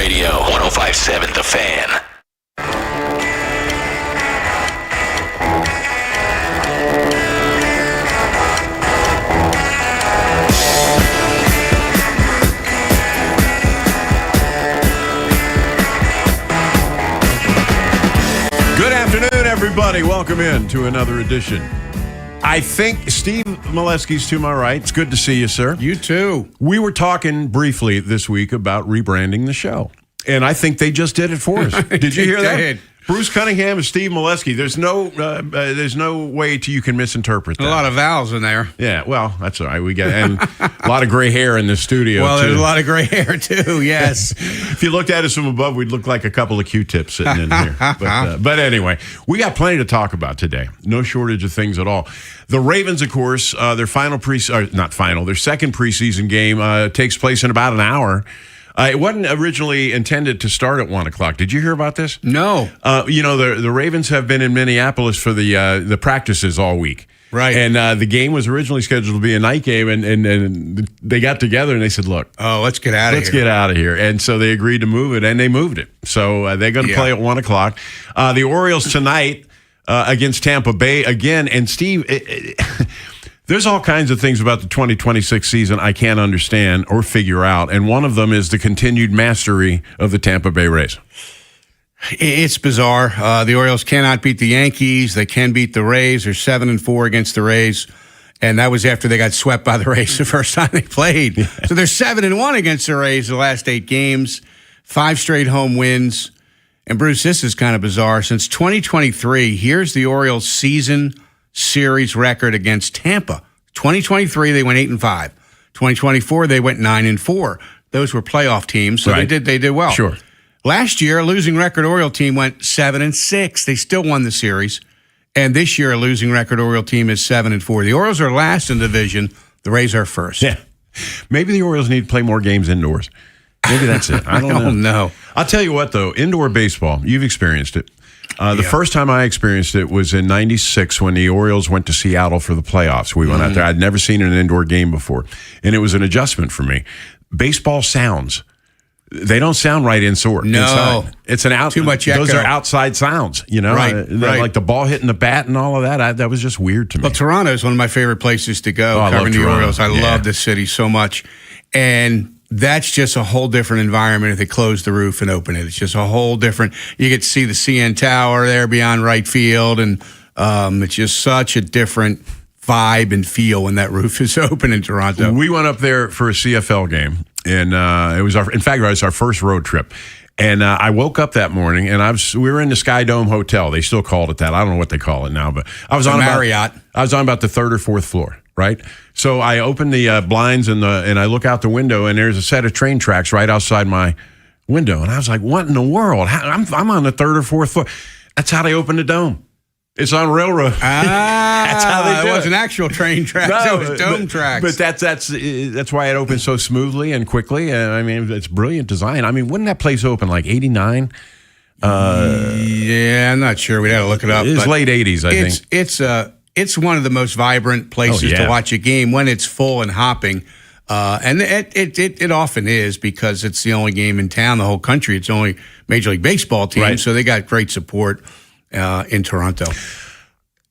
Radio, 105.7 The Fan. Good afternoon, everybody. Welcome in to another edition. I think Steve Molesky's to my right. It's good to see you, sir. You too. We were talking briefly this week about rebranding the show, and I think they just did it for us. Did you hear that? Bruce Cunningham and Steve Molesky. There's no way you can misinterpret that. A lot of vowels in there. Yeah, well, that's all right. We got and a lot of gray hair in the studio. Well, too. there's a lot of gray hair too. Yes. If you looked at us from above, we'd look like a couple of Q-tips sitting in here. But anyway, we got plenty to talk about today. No shortage of things at all. The Ravens, of course, their second preseason game takes place in about an hour. It wasn't originally intended to start at 1 o'clock. Did you hear about this? No. The Ravens have been in Minneapolis for the practices all week. Right. And the game was originally scheduled to be a night game, and they got together and they said, look. Oh, let's get out of here. Let's get out of here. And so they agreed to move it, and they moved it. So they're going to play at 1 o'clock. The Orioles tonight against Tampa Bay again. And Steve, there's all kinds of things about the 2026 season I can't understand or figure out, and one of them is the continued mastery of the Tampa Bay Rays. It's bizarre. The Orioles cannot beat the Yankees. They can beat the Rays. They're 7-4 against the Rays, and that was after they got swept by the Rays the first time they played. Yeah. So they're 7-1 against the Rays the last 8 games, 5 straight home wins. And Bruce, this is kind of bizarre. Since 2023, here's the Orioles season series record against Tampa. 2023, they went 8-5. 2024, they went 9-4. Those were playoff teams, so right. they did well. Sure. Last year, a losing record Oriole team went 7-6. They still won the series. And this year, a losing record Oriole team is 7-4. The Orioles are last in the division. The Rays are first. Yeah. Maybe the Orioles need to play more games indoors. Maybe that's it. I don't know. I'll tell you what, though. Indoor baseball, you've experienced it. The first time I experienced it was in '96 when the Orioles went to Seattle for the playoffs. We went out there. I'd never seen an indoor game before, and it was an adjustment for me. Baseball sounds. They don't sound right inside. No. It's an out. Too much echo. Those are outside sounds, you know? Right. Like the ball hitting the bat and all of that. That was just weird to me. Well, Toronto is one of my favorite places to go, covering the Orioles. I love this city so much. And that's just a whole different environment if they close the roof and open it. It's just a whole different. You get to see the CN Tower there beyond right field, and it's just such a different vibe and feel when that roof is open in Toronto. We went up there for a CFL game, and it was our first road trip. And I woke up that morning, and we were in the Sky Dome Hotel. They still called it that. I don't know what they call it now, but I was on Marriott. I was on about the 3rd or 4th floor. Right, so I open the blinds and I look out the window, and there's a set of train tracks right outside my window, and I was like, "What in the world? I'm on the 3rd or 4th floor." That's how they open the dome. It's on railroad. That's how they do it. It wasn't actual train tracks. No, it was dome tracks. But that's why it opens so smoothly and quickly. I mean, it's brilliant design. I mean, wouldn't that place open like '89? Yeah, I'm not sure. We'd have to look it up. It's late '80s, I think. It's one of the most vibrant places to watch a game when it's full and hopping. And it often is because it's the only game in town, the whole country. It's the only Major League Baseball team, right. So they got great support in Toronto.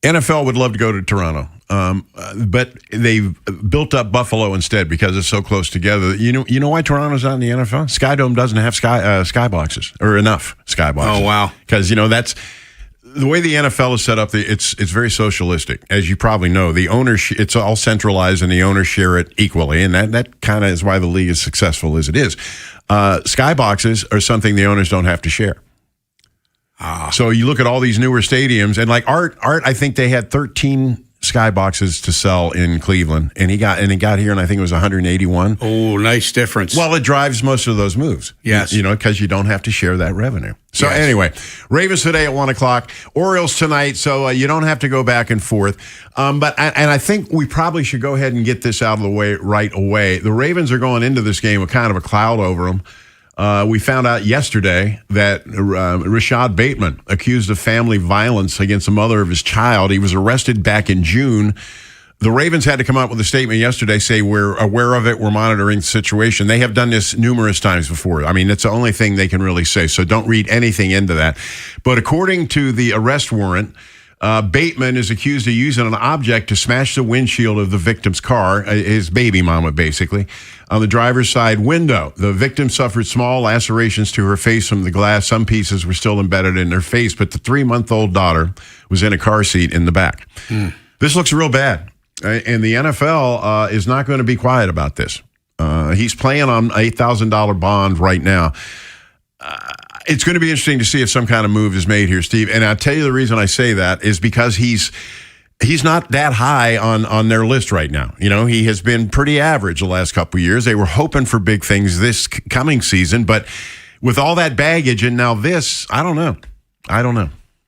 NFL would love to go to Toronto, but they've built up Buffalo instead because it's so close together. You know why Toronto's not in the NFL? Sky Dome doesn't have sky boxes or enough sky boxes. Oh, wow. Because, that's the way the NFL is set up. It's very socialistic, as you probably know. The owners, it's all centralized, and the owners share it equally, and that kind of is why the league is successful as it is. Sky boxes are something the owners don't have to share. So you look at all these newer stadiums, and like Art, I think they had 13 sky boxes to sell in Cleveland, and he got here, and I think it was 181. Oh, nice difference. Well, it drives most of those moves. Yes. Because you don't have to share that revenue. So anyway, Ravens today at 1 o'clock, Orioles tonight, so you don't have to go back and forth. But I think we probably should go ahead and get this out of the way right away. The Ravens are going into this game with kind of a cloud over them. We found out yesterday that Rashad Bateman, accused of family violence against the mother of his child, he was arrested back in June The Ravens had to come out with a statement yesterday, say we're aware of it, we're monitoring the situation. They have done this numerous times before. I mean, it's the only thing they can really say, so don't read anything into that. But according to the arrest warrant, Bateman is accused of using an object to smash the windshield of the victim's car, his baby mama, basically, on the driver's side window. The victim suffered small lacerations to her face from the glass. Some pieces were still embedded in her face, but the 3-month-old daughter was in a car seat in the back. This looks real bad. And the NFL is not going to be quiet about this. He's playing on an $8,000 bond right now. It's going to be interesting to see if some kind of move is made here, Steve. And I'll tell you the reason I say that is because he's not that high on their list right now. You know, he has been pretty average the last couple of years. They were hoping for big things this coming season, but with all that baggage and now this, I don't know.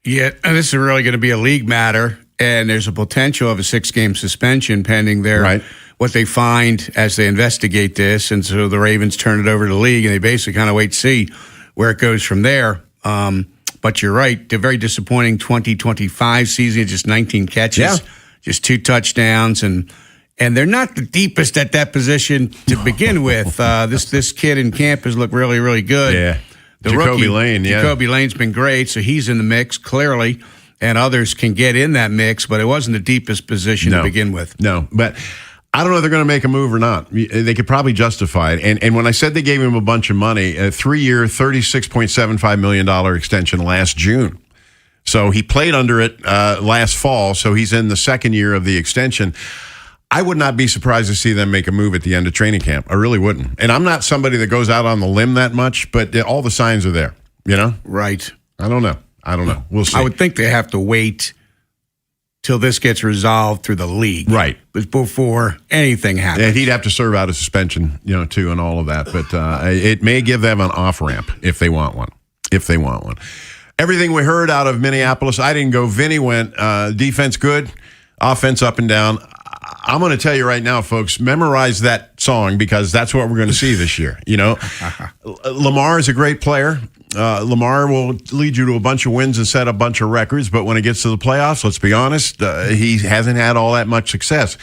Yeah, and this is really going to be a league matter. And there's a potential of a 6-game suspension pending there. What they find as they investigate this. And so the Ravens turn it over to the league, and they basically kind of wait to see where it goes from there. But you're right. The very disappointing 2025 season, just 19 catches, just 2 touchdowns. And they're not the deepest at that position to begin with. This kid in camp has looked really, really good. Yeah. The Jacoby rookie, Lane, Jacoby Lane's been great, so he's in the mix, clearly. And others can get in that mix, but it wasn't the deepest position to begin with. No, but I don't know if they're going to make a move or not. They could probably justify it. And when I said they gave him a bunch of money, a 3-year, $36.75 million extension last June. So he played under it last fall, so he's in the second year of the extension. I would not be surprised to see them make a move at the end of training camp. I really wouldn't. And I'm not somebody that goes out on the limb that much, but all the signs are there, you know? Right. I don't know. We'll see. I would think they have to wait till this gets resolved through the league. Right. Before anything happens. And he'd have to serve out a suspension, too, and all of that. But it may give them an off-ramp if they want one. Everything we heard out of Minneapolis, I didn't go. Vinny went. Defense good, offense up and down. I'm going to tell you right now, folks, memorize that song because that's what we're going to see this year. Lamar is a great player. Lamar will lead you to a bunch of wins and set a bunch of records, but when it gets to the playoffs, let's be honest, he hasn't had all that much success.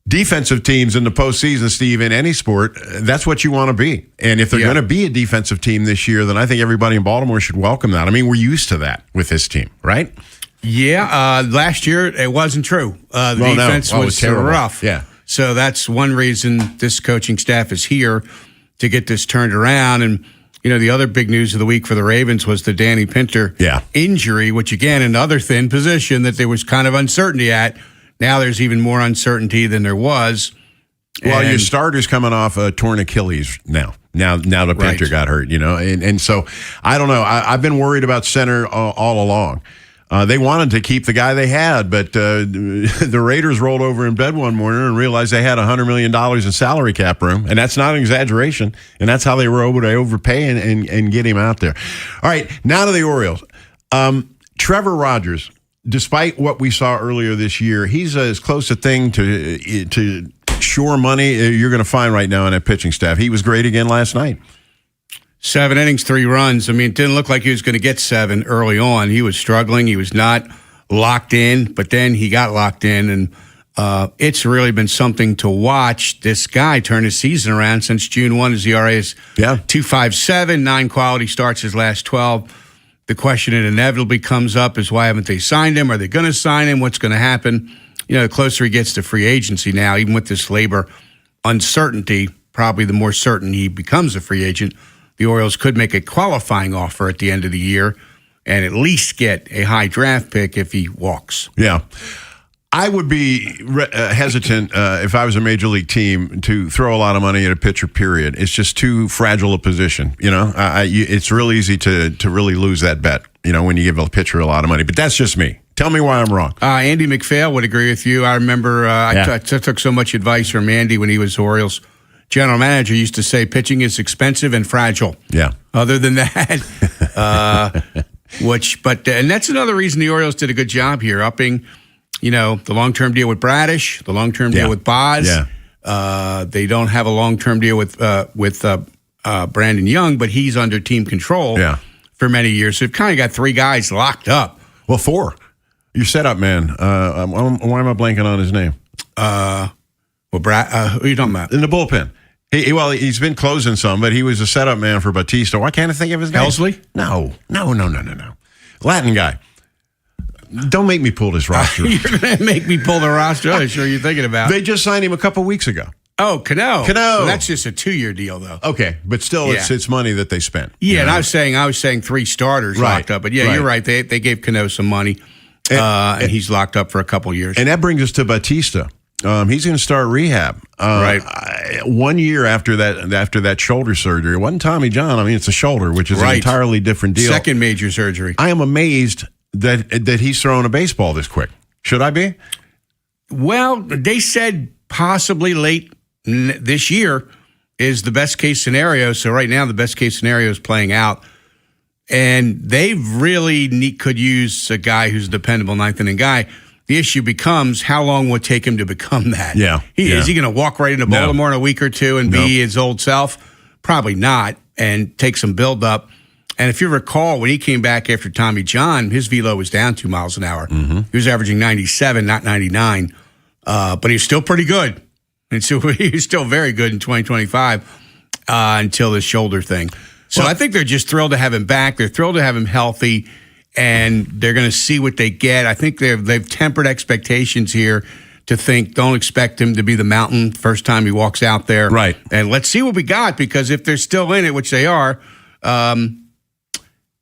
Defensive teams in the postseason, Steve, in any sport, that's what you want to be. And if they're going to be a defensive team this year, then I think everybody in Baltimore should welcome that. I mean, we're used to that with this team, right? Yeah, last year it wasn't true. The defense was rough. Yeah. So that's one reason this coaching staff is here to get this turned around. And the other big news of the week for the Ravens was the Danny Pinter injury, which, again, another thin position that there was kind of uncertainty at. Now there's even more uncertainty than there was. Well, your starter's coming off a torn Achilles now. Now the Pinter got hurt, And so, I don't know. I've been worried about center all along. They wanted to keep the guy they had, but the Raiders rolled over in bed one morning and realized they had $100 million in salary cap room, and that's not an exaggeration, and that's how they were able to overpay and get him out there. All right, now to the Orioles. Trevor Rogers, despite what we saw earlier this year, he's as close a thing to sure money you're going to find right now in that pitching staff. He was great again last night. 7 innings, 3 runs. I mean, it didn't look like he was going to get 7 early on. He was struggling. He was not locked in, but then he got locked in, and it's really been something to watch. This guy turn his season around since June 1. His ERA is 2.57, 9 quality starts his last 12. The question that inevitably comes up is why haven't they signed him? Are they going to sign him? What's going to happen? The closer he gets to free agency now, even with this labor uncertainty, probably the more certain he becomes a free agent. The Orioles could make a qualifying offer at the end of the year and at least get a high draft pick if he walks. Yeah. I would be hesitant if I was a major league team to throw a lot of money at a pitcher, period. It's just too fragile a position. It's real easy to really lose that bet, when you give a pitcher a lot of money. But that's just me. Tell me why I'm wrong. Andy McPhail would agree with you. I remember I took so much advice from Andy when he was Orioles general manager. Used to say pitching is expensive and fragile. Yeah. Other than that, and that's another reason the Orioles did a good job here, upping, the long-term deal with Bradish, the long-term deal with Boz. Yeah. They don't have a long-term deal with Brandon Young, but he's under team control for many years. So they've kind of got 3 guys locked up. Well, 4. Your setup man. Why am I blanking on his name? who are you talking about? In the bullpen. He's been closing some, but he was a setup man for Batista. Why can't I think of his name? Helsley? No. Latin guy. Don't make me pull this roster. You're going to make me pull the roster. I'm sure you're thinking about. They just signed him a couple weeks ago. Oh, Cano. Well, that's just a 2-year deal, though. Okay, but still, it's money that they spent. Yeah, and I was saying 3 starters locked up, but you're right. They gave Cano some money, and he's locked up for a couple years. And that brings us to Batista. He's going to start rehab. Right. 1 year after that shoulder surgery. It wasn't Tommy John. I mean, it's a shoulder, which is an entirely different deal. Second major surgery. I am amazed that he's throwing a baseball this quick. Should I be? Well, they said possibly late this year is the best case scenario. So right now, the best case scenario is playing out. And they really could use a guy who's a dependable ninth inning guy. The issue becomes how long will it take him to become that? Yeah. Is he going to walk right into Baltimore in a week or two and be his old self? Probably not, and take some build-up. And if you recall, when he came back after Tommy John, his velo was down 2 miles an hour. Mm-hmm. He was averaging 97, not 99. But he was still pretty good. And so he was still very good in 2025 until this shoulder thing. So I think they're just thrilled to have him back. They're thrilled to have him healthy. And they're going to see what they get. I think they've tempered expectations here to think, don't expect him to be the mountain first time he walks out there. Right. And let's see what we got, because if they're still in it, which they are,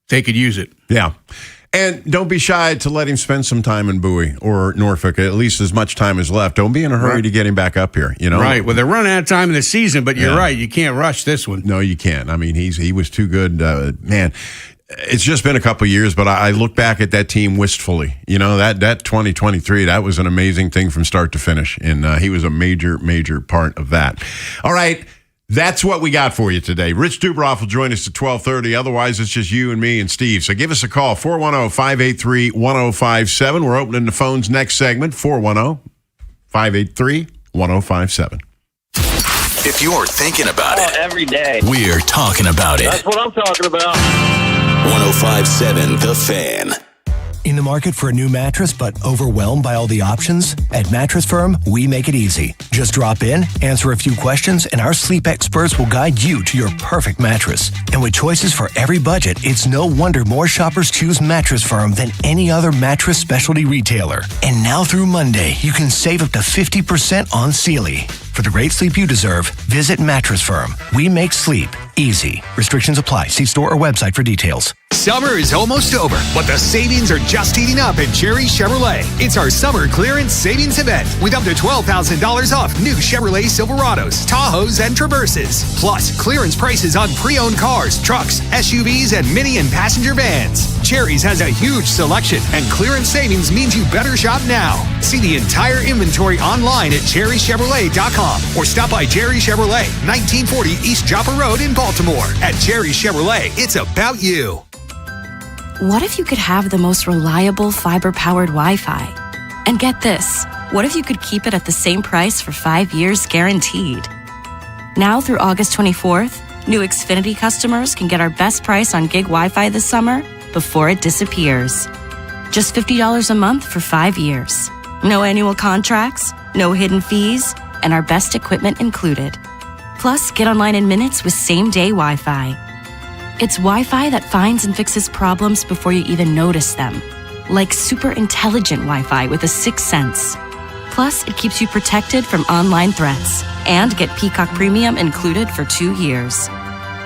they could use it. Yeah. And don't be shy to let him spend some time in Bowie or Norfolk, at least as much time as left. Don't be in a hurry to get him back up here. Right. Well, they're running out of time in the season, but you're right. You can't rush this one. No, you can't. I mean, he was too good. Man, it's just been a couple of years, but I look back at that team wistfully. That 2023, that was an amazing thing from start to finish. And he was a major, major part of that. All right. That's what we got for you today. Rich Dubroff will join us at 12:30. Otherwise, it's just you and me and Steve. So give us a call, 410-583-1057. We're opening the phones next segment, 410-583-1057. If you're thinking about it, every day, we're talking about it. That's what I'm talking about. 105.7 The Fan. In the market for a new mattress but overwhelmed by all the options? At Mattress Firm, we make it easy. Just drop in, answer a few questions, and our sleep experts will guide you to your perfect mattress. And with choices for every budget, it's no wonder more shoppers choose Mattress Firm than any other mattress specialty retailer. And now through Monday, you can save up to 50% on Sealy. For the great sleep you deserve, visit Mattress Firm. We make sleep easy. Restrictions apply. See store or website for details. Summer is almost over, but the savings are just heating up at Cherry Chevrolet. It's our summer clearance savings event with up to $12,000 off new Chevrolet Silverados, Tahoes, and Traverses. Plus, clearance prices on pre-owned cars, trucks, SUVs, and mini and passenger vans. Cherry's has a huge selection, and clearance savings means you better shop now. See the entire inventory online at cherrychevrolet.com or stop by Cherry Chevrolet, 1940 East Joppa Road in Baltimore. At Cherry Chevrolet, it's about you. What if you could have the most reliable fiber-powered Wi-Fi? And get this, what if you could keep it at the same price for 5 years guaranteed? Now through August 24th, new Xfinity customers can get our best price on gig Wi-Fi this summer before it disappears. Just $50 a month for 5 years. No annual contracts, no hidden fees, and our best equipment included. Plus, get online in minutes with same-day Wi-Fi. It's Wi-Fi that finds and fixes problems before you even notice them. Like super intelligent Wi-Fi with a sixth sense. Plus, it keeps you protected from online threats. And get Peacock Premium included for 2 years.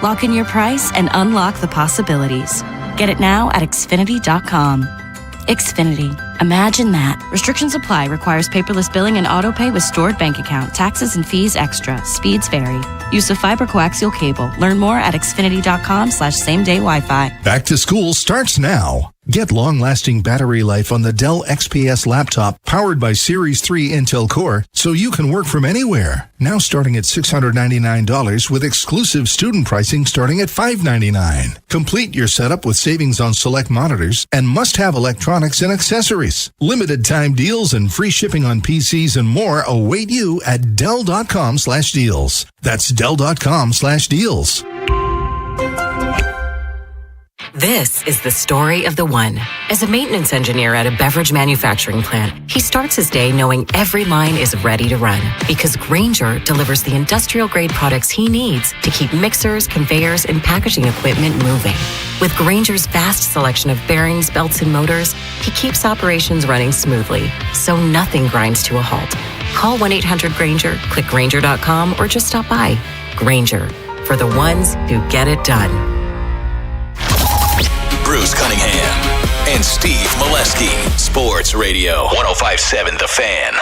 Lock in your price and unlock the possibilities. Get it now at Xfinity.com. Xfinity. Imagine that. Restrictions apply. Requires paperless billing and autopay with stored bank account. Taxes and fees extra. Speeds vary. Use of fiber coaxial cable. Learn more at Xfinity.com/same-day Wi-Fi. Back to school starts now. Get long-lasting battery life on the Dell XPS laptop powered by Series 3 Intel Core so you can work from anywhere. Now starting at $699 with exclusive student pricing starting at $599. Complete your setup with savings on select monitors and must-have electronics and accessories. Limited time deals and free shipping on PCs and more await you at Dell.com/deals. That's Dell.com/deals. This is the story of the one. As a maintenance engineer at a beverage manufacturing plant, he starts his day knowing every line is ready to run because Grainger delivers the industrial-grade products he needs to keep mixers, conveyors, and packaging equipment moving. With Grainger's vast selection of bearings, belts, and motors, he keeps operations running smoothly, so nothing grinds to a halt. Call 1-800-GRAINGER, click Grainger.com, or just stop by. Grainger, for the ones who get it done. Bruce Cunningham and Steve Molesky. Sports Radio 105.7 The Fan.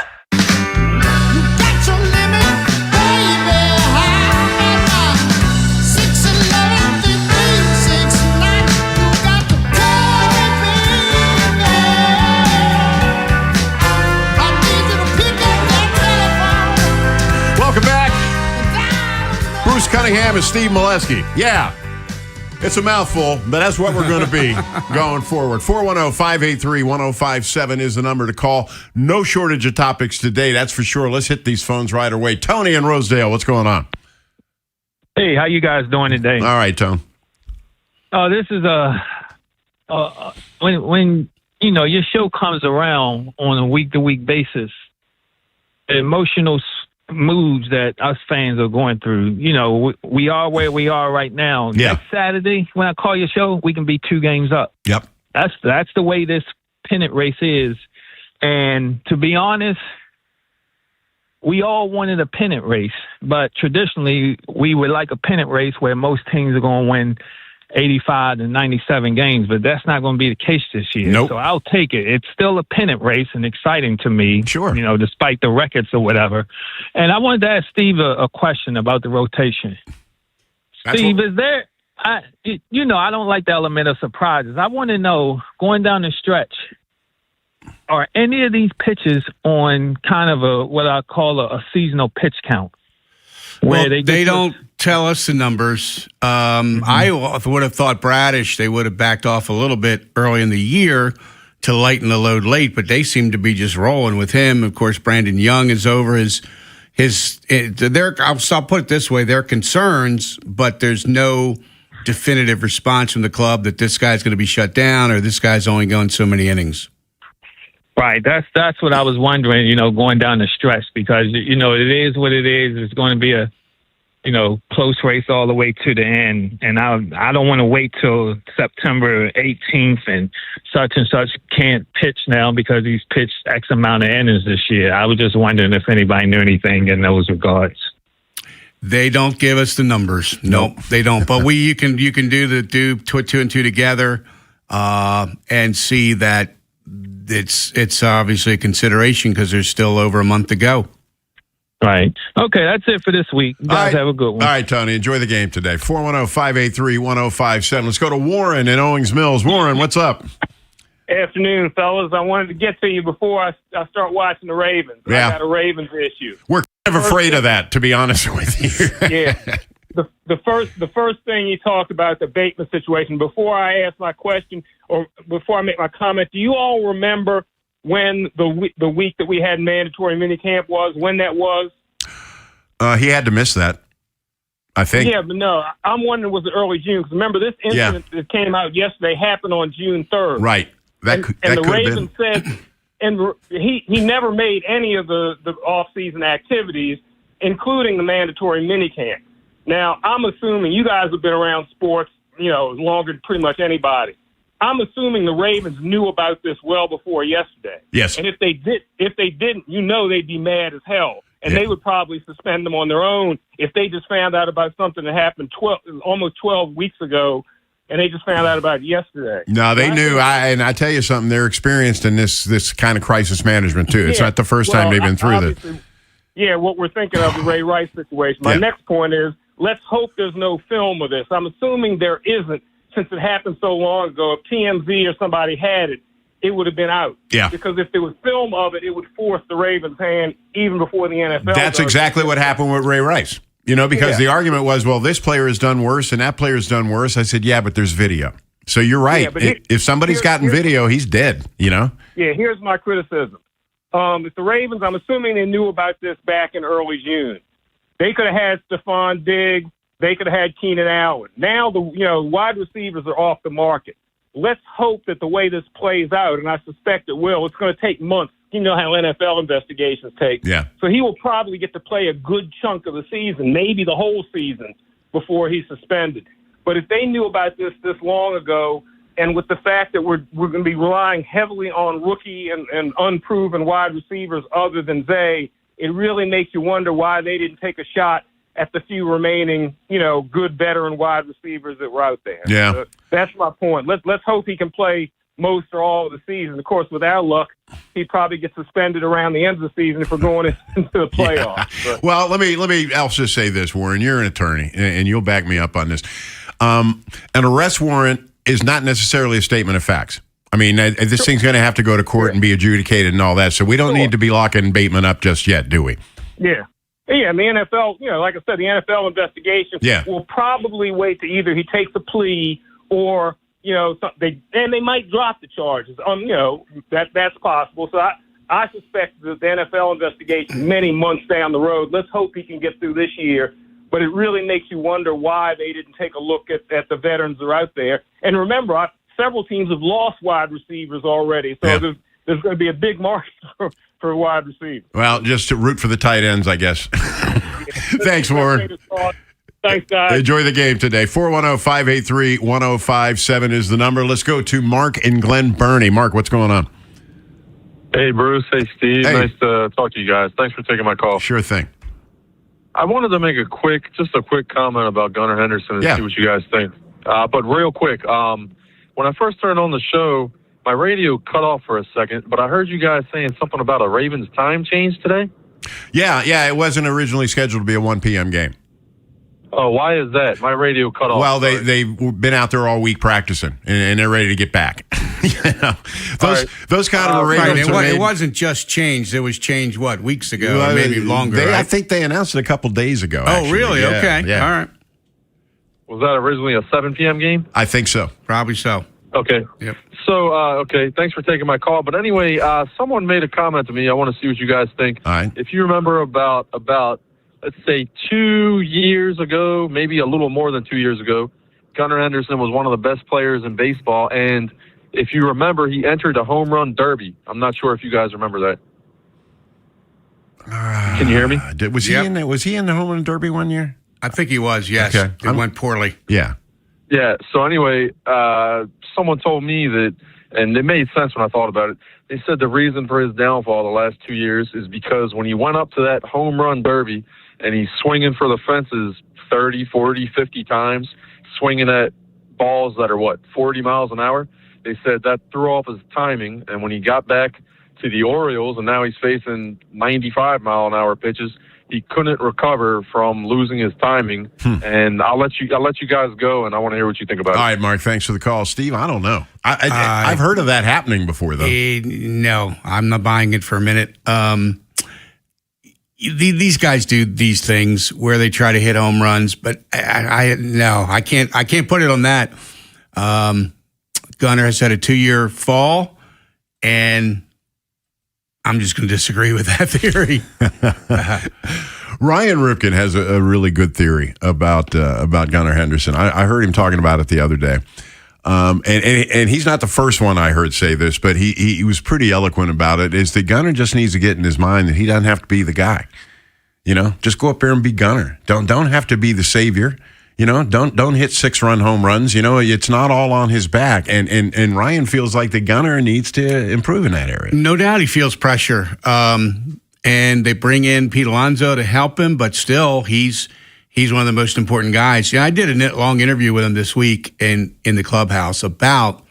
Welcome back. Bruce Cunningham and Steve Molesky. Yeah. It's a mouthful, but that's what we're going to be going forward. 410-583-1057 is the number to call. No shortage of topics today, that's for sure. Let's hit these phones right away. Tony in Rosedale, what's going on? Hey, how you guys doing today? All right, Tone. This is when you know your show comes around on a week-to-week basis, the emotional moods that us fans are going through. You know, we are where we are right now. Yeah. Next Saturday, when I call your show, we can be 2 games up. Yep. That's the way this pennant race is. And to be honest, we all wanted a pennant race, but traditionally we would like a pennant race where most teams are going to win 85 to 97 games, but that's not going to be the case this year. Nope. So I'll take it. It's still a pennant race and exciting to me. Sure. You know, despite the records or whatever. And I wanted to ask Steve a question about the rotation. Steve, is there, I don't like the element of surprises. I want to know, going down the stretch, are any of these pitches on kind of what I call a seasonal pitch count? Well, they don't tell us the numbers. I would have thought Bradish, they would have backed off a little bit early in the year to lighten the load late, but they seem to be just rolling with him. Of course, Brandon Young is over I'll put it this way, they're concerns, but there's no definitive response from the club that this guy's going to be shut down or this guy's only going so many innings. Right. That's what I was wondering, going down the stretch, because, it is what it is. It's going to be a, close race all the way to the end. And I don't want to wait till September 18th and such can't pitch now because he's pitched X amount of innings this year. I was just wondering if anybody knew anything in those regards. They don't give us the numbers. Nope, they don't. But you can do 2 and 2 together and see that it's obviously a consideration because there's still over a month to go. Right. Okay, that's it for this week. You guys have a good one. All right, Tony, enjoy the game today. 410-583-1057. Let's go to Warren in Owings Mills. Warren, what's up? Afternoon, fellas. I wanted to get to you before I start watching the Ravens. Yeah. I got a Ravens issue. We're kind of afraid of that, to be honest with you. Yeah. The first thing you talked about, the Bateman situation, before I ask my question or before I make my comment, do you all remember when the week that we had mandatory minicamp was, when that was? He had to miss that, I think. Yeah, but no, I'm wondering, was it early June? Because remember, this incident that came out yesterday happened on June 3rd. Right. And the Ravens said, and he never made any of the off-season activities, including the mandatory minicamp. Now, I'm assuming you guys have been around sports, longer than pretty much anybody. I'm assuming the Ravens knew about this well before yesterday. Yes. And if they didn't, they'd be mad as hell. And they would probably suspend them on their own if they just found out about something that happened almost 12 weeks ago, and they just found out about it yesterday. No, they knew. And I tell you something, they're experienced in this kind of crisis management, too. It's not the first time they've been through this. Yeah, what we're thinking of the Ray Rice situation. My next point is, let's hope there's no film of this. I'm assuming there isn't, since it happened so long ago. If TMZ or somebody had it, it would have been out. Yeah. Because if there was film of it, it would force the Ravens' hand even before the NFL. That's exactly what happened with Ray Rice. Because the argument was, well, this player has done worse and that player has done worse. I said, yeah, but there's video. So you're right. Yeah, if somebody's gotten video, he's dead, Yeah, here's my criticism. If the Ravens, I'm assuming they knew about this back in early June. They could have had Stephon Diggs they could have had Keenan Allen. Now the wide receivers are off the market. Let's hope that the way this plays out, and I suspect it will, it's going to take months. You know how NFL investigations take. Yeah. So he will probably get to play a good chunk of the season, maybe the whole season, before he's suspended. But if they knew about this long ago, and with the fact that we're going to be relying heavily on rookie and unproven wide receivers other than Zay, it really makes you wonder why they didn't take a shot at the few remaining, good veteran wide receivers that were out there. Yeah. So that's my point. Let's hope he can play most or all of the season. Of course, with our luck, he probably gets suspended around the end of the season if we're going into the playoffs. Yeah. Well, let me also say this, Warren. You're an attorney, and you'll back me up on this. An arrest warrant is not necessarily a statement of facts. I mean, this thing's going to have to go to court and be adjudicated and all that, so we don't need to be locking Bateman up just yet, do we? Yeah. Yeah, and the NFL, like I said, the NFL investigation will probably wait to either he takes a plea or, they might drop the charges. That's possible. So I suspect that the NFL investigation many months down the road. Let's hope he can get through this year. But it really makes you wonder why they didn't take a look at the veterans that are out there. And remember, several teams have lost wide receivers already. So there's going to be a big market for wide receivers. Well, just to root for the tight ends, I guess. Thanks, Warren. Thanks, guys. Enjoy the game today. 410-583-1057 is the number. Let's go to Mark in Glen Burnie. Mark, what's going on? Hey, Bruce. Hey, Steve. Hey. Nice to talk to you guys. Thanks for taking my call. Sure thing. I wanted to make a quick comment about Gunnar Henderson and see what you guys think. But real quick, when I first turned on the show, my radio cut off for a second, but I heard you guys saying something about a Ravens time change today. Yeah, it wasn't originally scheduled to be a 1 p.m. game. Oh, why is that? My radio cut off. Well, they've been out there all week practicing, and they're ready to get back. Those kind of arrangements are made. It wasn't just changed. It was changed, weeks ago, or maybe longer, right? I think they announced it a couple days ago. Oh, actually. really? Yeah, okay. Yeah. All right. Was that originally a 7 p.m. game? I think so. Probably so. Okay. Yep. So, thanks for taking my call. But anyway, someone made a comment to me. I want to see what you guys think. All right. If you remember about let's say 2 years ago, maybe a little more than 2 years ago, Gunnar Henderson was one of the best players in baseball. And if you remember, he entered a home run derby. I'm not sure if you guys remember that. Can you hear me? Was he in the home run derby one year? I think he was, yes. Okay. It went poorly. Yeah. Yeah. So anyway, someone told me that, and it made sense when I thought about it. They said the reason for his downfall the last 2 years is because when he went up to that home run derby and he's swinging for the fences 30, 40, 50 times, swinging at balls that are 40 miles an hour, they said that threw off his timing. And when he got back to the Orioles and now he's facing 95 mile an hour pitches, he couldn't recover from losing his timing. And I'll let you guys go, and I want to hear what you think about it. All right, Mark, thanks for the call. Steve, I don't know. I've heard of that happening before, though. No, I'm not buying it for a minute. These guys do these things where they try to hit home runs, but I can't put it on that. Gunnar has had a 2-year fall, and I'm just going to disagree with that theory. Ryan Ripken has a really good theory about Gunnar Henderson. I heard him talking about it the other day. And he's not the first one I heard say this, but he was pretty eloquent about it, is that Gunnar just needs to get in his mind that he doesn't have to be the guy. Just go up there and be Gunnar. Don't have to be the savior. Don't hit 6-run home runs. It's not all on his back. And Ryan feels like the Gunnar needs to improve in that area. No doubt he feels pressure. And they bring in Pete Alonso to help him, but still he's one of the most important guys. I did a long interview with him this week in the clubhouse about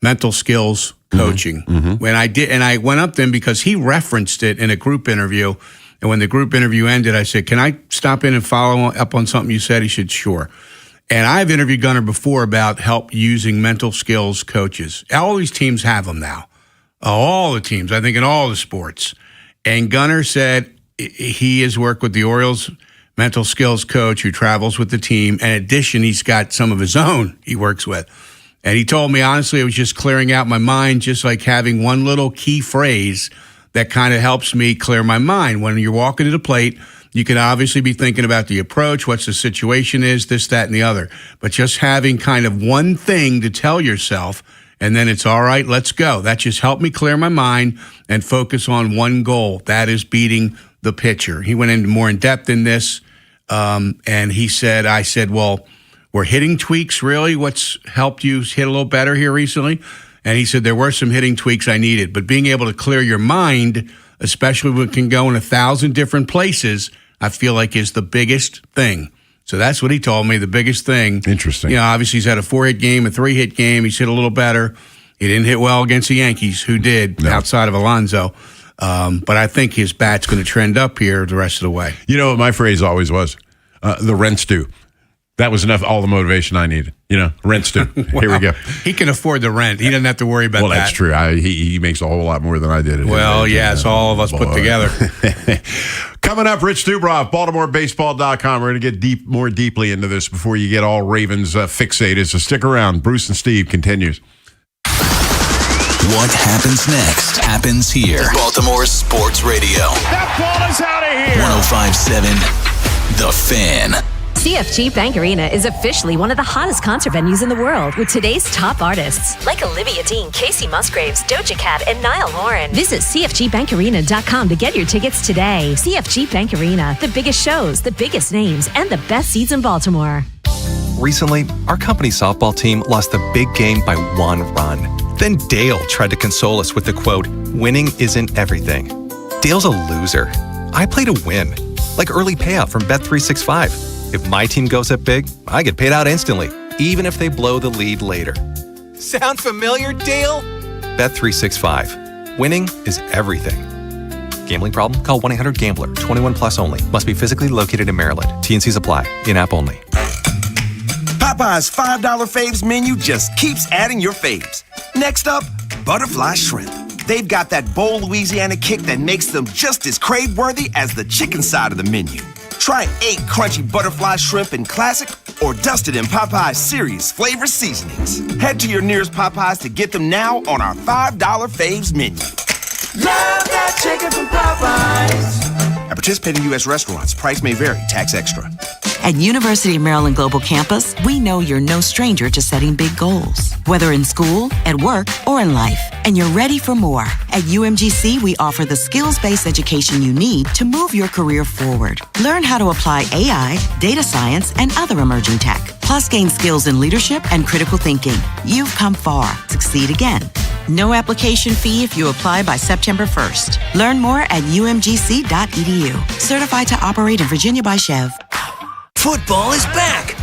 mental skills coaching. When I went up to him because he referenced it in a group interview. And when the group interview ended, I said, "Can I stop in and follow up on something you said?" He said, "Sure." And I've interviewed Gunnar before about help using mental skills coaches. All these teams have them now. All the teams, I think, in all the sports. And Gunnar said he has worked with the Orioles mental skills coach who travels with the team. In addition, he's got some of his own he works with. And he told me, honestly, it was just clearing out my mind, just like having one little key phrase that kind of helps me clear my mind. When you're walking to the plate, You can obviously be thinking about the approach, what's the situation is, this, that, and the other. But just having kind of one thing to tell yourself, and then it's all right, let's go. That just helped me clear my mind and focus on one goal. That is beating the pitcher. He went into more in depth in this, and I said, well, were hitting tweaks really what's helped you hit a little better here recently? And he said there were some hitting tweaks I needed, but being able to clear your mind, especially when it can go in 1,000 different places, I feel like is the biggest thing. So that's what he told me, the biggest thing. Interesting. Obviously he's had a 4-hit game, a 3-hit game. He's hit a little better. He didn't hit well against the Yankees, who did, outside of Alonso. But I think his bat's going to trend up here the rest of the way. You know what my phrase always was? The rent's due. That was enough, all the motivation I needed. Rent's due. Well, here we go. He can afford the rent. He doesn't have to worry about that. Well, that's true. He makes a whole lot more than I did. It's all of us put together. Coming up, Rich Dubrov, BaltimoreBaseball.com. We're going to get more deeply into this before you get all Ravens fixated. So stick around. Bruce and Steve continues. What happens next happens here. Baltimore Sports Radio. That ball is out of here. 105.7 The Fan. CFG Bank Arena is officially one of the hottest concert venues in the world with today's top artists like Olivia Dean, Casey Musgraves, Doja Cat, and Niall Horan. Visit CFGBankArena.com to get your tickets today. CFG Bank Arena, the biggest shows, the biggest names, and the best seats in Baltimore. Recently, our company softball team lost the big game by 1 run. Then Dale tried to console us with the quote, "Winning isn't everything." Dale's a loser. I play to win, like early payout from Bet365. If my team goes up big, I get paid out instantly, even if they blow the lead later. Sound familiar, Dale? Bet365. Winning is everything. Gambling problem? Call 1-800-GAMBLER. 21 plus only. Must be physically located in Maryland. T&Cs apply. In-app only. Popeye's $5 faves menu just keeps adding your faves. Next up, butterfly shrimp. They've got that bold Louisiana kick that makes them just as crave-worthy as the chicken side of the menu. Try 8 crunchy butterfly shrimp in classic or dusted in Popeye's serious flavor seasonings. Head to your nearest Popeyes to get them now on our $5 faves menu. Love that chicken from Popeyes. At participating U.S. restaurants, price may vary, tax extra. At University of Maryland Global Campus, we know you're no stranger to setting big goals, whether in school, at work, or in life, and you're ready for more. At UMGC, we offer the skills-based education you need to move your career forward. Learn how to apply AI, data science, and other emerging tech, plus gain skills in leadership and critical thinking. You've come far. Succeed again. No application fee if you apply by September 1st. Learn more at umgc.edu. Certified to operate in Virginia by Chev. Football is back!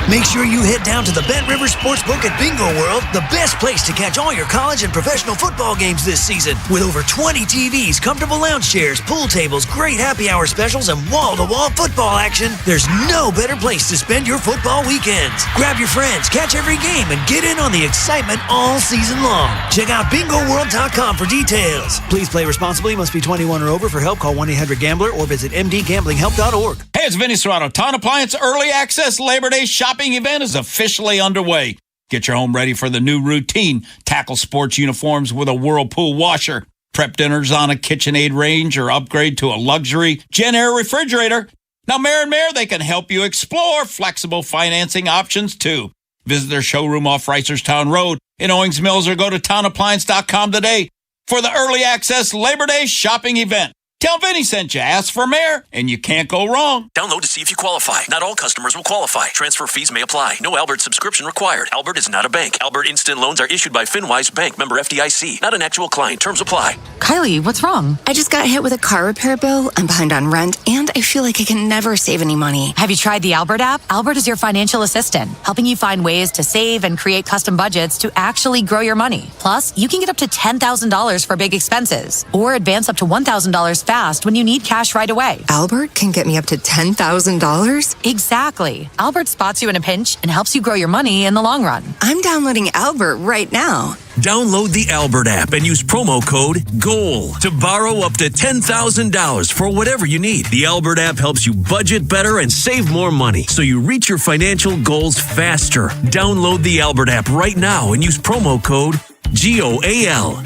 Make sure you head down to the Bet River Sportsbook at Bingo World, the best place to catch all your college and professional football games this season. With over 20 TVs, comfortable lounge chairs, pool tables, great happy hour specials, and wall-to-wall football action, there's no better place to spend your football weekends. Grab your friends, catch every game, and get in on the excitement all season long. Check out BingoWorld.com for details. Please play responsibly. Must be 21 or over. For help, call 1-800-GAMBLER or visit mdgamblinghelp.org. Hey, it's Vinny Serrato. Town Appliance Early Access Labor Day shopping event is officially underway. Get your home ready for the new routine. Tackle sports uniforms with a Whirlpool washer. Prep dinners on a KitchenAid range or upgrade to a luxury JennAir refrigerator. Now, Mayor & Mayor, they can help you explore flexible financing options, too. Visit their showroom off Reisterstown Road in Owings Mills or go to townappliance.com today for the Early Access Labor Day shopping event. Tell Vinny sent you. Ask for Mayor, and you can't go wrong. Download to see if you qualify. Not all customers will qualify. Transfer fees may apply. No Albert subscription required. Albert is not a bank. Albert Instant Loans are issued by FinWise Bank, member FDIC. Not an actual client. Terms apply. Kylie, what's wrong? I just got hit with a car repair bill. I'm behind on rent, and I feel like I can never save any money. Have you tried the Albert app? Albert is your financial assistant, helping you find ways to save and create custom budgets to actually grow your money. Plus, you can get up to $10,000 for big expenses, or advance up to $1,000 fast when you need cash right away. Albert can get me up to $10,000? Exactly. Albert spots you in a pinch and helps you grow your money in the long run. I'm downloading Albert right now. Download the Albert app and use promo code GOAL to borrow up to $10,000 for whatever you need. The Albert app helps you budget better and save more money so you reach your financial goals faster. Download the Albert app right now and use promo code GOAL.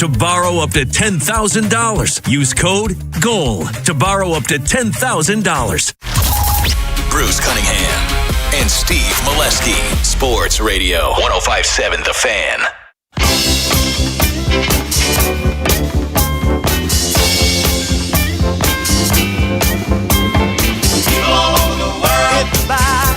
to borrow up to $10,000. Use code GOAL to borrow up to $10,000. Bruce Cunningham and Steve Molesky. Sports Radio 105.7 The Fan. Welcome back.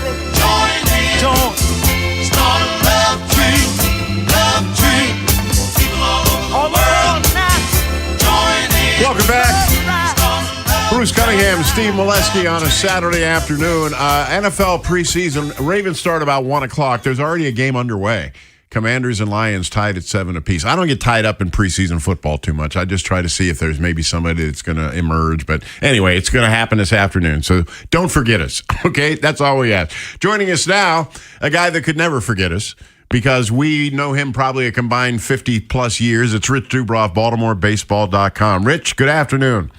Bruce Cunningham, Steve Molesky on a Saturday afternoon. NFL preseason. Ravens start about 1 o'clock. There's already a game underway. Commanders and Lions tied at 7 apiece. I don't get tied up in preseason football too much. I just try to see if there's maybe somebody that's going to emerge. But anyway, it's going to happen this afternoon. So don't forget us, okay? That's all we ask. Joining us now, a guy that could never forget us, because we know him probably a combined 50-plus years. It's Rich Dubroff, BaltimoreBaseball.com. Rich, good afternoon.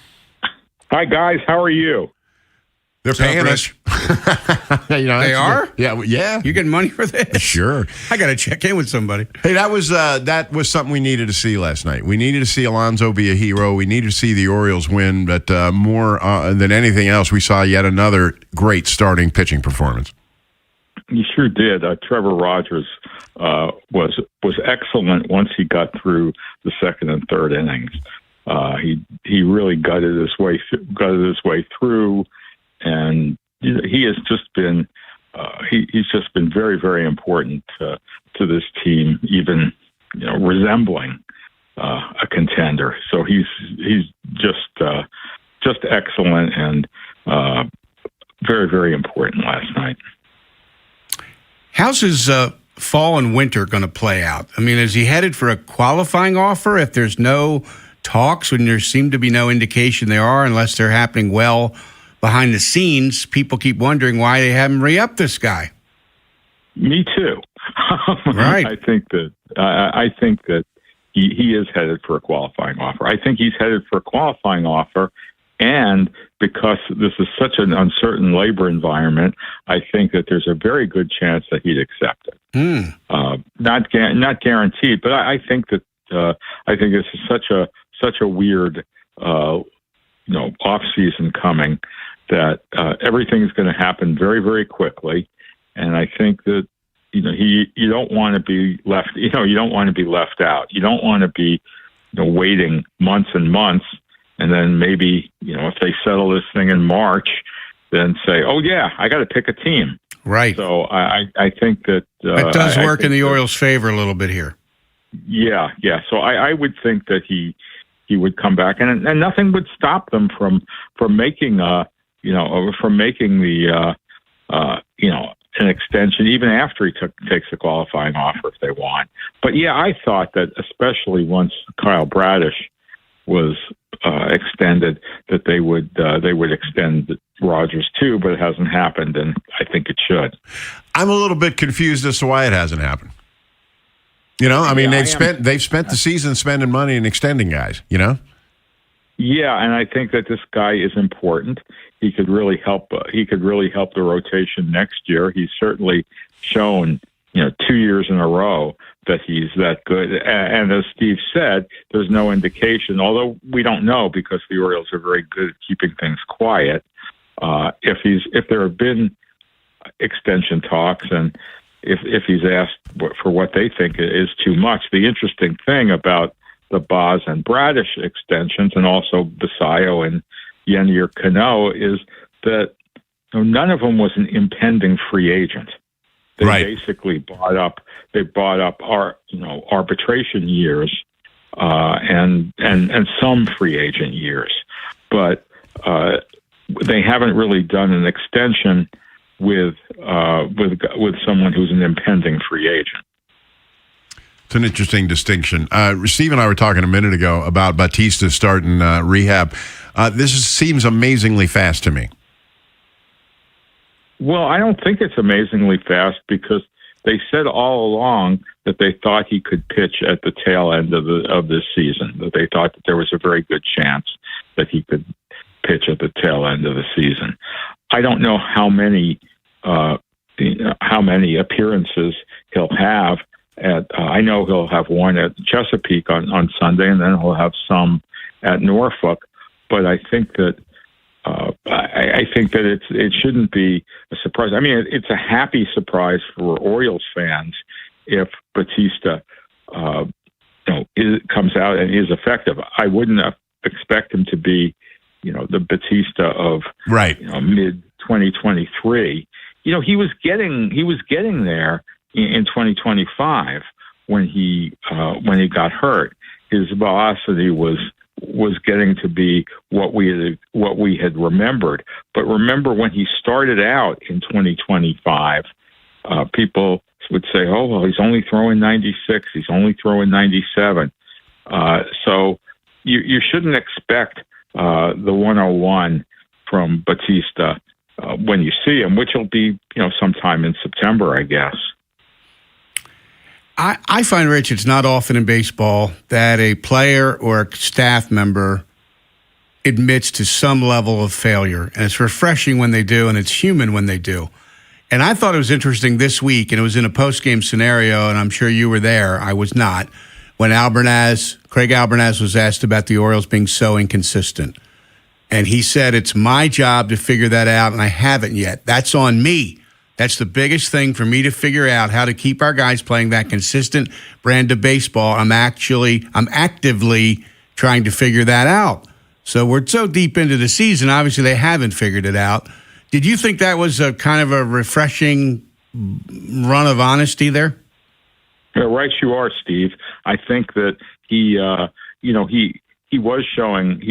Hi, guys. How are you? They're paying us. They are? Yeah. You getting money for this? Sure. I got to check in with somebody. Hey, that was something we needed to see last night. We needed to see Alonso be a hero. We needed to see the Orioles win, but more than anything else, we saw yet another great starting pitching performance. You sure did. Trevor Rogers was excellent once he got through the second and third innings. He really gutted his way through, and he has just been he's just been very, very important to this team, even resembling a contender. So he's just excellent and very, very important last night. How's his fall and winter going to play out? I mean, is he headed for a qualifying offer if there's no talks, when there seem to be no indication they are, unless they're happening well behind the scenes? People keep wondering why they haven't re-upped this guy. Me too. Right. I think that he is headed for a qualifying offer. I think he's headed for a qualifying offer. And because this is such an uncertain labor environment, I think that there's a very good chance that he'd accept it. Not guaranteed, but I think that I think this is such a weird off season coming that everything's going to happen very, very quickly. And I think that you don't want to be left. You don't want to be left out. You don't want to be waiting months and months. And then maybe, if they settle this thing in March, then say, oh, yeah, I got to pick a team. Right. So I think that... that does work in the Orioles' favor a little bit here. Yeah. So I would think that he would come back, and nothing would stop them from making an extension even after he takes a qualifying offer if they want. But yeah, I thought that especially once Kyle Bradish was extended, that they would extend Rogers too, but it hasn't happened, and I think it should. I'm a little bit confused as to why it hasn't happened. They've spent the season spending money and extending guys. Yeah, and I think that this guy is important. He could really help. He could really help the rotation next year. He's certainly shown, 2 years in a row that he's that good. And as Steve said, there's no indication, although we don't know because the Orioles are very good at keeping things quiet. If there have been extension talks and if he's asked for what they think is too much, the interesting thing about the Boz and Bradish extensions, and also Basayo and Yennier Cano, is that none of them was an impending free agent. They basically bought up our arbitration years and some free agent years, but they haven't really done an extension with someone who's an impending free agent. It's an interesting distinction. Steve and I were talking a minute ago about Batista starting rehab. This seems amazingly fast to me. Well, I don't think it's amazingly fast because they said all along that they thought he could pitch at the tail end of this season, that they thought that there was a very good chance that he could pitch at the tail end of the season. I don't know how many appearances he'll have I know he'll have one at Chesapeake on Sunday, and then he'll have some at Norfolk. But I think that it shouldn't be a surprise. I mean, it's a happy surprise for Orioles fans if Batista, comes out and is effective. I wouldn't expect him to be, the Batista of mid 2023. He was getting there in 2025 when he got hurt. His velocity was getting to be what we had remembered. But remember when he started out in 2025, people would say, "Oh, well, he's only throwing 96. He's only throwing 97." So you shouldn't expect the 101 from Batista when you see him, which will be sometime in September, I guess. I find, Rich, it's not often in baseball that a player or a staff member admits to some level of failure. And it's refreshing when they do, and it's human when they do. And I thought it was interesting this week, and it was in a post-game scenario, and I'm sure you were there. I was not. When Craig Albernaz was asked about the Orioles being so inconsistent. And he said, "It's my job to figure that out, and I haven't yet. That's on me. That's the biggest thing for me to figure out, how to keep our guys playing that consistent brand of baseball. I'm actively trying to figure that out." So we're so deep into the season, obviously they haven't figured it out. Did you think that was a kind of a refreshing run of honesty there? Yeah, right, you are, Steve. I think that he was showing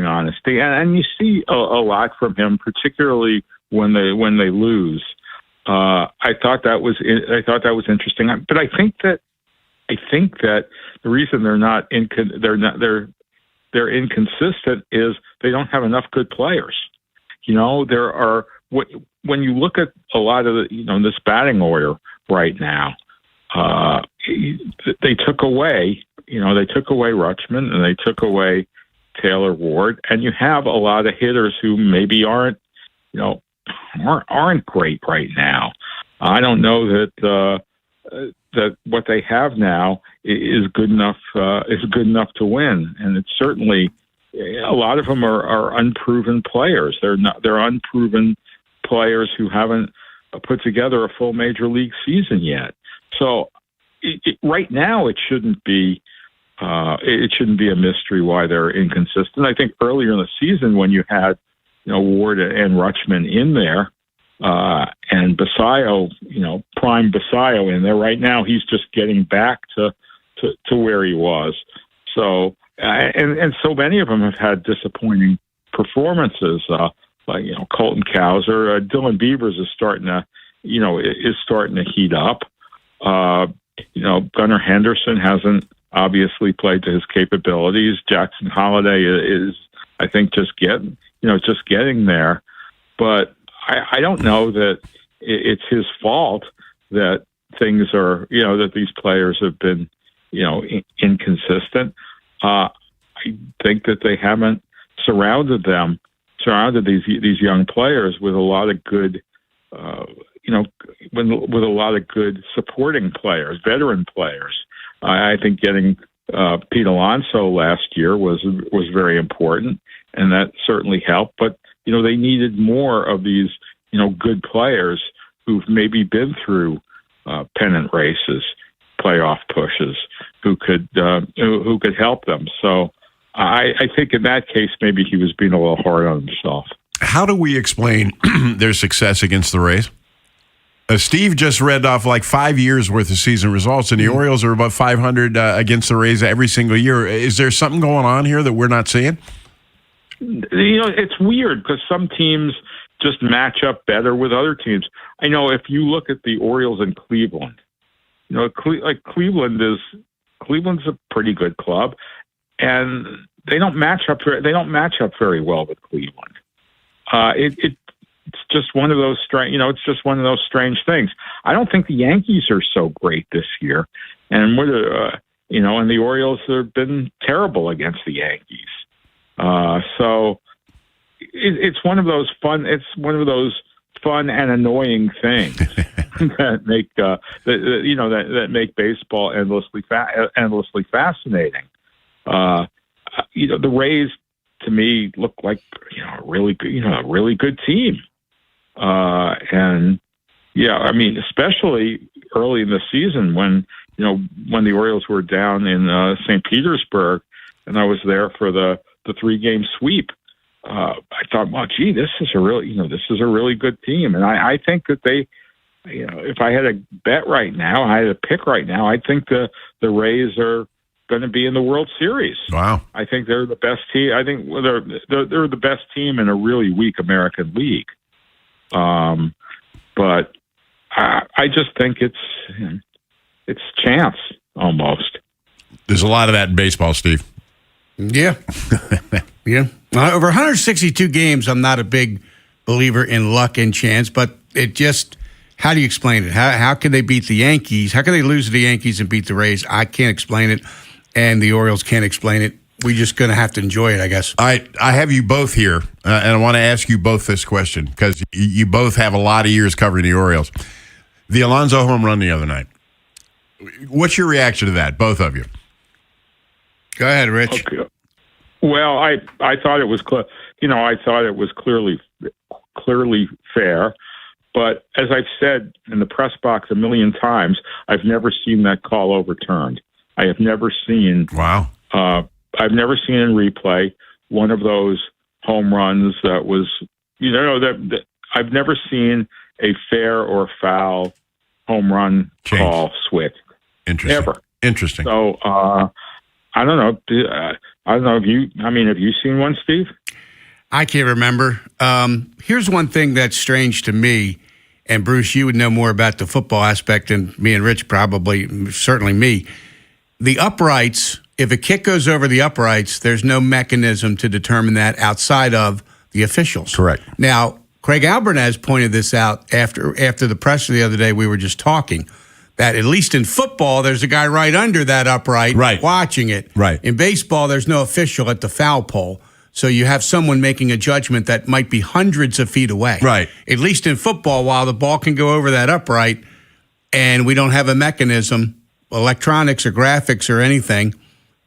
honesty, and you see a lot from him, particularly when they lose. I thought that was interesting, but I think that the reason they're inconsistent is they don't have enough good players. There are, when you look at a lot of this batting order right now, they took away Rutschman and they took away Taylor Ward, and you have a lot of hitters who maybe aren't great right now. I don't know that what they have now is good enough to win, and it's certainly a lot of them are unproven players. They're unproven players who haven't put together a full major league season yet. So right now it shouldn't be a mystery why they're inconsistent. I think earlier in the season when you had Ward and Rutschman in there, and Basayo, prime Basayo in there. Right now, he's just getting back to where he was. So, and so many of them have had disappointing performances. Like Colton Cowser, Dylan Beavers is starting to heat up. Gunnar Henderson hasn't obviously played to his capabilities. Jackson Holiday is, I think, just getting there. But I don't know that it's his fault that things are, that these players have been, inconsistent. I think that they haven't surrounded these young players with a lot of good, with a lot of good supporting players, veteran players. I think getting Pete Alonso last year was very important, and that certainly helped. But they needed more of these, good players who've maybe been through pennant races, playoff pushes, who could help them. So I think in that case, maybe he was being a little hard on himself. How do we explain their success against the Rays? Steve just read off like 5 years worth of season results, and the Orioles are about 500 against the Rays every single year. Is there something going on here that we're not seeing? It's weird because some teams just match up better with other teams. I know if you look at the Orioles in Cleveland, Cleveland's a pretty good club, and they don't match up very well with Cleveland. It's just one of those strange. It's just one of those strange things. I don't think the Yankees are so great this year, and and the Orioles have been terrible against the Yankees. So it's one of those fun. It's one of those fun and annoying things. that make baseball endlessly fascinating. The Rays to me look like a really good team, and especially early in the season when the Orioles were down in St. Petersburg, and I was there for the 3-game sweep. I thought, well, gee, this is a really good team, and I think that they, if I had a bet right now, I had a pick right now, I think the Rays are going to be in the World Series. Wow! I think they're the best team. I think they're the best team in a really weak American league. But I just think it's chance almost. There's a lot of that in baseball, Steve. Yeah. Yeah. Over 162 games, I'm not a big believer in luck and chance, but it just, how do you explain it? How can they beat the Yankees? How can they lose to the Yankees and beat the Rays? I can't explain it, and the Orioles can't explain it. We're just going to have to enjoy it, I guess. I have you both here, and I want to ask you both this question because you both have a lot of years covering the Orioles. The Alonso home run the other night. What's your reaction to that, both of you? Go ahead, Rich. Okay. Well, I thought it was clearly fair, but as I've said in the press box a million times, I've never seen that call overturned. I have never seen. Wow. I've never seen in replay one of those home runs that was, that I've never seen a fair or foul home run call switch. Interesting. Ever. Interesting. So I don't know. I don't know if you. I mean, have you seen one, Steve? I can't remember. Here's one thing that's strange to me, and Bruce, you would know more about the football aspect than me and Rich probably, certainly me. The uprights, if a kick goes over the uprights, there's no mechanism to determine that outside of the officials. Correct. Now, Craig Albertaz pointed this out after the presser the other day. We were just talking that at least in football, there's a guy right under that upright watching it. Right. In baseball, there's no official at the foul pole. So you have someone making a judgment that might be hundreds of feet away. Right. At least in football, while the ball can go over that upright and we don't have a mechanism, electronics or graphics or anything,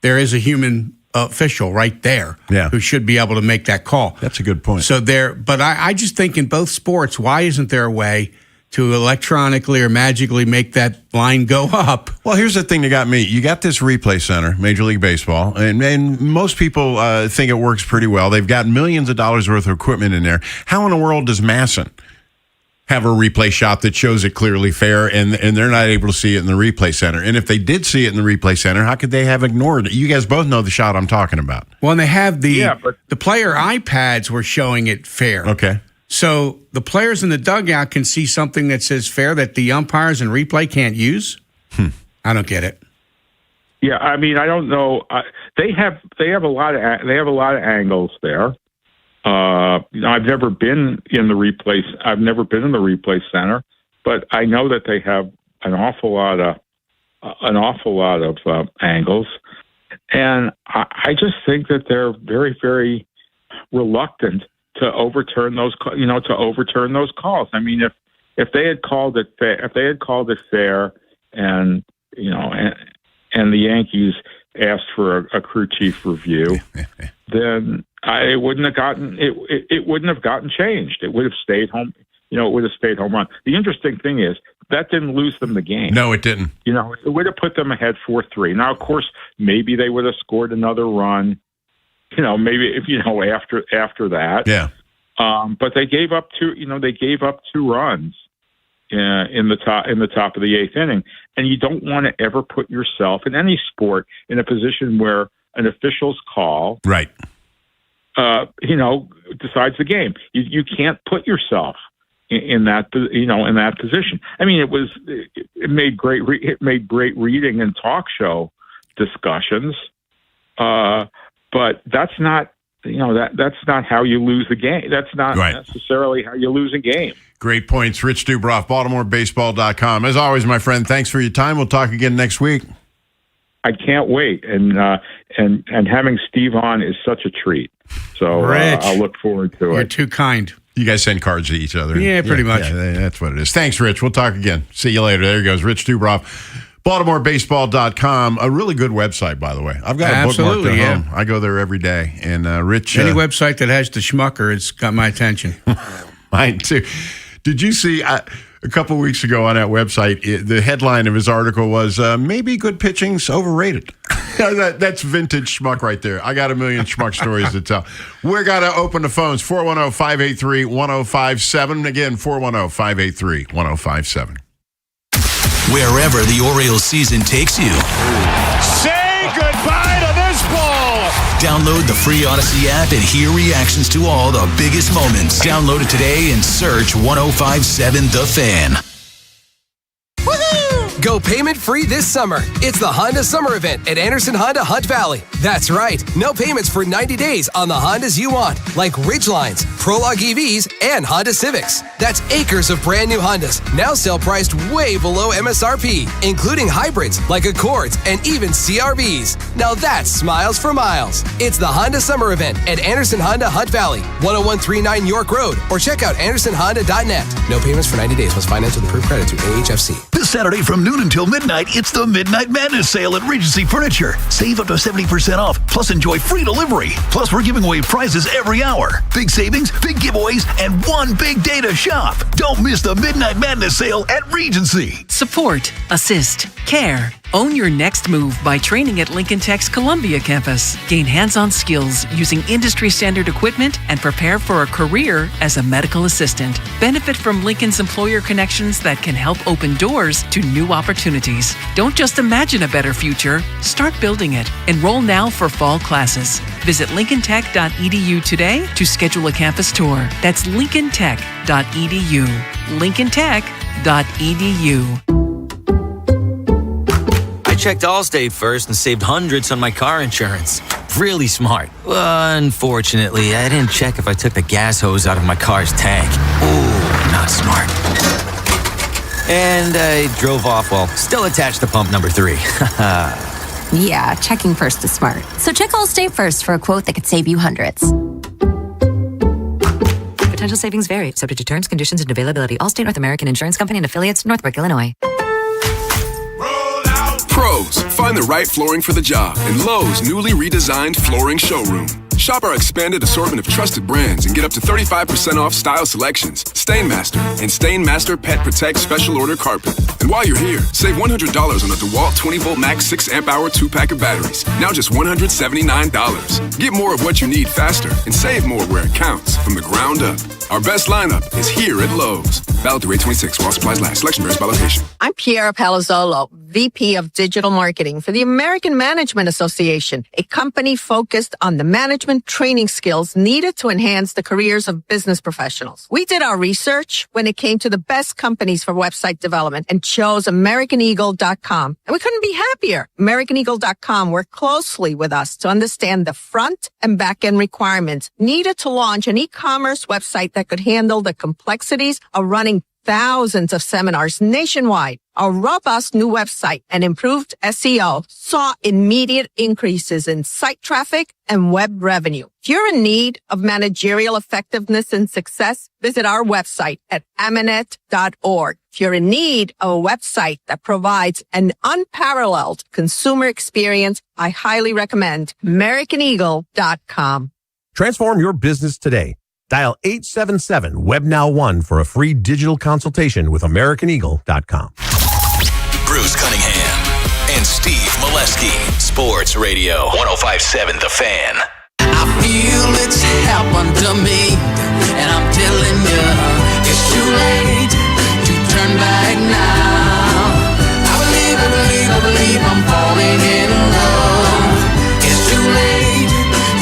there is a human official right there who should be able to make that call. That's a good point. So but I just think in both sports, why isn't there a way to electronically or magically make that line go up? Well, here's the thing that got me. You got this replay center, Major League Baseball, and most people think it works pretty well. They've got millions of dollars worth of equipment in there. How in the world does Masson have a replay shot that shows it clearly fair, and they're not able to see it in the replay center? And if they did see it in the replay center, how could they have ignored it? You guys both know the shot I'm talking about. Well, and they have the player iPads were showing it fair. Okay. So the players in the dugout can see something that says fair that the umpires in replay can't use? I don't get it. Yeah, I mean, I don't know. They have a lot of angles there. I've never been in the replay. I've never been in the replay center, but I know that they have an awful lot of angles, and I just think that they're very, very reluctant to overturn those calls. I mean, if they had called it fair, and and the Yankees asked for a crew chief review, then it wouldn't have gotten changed. It would have stayed home. It would have stayed home run. The interesting thing is that didn't lose them the game. No, it didn't. It would have put them ahead 4-3. Now, of course, maybe they would have scored another run. Maybe after that. Yeah. But they gave up two. They gave up 2 runs in the top of the 8th inning, and you don't want to ever put yourself in any sport in a position where an official's call, decides the game. You can't put yourself in that position. I mean, it made great reading and talk show discussions. But that's not, that's not how you lose a game. That's not necessarily how you lose a game. Great points. Rich Dubroff, BaltimoreBaseball.com. As always, my friend, thanks for your time. We'll talk again next week. I can't wait. And having Steve on is such a treat. So Rich, I'll look forward to it. You're too kind. You guys send cards to each other. Yeah, pretty much. Yeah, that's what it is. Thanks, Rich. We'll talk again. See you later. There he goes. Rich Dubroff. BaltimoreBaseball.com, a really good website, by the way. I've got a bookmark at home. I go there every day. And Rich... Any website that has the schmucker, it's got my attention. Mine, too. Did you see, a couple weeks ago on that website, the headline of his article was, maybe good pitching's overrated. That's vintage schmuck right there. I got a million schmuck stories to tell. We're got to open the phones, 410-583-1057. Again, 410-583-1057. Wherever the Orioles season takes you. Say goodbye to this ball. Download the free Odyssey app and hear reactions to all the biggest moments. Download it today and search 1057 The Fan. Go payment-free this summer. It's the Honda Summer Event at Anderson Honda Hunt Valley. That's right. No payments for 90 days on the Hondas you want, like Ridgelines, Prologue EVs, and Honda Civics. That's acres of brand new Hondas, now sale priced way below MSRP, including hybrids like Accords and even CRVs. Now that's smiles for miles. It's the Honda Summer Event at Anderson Honda Hunt Valley, 10139 York Road, or check out andersonhonda.net. No payments for 90 days. Must finance with approved credit through AHFC. This Saturday from noon until midnight, it's the Midnight Madness sale at Regency Furniture. Save up to 70% off, plus enjoy free delivery. Plus, we're giving away prizes every hour. Big savings, big giveaways, and one big day to shop. Don't miss the Midnight Madness sale at Regency. Support, assist, care. Own your next move by training at Lincoln Tech's Columbia campus. Gain hands-on skills using industry-standard equipment and prepare for a career as a medical assistant. Benefit from Lincoln's employer connections that can help open doors to new opportunities. Don't just imagine a better future, start building it. Enroll now for fall classes. Visit lincolntech.edu today to schedule a campus tour. That's lincolntech.edu. lincolntech.edu. I checked Allstate first and saved hundreds on my car insurance. Really smart. Unfortunately, I didn't check if I took the gas hose out of my car's tank. Ooh, not smart. And I drove off while still attached to pump number 3. Yeah, checking first is smart. So check Allstate first for a quote that could save you hundreds. Potential savings vary, subject to terms, conditions, and availability. Allstate North American Insurance Company and affiliates, Northbrook, Illinois. Pros, find the right flooring for the job in Lowe's newly redesigned flooring showroom. Shop our expanded assortment of trusted brands and get up to 35% off style selections, Stainmaster, and Stainmaster Pet Protect Special Order Carpet. And while you're here, save $100 on a DeWalt 20-volt max 6-amp-hour 2-pack of batteries. Now just $179. Get more of what you need faster and save more where it counts from the ground up. Our best lineup is here at Lowe's. Valid through 8/26 while supplies last. Selection varies by location. I'm Piera Palazzolo, VP of Digital Marketing for the American Management Association, a company focused on the management training skills needed to enhance the careers of business professionals. We did our research when it came to the best companies for website development and chose AmericanEagle.com. And we couldn't be happier. AmericanEagle.com worked closely with us to understand the front and back end requirements needed to launch an e-commerce website that could handle the complexities of running thousands of seminars nationwide. Our robust new website and improved SEO saw immediate increases in site traffic and web revenue. If you're in need of managerial effectiveness and success, visit our website at amanet.org. If you're in need of a website that provides an unparalleled consumer experience, I highly recommend AmericanEagle.com. Transform your business today. Dial 877-WEB-NOW1 for a free digital consultation with AmericanEagle.com. Bruce Cunningham and Steve Molesky. Sports Radio 1057 The Fan. I feel it's happened to me, and I'm telling you, it's too late to turn back now. I believe I'm falling in love. It's too late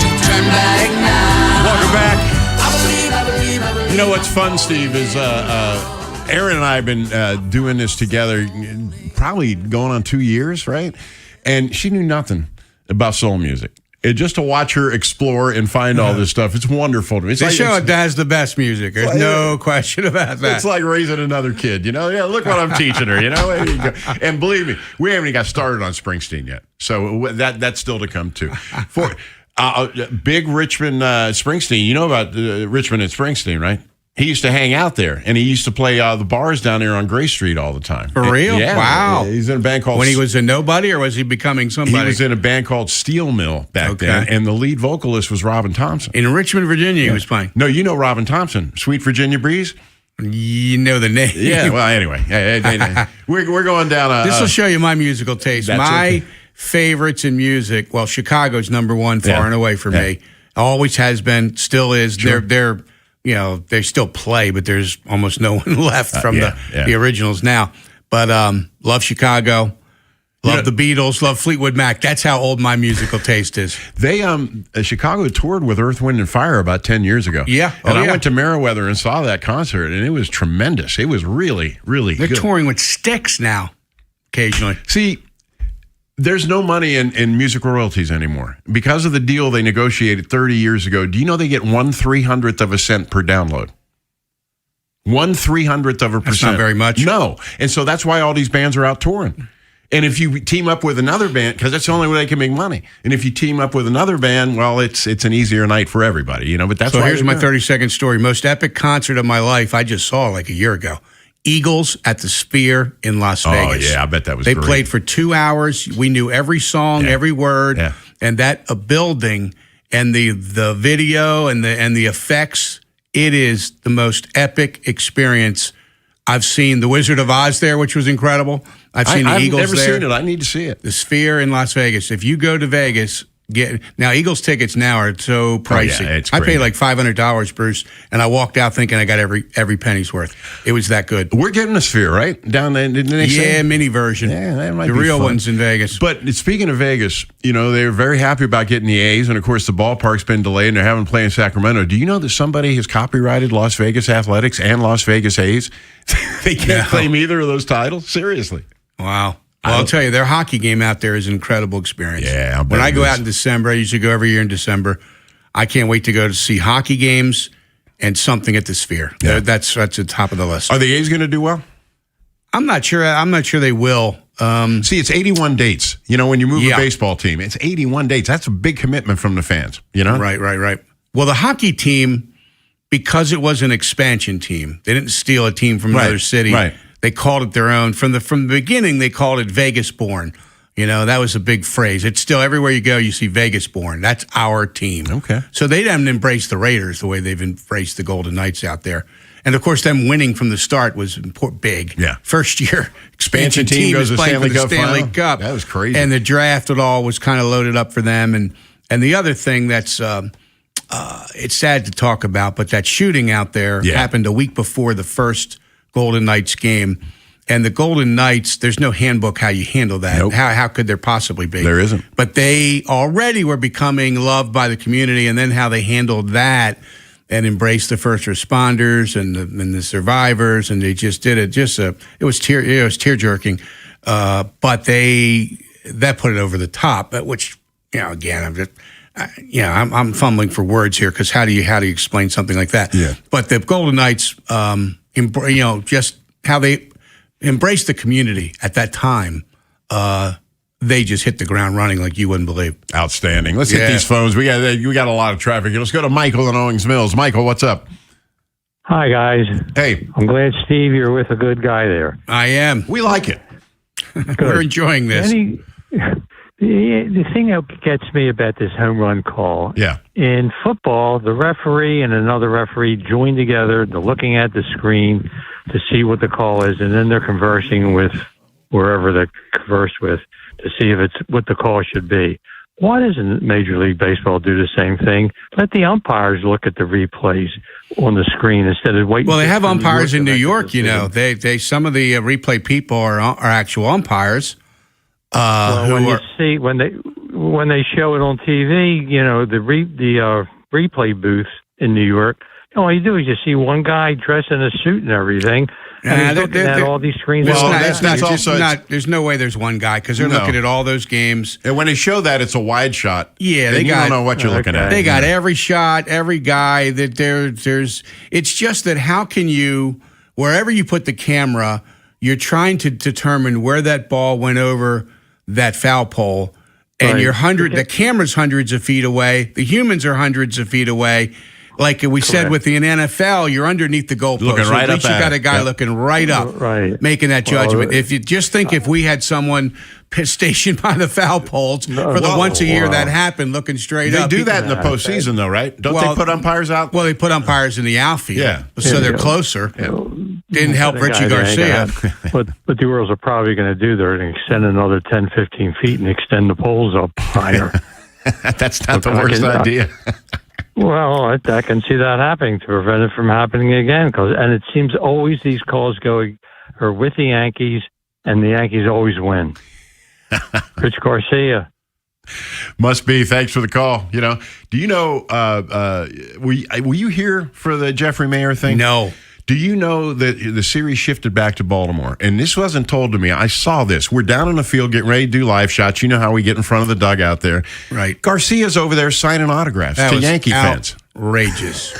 to turn back now. Welcome back. You know what's fun, Steve, is Aaron and I have been doing this together probably going on 2 years, right? And she knew nothing about soul music. Just to watch her explore and find all this stuff, it's wonderful to me. They show it has the best music. There's no question about that. It's like raising another kid, you know? Yeah, look what I'm teaching her, you know? There you go. And believe me, we haven't even got started on Springsteen yet. So that's still to come, too. Big Richmond Springsteen. You know about Richmond and Springsteen, right? He used to hang out there, and he used to play the bars down there on Gray Street all the time. For real? Yeah. Wow. He's in a band called... When he was a nobody, or was he becoming somebody? He was in a band called Steel Mill back then, and the lead vocalist was Robin Thompson. In Richmond, Virginia, he was playing. No, you know Robin Thompson, Sweet Virginia Breeze? You know the name. Yeah, well, anyway. We're going down... this will show you my musical taste. My favorites in music, well, Chicago's number one far and away for me. Always has been, still is. Sure. They're they still play, but there's almost no one left from the originals now. But love Chicago, love the Beatles, love Fleetwood Mac. That's how old my musical taste is. They Chicago toured with Earth, Wind, and Fire about 10 years ago. Yeah. And I went to Meriwether and saw that concert, and it was tremendous. It was really, really good. They're touring with Styx now, occasionally. See, there's no money in music royalties anymore. Because of the deal they negotiated 30 years ago, do you know they get 1/300th of a cent per download? 1/300th of a percent. That's not very much. No. And so that's why all these bands are out touring. And if you team up with another band, because that's the only way they can make money. And if you team up with another band, well, it's an easier night for everybody, But that's why. So here's my 30-second story. Most epic concert of my life. I just saw like a year ago. Eagles at the Sphere in Las Vegas. Oh, yeah, I bet that was They great. played for 2 hours. We knew every song, every word, and that a building and the video and the effects. It is the most epic experience I've seen. The Wizard of Oz there, which was incredible. I've seen the Eagles there. I've never seen it. I need to see it. The Sphere in Las Vegas. If you go to Vegas, now Eagles tickets now are so pricey. It's I crazy. paid like $500, Bruce, and I walked out thinking I got every penny's worth. It was that good. We're getting a Sphere, right? Down there, didn't they say? Mini version. Yeah, that might the be real fun. ones in Vegas. But speaking of Vegas, they're very happy about getting the A's, and of course the ballpark's been delayed, and they're having to play in Sacramento. Do you know that somebody has copyrighted Las Vegas Athletics and Las Vegas A's? They can't claim either of those titles? Seriously. Wow. Well, I'll tell you, their hockey game out there is an incredible experience. Yeah, when I go out in December, I usually go every year in December. I can't wait to go to see hockey games and something at the Sphere. Yeah. That's at the top of the list. Are the A's going to do well? I'm not sure. I'm not sure they will. See, it's 81 dates. When you move a baseball team, it's 81 dates. That's a big commitment from the fans. Right. Well, the hockey team, because it was an expansion team, they didn't steal a team from another city. Right. They called it their own. From the beginning, they called it Vegas Born. That was a big phrase. It's still everywhere you go, you see Vegas Born. That's our team. Okay. So they didn't embrace the Raiders the way they've embraced the Golden Knights out there. And, of course, them winning from the start was big. Yeah. First year, expansion team team goes is to playing for the Stanley final. Cup. That was crazy. And the draft at all was kind of loaded up for them. And the other thing that's it's sad to talk about, but that shooting out there happened a week before the first Golden Knights game. And the Golden Knights, there's no handbook how you handle that. Nope. How could there possibly be? There isn't. But they already were becoming loved by the community, and then how they handled that and embraced the first responders and the survivors, and they just did it. It was tear jerking. But that put it over the top. Which again, I'm just. I'm fumbling for words here because how do you explain something like that? Yeah. But the Golden Knights, just how they embraced the community at that time. They just hit the ground running like you wouldn't believe. Outstanding. Let's hit these phones. We got a lot of traffic here. Let's go to Michael in Owings Mills. Michael, what's up? Hi, guys. Hey. I'm glad, Steve, you're with a good guy there. I am. We like it. We're enjoying this. The thing that gets me about this home run call, in football, the referee and another referee join together. They're looking at the screen to see what the call is, and then they're conversing with wherever they converse with to see if it's what the call should be. Why doesn't Major League Baseball do the same thing? Let the umpires look at the replays on the screen instead of waiting. Well, they have umpires in New York. They some of the replay people are actual umpires. When they show it on TV, the replay booth in New York, all you do is you see one guy dressed in a suit and everything. And he's looking at all these screens. There's no way there's one guy because they're looking at all those games. And when they show that, it's a wide shot. Yeah, you don't know what you're looking at. They got every shot, every guy. That there's. It's just that how can you, wherever you put the camera, you're trying to determine where that ball went over that foul pole, and the camera's hundreds of feet away. The humans are hundreds of feet away. like we said with the NFL, you're underneath the goalpost. Looking right at least up you at got it. a guy looking right up, making that judgment. If you just think if we had someone stationed by the foul poles for the once a year that happened, looking straight up. They do that in the postseason, though, right? Don't they put umpires out? Well, they put umpires in the outfield, so they're closer. Didn't help Richie Garcia. But the Orioles are probably going to do, they're going to extend another 10, 15 feet and extend the poles up higher. That's not the worst idea. Well, I can see that happening to prevent it from happening again. And it seems always these calls are with the Yankees, and the Yankees always win. Rich Garcia. Must be. Thanks for the call. Do you know, were you here for the Jeffrey Mayer thing? No. Do you know that the series shifted back to Baltimore? And this wasn't told to me. I saw this. We're down in the field getting ready to do live shots. You know how we get in front of the dugout there. Right. Garcia's over there signing autographs to Yankee fans. Outrageous.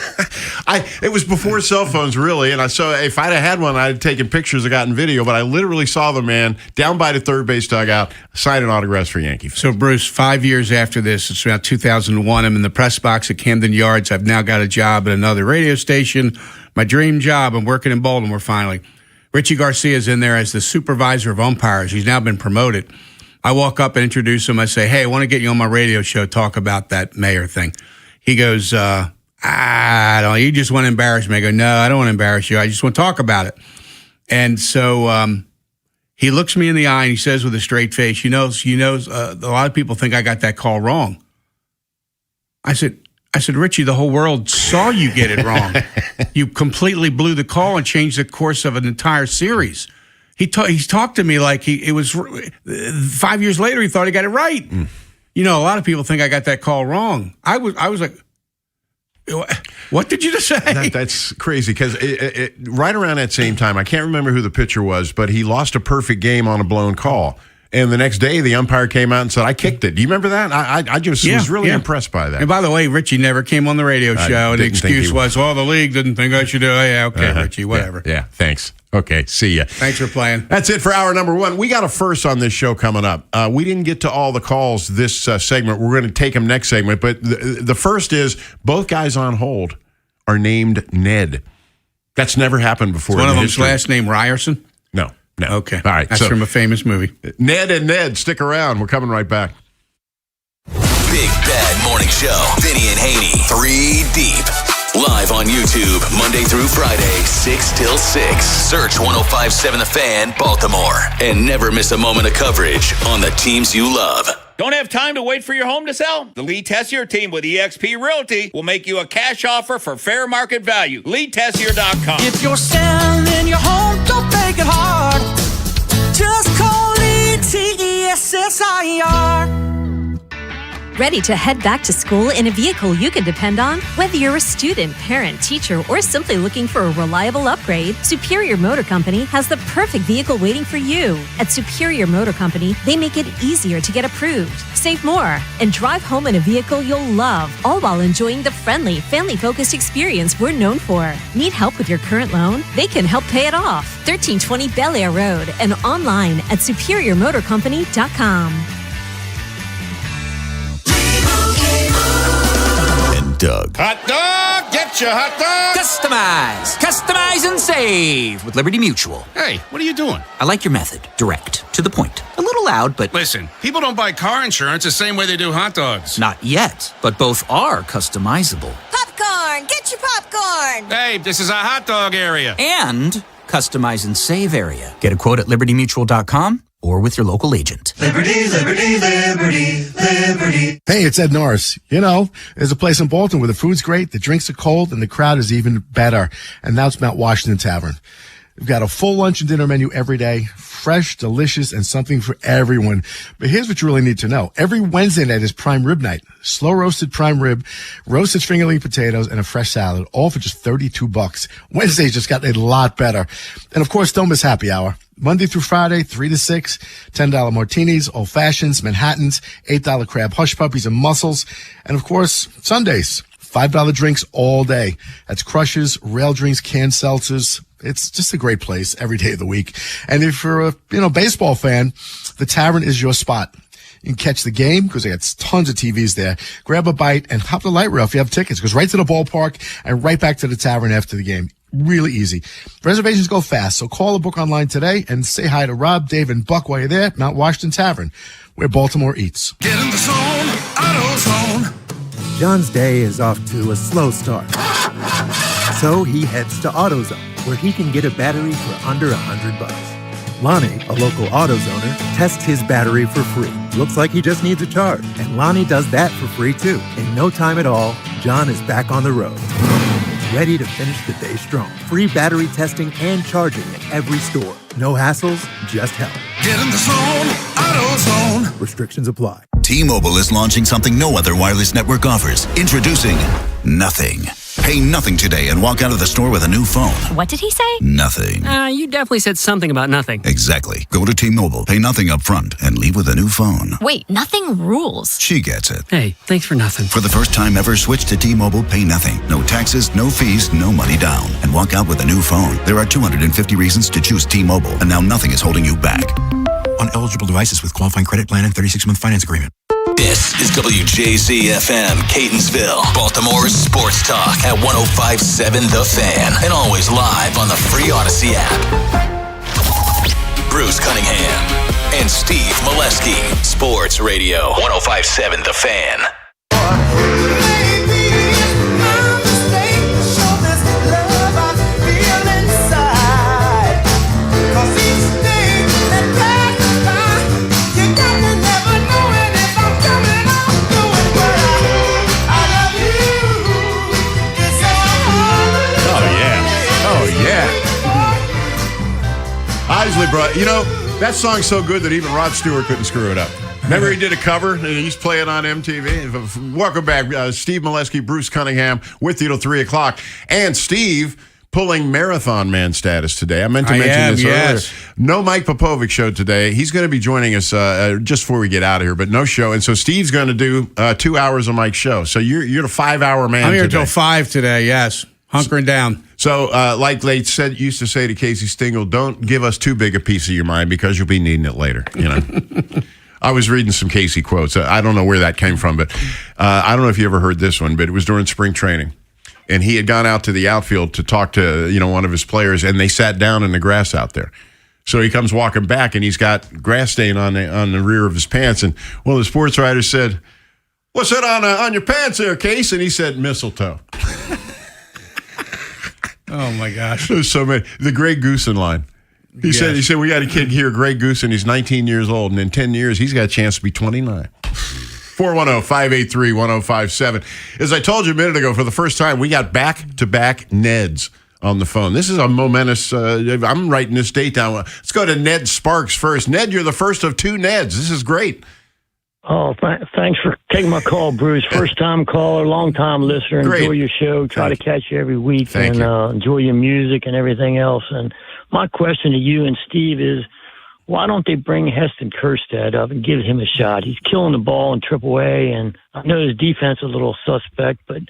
It was before cell phones, really, and if I'd have had one, I'd have taken pictures, I gotten video, but I literally saw the man down by the third base dugout signing autographs for Yankee fans. So, Bruce, 5 years after this, it's around 2001, I'm in the press box at Camden Yards. I've now got a job at another radio station, my dream job. I'm working in Baltimore finally. Richie Garcia's in there as the supervisor of umpires. He's now been promoted. I walk up and introduce him. I say, hey, I want to get you on my radio show, talk about that Mayer thing. He goes, I don't. You just want to embarrass me. I go, no, I don't want to embarrass you. I just want to talk about it. And so he looks me in the eye and he says with a straight face, a lot of people think I got that call wrong. I said, Richie, the whole world saw you get it wrong. You completely blew the call and changed the course of an entire series. He's talked to me like it was 5 years later. He thought he got it right. Mm. A lot of people think I got that call wrong. I was like, what did you just say? That's crazy because right around that same time, I can't remember who the pitcher was, but he lost a perfect game on a blown call. And the next day, the umpire came out and said, I kicked it. Do you remember that? I just was really impressed by that. And by the way, Richie never came on the radio show. And the excuse was, the league didn't think I should do it. Yeah, okay, Richie, whatever. Yeah, thanks. Okay, see ya. Thanks for playing. That's it for hour number one. We got a first on this show coming up. We didn't get to all the calls this segment. We're going to take them next segment. But the first is both guys on hold are named Ned. That's never happened before. Is one of them's last name Ryerson? No. Okay. All right. That's from a famous movie. Ned and Ned, stick around. We're coming right back. Big Bad Morning Show. Vinny and Haynie. 3 deep. Live on YouTube, Monday through Friday, 6 till 6. Search 105.7 The Fan, Baltimore. And never miss a moment of coverage on the teams you love. Don't have time to wait for your home to sell? The Lee Tessier team with eXp Realty will make you a cash offer for fair market value. LeeTessier.com. If you're selling your home, don't make it hard. Just call ETSSIR. Ready to head back to school in a vehicle you can depend on? Whether you're a student, parent, teacher, or simply looking for a reliable upgrade, Superior Motor Company has the perfect vehicle waiting for you. At Superior Motor Company, they make it easier to get approved, save more, and drive home in a vehicle you'll love, all while enjoying the friendly, family-focused experience we're known for. Need help with your current loan? They can help pay it off. 1320 Bel Air Road and online at superiormotorcompany.com. Doug. Hot dog, get your hot dog. Customize and save with Liberty Mutual. Hey, what are you doing? I like your method. Direct, to the point. A little loud, but... Listen, people don't buy car insurance the same way they do hot dogs. Not yet, but both are customizable. Popcorn, get your popcorn. Hey, this is a hot dog area. And customize and save area. Get a quote at libertymutual.com or with your local agent. Liberty, liberty, liberty, liberty. Hey, it's Ed Norris. There's a place in Baltimore where the food's great, the drinks are cold, and the crowd is even better. And that's Mount Washington Tavern. We've got a full lunch and dinner menu every day, fresh, delicious, and something for everyone. But here's what you really need to know. Every Wednesday night is prime rib night. Slow roasted prime rib, roasted fingerling potatoes, and a fresh salad, all for just $32. Wednesdays just got a lot better. And of course, don't miss happy hour. Monday through Friday, 3 to 6, $10 martinis, old fashions, Manhattans, $8 crab hush puppies and mussels. And of course, Sundays, $5 drinks all day. That's crushes, rail drinks, canned seltzers. It's just a great place every day of the week. And if you're a baseball fan, the Tavern is your spot. You can catch the game because they got tons of TVs there. Grab a bite and hop the light rail if you have tickets. Goes right to the ballpark and right back to the tavern after the game. Really easy. Reservations go fast, so call or book online today and say hi to Rob, Dave, and Buck while you're there at Mount Washington Tavern, where Baltimore eats. Get in the zone, AutoZone. John's day is off to a slow start. So he heads to AutoZone, where he can get a battery for under $100. Lonnie, a local AutoZoner, tests his battery for free. Looks like he just needs a charge. And Lonnie does that for free too. In no time at all, John is back on the road. Ready to finish the day strong. Free battery testing and charging at every store. No hassles, just help. Get in the zone, AutoZone. Restrictions apply. T-Mobile is launching something no other wireless network offers. Introducing Nothing. Pay nothing today and walk out of the store with a new phone. What did he say? Nothing. You definitely said something about nothing. Exactly. Go to T-Mobile, pay nothing up front, and leave with a new phone. Wait, nothing rules. She gets it. Hey, thanks for nothing. For the first time ever, switch to T-Mobile, pay nothing. No taxes, no fees, no money down. And walk out with a new phone. There are 250 reasons to choose T-Mobile, and now nothing is holding you back. On eligible devices with qualifying credit plan and 36-month finance agreement. This is WJZFM, Catonsville, Baltimore's sports talk at 105.7 The Fan, and always live on the free Odyssey app. Bruce Cunningham and Steve Molesky, Sports Radio, 105.7 The Fan. Isley, bro. You know, that song's so good that even Rod Stewart couldn't screw it up. Remember he did a cover, and he's playing on MTV. Welcome back. Steve Molesky, Bruce Cunningham, with you till 3 o'clock. And Steve pulling Marathon Man status today. I meant to mention this earlier. No Mike Popovic show today. He's going to be joining us just before we get out of here, but no show. And so Steve's going to do 2 hours of Mike's show. So you're the 5-hour man I'm here today. till 5 today, yes. Hunkering down. So, like they used to say to Casey Stengel, don't give us too big a piece of your mind because you'll be needing it later. You know, I was reading some Casey quotes. I don't know where that came from, but I don't know if you ever heard this one. But it was during spring training, and he had gone out to the outfield to talk to one of his players, and they sat down in the grass out there. So he comes walking back, and he's got grass stain on the rear of his pants. And one of the sports writers said, "What's that on your pants there, Case?" And he said, "Mistletoe." Oh my gosh! There's so many. The Greg Goosen line. He said we got a kid here, Greg Goosen. He's 19 years old, and in 10 years he's got a chance to be 29. 410-583-1057. As I told you a minute ago, for the first time we got back-to-back Neds on the phone. This is a momentous. I'm writing this date down. Let's go to Ned Sparks first. Ned, you're the first of two Neds. This is great. Oh, thanks for taking my call, Bruce. First-time caller, long-time listener. Great. Enjoy your show. Try to catch you every week. Thank you. Enjoy your music and everything else. And my question to you and Steve is, why don't they bring Heston Kjerstad up and give him a shot? He's killing the ball in AAA, and I know his defense is a little suspect, but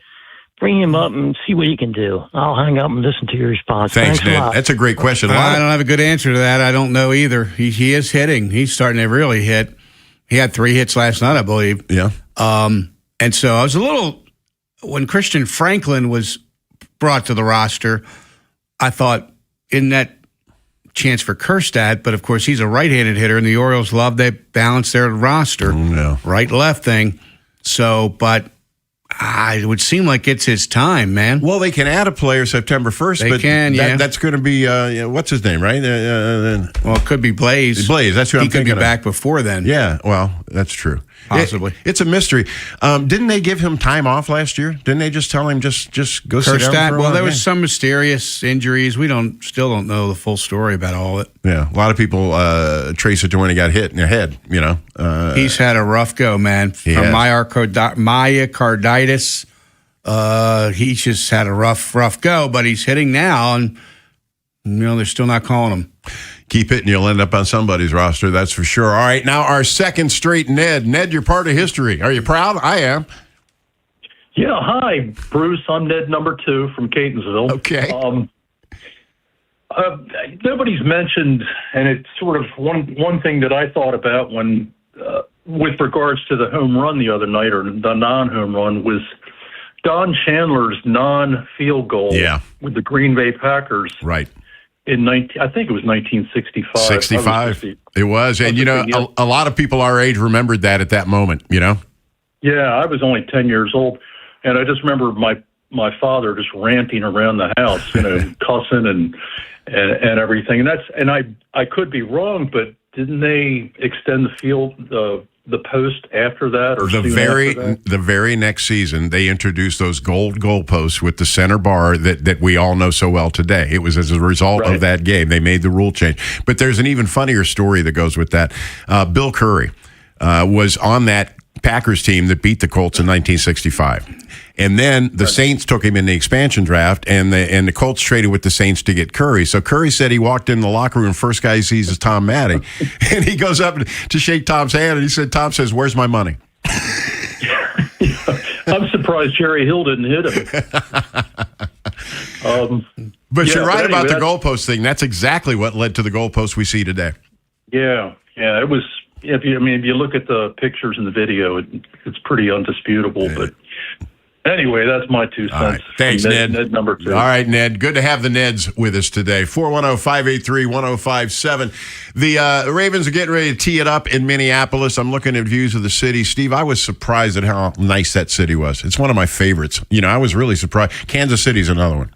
bring him up and see what he can do. I'll hang up and listen to your response. Thanks, Ned. a lot. That's a great question. I don't have a good answer to that. I don't know either. He is hitting. He's starting to really hit. He had 3 hits last night, I believe. Yeah. And so I was a little, when Christian Franklin was brought to the roster, I thought, isn't that chance for Kjerstad? But of course, he's a right-handed hitter, and the Orioles they balance their roster, right-left thing. So, but it would seem like it's his time, man. Well, they can add a player September 1st. They can, that's going to be, what's his name, right? Well, it could be Blaze. Blaze, that's who I'm thinking He could be of. back before then. Yeah, well, that's true. Possibly. It's a mystery. Didn't they give him time off last year? Didn't they just tell him just go sit down for a while? Well, there was some mysterious injuries. We still don't know the full story about all of it. Yeah, a lot of people trace it to when he got hit in the head, He's had a rough go, man. From myocarditis. He's just had a rough go, but he's hitting now, and they're still not calling him. Keep hitting, you'll end up on somebody's roster, that's for sure. All right, now our second straight Ned. Ned, you're part of history. Are you proud? I am. Yeah, hi, Bruce. I'm Ned number 2 from Catonsville. Okay. Nobody's mentioned, and it's sort of one thing that I thought about when with regards to the home run the other night, or the non-home run, was Don Chandler's non-field goal with the Green Bay Packers. Right. I think it was 1965. 65. It was. And, a lot of people our age remembered that at that moment, Yeah, I was only 10 years old. And I just remember my father just ranting around the house, cussing and everything. And I could be wrong, but didn't they extend the field, the post after that, or the very next season they introduced those gold goalposts with the center bar that we all know so well today? It was as a result of that game they made the rule change. But there's an even funnier story that goes with that. Bill Curry was on that Packers team that beat the Colts in 1965. And then the Saints took him in the expansion draft, and the Colts traded with the Saints to get Curry. So Curry said he walked in the locker room, first guy he sees is Tom Maddy. And he goes up to shake Tom's hand, and he said, Tom says, "Where's my money?" I'm surprised Jerry Hill didn't hit him. But you're right about the goalpost thing. That's exactly what led to the goalpost we see today. Yeah, it was. If you look at the pictures and the video, it's pretty undisputable. But anyway, that's my 2 cents. Right. Thanks, Ned. Ned number 2. All right, Ned. Good to have the Neds with us today. 410-583-1057. The Ravens are getting ready to tee it up in Minneapolis. I'm looking at views of the city. Steve, I was surprised at how nice that city was. It's one of my favorites. I was really surprised. Kansas City's another one.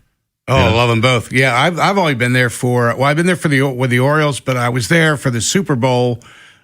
Oh, I love them both. Yeah, I've only been there I've been there with the Orioles, but I was there for the Super Bowl.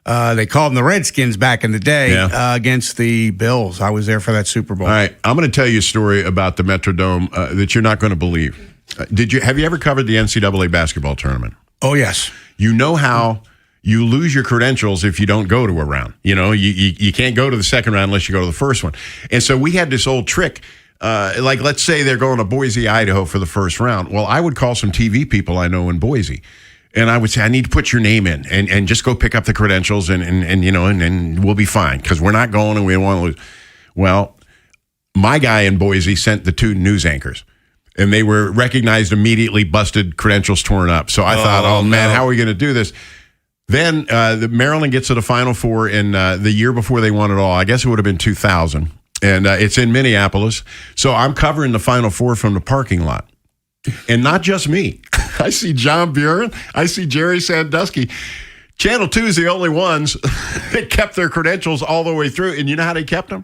They called them the Redskins back in the day against the Bills. I was there for that Super Bowl. All right, I'm going to tell you a story about the Metrodome that you're not going to believe. Have you ever covered the NCAA basketball tournament? Oh, yes. You know how you lose your credentials if you don't go to a round. You can't go to the second round unless you go to the first one. And so we had this old trick. Like, let's say they're going to Boise, Idaho for the first round. Well, I would call some TV people I know in Boise. And I would say, I need to put your name in and just go pick up the credentials and we'll be fine because we're not going and we don't want to lose. Well, my guy in Boise sent the 2 news anchors and they were recognized immediately, busted, credentials torn up. So I thought, man, how are we going to do this? Then Maryland gets to the Final Four in the year before they won it all. I guess it would have been 2000. And it's in Minneapolis. So I'm covering the Final Four from the parking lot. And not just me. I see John Buren. I see Jerry Sandusky. Channel 2 is the only ones that kept their credentials all the way through. And you know how they kept them?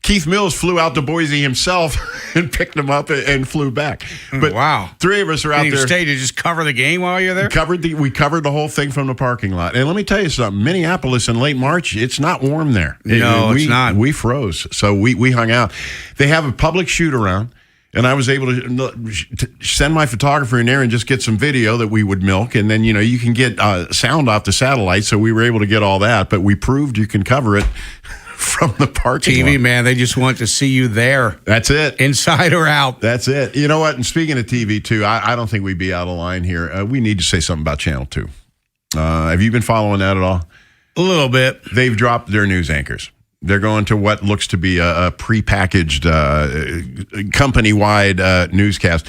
Keith Mills flew out to Boise himself and picked them up and flew back. But wow. 3 of us are out there. Stay to just cover the game while you're there? We covered the whole thing from the parking lot. And let me tell you something. Minneapolis in late March, it's not warm there. No, it's not. We froze. So we hung out. They have a public shoot around. And I was able to send my photographer in there and just get some video that we would milk. And then, you can get sound off the satellite. So we were able to get all that. But we proved you can cover it from the parking lot. TV, man, they just want to see you there. That's it. Inside or out. That's it. You know what? And speaking of TV, too, I don't think we'd be out of line here. We need to say something about Channel 2. Have you been following that at all? A little bit. They've dropped their news anchors. They're going to what looks to be a prepackaged company-wide newscast.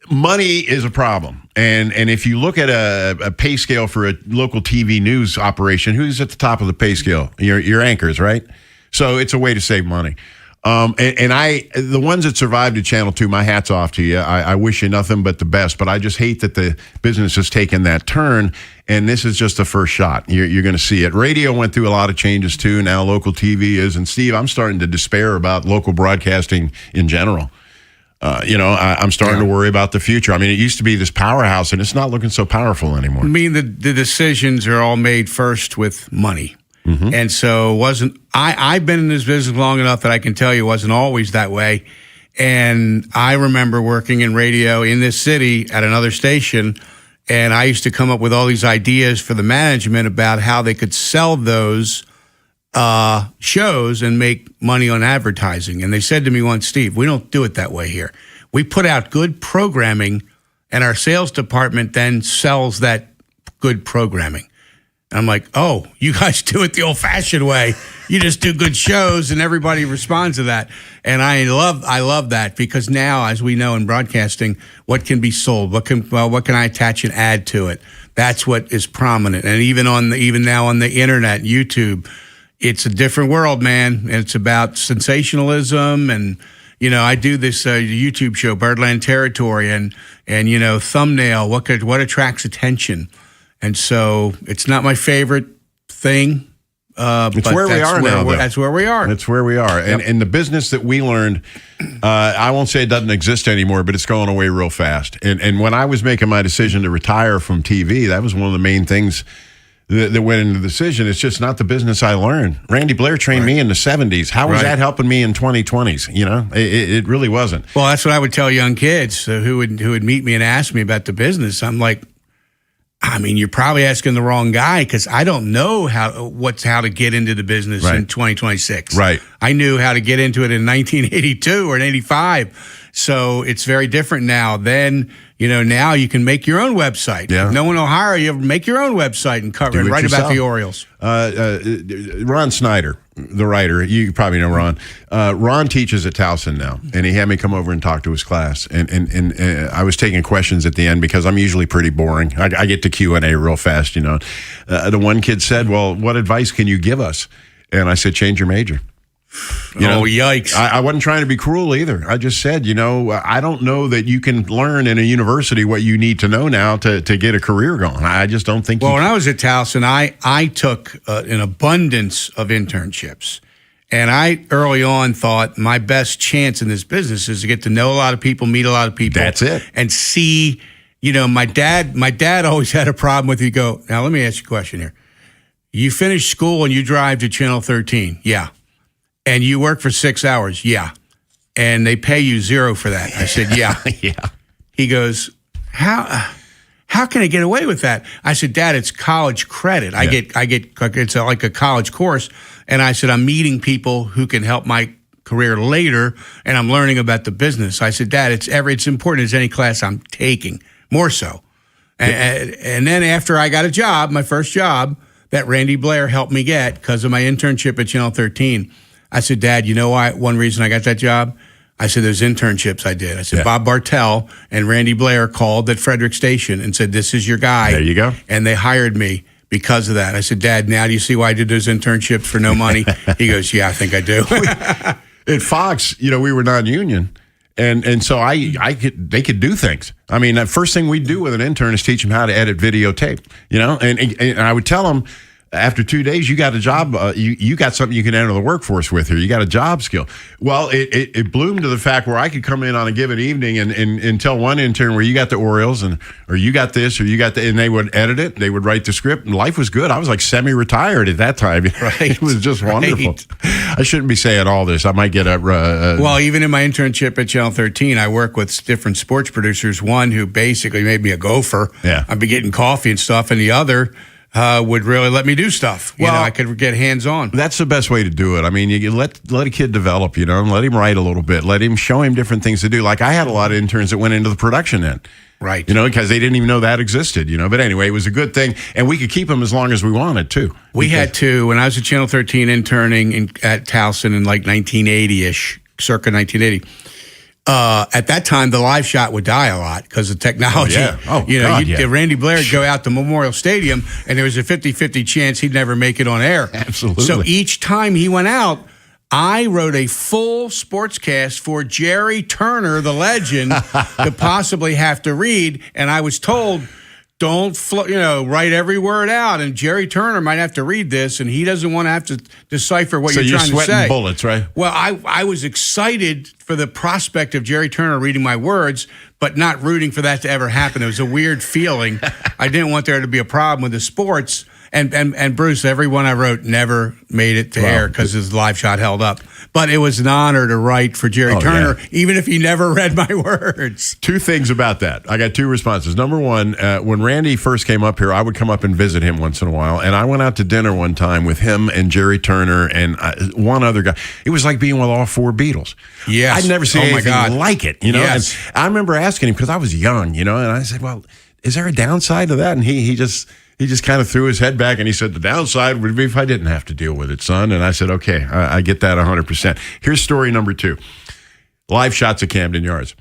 Money is a problem. And if you look at a pay scale for a local TV news operation, who's at the top of the pay scale? Your anchors, right? So it's a way to save money. The ones that survived at Channel 2, my hat's off to you. I wish you nothing but the best, but I just hate that the business has taken that turn, and this is just the first shot. You're going to see it. Radio went through a lot of changes, too. Now local TV is. And, Steve, I'm starting to despair about local broadcasting in general. I'm starting to worry about the future. I mean, it used to be this powerhouse, and it's not looking so powerful anymore. I mean, the decisions are all made first with money. Mm-hmm. And so I've been in this business long enough that I can tell you it wasn't always that way. And I remember working in radio in this city at another station, and I used to come up with all these ideas for the management about how they could sell those shows and make money on advertising. And they said to me once, Steve, we don't do it that way here. We put out good programming, and our sales department then sells that good programming. And I'm like, oh, you guys do it the old-fashioned way. You just do good shows, and everybody responds to that. And I love that, because now, as we know in broadcasting, what can be sold? What can I attach and add to it? That's what is prominent. And even now on the internet, YouTube, it's a different world, man. And it's about sensationalism. And I do this YouTube show, Birdland Territory, and thumbnail. What attracts attention? And so it's not my favorite thing. It's where we are now. That's where we are. That's where we are. And the business that we learned, I won't say it doesn't exist anymore, but it's going away real fast. And when I was making my decision to retire from TV, that was one of the main things that went into the decision. It's just not the business I learned. Randy Blair trained me in the 70s. How was that helping me in 2020s? It really wasn't. Well, that's what I would tell young kids who would meet me and ask me about the business. I'm like, you're probably asking the wrong guy, because I don't know how to get into the business in 2026. Right. I knew how to get into it in 1982 or in 85. So it's very different now. Then, now you can make your own website. Yeah. No one will hire you. Make your own website and cover and write about the Orioles. Ron Snyder, the writer, you probably know Ron. Ron teaches at Towson now, and he had me come over and talk to his class. And I was taking questions at the end, because I'm usually pretty boring. I get to Q&A real fast, The one kid said, well, what advice can you give us? And I said, change your major. Yikes. I wasn't trying to be cruel either. I just said, I don't know that you can learn in a university what you need to know now to get a career going. I just don't think when I was at Towson, I took an abundance of internships. And I early on thought my best chance in this business is to get to know a lot of people, meet a lot of people. That's it. And see, my dad always had a problem with, now let me ask you a question here. You finish school and you drive to Channel 13. Yeah. And you work for 6 hours. Yeah. And they pay you $0 for that. I said, yeah. Yeah. He goes, how can I get away with that? I said, Dad, it's college credit. I get it's like a college course. And I said, I'm meeting people who can help my career later, and I'm learning about the business. I said, Dad, it's important as any class I'm taking, more so. And then after I got a job, my first job that Randy Blair helped me get because of my internship at Channel 13, I said, Dad, you know why? One reason I got that job? I said, there's internships I did. I said, Bob Bartell and Randy Blair called at Frederick Station and said, this is your guy. There you go. And they hired me because of that. I said, Dad, now do you see why I did those internships for no money? He goes, yeah, I think I do. At Fox, we were non-union. And so they could do things. The first thing we do with an intern is teach them how to edit videotape, and I would tell them, after 2 days, you got a job. You got something you can enter the workforce with here. You got a job skill. Well, it bloomed to the fact where I could come in on a given evening and tell one intern where you got the Orioles or you got this or you got that, and they would edit it. They would write the script, and life was good. I was like semi-retired at that time. Right. It was just wonderful. I shouldn't be saying all this. I might get a. Well, even in my internship at Channel 13, I work with different sports producers. One who basically made me a gopher. Yeah. I'd be getting coffee and stuff, and the other would really let me do stuff. I could get hands-on. That's the best way to do it. You let a kid develop, and let him write a little bit. Let him show him different things to do. Like I had a lot of interns that went into the production end. Right. Because they didn't even know that existed, But anyway, it was a good thing. And we could keep them as long as we wanted, too. We had to. When I was at Channel 13 interning at Towson in like 1980-ish, circa 1980, at that time, the live shot would die a lot because of technology. Randy Blair would go out to Memorial Stadium, and there was a 50-50 chance he'd never make it on air. Absolutely. So each time he went out, I wrote a full sportscast for Jerry Turner, the legend, to possibly have to read, and I was told, don't write every word out, and Jerry Turner might have to read this, and he doesn't want to have to decipher what you're trying to say. So you're sweating bullets, right? Well, I was excited for the prospect of Jerry Turner reading my words, but not rooting for that to ever happen. It was a weird feeling. I didn't want there to be a problem with the sports. And Bruce, everyone I wrote never made it to air because his live shot held up. But it was an honor to write for Jerry Turner, even if he never read my words. Two things about that. I got two responses. Number one, when Randy first came up here, I would come up and visit him once in a while. And I went out to dinner one time with him and Jerry Turner and one other guy. It was like being with all four Beatles. Yes. I'd never seen anything like it, Yes. And I remember asking him, because I was young, and I said, well, is there a downside to that? And he he just kind of threw his head back and he said, the downside would be if I didn't have to deal with it, son. And I said, okay, I get that 100%. Here's story number 2. Live shots at Camden Yards.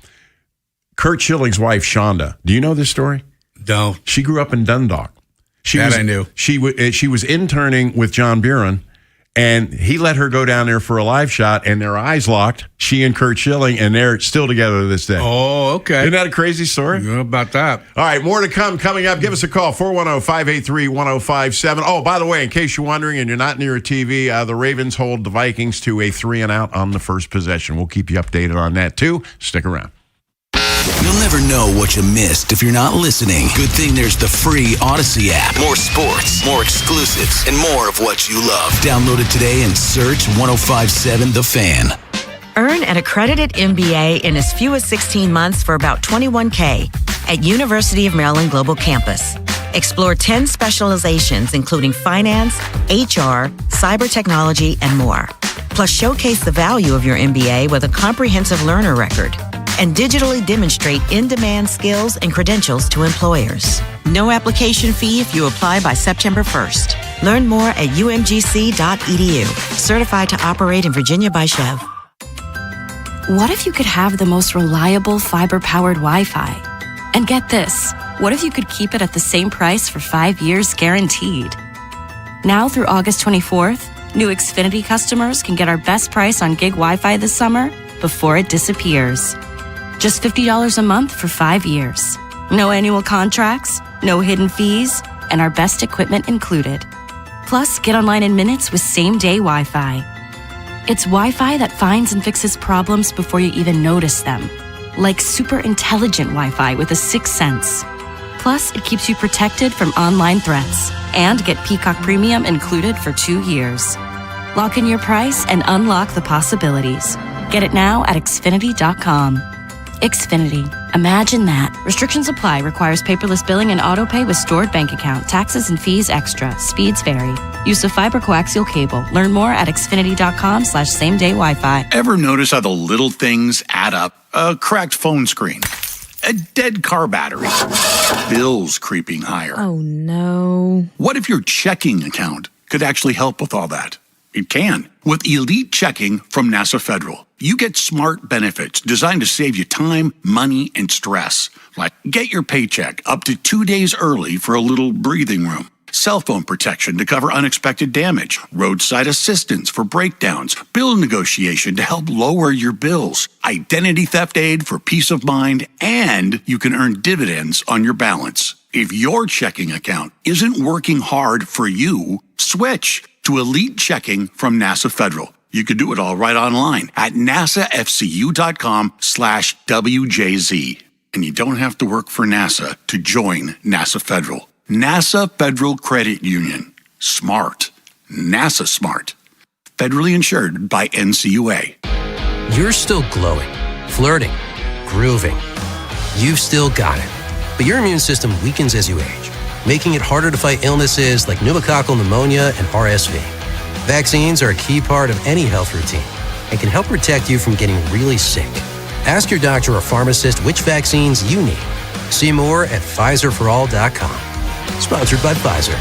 Kurt Schilling's wife, Shonda. Do you know this story? No. She grew up in Dundalk. I knew. She was interning with John Buren, and he let her go down there for a live shot, and their eyes locked, she and Kurt Schilling, and they're still together to this day. Oh, okay. Isn't that a crazy story? You know about that. All right, more to come. Coming up, give us a call, 410-583-1057. Oh, by the way, in case you're wondering and you're not near a TV, the Ravens hold the Vikings to a 3-and-out on the first possession. We'll keep you updated on that, too. Stick around. You'll never know what you missed if you're not listening. Good thing there's the free Odyssey app. More sports, more exclusives, and more of what you love. Download it today and search 1057 The Fan. Earn an accredited MBA in as few as 16 months for about $21K at University of Maryland Global Campus. Explore 10 specializations, including finance, HR, cyber technology, and more. Plus, showcase the value of your MBA with a comprehensive learner record and digitally demonstrate in-demand skills and credentials to employers. No application fee if you apply by September 1st. Learn more at umgc.edu. Certified to operate in Virginia by Chev. What if you could have the most reliable fiber-powered Wi-Fi? And get this, what if you could keep it at the same price for 5 years guaranteed? Now through August 24th, new Xfinity customers can get our best price on gig Wi-Fi this summer before it disappears. Just $50 a month for 5 years. No annual contracts, no hidden fees, and our best equipment included. Plus, get online in minutes with same-day Wi-Fi. It's Wi-Fi that finds and fixes problems before you even notice them. Like super intelligent Wi-Fi with a 6th sense. Plus, it keeps you protected from online threats. And get Peacock Premium included for 2 years. Lock in your price and unlock the possibilities. Get it now at Xfinity.com. Xfinity. Imagine that. Restrictions apply. Requires paperless billing and autopay with stored bank account. Taxes and fees extra. Speeds vary. Use of fiber coaxial cable. Learn more at Xfinity.com/same-day Wi-Fi. Ever notice how the little things add up? A cracked phone screen. A dead car battery. Bills creeping higher. Oh, no. What if your checking account could actually help with all that? It can. With Elite Checking from NASA Federal, you get smart benefits designed to save you time, money, and stress. Like get your paycheck up to 2 days early for a little breathing room. Cell phone protection to cover unexpected damage. Roadside assistance for breakdowns. Bill negotiation to help lower your bills. Identity theft aid for peace of mind. And you can earn dividends on your balance. If your checking account isn't working hard for you, switch to Elite Checking from NASA Federal. You can do it all right online at nasafcu.com/WJZ. And you don't have to work for NASA to join NASA Federal. NASA Federal Credit Union. Smart. NASA smart. Federally insured by NCUA. You're still glowing, flirting, grooving. You've still got it. But your immune system weakens as you age, making it harder to fight illnesses like pneumococcal pneumonia and RSV. Vaccines are a key part of any health routine and can help protect you from getting really sick. Ask your doctor or pharmacist which vaccines you need. See more at PfizerForAll.com. Sponsored by Pfizer.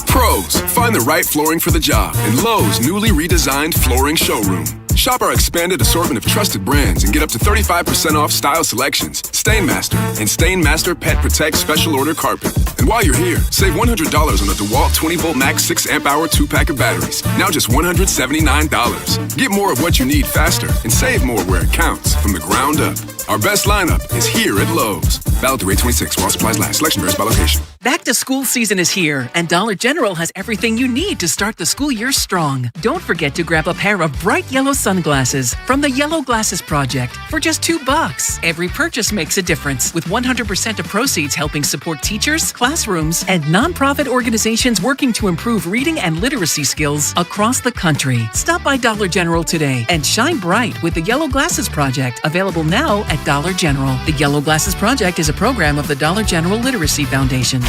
Pros, find the right flooring for the job in Lowe's newly redesigned flooring showroom. Shop our expanded assortment of trusted brands and get up to 35% off style selections, Stainmaster, and Stainmaster Pet Protect Special Order Carpet. And while you're here, save $100 on the DeWalt 20-volt max 6-amp-hour 2-pack of batteries. Now just $179. Get more of what you need faster and save more where it counts from the ground up. Our best lineup is here at Lowe's. Valid through 8/26 while supplies last. Selection varies by location. Back to school season is here, and Dollar General has everything you need to start the school year strong. Don't forget to grab a pair of bright yellow sunglasses from the Yellow Glasses Project for just $2. Every purchase makes a difference, with 100% of proceeds helping support teachers, classrooms, and nonprofit organizations working to improve reading and literacy skills across the country. Stop by Dollar General today and shine bright with the Yellow Glasses Project, available now at Dollar General. The Yellow Glasses Project is a program of the Dollar General Literacy Foundation.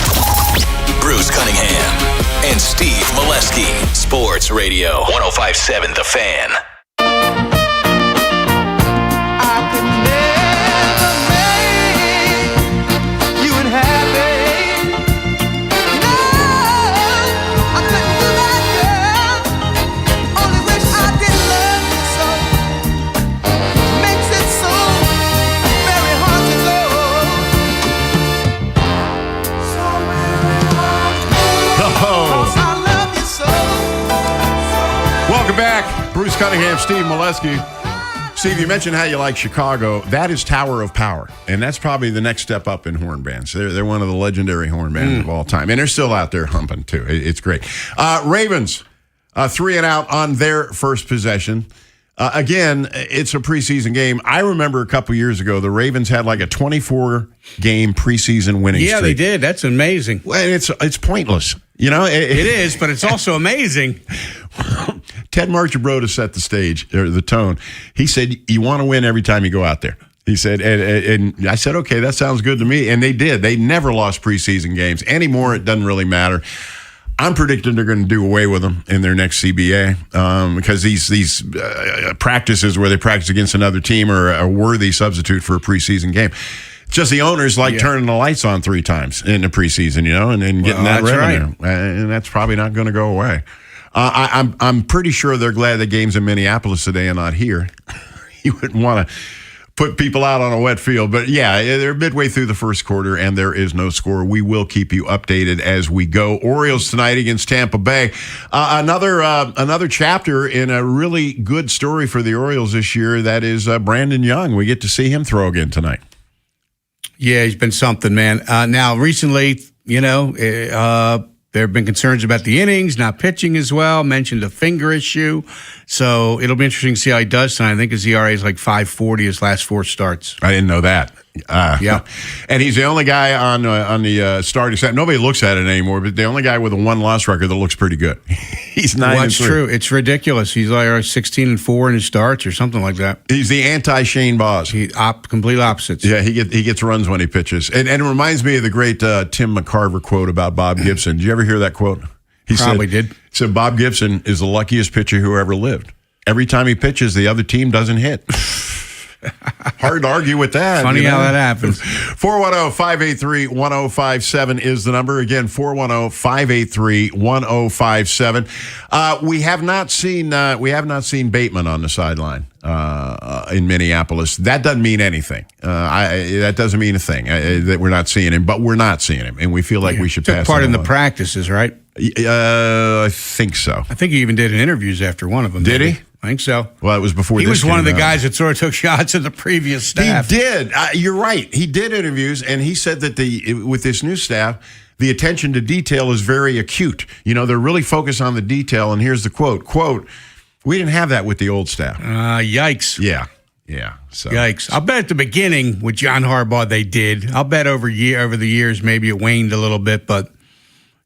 Bruce Cunningham and Steve Molesky. Sports Radio 1057 The Fan. I Cunningham, Steve Molesky. Steve, you mentioned how you like Chicago. That is Tower of Power, and that's probably the next step up in horn bands. They're one of the legendary horn bands of all time, and they're still out there humping, too. It's great. Ravens, 3 and out on their first possession. Again, it's a preseason game. I remember a couple years ago, the Ravens had like a 24-game preseason winning streak. Yeah, they did. That's amazing. Well, it's pointless. You know, it is, but it's also amazing. Ted Marchibroda set the stage, or the tone. He said, you want to win every time you go out there. He said, and I said, okay, that sounds good to me. And they did. They never lost preseason games. Anymore, it doesn't really matter. I'm predicting they're going to do away with them in their next CBA because these practices where they practice against another team are a worthy substitute for a preseason game. Just the owners like turning the lights on 3 times in the preseason, you know, and then getting that revenue. Right. And that's probably not going to go away. I'm pretty sure they're glad the game's in Minneapolis today and not here. You wouldn't want to put people out on a wet field. But, yeah, they're midway through the first quarter, and there is no score. We will keep you updated as we go. Orioles tonight against Tampa Bay. Another chapter in a really good story for the Orioles this year. That is Brandon Young. We get to see him throw again tonight. Yeah, he's been something, man. Now, recently, you know, there have been concerns about the innings, not pitching as well, mentioned a finger issue. So it'll be interesting to see how he does tonight. I think his ERA is like 5.40 his last 4 starts. I didn't know that. Yeah. And he's the only guy on the starting set. Nobody looks at it anymore, but the only guy with a 1-loss record that looks pretty good. He's 9-3. Well, that's true. It's ridiculous. He's like 16-4 in his starts or something like that. He's the anti-Shane Boz. Complete opposites. Yeah, he gets runs when he pitches. And it reminds me of the great Tim McCarver quote about Bob Gibson. Did you ever hear that quote? He said Bob Gibson is the luckiest pitcher who ever lived. Every time he pitches, the other team doesn't hit. Hard to argue with that. Funny how that happens. 410-583-1057 is the number. Again, 410-583-1057. We have not seen Bateman on the sideline in Minneapolis. That doesn't mean anything. That doesn't mean a thing that we're not seeing him, but we're not seeing him, and we feel like we should pass part in the on. practices, right? I think so. I think he even did interviews after one of them. Did he? I think so. Well, it was before he this was one of the came out. guys that sort of took shots at the previous staff. He did. You're right. He did interviews, and he said that with this new staff, the attention to detail is very acute. You know, they're really focused on the detail, and here's the quote. Quote, we didn't have that with the old staff. Yikes. Yeah. So. Yikes. I'll bet at the beginning with John Harbaugh they did. I'll bet over the years maybe it waned a little bit, but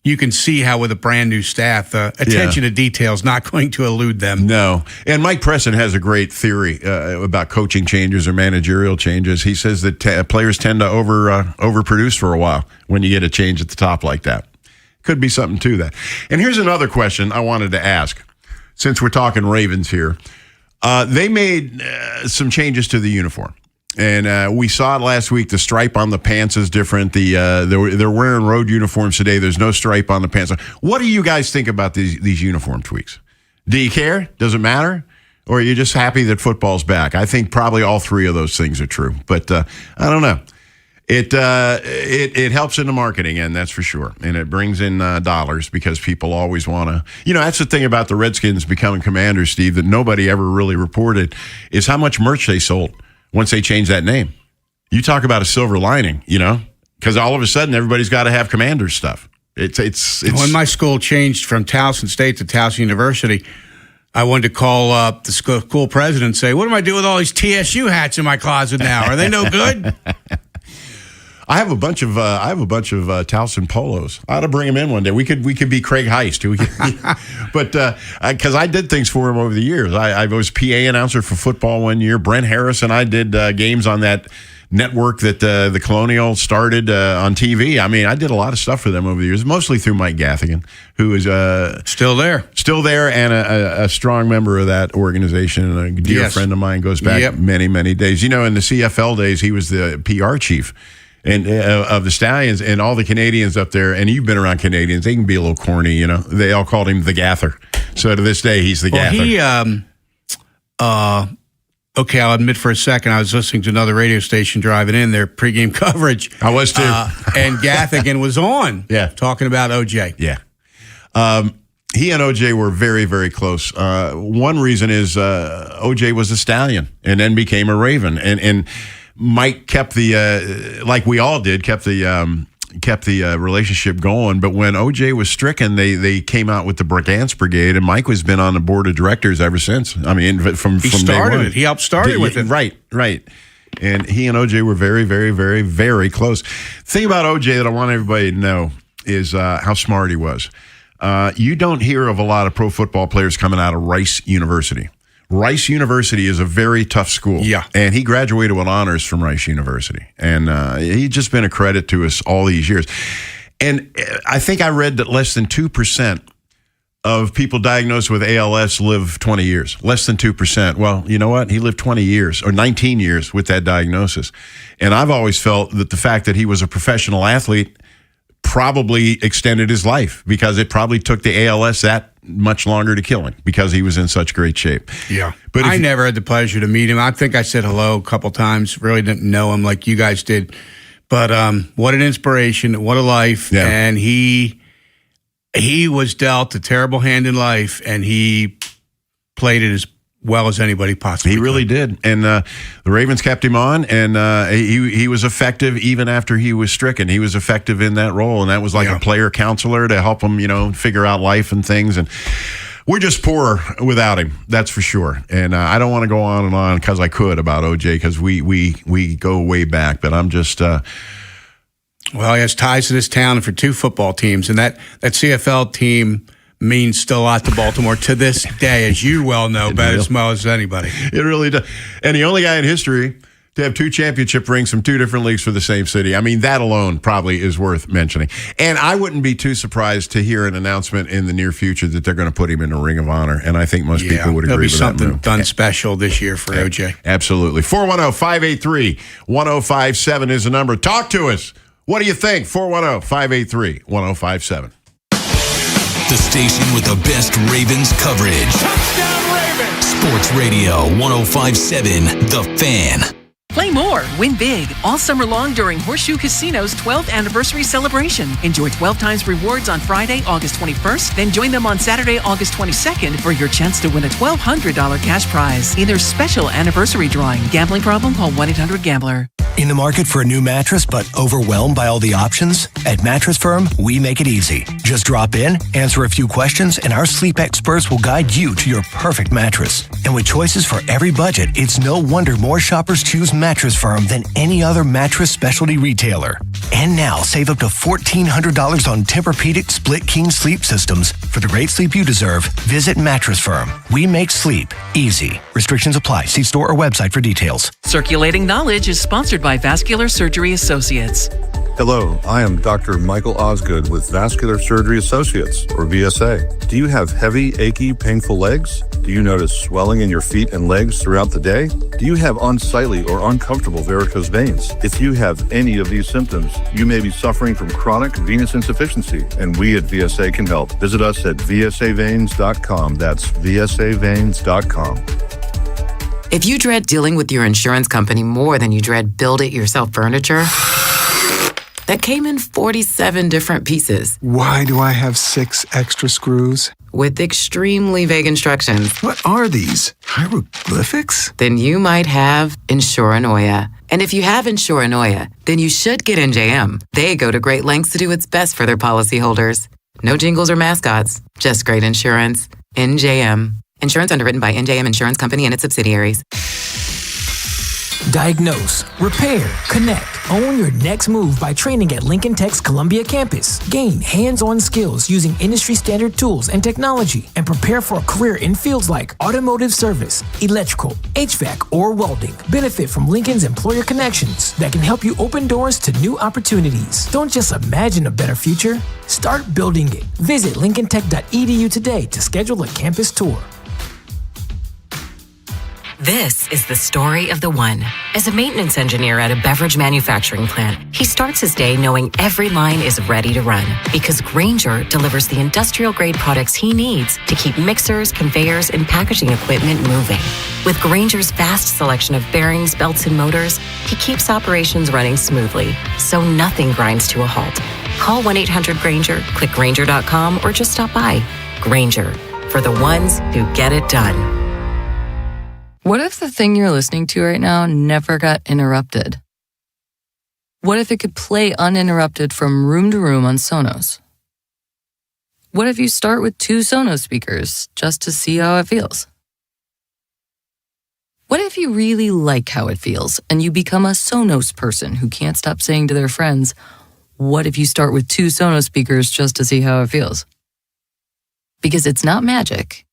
you can see how with a brand new staff, attention to detail is not going to elude them. No. And Mike Preston has a great theory about coaching changes or managerial changes. He says that players tend to overproduce for a while when you get a change at the top like that. Could be something to that. And here's another question I wanted to ask. Since we're talking Ravens here, they made some changes to the uniform. And we saw it last week. The stripe on the pants is different. They're wearing road uniforms today. There's no stripe on the pants. What do you guys think about these uniform tweaks? Do you care? Does it matter? Or are you just happy that football's back? I think probably all 3 of those things are true. But I don't know. It helps in the marketing end, that's for sure. And it brings in dollars because people always want to. You know, that's the thing about the Redskins becoming Commanders, Steve, that nobody ever really reported is how much merch they sold once they changed that name. You talk about a silver lining, you know, because all of a sudden everybody's got to have Commanders stuff. It's when my school changed from Towson State to Towson University, I wanted to call up the school president and say, what do I do with all these TSU hats in my closet now? Are they no good? I have a bunch of Towson polos. I ought to bring them in one day. We could be Craig Heist. But because I did things for him over the years. I was PA announcer for football one year. Brent Harris and I did games on that network that the Colonial started on TV. I mean, I did a lot of stuff for them over the years, mostly through Mike Gathigan, who is still there, and a strong member of that organization and a dear friend of mine. Goes back many, many days. You know, in the CFL days, he was the PR chief. And of the Stallions and all the Canadians up there, and you've been around Canadians, they can be a little corny, you know. They all called him the Gather. So to this day, he's the Gather. Okay, I'll admit for a second, I was listening to another radio station driving in their pregame coverage. I was too. And Gathigan was on, talking about OJ. Yeah. He and OJ were very, very close. One reason is OJ was a Stallion and then became a Raven, and Mike kept the like we all did, kept the relationship going. But when OJ was stricken, they came out with the Brigance Brigade, and Mike has been on the board of directors ever since. I mean, from he day started one. it. He helped start it with it. Right. And he and OJ were very, very, very, very close. The thing about OJ that I want everybody to know is how smart he was. You don't hear of a lot of pro football players coming out of Rice University. Rice University is a very tough school. Yeah. And he graduated with honors from Rice University. And he's just been a credit to us all these years. And I think I read that less than 2% of people diagnosed with ALS live 20 years. Less than 2%. Well, you know what? He lived 20 years or 19 years with that diagnosis. And I've always felt that the fact that he was a professional athlete probably extended his life, because it probably took the ALS that much longer to kill him because he was in such great shape. Yeah. But I never had the pleasure to meet him. I think I said hello a couple times. Really didn't know him like you guys did. But what an inspiration. What a life. Yeah. And he was dealt a terrible hand in life, and he played it as well as anybody possibly He really did. And the Ravens kept him on, and he was effective even after he was stricken. He was effective in that role, and that was like a player counselor to help him, figure out life and things. And we're just poor without him, that's for sure. And I don't want to go on and on because I could about OJ, because we go way back. But I'm just... well, he has ties to this town and for 2 football teams, and that CFL team means still a lot to Baltimore to this day, as you well know, better as well as anybody. It really does. And the only guy in history to have 2 championship rings from 2 different leagues for the same city. I mean, that alone probably is worth mentioning. And I wouldn't be too surprised to hear an announcement in the near future that they're going to put him in the Ring of Honor. And I think most people would agree with that. There'll be something done special this year for OJ. Absolutely. 410-583-1057 is the number. Talk to us. What do you think? 410-583-1057. The station with the best Ravens coverage. Touchdown Ravens! Sports Radio 105.7 The Fan. Play more, win big, all summer long during Horseshoe Casino's 12th anniversary celebration. Enjoy 12 times rewards on Friday, August 21st. Then join them on Saturday, August 22nd for your chance to win a $1,200 cash prize in their special anniversary drawing. Gambling problem? Call 1-800-GAMBLER. In the market for a new mattress but overwhelmed by all the options? At Mattress Firm, we make it easy. Just drop in, answer a few questions, and our sleep experts will guide you to your perfect mattress. And with choices for every budget, it's no wonder more shoppers choose Mattress Firm than any other mattress specialty retailer. And now, save up to $1,400 on Tempur-Pedic Split King sleep systems. For the great sleep you deserve, visit Mattress Firm. We make sleep easy. Restrictions apply. See store or website for details. Circulating Knowledge is sponsored by Vascular Surgery Associates. Hello, I am Dr. Michael Osgood with Vascular Surgery Associates, or VSA. Do you have heavy, achy, painful legs? Do you notice swelling in your feet and legs throughout the day? Do you have unsightly or uncomfortable varicose veins? If you have any of these symptoms, you may be suffering from chronic venous insufficiency, and we at VSA can help. Visit us at vsaveins.com. That's vsaveins.com. If you dread dealing with your insurance company more than you dread build-it-yourself furniture that came in 47 different pieces. Why do I have 6 extra screws? With extremely vague instructions. What are these? Hieroglyphics? Then you might have Insuranoia. And if you have Insuranoia, then you should get NJM. They go to great lengths to do what's best for their policyholders. No jingles or mascots, just great insurance. NJM. Insurance underwritten by NJM Insurance Company and its subsidiaries. Diagnose, repair, connect. Own your next move by training at Lincoln Tech's Columbia campus. Gain hands-on skills using industry-standard tools and technology, and prepare for a career in fields like automotive service, electrical, HVAC, or welding. Benefit from Lincoln's employer connections that can help you open doors to new opportunities. Don't just imagine a better future. Start building it. Visit lincolntech.edu today to schedule a campus tour. This is the story of the one. As a maintenance engineer at a beverage manufacturing plant, he starts his day knowing every line is ready to run because Grainger delivers the industrial-grade products he needs to keep mixers, conveyors, and packaging equipment moving. With Grainger's vast selection of bearings, belts, and motors, he keeps operations running smoothly, so nothing grinds to a halt. Call 1-800-GRAINGER, click Grainger.com, or just stop by. Grainger, for the ones who get it done. What if the thing you're listening to right now never got interrupted? What if it could play uninterrupted from room to room on Sonos? What if you start with 2 Sonos speakers just to see how it feels? What if you really like how it feels and you become a Sonos person who can't stop saying to their friends, what if you start with 2 Sonos speakers just to see how it feels? Because it's not magic,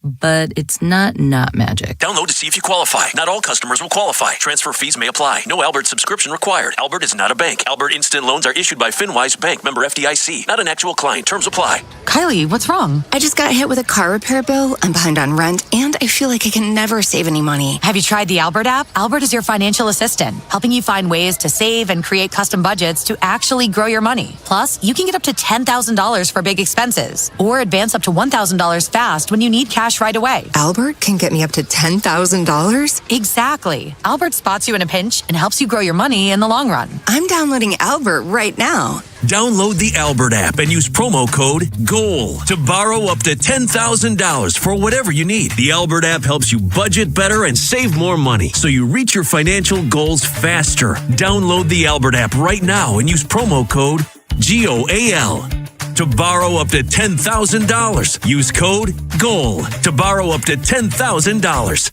but it's not magic. Download to see if you qualify. Not all customers will qualify. Transfer fees may apply. No Albert subscription required. Albert is not a bank. Albert Instant Loans are issued by FinWise Bank, member FDIC. Not an actual client. Terms apply. Kylie, what's wrong? I just got hit with a car repair bill. I'm behind on rent, and I feel like I can never save any money. Have you tried the Albert app? Albert is your financial assistant, helping you find ways to save and create custom budgets to actually grow your money. Plus, you can get up to $10,000 for big expenses, or advance up to $1,000 fast when you need cash right away. Albert can get me up to $10,000? Exactly. Albert spots you in a pinch and helps you grow your money in the long run. I'm downloading Albert right now. Download the Albert app and use promo code GOAL to borrow up to $10,000 for whatever you need. The Albert app helps you budget better and save more money so you reach your financial goals faster. Download the Albert app right now and use promo code GOAL to borrow up to $10,000. Use code GOAL to borrow up to $10,000.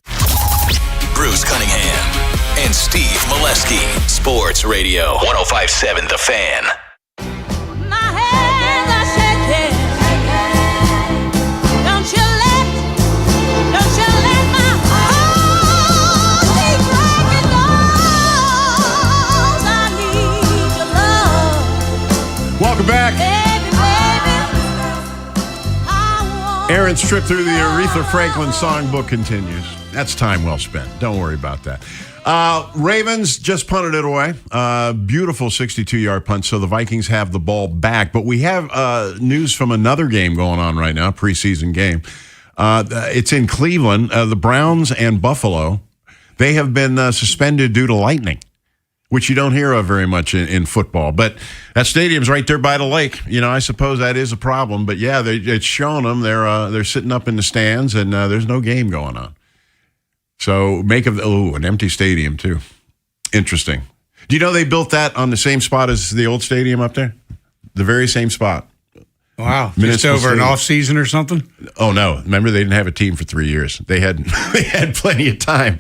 Bruce Cunningham and Steve Molesky. Sports Radio 105.7 The Fan. Welcome back. Aaron's trip through the Aretha Franklin songbook continues. That's time well spent. Don't worry about that. Ravens just punted it away. Beautiful 62-yard punt, so the Vikings have the ball back. But we have news from another game going on right now, preseason game. It's in Cleveland. The Browns and Buffalo, they have been suspended due to lightning, which you don't hear of very much in football. But that stadium's right there by the lake. You know, I suppose that is a problem. But, yeah, it's showing them. They're sitting up in the stands, and there's no game going on. So make of an empty stadium, too. Interesting. Do you know they built that on the same spot as the old stadium up there? The very same spot. Wow. Municipal Just over stadium. an off season or something? Oh, no. Remember, they didn't have a team for 3 years. They had plenty of time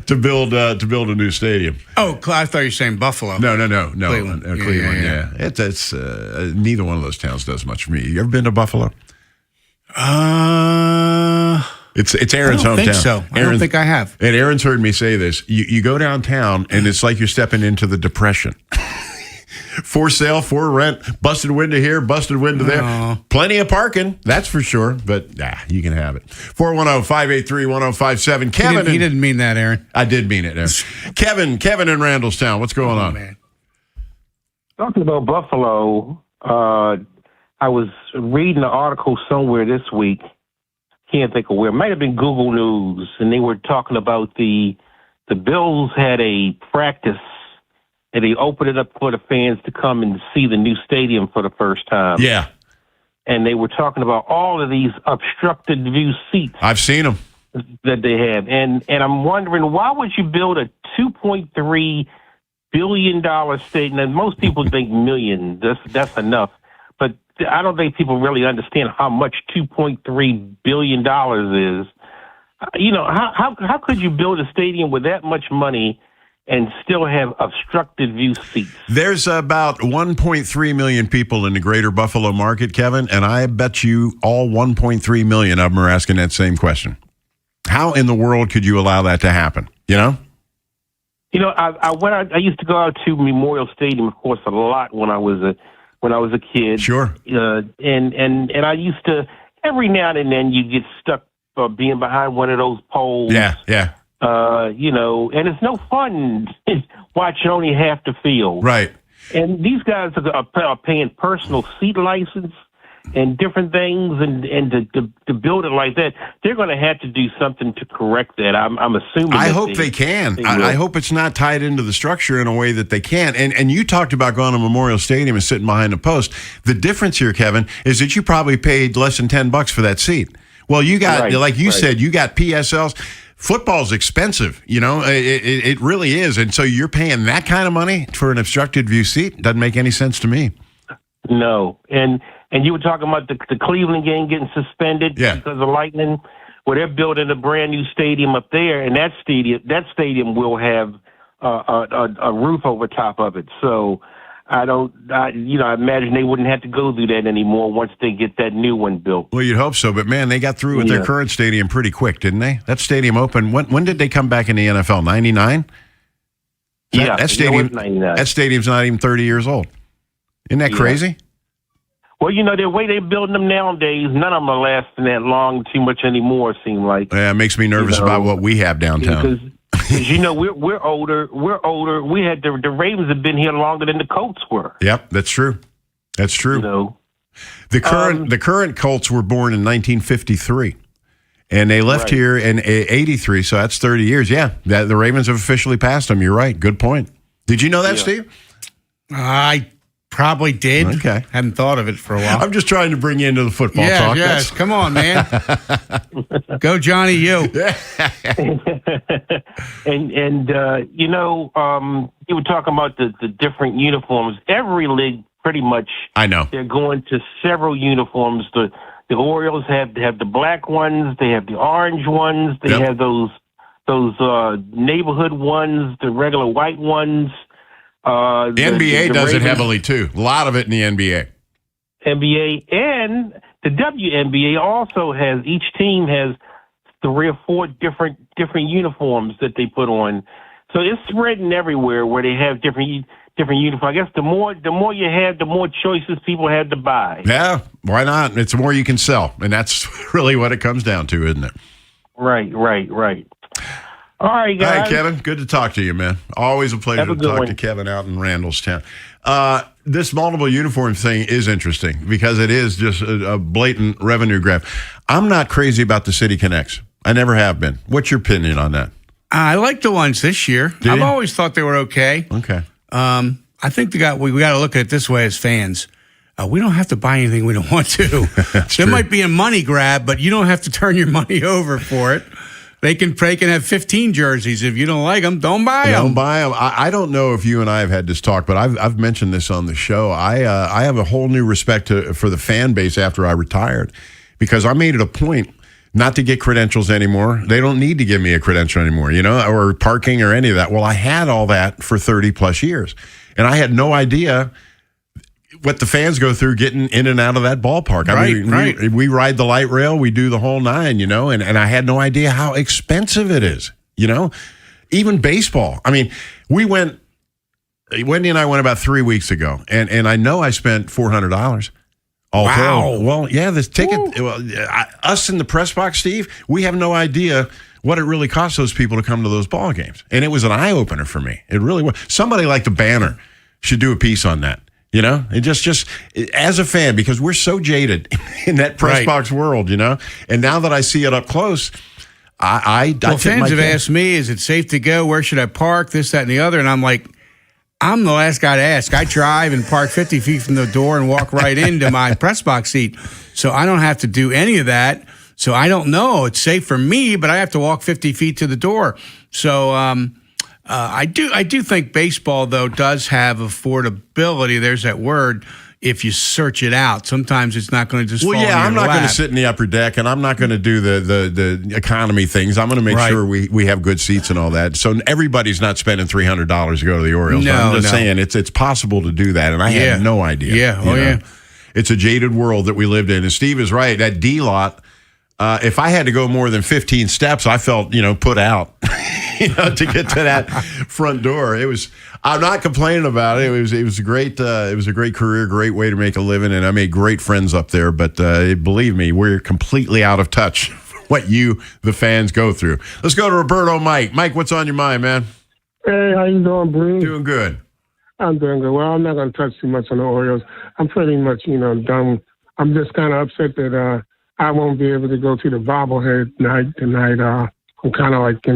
to build a new stadium. Oh, I thought you were saying Buffalo. No. Cleveland. Cleveland, yeah. It's neither one of those towns does much for me. You ever been to Buffalo? It's Aaron's hometown. I don't think so. I don't think I have. And Aaron's heard me say this. You go downtown, and it's like you're stepping into the Depression. For sale, for rent, busted window here, busted window there. Oh. Plenty of parking, that's for sure. But you can have it. 410-583-1057. Kevin. He didn't mean that, Aaron. I did mean it, Aaron. Kevin in Randallstown. What's going on? Man. Talking about Buffalo, I was reading an article somewhere this week. Can't think of where. It might have been Google News, and they were talking about the Bills had a practice, and they opened it up for the fans to come and see the new stadium for the first time. Yeah. And they were talking about all of these obstructed view seats. I've seen them. That they have. And I'm wondering, why would you build a $2.3 billion stadium? And most people think million. That's enough. But I don't think people really understand how much $2.3 billion is. You know, how could you build a stadium with that much money and still have obstructed view seats? There's about 1.3 million people in the greater Buffalo market, Kevin, and I bet you all 1.3 million of them are asking that same question. How in the world could you allow that to happen? You know? You know, I used to go out to Memorial Stadium, of course, a lot when I was a kid. Sure. And I used to, every now and then you get stuck being behind one of those poles. Yeah. You know, and it's no fun watching only half the field. Right. And these guys are paying personal seat license. and different things, and to build it like that, they're going to have to do something to correct that. I'm assuming. I hope they can. I hope it's not tied into the structure in a way that they can. And you talked about going to Memorial Stadium and sitting behind the post. The difference here, Kevin, is that you probably paid less than $10 for that seat. Well, you got, like you said, you got PSLs. Football's expensive, it really is. And so you're paying that kind of money for an obstructed view seat? Doesn't make any sense to me. No. And you were talking about the Cleveland game getting suspended because of lightning. Well, they're building a brand new stadium up there, and that stadium will have a roof over top of it. So I imagine they wouldn't have to go through that anymore once they get that new one built. Well, you'd hope so, but man, they got through with their current stadium pretty quick, didn't they? That stadium opened. When did they come back in the NFL? 99? Yeah, that stadium. 99. That stadium's not even 30 years old. Isn't that crazy? Well, the way they're building them nowadays, none of them are lasting that long too much anymore, it seems like. Yeah, it makes me nervous about what we have downtown. Because we're older. We had the Ravens have been here longer than the Colts were. Yep, that's true. That's true. The current Colts were born in 1953, and they left here in 83. So that's 30 years. Yeah, the Ravens have officially passed them. You're right. Good point. Did you know that, Steve? I probably did. Okay, hadn't thought of it for a while. I'm just trying to bring you into the football talk. Yes, come on, man. Go, Johnny, you. You were talking about the different uniforms. Every league, pretty much. I know they're going to several uniforms. The Orioles have the black ones. They have the orange ones. They have those neighborhood ones. The regular white ones. The NBA does it heavily too. A lot of it in the NBA. NBA and the WNBA also has. Each team has 3 or 4 different uniforms that they put on. So it's spreading everywhere where they have different uniforms. I guess the more you have, the more choices people have to buy. Yeah, why not? It's the more you can sell, and that's really what it comes down to, isn't it? Right. All right, guys. All right, Kevin. Good to talk to you, man. Always a pleasure to talk to Kevin out in Randallstown. This multiple uniform thing is interesting because it is just a blatant revenue grab. I'm not crazy about the City Connects. I never have been. What's your opinion on that? I like the ones this year. I've always thought they were okay. Okay. I think we got to look at it this way as fans. We don't have to buy anything we don't want to. There might be a money grab, but you don't have to turn your money over for it. They can have 15 jerseys. If you don't like them, don't buy them. Don't buy them. I don't know if you and I have had this talk, but I've mentioned this on the show. I have a whole new respect for the fan base after I retired because I made it a point not to get credentials anymore. They don't need to give me a credential anymore, or parking or any of that. Well, I had all that for 30 plus years, and I had no idea what the fans go through getting in and out of that ballpark. We ride the light rail, we do the whole nine, and I had no idea how expensive it is, even baseball. I mean, Wendy and I went about 3 weeks ago, and I know I spent $400. Wow. Well, yeah, this ticket, us in the press box, Steve, we have no idea what it really costs those people to come to those ball games. And it was an eye-opener for me. It really was. Somebody like the Banner should do a piece on that. It just as a fan, because we're so jaded in that press box world, and now that I see it up close, fans have asked me, is it safe to go? Where should I park? This, that, and the other. And I'm like, I'm the last guy to ask. I drive and park 50 feet from the door and walk right into my press box seat. So I don't have to do any of that. So I don't know. It's safe for me, but I have to walk 50 feet to the door. So, I do think baseball, though, does have affordability. There's that word. If you search it out, sometimes it's not going to just fall in your I'm not lap. going to sit in the upper deck, and I'm not going to do the economy things. I'm going to make sure we have good seats and all that. So everybody's not spending $300 to go to the Orioles. No, I'm just saying it's possible to do that, and I had no idea. Yeah, It's a jaded world that we lived in, and Steve is right. That D lot. If I had to go more than 15 steps, I felt, put out, to get to that front door. I'm not complaining about it. It was a great career, great way to make a living. And I made great friends up there. But believe me, we're completely out of touch what the fans go through. Let's go to Roberto Mike. Mike, what's on your mind, man? Hey, how you doing, Bree? Doing good. I'm doing good. Well, I'm not going to touch too much on the Orioles. I'm pretty much, done I'm just kind of upset that I won't be able to go to the bobblehead night tonight. I'm kind of like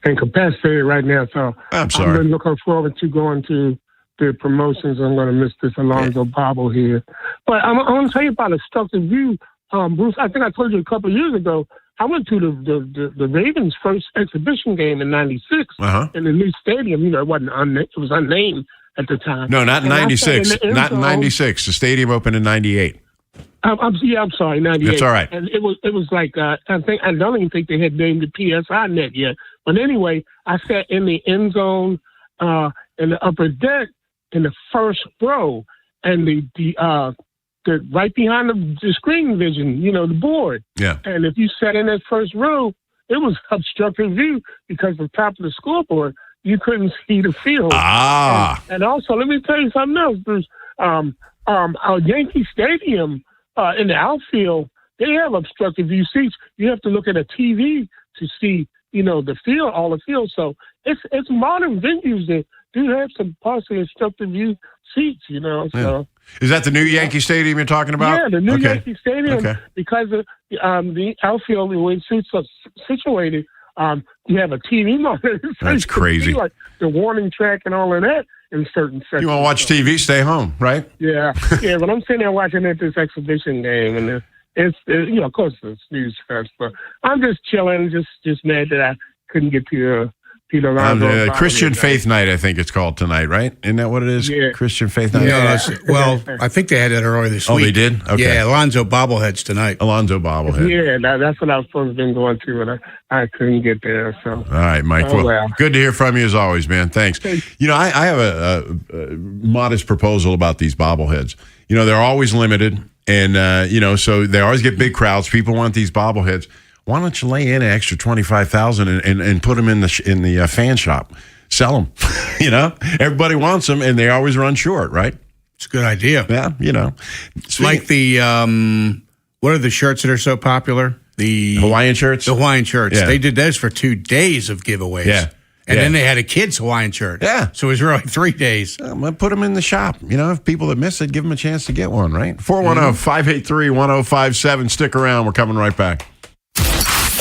incapacitated right now, so I'm sorry. I've been looking forward to going to the promotions. I'm going to miss this Alonzo bobblehead. But I want to tell you about a structured view, Bruce. I think I told you a couple of years ago. I went to the Ravens' first exhibition game in '96 in the new stadium. You know, it was unnamed at the time. No, not in '96. Not in '96. The stadium opened in '98. I'm sorry, '98. That's all right. And it was like I don't even think they had named the PSI net yet. But anyway, I sat in the end zone in the upper deck in the first row, and the right behind the screen vision, you know, the board. Yeah. And if you sat in that first row, it was obstructed view because the top of the scoreboard, you couldn't see the field. And also, let me tell you something else, Bruce. Our Yankee Stadium in the outfield, they have obstructed view seats. You have to look at a TV to see, you know, the field, all the field. So it's modern venues that do have some partially obstructed view seats, you know. So. Is that the new Yankee Stadium you're talking about? Yeah, the new Yankee Stadium, because of the outfield, the way seats are situated, you have a TV monitor. That's crazy. Like the warning track and all of that in certain sections. You want to watch TV, stay home, right? Yeah, yeah. But I'm sitting there watching at this exhibition game, and it's you know, of course, it's news fest, but I'm just chilling, just mad that I couldn't get to the Christian Faith Night, I think it's called tonight, right? Isn't that what it is? Yeah. Christian Faith Night? Yeah. Well, I think they had that earlier this week. Oh, they did? Okay. Yeah, Alonzo bobbleheads tonight. Alonzo bobblehead. Yeah, that's what I was supposed to be going to, but I couldn't get there. So. All right, Mike. Well, good to hear from you as always, man. Thanks. You know, I have a modest proposal about these bobbleheads. You know, they're always limited, and, you know, so they always get big crowds. People want these bobbleheads. Why don't you lay in an extra $25,000 and put them in the fan shop? Sell them. You know, everybody wants them, and they always run short, right? It's a good idea. Yeah, you know, like the what are the shirts that are so popular? The Hawaiian shirts. The Hawaiian shirts. Yeah. They did those for 2 days of giveaways. Yeah. And then they had a kid's Hawaiian shirt. Yeah. So it was really 3 days. I'm going to put them in the shop. You know, if people that miss it, give them a chance to get one, right? 410-583-1057. Stick around. We're coming right back.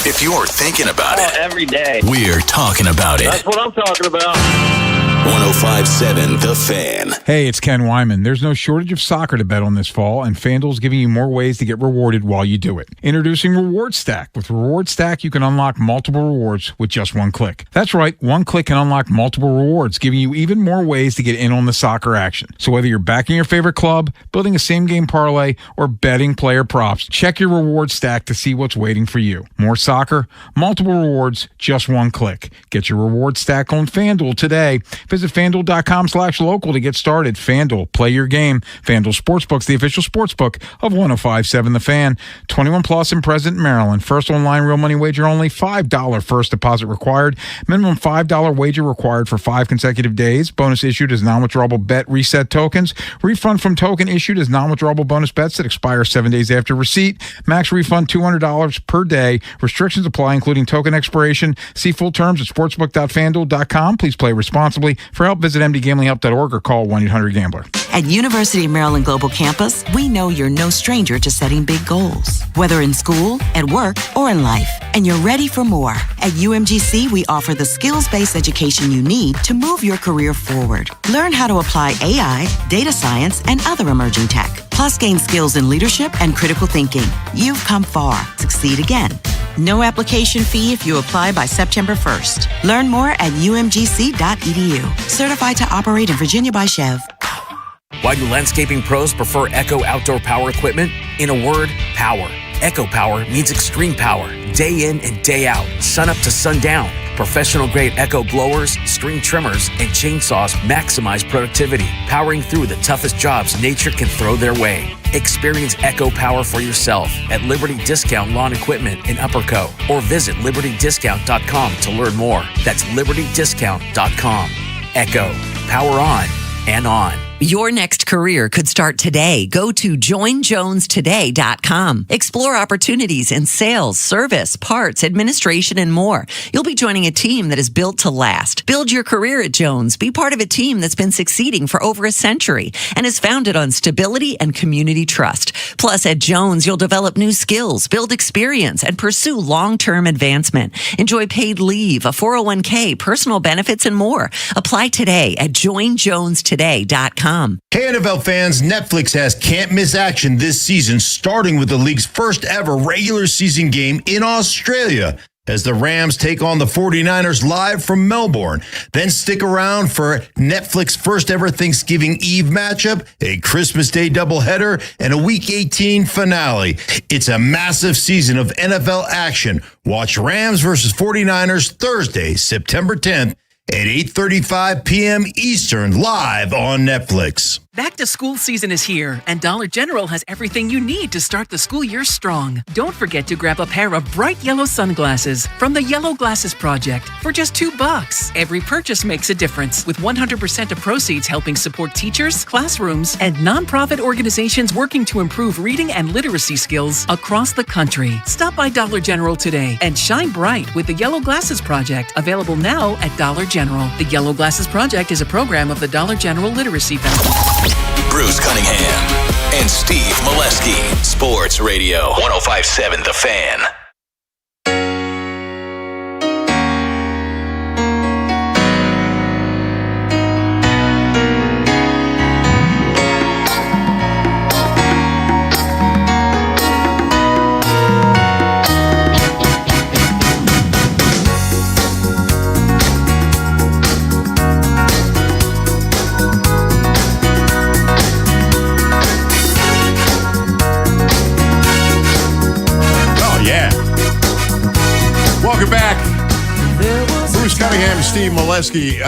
If you're thinking about it, every day, we're talking about it. That's what I'm talking about. 105.7 The Fan. Hey, it's Ken Wyman. There's no shortage of soccer to bet on this fall, and FanDuel's giving you more ways to get rewarded while you do it. Introducing Reward Stack. With Reward Stack, you can unlock multiple rewards with just one click. That's right, one click can unlock multiple rewards, giving you even more ways to get in on the soccer action. So whether you're backing your favorite club, building a same-game parlay, or betting player props, check your Reward Stack to see what's waiting for you. More soccer, multiple rewards, just one click. Get your Reward Stack on FanDuel today. Visit FanDuel.com/local to get started. FanDuel, play your game. FanDuel Sportsbook's the official sportsbook of 105.7 The Fan. 21 plus in President Maryland. First online real money wager only. $5 first deposit required. Minimum $5 wager required for 5 consecutive days. Bonus issued as non-withdrawable bet reset tokens. Refund from token issued as non-withdrawable bonus bets that expire 7 days after receipt. Max refund $200 per day. Restrictions apply, including token expiration. See full terms at sportsbook.fanduel.com. Please play responsibly. For help, visit mdgamblinghelp.org or call 1-800-GAMBLER. At University of Maryland Global Campus, we know you're no stranger to setting big goals, whether in school, at work, or in life. And you're ready for more. At UMGC, we offer the skills-based education you need to move your career forward. Learn how to apply AI, data science, and other emerging tech. Plus, gain skills in leadership and critical thinking. You've come far. Succeed again. No application fee if you apply by September 1st. Learn more at umgc.edu. Certified to operate in Virginia by Chev. Why do landscaping pros prefer Echo outdoor power equipment? In a word, power. Echo Power means extreme power, day in and day out, sun up to sundown. Professional-grade Echo blowers, string trimmers, and chainsaws maximize productivity, powering through the toughest jobs nature can throw their way. Experience Echo Power for yourself at Liberty Discount Lawn Equipment in Upper Co. or visit libertydiscount.com to learn more. That's libertydiscount.com. Echo. Power on and on. Your next career could start today. Go to joinjonestoday.com. Explore opportunities in sales, service, parts, administration, and more. You'll be joining a team that is built to last. Build your career at Jones. Be part of a team that's been succeeding for over a century and is founded on stability and community trust. Plus, at Jones, you'll develop new skills, build experience, and pursue long-term advancement. Enjoy paid leave, a 401k, personal benefits, and more. Apply today at joinjonestoday.com. Hey, NFL fans, Netflix has can't miss action this season, starting with the league's first ever regular season game in Australia, as the Rams take on the 49ers live from Melbourne. Then stick around for Netflix's first ever Thanksgiving Eve matchup, a Christmas Day doubleheader, and a Week 18 finale. It's a massive season of NFL action. Watch Rams versus 49ers Thursday, September 10th at 8:35 p.m. Eastern, live on Netflix. Back to school season is here, and Dollar General has everything you need to start the school year strong. Don't forget to grab a pair of bright yellow sunglasses from the Yellow Glasses Project for just $2. Every purchase makes a difference, with 100% of proceeds helping support teachers, classrooms, and nonprofit organizations working to improve reading and literacy skills across the country. Stop by Dollar General today and shine bright with the Yellow Glasses Project, available now at Dollar General. The Yellow Glasses Project is a program of the Dollar General Literacy Foundation. Bruce Cunningham and Steve Molesky. Sports Radio 105.7 The Fan. Welcome back. Bruce Cunningham, Steve Molesky.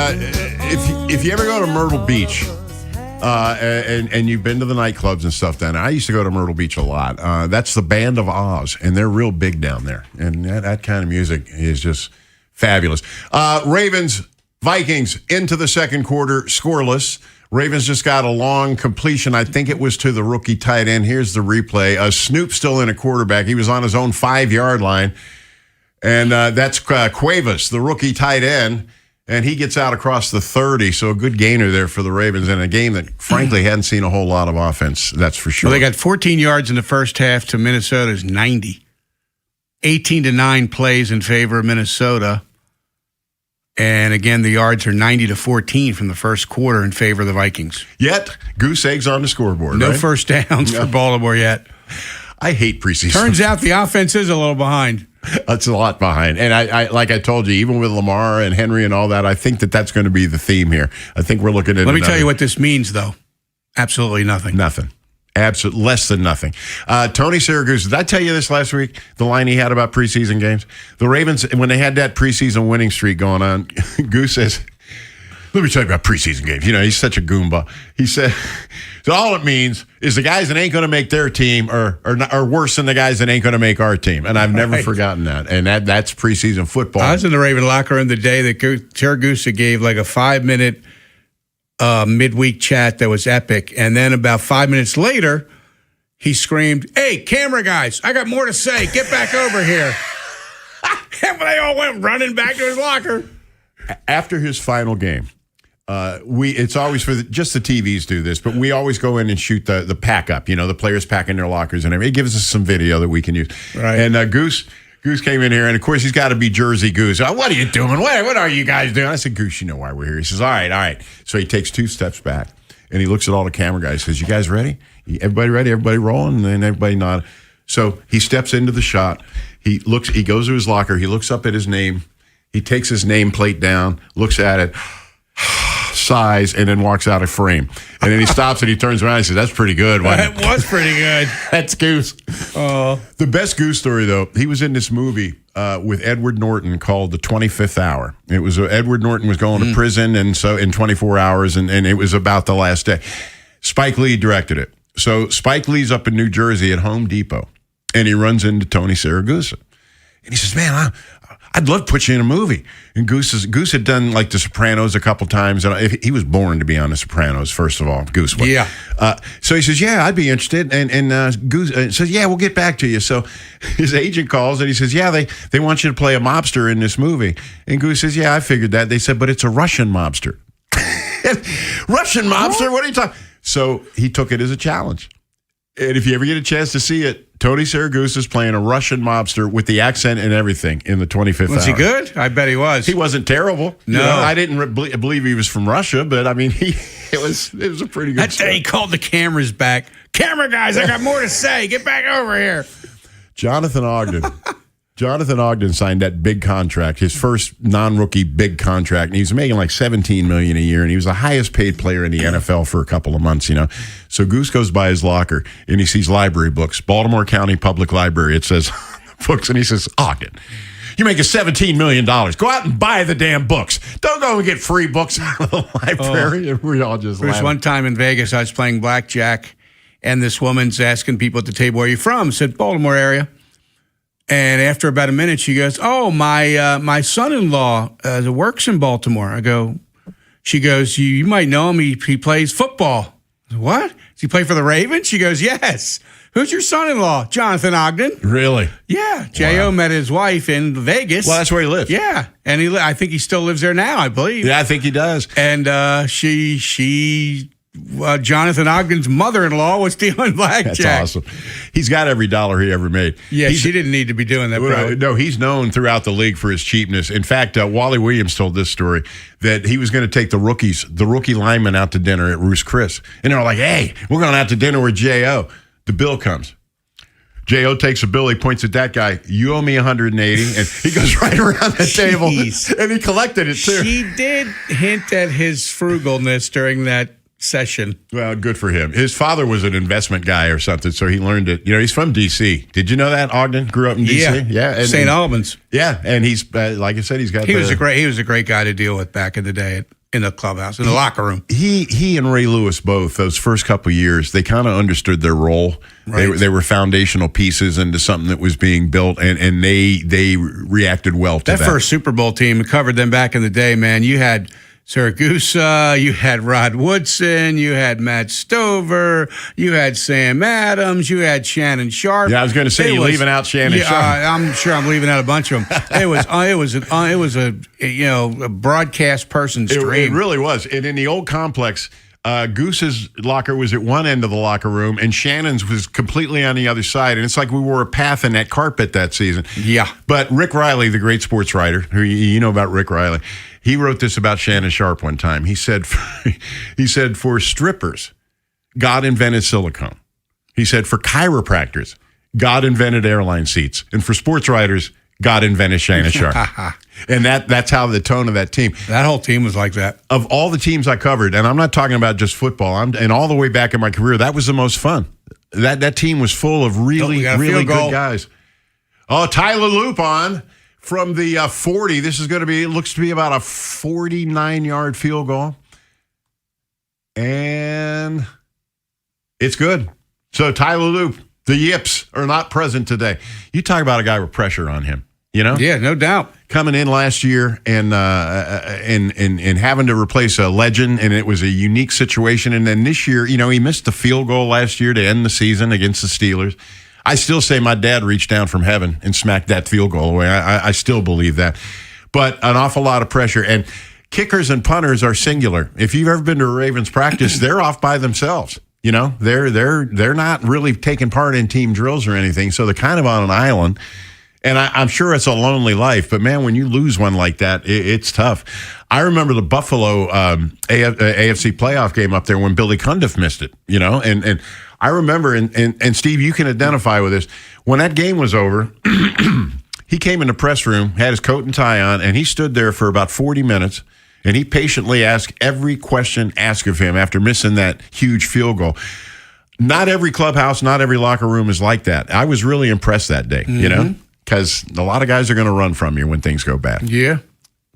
If you ever go to Myrtle Beach, and you've been to the nightclubs and stuff down there, I used to go to Myrtle Beach a lot. That's the Band of Oz, and they're real big down there. And that kind of music is just fabulous. Ravens, Vikings into the second quarter, scoreless. Ravens just got a long completion. I think it was to the rookie tight end. Here's the replay. Snoop still in a quarterback. He was on his own 5-yard line. And that's Cuevas, the rookie tight end, and he gets out across the 30, so a good gainer there for the Ravens in a game that, frankly, hadn't seen a whole lot of offense, that's for sure. Well, they got 14 yards in the first half to Minnesota's 90. 18-9 plays in favor of Minnesota. And, again, the yards are 90-14 from the first quarter in favor of the Vikings. Yet, goose eggs on the scoreboard, No right? first downs for Baltimore yet. I hate preseason. Turns out the offense is a little behind. That's a lot behind. And I like I told you, even with Lamar and Henry and all that, I think that's going to be the theme here. I think we're looking at Let me tell you what this means, though. Absolutely nothing. Nothing. Absolutely less than nothing. Tony Siragusa, did I tell you this last week? The line he had about preseason games? The Ravens, when they had that preseason winning streak going on, Goose says, let me tell you about preseason games. You know, he's such a Goomba. He said, so all it means is the guys that ain't going to make their team are worse than the guys that ain't going to make our team. And I've never forgotten that. And that's preseason football. I was in the Raven locker room the day that Siragusa gave like a 5-minute midweek chat that was epic. And then about 5 minutes later, he screamed, hey, camera guys, I got more to say. Get back over here. And they all went running back to his locker. After his final game, it's always just the TVs do this, but we always go in and shoot the pack up, the players packing their lockers and everything. It gives us some video that we can use. Right. And Goose came in here, and of course he's got to be Jersey Goose. What are you doing? What are you guys doing? I said, Goose, you know why we're here. He says, all right. So he takes 2 steps back, and he looks at all the camera guys. Says, you guys ready? Everybody ready? Everybody rolling? And then everybody nod. So he steps into the shot. He goes to his locker. He looks up at his name. He takes his nameplate down, looks at it, sighs, and then walks out of frame. And then he stops and he turns around and says, that's pretty good. That was pretty good. That's Goose. The best Goose story, though, he was in this movie with Edward Norton called The 25th Hour. It was Edward Norton was going to prison, and so in 24 hours, and it was about the last day. Spike Lee directed it. So Spike Lee's up in New Jersey at Home Depot, and he runs into Tony Siragusa. And he says, man, I'd love to put you in a movie. And Goose had done like The Sopranos a couple times. And he was born to be on The Sopranos, first of all, Goose was. Yeah. So he says, yeah, I'd be interested. And Goose says, yeah, we'll get back to you. So his agent calls and he says, yeah, they want you to play a mobster in this movie. And Goose says, yeah, I figured that. They said, but it's a Russian mobster. Russian mobster? What are you talking? So he took it as a challenge. And if you ever get a chance to see it, Tony Saragusa is playing a Russian mobster with the accent and everything in the 25th Was hour. he good? I bet he was. He wasn't terrible. No. I didn't believe he was from Russia, but I mean, it was a pretty good That day he called the cameras back. Camera guys, I got more to say. Get back over here. Jonathan Ogden. Jonathan Ogden signed that big contract, his first non-rookie big contract, and he was making like $17 million a year, and he was the highest paid player in the NFL for a couple of months, So Goose goes by his locker, and he sees library books, Baltimore County Public Library. It says books, and he says, Ogden, you're making $17 million. Go out and buy the damn books. Don't go and get free books out of the library. And we all just There was laughed. one time in Vegas, I was playing blackjack, and this woman's asking people at the table, where are you from? I said, Baltimore area. And after about a minute, she goes, oh, my son-in-law works in Baltimore. She goes, you might know him. He plays football. I said, what? Does he play for the Ravens? She goes, yes. Who's your son-in-law? Jonathan Ogden. Really? Yeah. J.O. met his wife in Vegas. Well, that's where he lives. Yeah. And I think he still lives there now, I believe. Yeah, I think he does. And Jonathan Ogden's mother-in-law was dealing blackjack. That's awesome. He's got every dollar he ever made. Yeah, she didn't need to be doing that, probably. No, he's known throughout the league for his cheapness. In fact, Wally Williams told this story that he was going to take the rookie linemen out to dinner at Ruth's Chris. And they're like, hey, we're going out to dinner with J.O. The bill comes. J.O. takes a bill. He points at that guy. You owe me 180. And he goes right around the table. And he collected it, too. She did hint at his frugalness during that session. Well, good for him. His father was an investment guy or something, so he learned it. He's from D.C. Did you know that, Ogden? Grew up in D.C.? Yeah. St. Albans. Yeah, and he's, like I said, he's got He was a great guy to deal with back in the day in the clubhouse, in the locker room. He and Ray Lewis both, those first couple of years, they kind of understood their role. Right. They were foundational pieces into something that was being built, and they reacted well to that. That first Super Bowl team, covered them back in the day, man. You had Saragusa, you had Rod Woodson, you had Matt Stover, you had Sam Adams, you had Shannon Sharp. Yeah, I was going to say you're leaving out Shannon Sharp. I'm sure I'm leaving out a bunch of them. It was a broadcast person's dream. It really was. And in the old complex, Goose's locker was at one end of the locker room, and Shannon's was completely on the other side. And it's like we wore a path in that carpet that season. Yeah. But Rick Riley, the great sports writer, who you know about Rick Riley, he wrote this about Shannon Sharp one time. He said, for strippers, God invented silicone. He said, for chiropractors, God invented airline seats. And for sports writers, God invented Shannon Sharp. And that's how the tone of that team. That whole team was like that. Of all the teams I covered, and I'm not talking about just football, and all the way back in my career, that was the most fun. That team was full of really good guys. Oh, Tyler Loop on from the 40. This is going to be, it looks to be about a 49-yard field goal. And it's good. So Tyler Loop, the Yips are not present today. You talk about a guy with pressure on him, Yeah, no doubt. Coming in last year and having to replace a legend, and it was a unique situation. And then this year, he missed the field goal last year to end the season against the Steelers. I still say my dad reached down from heaven and smacked that field goal away. I still believe that. But an awful lot of pressure. And kickers and punters are singular. If you've ever been to a Ravens practice, they're off by themselves. They're not really taking part in team drills or anything. So they're kind of on an island. And I'm sure it's a lonely life, but man, when you lose one like that, it's tough. I remember the Buffalo AFC playoff game up there when Billy Cundiff missed it, and I remember, and Steve, you can identify with this. When that game was over, he came in the press room, had his coat and tie on, and he stood there for about 40 minutes, and he patiently asked every question asked of him after missing that huge field goal. Not every clubhouse, not every locker room is like that. I was really impressed that day, because a lot of guys are going to run from you when things go bad. Yeah.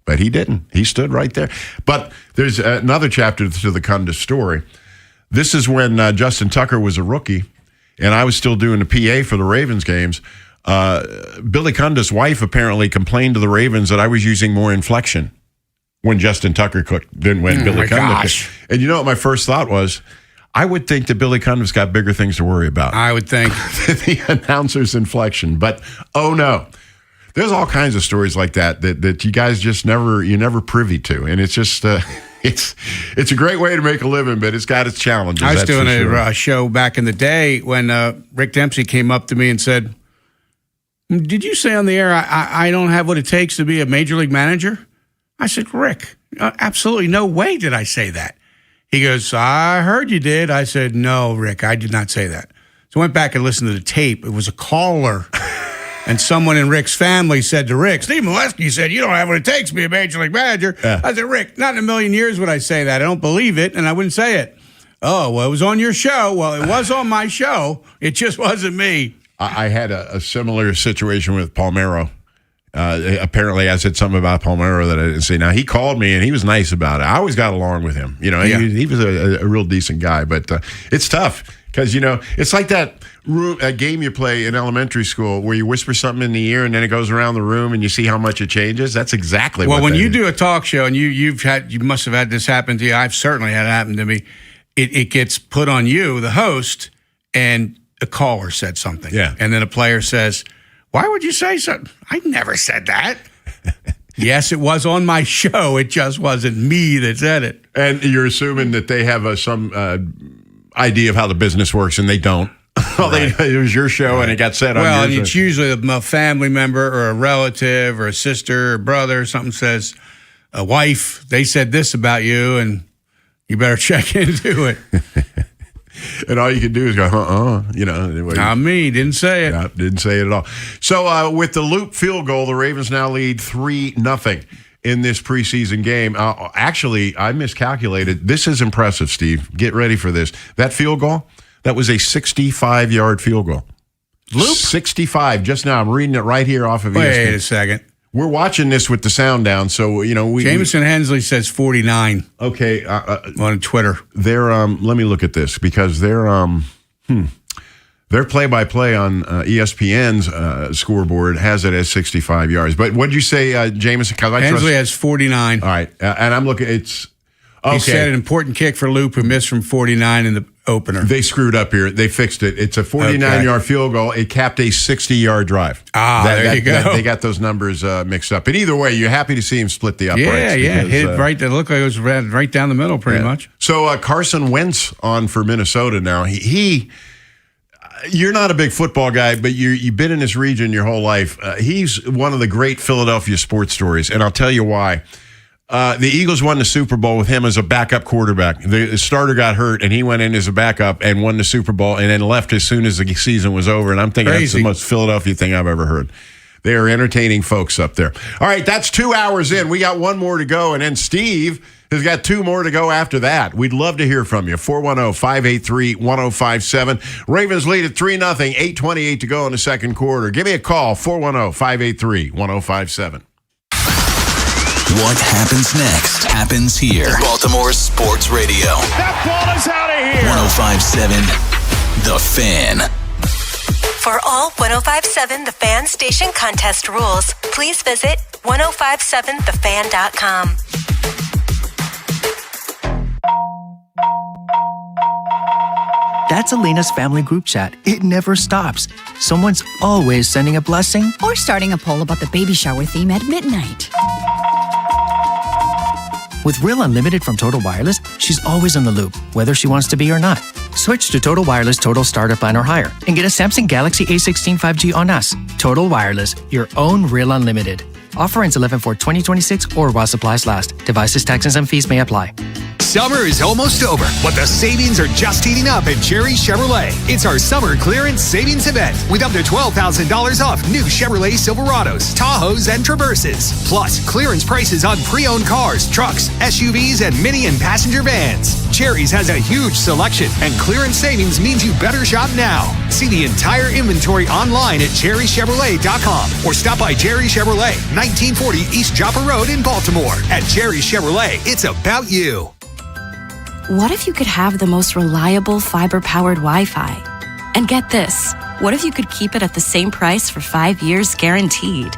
But he didn't. He stood right there. But there's another chapter to the Cundiff story. This is when Justin Tucker was a rookie, and I was still doing the PA for the Ravens games. Billy Cundiff's wife apparently complained to the Ravens that I was using more inflection when Justin Tucker cooked than when Billy Cundiff cooked. And you know what my first thought was? I would think that Billy Cundiff's got bigger things to worry about. I would think. The announcer's inflection. But, oh no. There's all kinds of stories like that you guys just never privy to. And it's just, it's a great way to make a living, but it's got its challenges. I was doing a show back in the day when Rick Dempsey came up to me and said, "Did you say on the air I don't have what it takes to be a major league manager?" I said, "Rick, absolutely no way did I say that." He goes, "I heard you did." I said, "No, Rick, I did not say that." So I went back and listened to the tape. It was a caller. And someone in Rick's family said to Rick, "Steve Molesky said you don't have what it takes to be a major league manager." Yeah. I said, "Rick, not in a million years would I say that. I don't believe it, and I wouldn't say it." "Oh, well, it was on your show." "Well, it was on my show. It just wasn't me." I had a similar situation with Palmeiro. Apparently, I said something about Palmeiro that I didn't say. Now, he called me, and he was nice about it. I always got along with him. You know, he was a real decent guy. But it's tough because, you know, it's like that game you play in elementary school where you whisper something in the ear, and then it goes around the room, and you see how much it changes. That's exactly what when you do a talk show, and you must have had this happen to you. I've certainly had it happen to me. It gets put on you, the host, and a caller said something. Yeah. And then a player says, "Why would you say something?" "I never said that." "Yes, it was on my show. It just wasn't me that said it." And you're assuming that they have some idea of how the business works, and they don't. Well, it was your show, and it got said on your show. Well, it's usually a family member or a relative or a sister or brother. Something says, "A wife, they said this about you, and you better check into it." And all you can do is go, you know. Not me. Didn't say it. No, didn't say it at all. So with the loop field goal, the Ravens now lead 3-0 in this preseason game. Actually, I miscalculated. This is impressive, Steve. Get ready for this. That field goal, that was a 65-yard field goal. Loop? 65. Just now, I'm reading it right here off of ESPN. Wait a second. We're watching this with the sound down, so you know Jameson Hensley says 49. Okay, on Twitter. They're let me look at this because their play-by-play on ESPN's scoreboard has it as 65 yards. But what did you say, Jameson? Hensley has 49. All right, and I'm looking. It's okay. He said an important kick for Loop who missed from 49 in the opener. They screwed up here. They fixed it. It's a 49-yard field goal. It capped a 60-yard drive. There you go. They got those numbers mixed up. But either way, you're happy to see him split the uprights. Yeah. Hit it right. It looked like it was right down the middle pretty much. So Carson Wentz on for Minnesota now. You're not a big football guy, but you've been in this region your whole life. He's one of the great Philadelphia sports stories, and I'll tell you why. The Eagles won the Super Bowl with him as a backup quarterback. The starter got hurt, and he went in as a backup and won the Super Bowl and then left as soon as the season was over. And I'm thinking that's the most Philadelphia thing I've ever heard. They are entertaining folks up there. All right, that's 2 hours in. We got one more to go, and then Steve has got 2 more to go after that. We'd love to hear from you. 410-583-1057. Ravens lead at 3-0, 8:28 to go in the second quarter. Give me a call, 410-583-1057. What happens next happens here. Baltimore Sports Radio. That ball is out of here. 105.7 The Fan. For all 105.7 The Fan station contest rules, please visit 1057thefan.com. That's Elena's family group chat. It never stops. Someone's always sending a blessing or starting a poll about the baby shower theme at midnight. With Real Unlimited from Total Wireless, she's always in the loop, whether she wants to be or not. Switch to Total Wireless Total Starter Plan or higher and get a Samsung Galaxy A16 5G on us. Total Wireless, your own Real Unlimited. Offer ends 11/4/2026 or while supplies last. Devices, taxes, and fees may apply. Summer is almost over, but the savings are just heating up at Cherry Chevrolet. It's our summer clearance savings event with up to $12,000 off new Chevrolet Silverados, Tahoes, and Traverses. Plus, clearance prices on pre-owned cars, trucks, SUVs, and mini and passenger vans. Cherry's has a huge selection, and clearance savings means you better shop now. See the entire inventory online at cherrychevrolet.com or stop by Cherry Chevrolet, 1940 East Joppa Road in Baltimore. At Cherry Chevrolet, it's about you. What if you could have the most reliable fiber-powered Wi-Fi? And get this, What if you could keep it at the same price for 5 years guaranteed?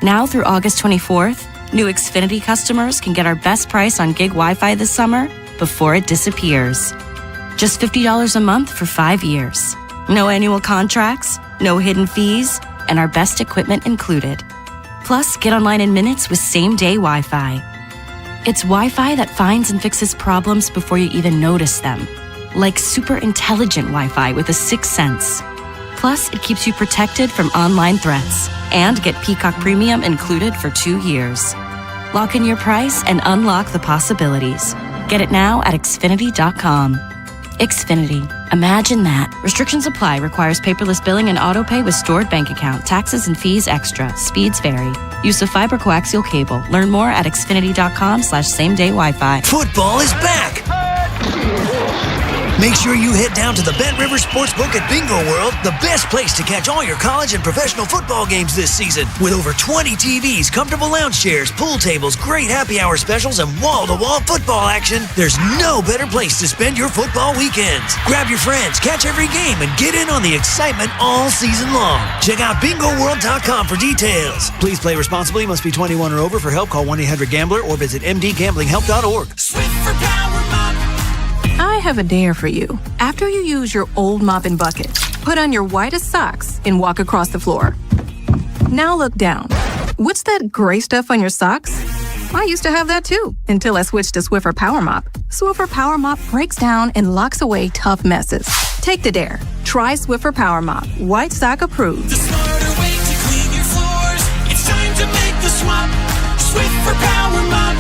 Now through August 24th, new Xfinity customers can get our best price on gig Wi-Fi this summer before it disappears. Just $50 a month for 5 years. No annual contracts, no hidden fees, and our best equipment included. Plus, get online in minutes with same-day Wi-Fi. It's Wi-Fi that finds and fixes problems before you even notice them. Like super intelligent Wi-Fi with a sixth sense. Plus, it keeps you protected from online threats. And get Peacock Premium included for 2 years. Lock in your price and unlock the possibilities. Get it now at Xfinity.com. Xfinity. Imagine that. Restrictions apply. Requires paperless billing and autopay with stored bank account. Taxes and fees extra. Speeds vary. Use of fiber coaxial cable. Learn more at Xfinity.com/same-day Wi-Fi. Football is back. Make sure you head down to the Bet River Sportsbook at Bingo World, the best place to catch all your college and professional football games this season. With over 20 TVs, comfortable lounge chairs, pool tables, great happy hour specials, and wall-to-wall football action, there's no better place to spend your football weekends. Grab your friends, catch every game, and get in on the excitement all season long. Check out BingoWorld.com for details. Please play responsibly. Must be 21 or over. For help, call 1-800-GAMBLER or visit mdgamblinghelp.org. Swift for Power Mop. I have a dare for you. After you use your old mop and bucket, put on your whitest socks and walk across the floor. Now look down. What's that gray stuff on your socks? I used to have that too, until I switched to Swiffer Power Mop. Swiffer Power Mop breaks down and locks away tough messes. Take the dare. Try Swiffer Power Mop. White sock approved. The smarter way to clean your floors. It's time to make the swap. Swiffer Power Mop.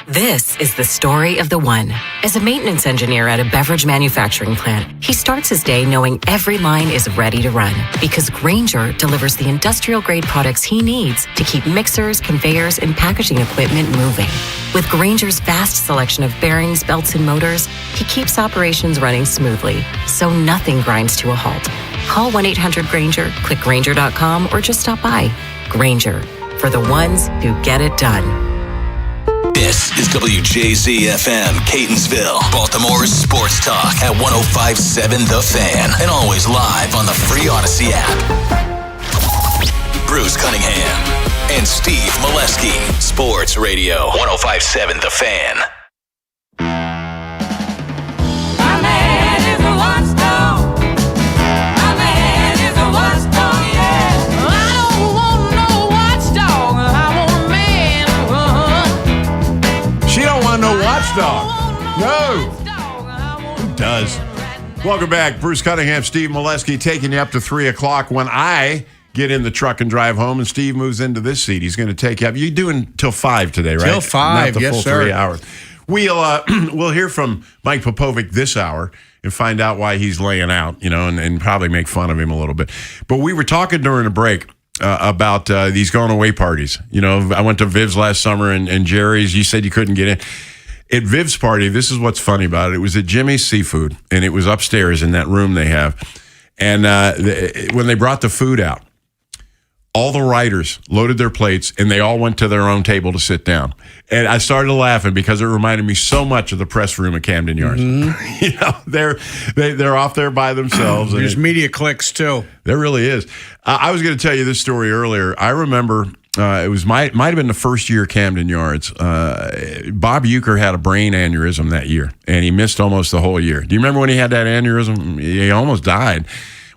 This is the story of the one. As a maintenance engineer at a beverage manufacturing plant, he starts his day knowing every line is ready to run because Grainger delivers the industrial-grade products he needs to keep mixers, conveyors, and packaging equipment moving. With Grainger's vast selection of bearings, belts, and motors, he keeps operations running smoothly, so nothing grinds to a halt. Call 1-800-GRAINGER, click Grainger.com, or just stop by. Grainger, for the ones who get it done. This is WJZ-FM, Catonsville, Baltimore's sports talk at 105.7 The Fan, and always live on the free Odyssey app. Bruce Cunningham and Steve Molesky, Sports Radio, 105.7 The Fan. Watchdog. No. Who does? Welcome back. Bruce Cunningham, Steve Molesky taking you up to 3 o'clock when I get in the truck and drive home, and Steve moves into this seat. He's going to take you up. You're doing till 5 today, right? Till 5, not the yes, full sir. 3 hours. We'll hear from Mike Popovic this hour and find out why he's laying out, and probably make fun of him a little bit. But we were talking during the break about these going away parties. I went to Viv's last summer and Jerry's. You said you couldn't get in. At Viv's party, this is what's funny about it. It was at Jimmy's Seafood, and it was upstairs in that room they have. And when they brought the food out, all the writers loaded their plates, and they all went to their own table to sit down. And I started laughing because it reminded me so much of the press room at Camden Yards. Mm-hmm. They're off there by themselves. There's media clicks, too. There really is. I was going to tell you this story earlier. I remember... it might have been the first year Camden Yards. Bob Uecker had a brain aneurysm that year, and he missed almost the whole year. Do you remember when he had that aneurysm? He almost died.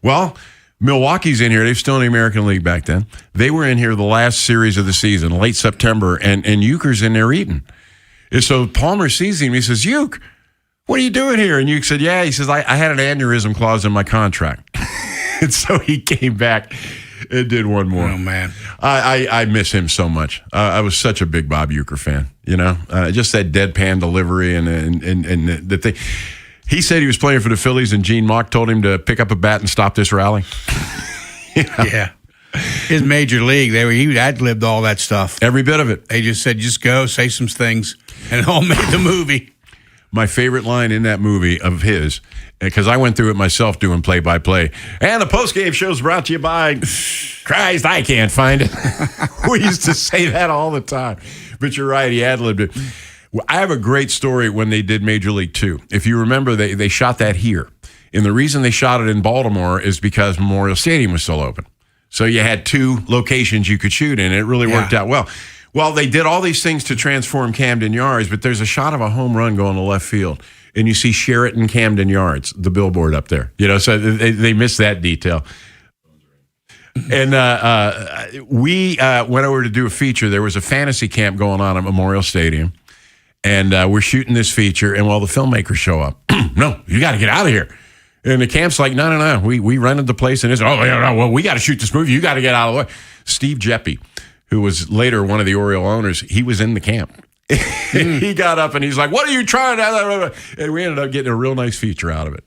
Well, Milwaukee's in here. They were still in the American League back then. They were in here the last series of the season, late September, and Uecker's in there eating. And so Palmer sees him. He says, "Ueck, what are you doing here?" And Ueck said, "Yeah." He says, I had an aneurysm clause in my contract." And so he came back. It did one more. Oh, man. I miss him so much. I was such a big Bob Uecker fan, just that deadpan delivery and the thing. He said he was playing for the Phillies, and Gene Mauch told him to pick up a bat and stop this rally. Yeah. His major league, he ad-libbed all that stuff. Every bit of it. They just said, just go, say some things, and it all made the movie. My favorite line in that movie of his, because I went through it myself doing play-by-play, and the post-game show is brought to you by Christ, I can't find it. We used to say that all the time. But you're right, he ad-libbed it. I have a great story when they did Major League 2. If you remember, they shot that here And the reason they shot it in Baltimore is because Memorial Stadium was still open. So you had 2 locations you could shoot in. And it really worked out well. Well, they did all these things to transform Camden Yards, but there's a shot of a home run going to left field. And you see Sheraton Camden Yards, the billboard up there. So they missed that detail. And we went over to do a feature. There was a fantasy camp going on at Memorial Stadium. And we're shooting this feature. And the filmmakers show up. No, you got to get out of here. And the camp's like, no. We rented the place. And it's, we got to shoot this movie. You got to get out of the way. Steve Jeppe, who was later one of the Oriole owners, he was in the camp. He got up and he's like, what are you trying to... And we ended up getting a real nice feature out of it.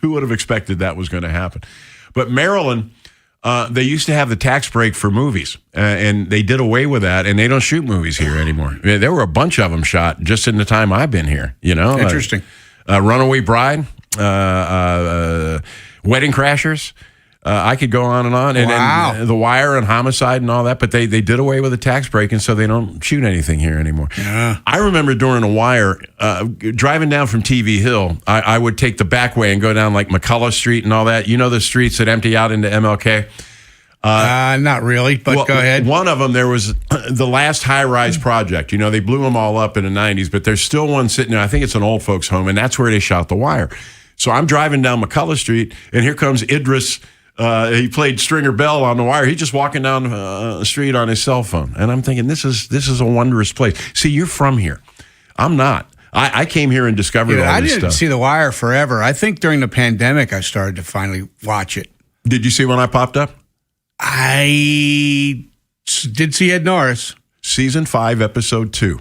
Who would have expected that was going to happen? But Maryland, they used to have the tax break for movies, and they did away with that, and they don't shoot movies here anymore. There were a bunch of them shot just in the time I've been here. Interesting. Runaway Bride, Wedding Crashers. I could go on and on. And The Wire and Homicide and all that, but they did away with the tax break, and so they don't shoot anything here anymore. Yeah. I remember during The Wire, driving down from TV Hill, I would take the back way and go down like McCullough Street and all that. The streets that empty out into MLK? Not really, but go ahead. One of them, there was the last high-rise project. They blew them all up in the 90s, but there's still one sitting there. I think it's an old folks' home, and that's where they shot The Wire. So I'm driving down McCullough Street, and here comes Idris. He played Stringer Bell on The Wire. He's just walking down the street on his cell phone. And I'm thinking, this is a wondrous place. See, you're from here. I'm not. I came here and discovered all this stuff. I didn't see The Wire forever. I think during the pandemic, I started to finally watch it. Did you see when I popped up? I did see Ed Norris. Season 5, episode 2.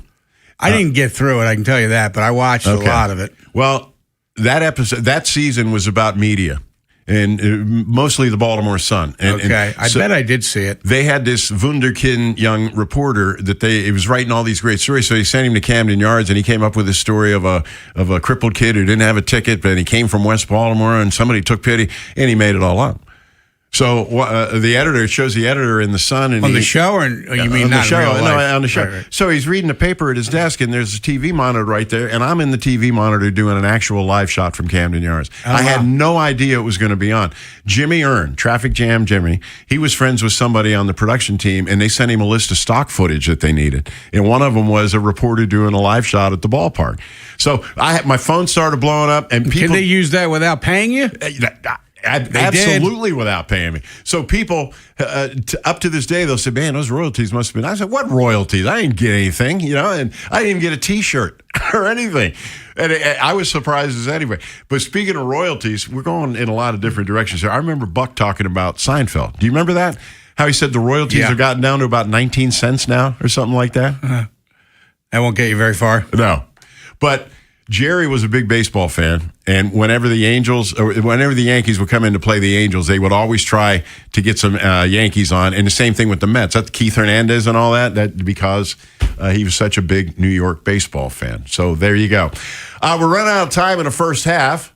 I didn't get through it, I can tell you that, but I watched a lot of it. Well, that season was about media. And mostly the Baltimore Sun. I bet I did see it. They had this wunderkind young reporter that he was writing all these great stories. So he sent him to Camden Yards, and he came up with this story of a crippled kid who didn't have a ticket, but he came from West Baltimore, and somebody took pity, and he made it all up. So it shows the editor in the Sun. And on the show, or you mean on not the show? in real life? No, on the show. Right. So he's reading the paper at his desk, and there's a TV monitor right there, and I'm in the TV monitor doing an actual live shot from Camden Yards. I had no idea it was going to be on. Jimmy Earn, Traffic Jam Jimmy, he was friends with somebody on the production team, and they sent him a list of stock footage that they needed. And one of them was a reporter doing a live shot at the ballpark. So my phone started blowing up, and people... Can they use that without paying you? Absolutely without paying me. So people, up to this day, they'll say, man, those royalties must have been... I said, what royalties? I didn't get anything, and I didn't even get a T-shirt or anything. And I was surprised as anyway. But speaking of royalties, we're going in a lot of different directions here. I remember Buck talking about Seinfeld. Do you remember that? How he said the royalties have gotten down to about 19 cents now or something like that? That won't get you very far. No. But... Jerry was a big baseball fan, and whenever the Yankees would come in to play the Angels, they would always try to get some Yankees on, and the same thing with the Mets. That's Keith Hernandez and all that because he was such a big New York baseball fan. So there you go. We're running out of time in the first half.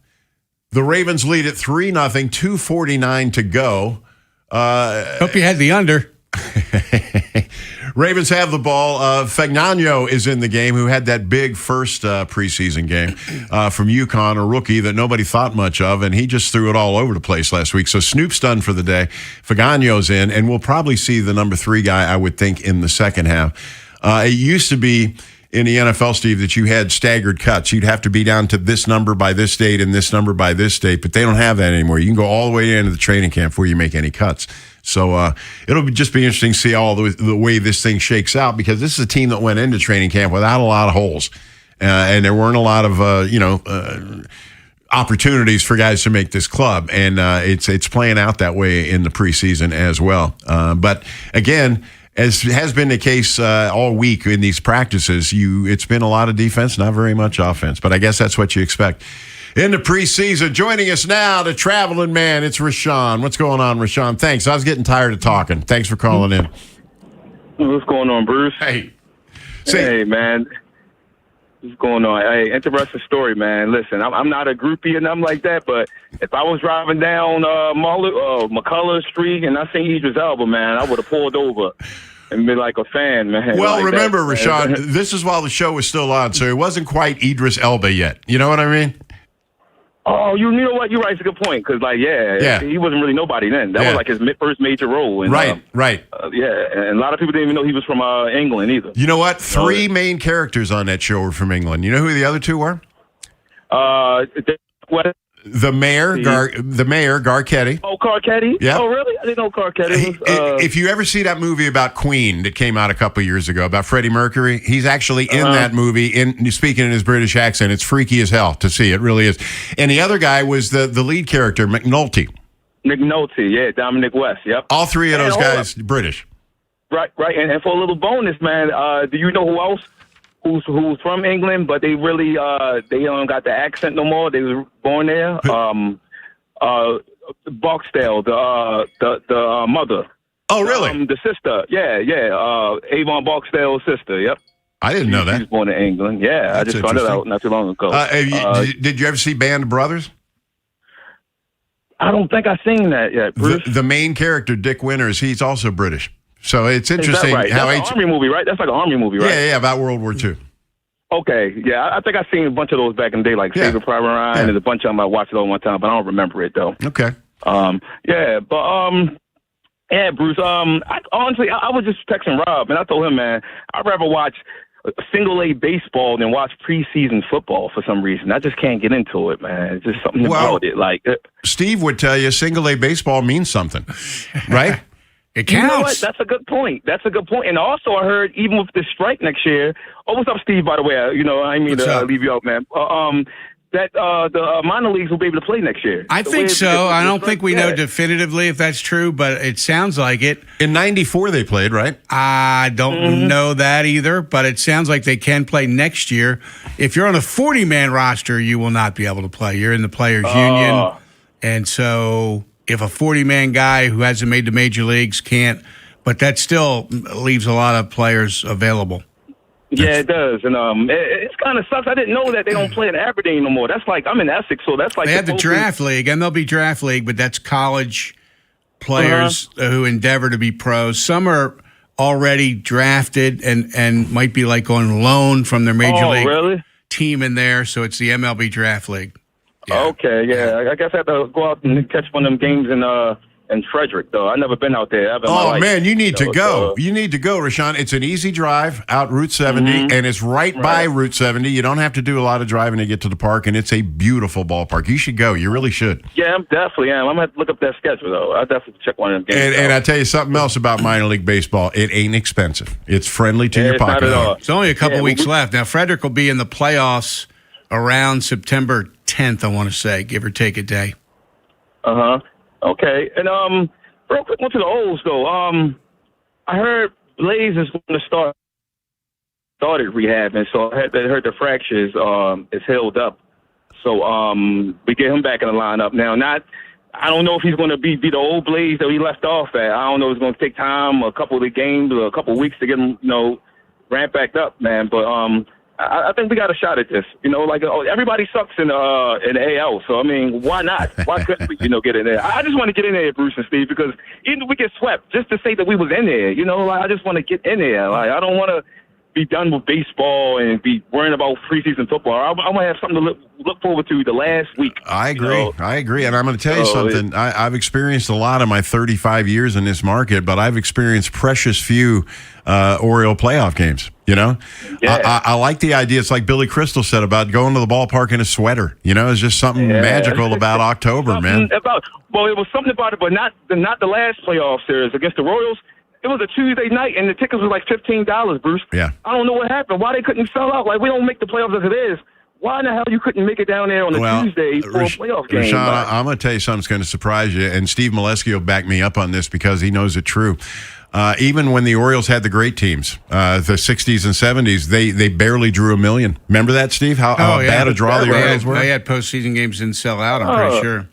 The Ravens lead at 3-0, 2:49 to go. Hope you had the under. Ravens have the ball. Fagnano is in the game, who had that big first preseason game from UConn, a rookie that nobody thought much of, and he just threw it all over the place last week. So Snoop's done for the day. Fagnano's in, and we'll probably see the number 3 guy, I would think, in the second half. It used to be in the NFL, Steve, that you had staggered cuts. You'd have to be down to this number by this date and this number by this date, but they don't have that anymore. You can go all the way into the training camp before you make any cuts. So it'll just be interesting to see all the way this thing shakes out, because this is a team that went into training camp without a lot of holes, and there weren't a lot of opportunities for guys to make this club, and it's playing out that way in the preseason as well. But again, as has been the case all week in these practices, it's been a lot of defense, not very much offense. But I guess that's what you expect in the preseason. Joining us now, the traveling man, it's Rashawn. What's going on, Rashawn? Thanks. I was getting tired of talking. Thanks for calling in. What's going on, Bruce? Hey. Hey, man. What's going on? Hey, interesting story, man. Listen, I'm not a groupie and nothing like that, but if I was driving down McCullough Street and I seen Idris Elba, man, I would have pulled over and been like a fan, man. Well, like remember, that, Rashawn, this is while the show was still on, so it wasn't quite Idris Elba yet. You know what I mean? Oh, you know what? You're right. It's a good point. Because, he wasn't really nobody then. That was like his first major role. And, right. And a lot of people didn't even know he was from England either. You know what? 3 main characters on that show were from England. You know who the other 2 were? The mayor, Garcetti. Oh, Garcetti? Yeah. Oh, really? I didn't know Garcetti was... if you ever see that movie about Queen that came out a couple years ago about Freddie Mercury, he's actually in that movie, speaking in his British accent. It's freaky as hell to see. It really is. And the other guy was the lead character, McNulty. Yeah, Dominic West, yep. All 3 of those guys, British. Right. And for a little bonus, man, do you know who else? Who's from England, but they really they don't got the accent no more. They was born there. Barksdale, the mother. Oh, really? The sister. Yeah. Avon Barksdale's sister. Yep. I didn't know that. She was born in England. Yeah, I just found it out not too long ago. Did you ever see Band of Brothers? I don't think I've seen that yet, Bruce. The main character, Dick Winters, he's also British. So it's interesting. Is that right? That's an army movie, right? That's like an army movie, right? Yeah, about World War II. Okay, yeah, I think I've seen a bunch of those back in the day, like Saving Private Ryan. And there's a bunch of them I watched it all one time, but I don't remember it though. Okay. Bruce. I was just texting Rob, and I told him, man, I'd rather watch single A baseball than watch preseason football for some reason. I just can't get into it, man. It's just something about it. Like Steve would tell you, single A baseball means something, right? It counts. You know what? That's a good point. And also, I heard even with the strike next year. Oh, what's up, Steve? By the way, I didn't mean to leave you out, man. That the minor leagues will be able to play next year. I think so. I don't think we know definitively if that's true, but it sounds like it. In '94, they played, right? I don't know that either, but it sounds like they can play next year. If you're on a 40-man roster, you will not be able to play. You're in the players' union, and so if a 40-man guy who hasn't made the major leagues can't, but that still leaves a lot of players available. Yeah, it does, and it kind of sucks. I didn't know that they don't play in Aberdeen no more. That's like I'm in Essex, so that's like they have the draft league, and there'll be draft league, but that's college players who endeavor to be pros. Some are already drafted and might be like on loan from their major league team in there, so it's the MLB draft league. Yeah. Okay, yeah. I guess I have to go out and catch one of them games in Frederick, though. I've never been out there. Man, you need to go. You need to go, Rashawn. It's an easy drive out Route 70, and it's right by Route 70. You don't have to do a lot of driving to get to the park, and it's a beautiful ballpark. You should go. You really should. Yeah, I'm definitely am. I'm going to look up that schedule, though. I'll definitely check one of them games. And I tell you something else about minor league baseball. It ain't expensive. It's friendly to your pocket. Not at all. It's only a couple weeks left. Now, Frederick will be in the playoffs around September 10th, I want to say, give or take a day. Okay. And real quick, one to the O's, though. I heard Blaze is going to started rehabbing, so I heard the fractures is healed up. So we get him back in the lineup now. I don't know if he's going to be the old Blaze that he left off at. I don't know if it's going to take time, a couple of the games, or a couple of weeks to get him, ramped back up, man. But I think we got a shot at this. Everybody sucks in the AL. So, I mean, why not? Why couldn't we, get in there? I just want to get in there, Bruce and Steve, because even if we get swept, just to say that we was in there, I just want to get in there. I don't want to be done with baseball and be worrying about preseason football. I want to have something to look forward to the last week. I agree. And I'm going to tell you something. I've experienced a lot of my 35 years in this market, but I've experienced precious few Oriole playoff games. I like the idea. It's like Billy Crystal said about going to the ballpark in a sweater. It's just something magical about October, man. It was something about it, but not the last playoff series against the Royals. It was a Tuesday night, and the tickets were like $15, Bruce. Yeah. I don't know what happened. Why they couldn't sell out? Like, we don't make the playoffs as it is. Why in the hell you couldn't make it down there on a Tuesday for a playoff game? Rashawn, I'm going to tell you something that's going to surprise you, and Steve Molesky will back me up on this because he knows it true. Even when the Orioles had the great teams, the 60s and 70s, they barely drew 1 million. Remember that, Steve? How bad a draw the Orioles were? They had postseason games didn't sell out, I'm pretty sure.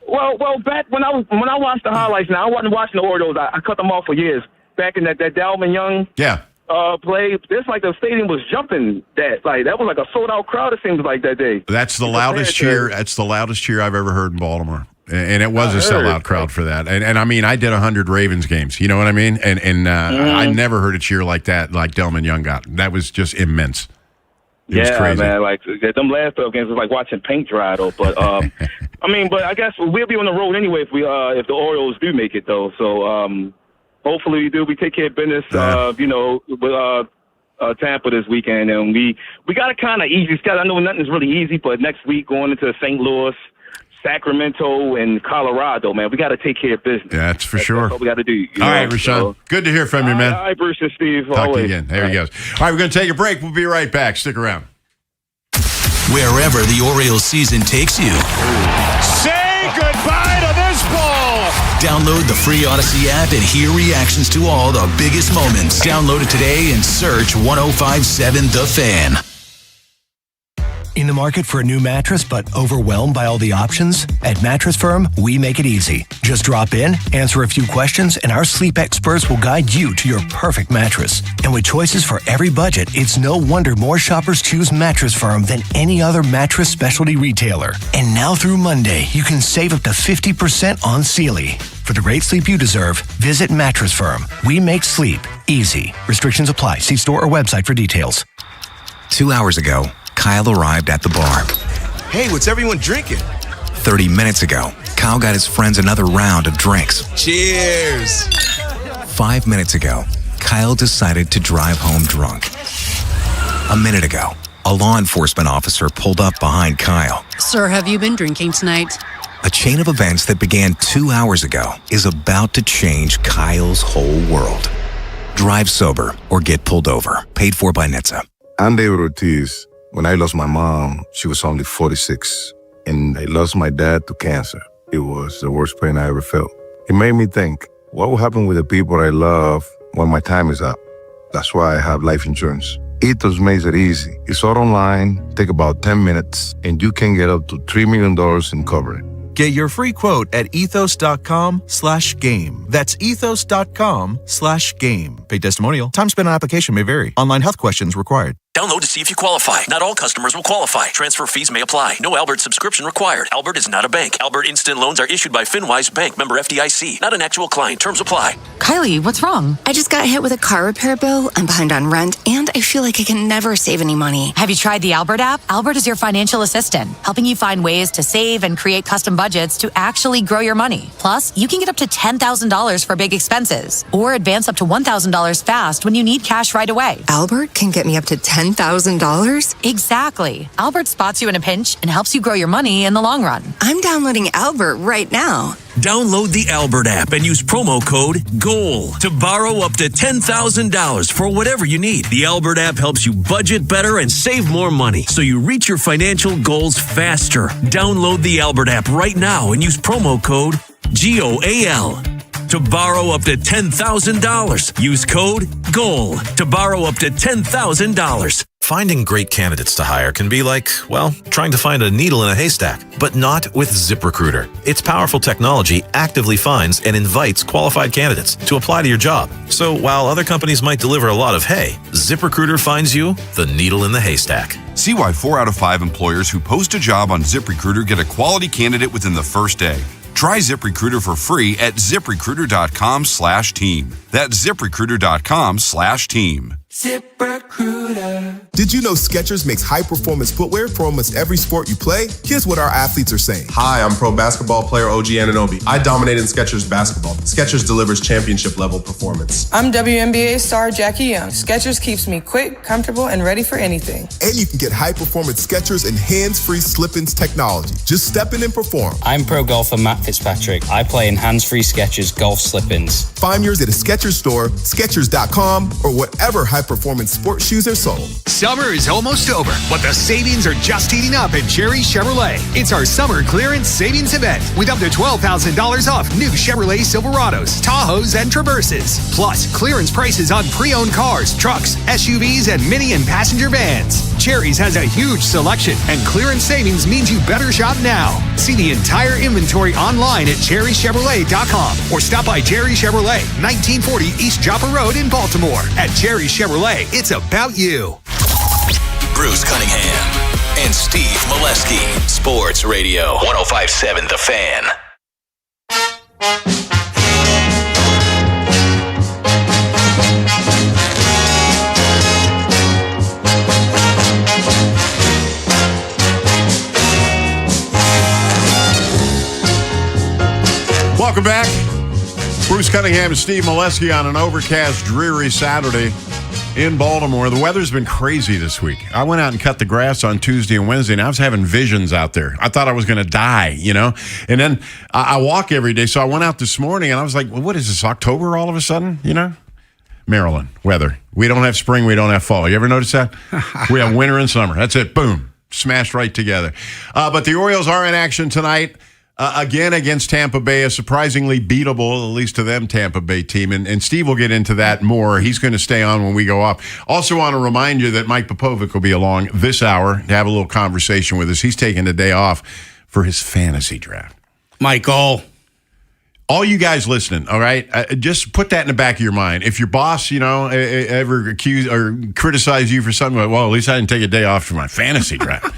Well, back when I watched the highlights, now I wasn't watching the Orioles. I cut them off for years. Back in that Dalvin Young play, it's like the stadium was jumping. That was like a sold out crowd. It seems like that day. That's the loudest cheer. That's the loudest cheer I've ever heard in Baltimore, and it was a sellout crowd for that. And I mean, I did 100 Ravens games. You know what I mean? And I never heard a cheer like that, like Delman Young got. That was just immense. was crazy. Man. Like them last 12 games was like watching paint dry though. But but I guess we'll be on the road anyway if the Orioles do make it though. So hopefully we do. We take care of business. With Tampa this weekend, and we got a kind of easy schedule. I know nothing's really easy, but next week going into St. Louis, Sacramento, and Colorado, man, we got to take care of business. Yeah, that's for sure. That's what we got to do. All right, Rashawn. So, good to hear from you, man. All right, Bruce and Steve. Talk always. to you again. There he goes. All right, we're going to take a break. We'll be right back. Stick around. Wherever the Orioles season takes you. Say goodbye to this ball. Download the free Odyssey app and hear reactions to all the biggest moments. Download it today and search 105.7 The Fan. In the market for a new mattress but overwhelmed by all the options? At Mattress Firm, we make it easy. Just drop in, answer a few questions, and our sleep experts will guide you to your perfect mattress. And with choices for every budget, it's no wonder more shoppers choose Mattress Firm than any other mattress specialty retailer. And now through Monday, you can save up to 50% on Sealy. For the great sleep you deserve, visit Mattress Firm. We make sleep easy. Restrictions apply. See store or website for details. 2 hours ago, Kyle arrived at the bar. Hey, what's everyone drinking? 30 minutes ago, Kyle got his friends another round of drinks. Cheers! 5 minutes ago, Kyle decided to drive home drunk. A minute ago, a law enforcement officer pulled up behind Kyle. Sir, have you been drinking tonight? A chain of events that began 2 hours ago is about to change Kyle's whole world. Drive sober or get pulled over. Paid for by NHTSA. I'm David Ortiz. When I lost my mom, she was only 46. And I lost my dad to cancer. It was the worst pain I ever felt. It made me think, what will happen with the people I love when my time is up? That's why I have life insurance. Ethos makes it easy. It's all online, take about 10 minutes, and you can get up to $3 million in coverage. Get your free quote at ethos.com/game. That's ethos.com/game. Paid testimonial. Time spent on application may vary. Online health questions required. Download to see if you qualify. Not all customers will qualify. Transfer fees may apply. No Albert subscription required. Albert is not a bank. Albert Instant Loans are issued by FinWise Bank, member FDIC. Not an actual client. Terms apply. Kylie, what's wrong? I just got hit with a car repair bill. I'm behind on rent, and I feel like I can never save any money. Have you tried the Albert app? Albert is your financial assistant, helping you find ways to save and create custom budgets to actually grow your money. Plus, you can get up to $10,000 for big expenses, or advance up to $1,000 fast when you need cash right away. Albert can get me up to $10,000? Exactly. Albert spots you in a pinch and helps you grow your money in the long run. I'm downloading Albert right now. Download the Albert app and use promo code GOAL to borrow up to $10,000 for whatever you need. The Albert app helps you budget better and save more money so you reach your financial goals faster. Download the Albert app right now and use promo code GOAL to borrow up to $10,000. Use code GOAL to borrow up to $10,000. Finding great candidates to hire can be like, well, trying to find a needle in a haystack, but not with ZipRecruiter. Its powerful technology actively finds and invites qualified candidates to apply to your job. So while other companies might deliver a lot of hay, ZipRecruiter finds you the needle in the haystack. See why 4 out of 5 employers who post a job on ZipRecruiter get a quality candidate within the first day. Try ZipRecruiter for free at ZipRecruiter.com/team. That's ZipRecruiter.com/team. ZipRecruiter. Did you know Skechers makes high-performance footwear for almost every sport you play? Here's what our athletes are saying. Hi, I'm pro basketball player OG Anunoby. I dominate in Skechers basketball. Skechers delivers championship-level performance. I'm WNBA star Jackie Young. Skechers keeps me quick, comfortable, and ready for anything. And you can get high-performance Skechers and hands-free slip-ins technology. Just step in and perform. I'm pro golfer Matt Fitzpatrick. I play in hands-free Skechers golf slip-ins. Find yours at a Skechers store, Skechers.com, or whatever high-performance sports shoes are sold. Summer is almost over, but the savings are just heating up at Cherry Chevrolet. It's our summer clearance savings event with up to $12,000 off new Chevrolet Silverados, Tahoes, and Traverses. Plus, clearance prices on pre-owned cars, trucks, SUVs, and mini and passenger vans. Cherry's has a huge selection, and clearance savings means you better shop now. See the entire inventory online at cherrychevrolet.com or stop by Cherry Chevrolet, 1940 East Joppa Road in Baltimore. At Cherry Chevrolet, it's about you. Bruce Cunningham and Steve Molesky. Sports Radio 105.7 The Fan. Welcome back. Bruce Cunningham and Steve Molesky on an overcast, dreary Saturday in Baltimore. The weather's been crazy this week. I went out and cut the grass on Tuesday and Wednesday, and I was having visions out there. I thought I was going to die, And then I walk every day, so I went out this morning, and I was like, well, what is this, October all of a sudden, Maryland, weather. We don't have spring, we don't have fall. You ever notice that? We have winter and summer. That's it. Boom. Smashed right together. But the Orioles are in action tonight. Again against Tampa Bay, a surprisingly beatable, at least to them, Tampa Bay team. And Steve will get into that more. He's going to stay on when we go off. Also want to remind you that Mike Popovic will be along this hour to have a little conversation with us. He's taking the day off for his fantasy draft. Michael. All you guys listening, all right, just put that in the back of your mind. If your boss, ever accuse or criticize you for something, well, at least I didn't take a day off for my fantasy draft.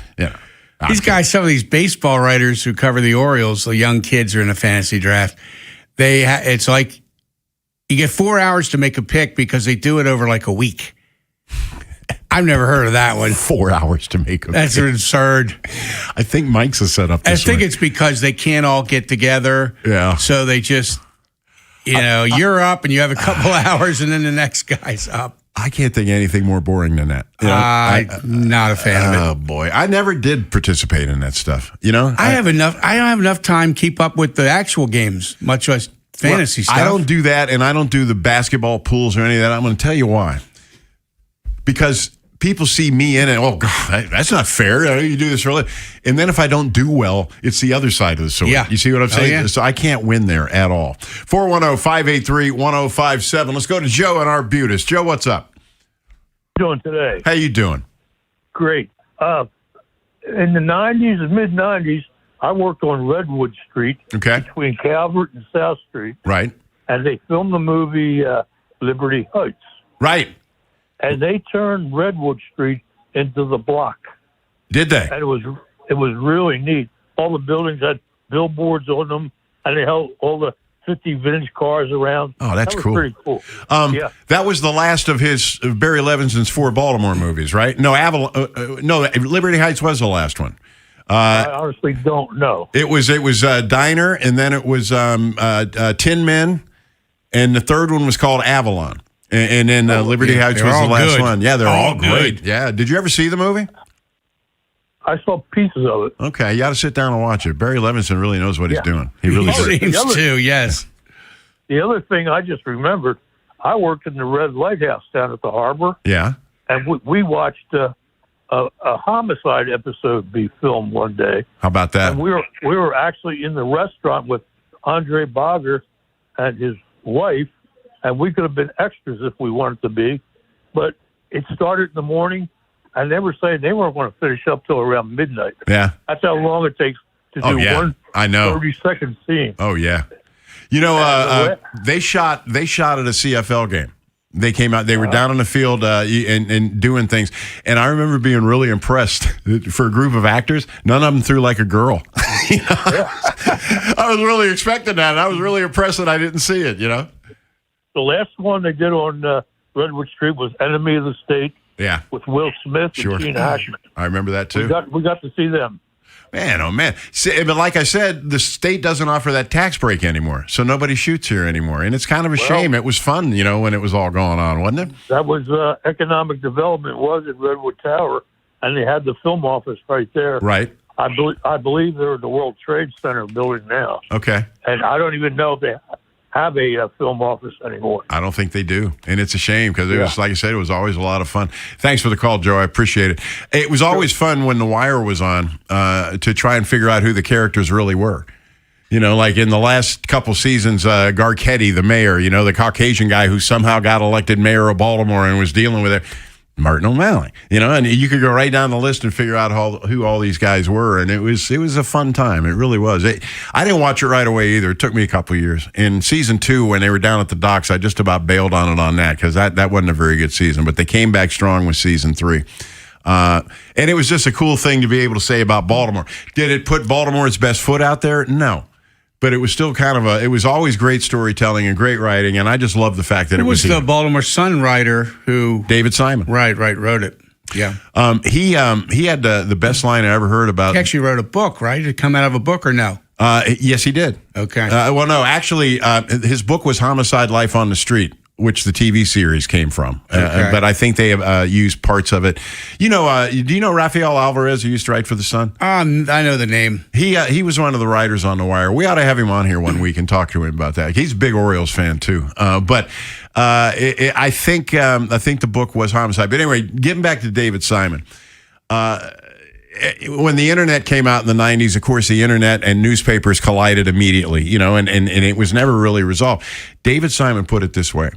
These guys, some of these baseball writers who cover the Orioles, the young kids are in a fantasy draft. It's like you get 4 hours to make a pick because they do it over like a week. I've never heard of that one. 4 hours to make a pick. That's absurd. I think Mike's a setup. I think it's because they can't all get together. Yeah. So they just, you're up and you have a couple hours and then the next guy's up. I can't think of anything more boring than that. I'm not a fan of it. Oh boy, I never did participate in that stuff. I don't have enough time to keep up with the actual games, much less fantasy stuff. I don't do that, and I don't do the basketball pools or any of that. I'm going to tell you why. Because people see me in it. Oh God, that's not fair. You do this early, and then if I don't do well, it's the other side of the sword. Yeah. You see what I'm saying? Yeah. So I can't win there at all. 410-583-1057. Let's go to Joe in Arbutus. Joe, what's up? Doing today? How you doing? Great. In the 90s and mid-90s, I worked on Redwood Street between Calvert and South Street. Right. And they filmed the movie Liberty Heights. Right. And they turned Redwood Street into the block. Did they? And it was really neat. All the buildings had billboards on them, and they held all the 50 vintage cars around. Oh, that's that was cool. Pretty cool. Yeah. That was the last of Barry Levinson's 4 Baltimore movies, right? No, Liberty Heights was the last one. I honestly don't know. It was Diner, and then it was Tin Men, and the third one was called Avalon. And then Liberty Heights was the last one. Yeah, they're all great. Yeah. Did you ever see the movie? I saw pieces of it. Okay, you got to sit down and watch it. Barry Levinson really knows what he's doing. He really seems to, yes. The other thing I just remembered, I worked in the Red Lighthouse down at the harbor. Yeah. And we watched a homicide episode be filmed one day. How about that? And we were actually in the restaurant with Andre Bogger and his wife, and we could have been extras if we wanted to be. But it started in the morning, and they were saying they weren't going to finish up till around midnight. Yeah. That's how long it takes to do one 30-second scene. Oh, yeah. They shot at a CFL game. They came out. They were down on the field and doing things. And I remember being really impressed for a group of actors. None of them threw like a girl. I was really expecting that. And I was really impressed that I didn't see it. The last one they did on Redwood Street was Enemy of the State. Yeah. With Will Smith and Gene Hackman. I remember that too. We got to see them. Man, oh man. See, but like I said, the state doesn't offer that tax break anymore. So nobody shoots here anymore. And it's kind of a shame. It was fun, when it was all going on, wasn't it? That was economic development was at Redwood Tower, and they had the film office right there. Right. I believe they're in the World Trade Center building now. Okay. And I don't even know if they have a film office anymore. I don't think they do. And it's a shame because it was, like I said, it was always a lot of fun. Thanks for the call, Joe. I appreciate it. It was always fun when The Wire was on to try and figure out who the characters really were. Like in the last couple seasons, Garcetti, the mayor, the Caucasian guy who somehow got elected mayor of Baltimore and was dealing with it. Martin O'Malley, and you could go right down the list and figure out who all these guys were, and it was a fun time. It really was. I didn't watch it right away either. It took me a couple of years. In season 2, when they were down at the docks, I just about bailed on it on that because that wasn't a very good season. But they came back strong with season 3, and it was just a cool thing to be able to say about Baltimore. Did it put Baltimore's best foot out there? No. But it was still it was always great storytelling and great writing, and I just love the fact that it was the Baltimore Sun writer who... David Simon. Right, wrote it. Yeah. He had the best line I ever heard about... He actually wrote a book, right? Did it come out of a book or no? Yes, he did. Okay. Well, no, actually, his book was Homicide: Life on the Street, which the TV series came from. Okay. But I think they have used parts of it. You know, do you know Rafael Alvarez, who used to write for The Sun? I know the name. He was one of the writers on The Wire. We ought to have him on here one week and talk to him about that. He's a big Orioles fan too. But I think the book was Homicide. But anyway, getting back to David Simon. When the internet came out in the 90s, of course, the internet and newspapers collided immediately, you know, and it was never really resolved. David Simon put it this way.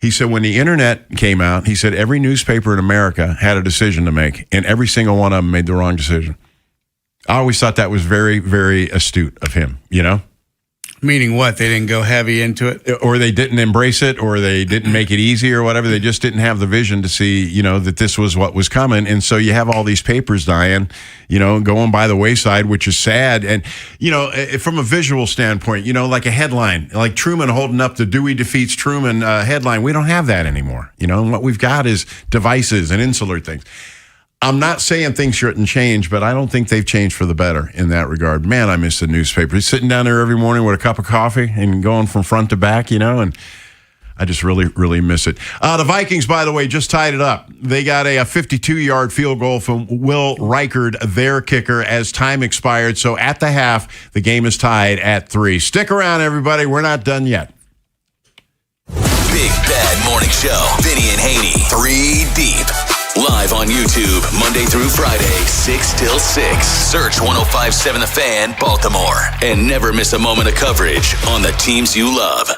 He said, when the internet came out, he said, every newspaper in America had a decision to make, and every single one of them made the wrong decision. I always thought that was very, very astute of him, you know? Meaning what? They didn't go heavy into it? Or they didn't embrace it, or they didn't make it easy or whatever. They just didn't have the vision to see, you know, that this was what was coming. And so you have all these papers dying, you know, going by the wayside, which is sad. And, you know, from a visual standpoint, you know, like a headline, like Truman holding up the Dewey defeats Truman headline. We don't have that anymore. You know, and what we've got is devices and insular things. I'm not saying things shouldn't change, but I don't think they've changed for the better in that regard. Man, I miss the newspaper. He's sitting down there every morning with a cup of coffee and going from front to back, you know, and I just really, really miss it. The Vikings, by the way, just tied it up. They got a 52-yard field goal from Will Reichard, their kicker, as time expired. So at the half, the game is tied at 3. Stick around, everybody. We're not done yet. Big Bad Morning Show. Vinny and Haynie, 3 deep. Live on YouTube, Monday through Friday, 6 till 6. Search 105.7 The Fan, Baltimore. And never miss a moment of coverage on the teams you love.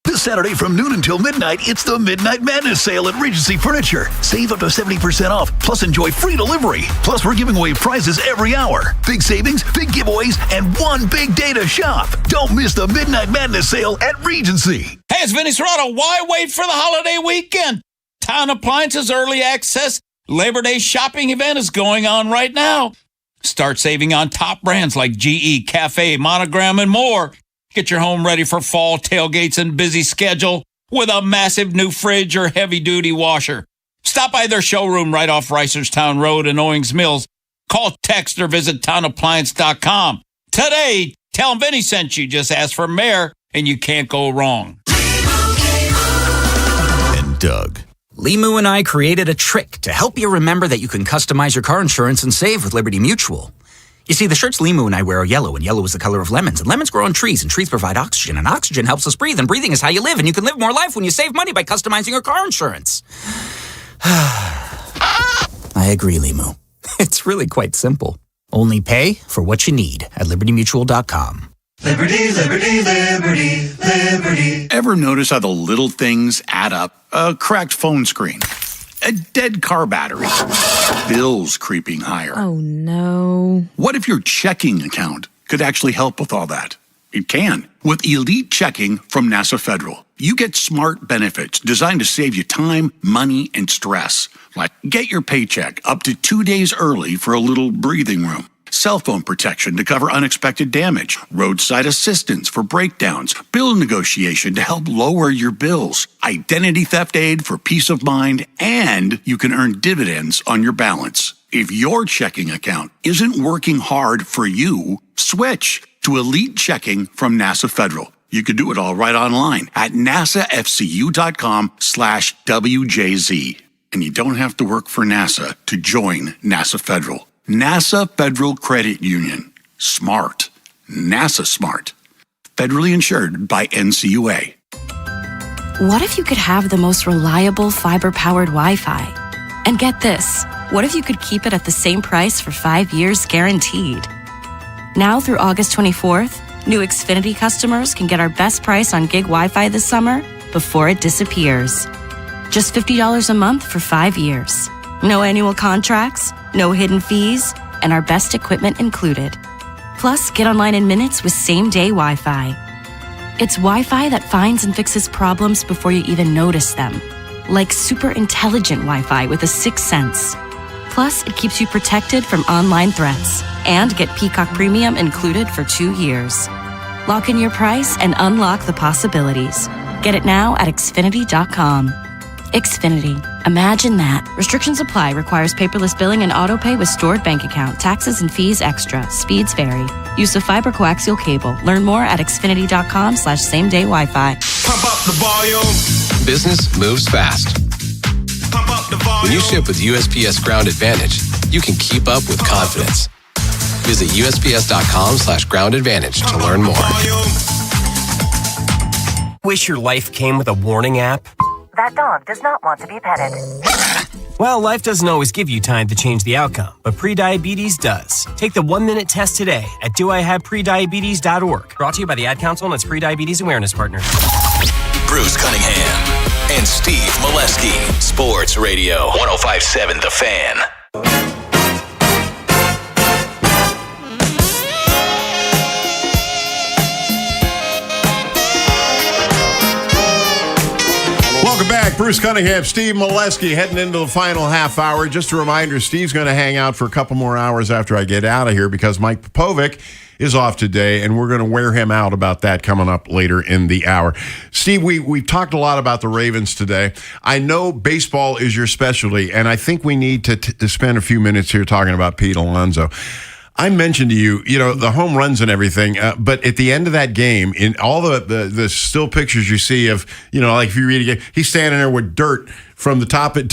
This Saturday from noon until midnight, it's the Midnight Madness sale at Regency Furniture. Save up to 70% off, plus enjoy free delivery. Plus, we're giving away prizes every hour. Big savings, big giveaways, and one big day to shop. Don't miss the Midnight Madness sale at Regency. Hey, it's Vinny Serrato. Why wait for the holiday weekend? Town Appliances Early Access Labor Day shopping event is going on right now. Start saving on top brands like GE, Cafe, Monogram, and more. Get your home ready for fall tailgates and busy schedule with a massive new fridge or heavy-duty washer. Stop by their showroom right off Reisterstown Road in Owings Mills. Call, text, or visit townappliance.com. Today, tell them Vinny sent you. Just ask for Mayor, and you can't go wrong. And Doug. Limu and I created a trick to help you remember that you can customize your car insurance and save with Liberty Mutual. You see, the shirts Limu and I wear are yellow, and yellow is the color of lemons, and lemons grow on trees, and trees provide oxygen, and oxygen helps us breathe, and breathing is how you live, and you can live more life when you save money by customizing your car insurance. I agree, Limu. It's really quite simple. Only pay for what you need at libertymutual.com. Liberty, liberty, liberty, liberty. Ever notice how the little things add up? A cracked phone screen, a dead car battery, bills creeping higher. Oh, no. What if your checking account could actually help with all that? It can. With Elite Checking from NASA Federal, you get smart benefits designed to save you time, money, and stress. Like get your paycheck up to 2 days early for a little breathing room. Cell phone protection to cover unexpected damage, roadside assistance for breakdowns, bill negotiation to help lower your bills, identity theft aid for peace of mind, and you can earn dividends on your balance. If your checking account isn't working hard for you, switch to Elite Checking from NASA Federal. You can do it all right online at nasafcu.com/WJZ. And you don't have to work for NASA to join NASA Federal. NASA Federal Credit Union. Smart. NASA smart. Federally insured by NCUA. What if you could have the most reliable fiber-powered Wi-Fi? And get this, what if you could keep it at the same price for 5 years guaranteed? Now through August 24th, new Xfinity customers can get our best price on gig Wi-Fi this summer before it disappears. Just $50 a month for 5 years. No annual contracts, no hidden fees, and our best equipment included. Plus, get online in minutes with same-day Wi-Fi. It's Wi-Fi that finds and fixes problems before you even notice them. Like super intelligent Wi-Fi with a 6th sense. Plus, it keeps you protected from online threats. And get Peacock Premium included for 2 years. Lock in your price and unlock the possibilities. Get it now at Xfinity.com. Xfinity. Imagine that. Restrictions apply. Requires paperless billing and auto pay with stored bank account. Taxes and fees extra. Speeds vary. Use of fiber coaxial cable. Learn more at xfinity.com/same-day Wi-Fi. Pump up the volume. Business moves fast. Pump up the volume. When you ship with USPS Ground Advantage, you can keep up with confidence. Visit USPS.com/Ground Advantage to learn more. Wish your life came with a warning app? That dog does not want to be petted. Well, life doesn't always give you time to change the outcome, but prediabetes does. Take the 1-minute test today at doihaveprediabetes.org. Brought to you by the Ad Council and its Prediabetes Awareness Partner. Bruce Cunningham and Steve Molesky. Sports Radio 105.7 The Fan. Welcome back. Bruce Cunningham, Steve Molesky heading into the final half hour. Just a reminder, Steve's going to hang out for a couple more hours after I get out of here because Mike Popovic is off today, and we're going to wear him out about that coming up later in the hour. Steve, we talked a lot about the Ravens today. I know baseball is your specialty, and I think we need to spend a few minutes here talking about Pete Alonso. I mentioned to you, the home runs and everything, but at the end of that game, in all the still pictures you see of, like if you read again, he's standing there with dirt from the top and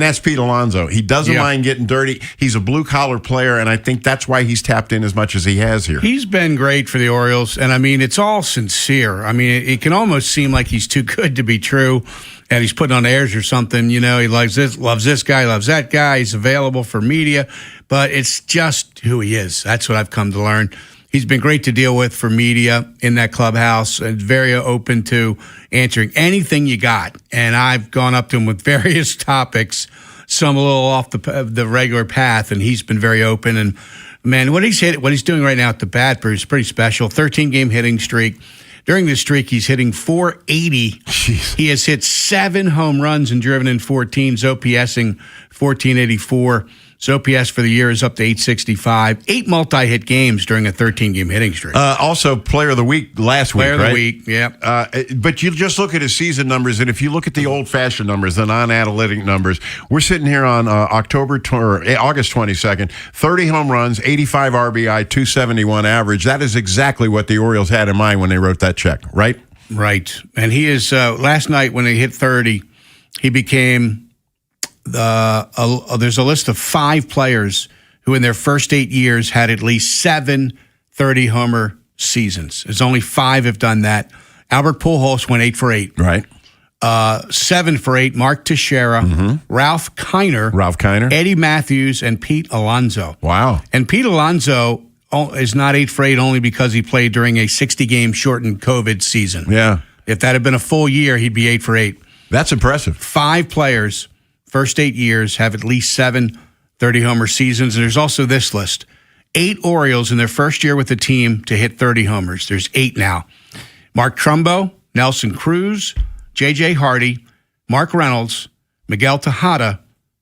that's Pete Alonso. He doesn't mind getting dirty. He's a blue-collar player, and I think that's why he's tapped in as much as he has here. He's been great for the Orioles, and, it's all sincere. It can almost seem like he's too good to be true, and he's putting on airs or something. He loves this guy, loves that guy. He's available for media, but it's just who he is. That's what I've come to learn. He's been great to deal with for media in that clubhouse and very open to answering anything you got. And I've gone up to him with various topics, some a little off the regular path, and he's been very open. And, man, what he's doing right now at the bat, Bruce, is pretty special. 13-game hitting streak. During this streak, he's hitting .480. Jeez. He has hit 7 home runs and driven in 14, OPSing .1484. His OPS for the year is up to .865. 8 multi-hit games during a 13-game hitting streak. Also, Player of the Week last week, right? Player of the Week, yeah. But you just look at his season numbers, and if you look at the old-fashioned numbers, the non-analytic numbers, we're sitting here on August 22nd, 30 home runs, 85 RBI, 271 average. That is exactly what the Orioles had in mind when they wrote that check, right? Right. And he is, last night when he hit 30, he became... there's a list of 5 players who in their first 8 years had at least 7 30-homer seasons. There's only 5 have done that. Albert Pujols went 8 for 8. Right. 7 for 8, Mark Teixeira, Ralph Kiner, Eddie Matthews, and Pete Alonso. Wow. And Pete Alonso is not 8 for 8 only because he played during a 60-game shortened COVID season. Yeah. If that had been a full year, he'd be 8 for 8. That's impressive. 5 players... first 8 years have at least 7 30-homer seasons. And there's also this list. 8 Orioles in their first year with the team to hit 30 homers. There's 8 now. Mark Trumbo, Nelson Cruz, J.J. Hardy, Mark Reynolds, Miguel Tejada,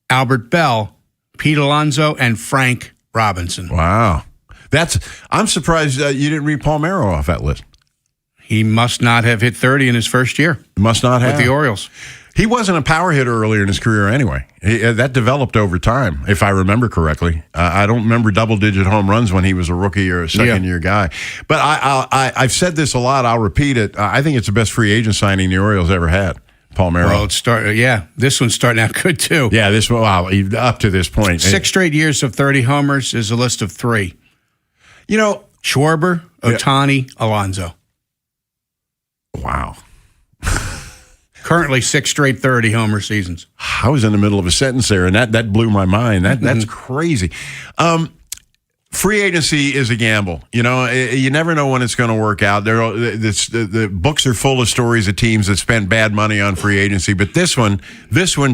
Albert Bell, Pete Alonso, and Frank Robinson. Wow. I'm surprised you didn't read Palmeiro off that list. He must not have hit 30 in his first year. Must not have. With the Orioles. He wasn't a power hitter earlier in his career anyway. That developed over time, if I remember correctly. I don't remember double-digit home runs when he was a rookie or a second-year guy. But I've said this a lot. I'll repeat it. I think it's the best free agent signing the Orioles ever had, Palmeiro. Well, this one's starting out good, too. Yeah, up to this point. 6 straight years of 30 homers is a list of 3. Schwarber, Ohtani, Alonso. Wow. Currently 6 straight 30-homer seasons. I was in the middle of a sentence there, and that blew my mind. That's crazy. Free agency is a gamble. You never know when it's going to work out. The books are full of stories of teams that spent bad money on free agency, but this one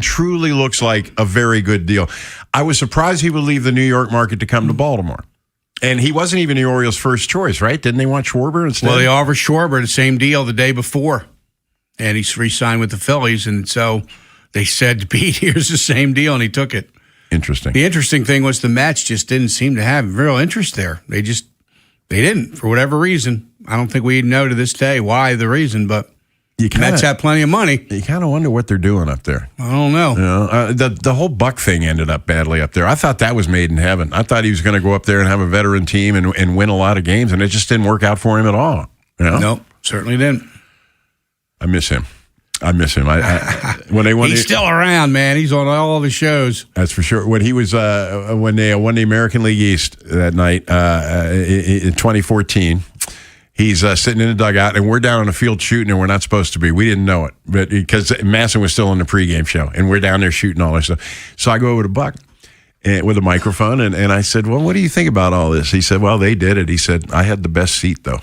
truly looks like a very good deal. I was surprised he would leave the New York market to come to Baltimore. And he wasn't even the Orioles' first choice, right? Didn't they want Schwarber instead? Well, they offered Schwarber the same deal the day before. And he's re-signed with the Phillies, and so they said, Pete, here's the same deal, and he took it. Interesting. The interesting thing was the Mets just didn't seem to have real interest there. They didn't, for whatever reason. I don't think we know to this day why the reason, but Mets have plenty of money. You kind of wonder what they're doing up there. I don't know. You know, the whole Buck thing ended up badly up there. I thought that was made in heaven. I thought he was going to go up there and have a veteran team and win a lot of games, and it just didn't work out for him at all. You know? Nope, certainly didn't. I miss him. When they won, he's still around, man. He's on all the shows. That's for sure. When he was when they won the American League East that night in 2014. He's sitting in the dugout, and we're down on the field shooting, and we're not supposed to be. We didn't know it, but because Masson was still on the pregame show, and we're down there shooting all this stuff. So I go over to Buck with a microphone, and I said, well, what do you think about all this? He said, well, they did it. He said, I had the best seat, though.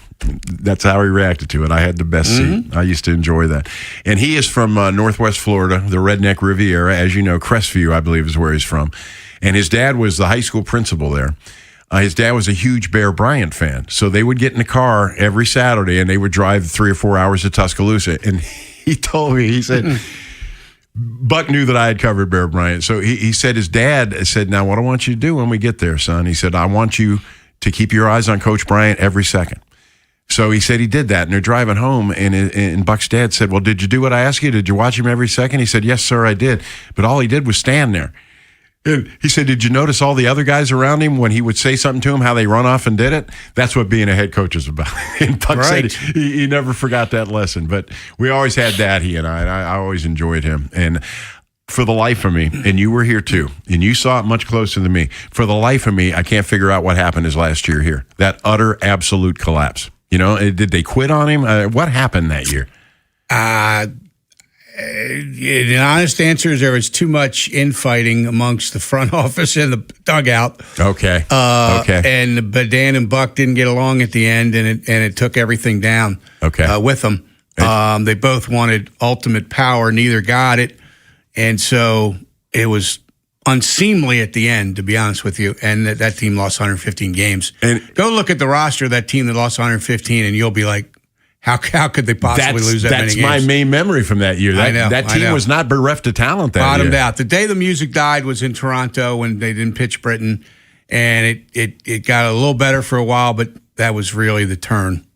That's how he reacted to it. I had the best seat. I used to enjoy that. And he is from Northwest Florida, the Redneck Riviera. As you know, Crestview, I believe, is where he's from. And his dad was the high school principal there. His dad was a huge Bear Bryant fan. So they would get in the car every Saturday, and they would drive 3 or 4 hours to Tuscaloosa. And he told me, he said, Buck knew that I had covered Bear Bryant. So he said his dad said, now what I want you to do when we get there, son, he said, I want you to keep your eyes on Coach Bryant every second. So he said he did that, and they're driving home, and Buck's dad said, well, did you do what I asked you? Did you watch him every second? He said, yes, sir, I did. But all he did was stand there. And he said, did you notice all the other guys around him when he would say something to him, how they run off and did it? That's what being a head coach is about. And Buck said he never forgot that lesson. But we always had that, he and I always enjoyed him. And for the life of me, and you were here too, and you saw it much closer than me, for the life of me, I can't figure out what happened his last year here. That utter, absolute collapse. You know, did they quit on him? What happened that year? The honest answer is there was too much infighting amongst the front office and the dugout. Okay. But Dan and Buck didn't get along at the end, and it took everything down. With them. They both wanted ultimate power. Neither got it, and so it was unseemly at the end, to be honest with you. And that team lost 115 games. And go look at the roster of that team that lost 115, and you'll be like, How could they possibly lose that many games? That's my main memory from that year. That team was not bereft of talent that year. Bottomed out. The day the music died was in Toronto when they didn't pitch Britain, and it got a little better for a while, but that was really the turn,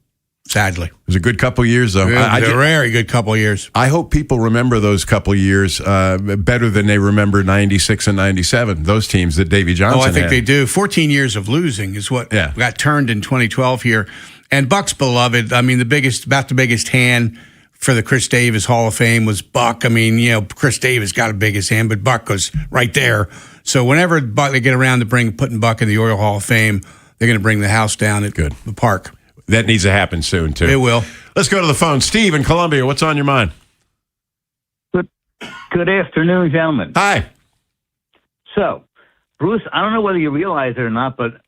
sadly. It was a good couple of years, though. A very good couple of years. I hope people remember those couple of years better than they remember 96 and 97, those teams that Davey Johnson had. I think they do. 14 years of losing is what got turned in 2012 here. And Buck's beloved. I mean, the biggest hand for the Chris Davis Hall of Fame was Buck. I mean, you know, Chris Davis got a biggest hand, but Buck was right there. So whenever they get around to putting Buck in the Oriole Hall of Fame, they're going to bring the house down at the park. That needs to happen soon, too. It will. Let's go to the phone. Steve in Columbia, what's on your mind? Good afternoon, gentlemen. Hi. So, Bruce, I don't know whether you realize it or not, but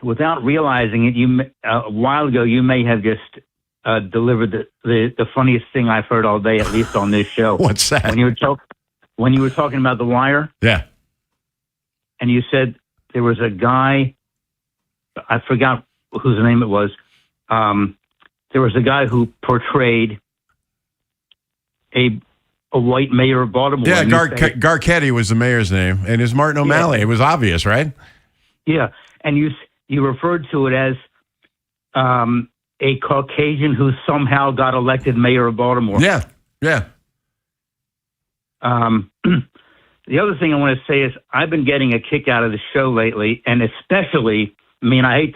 without realizing it, a while ago you may have just delivered the funniest thing I've heard all day, at least on this show. What's that? When you were talking about The Wire. Yeah. And you said there was a guy, I forgot whose name it was. There was a guy who portrayed a white mayor of Baltimore. Yeah, Garcetti was the mayor's name, and it's Martin O'Malley. Yeah. It was obvious, right? Yeah, and you referred to it as a Caucasian who somehow got elected mayor of Baltimore. Yeah. The other thing I want to say is I've been getting a kick out of the show lately, and especially, I mean, I hate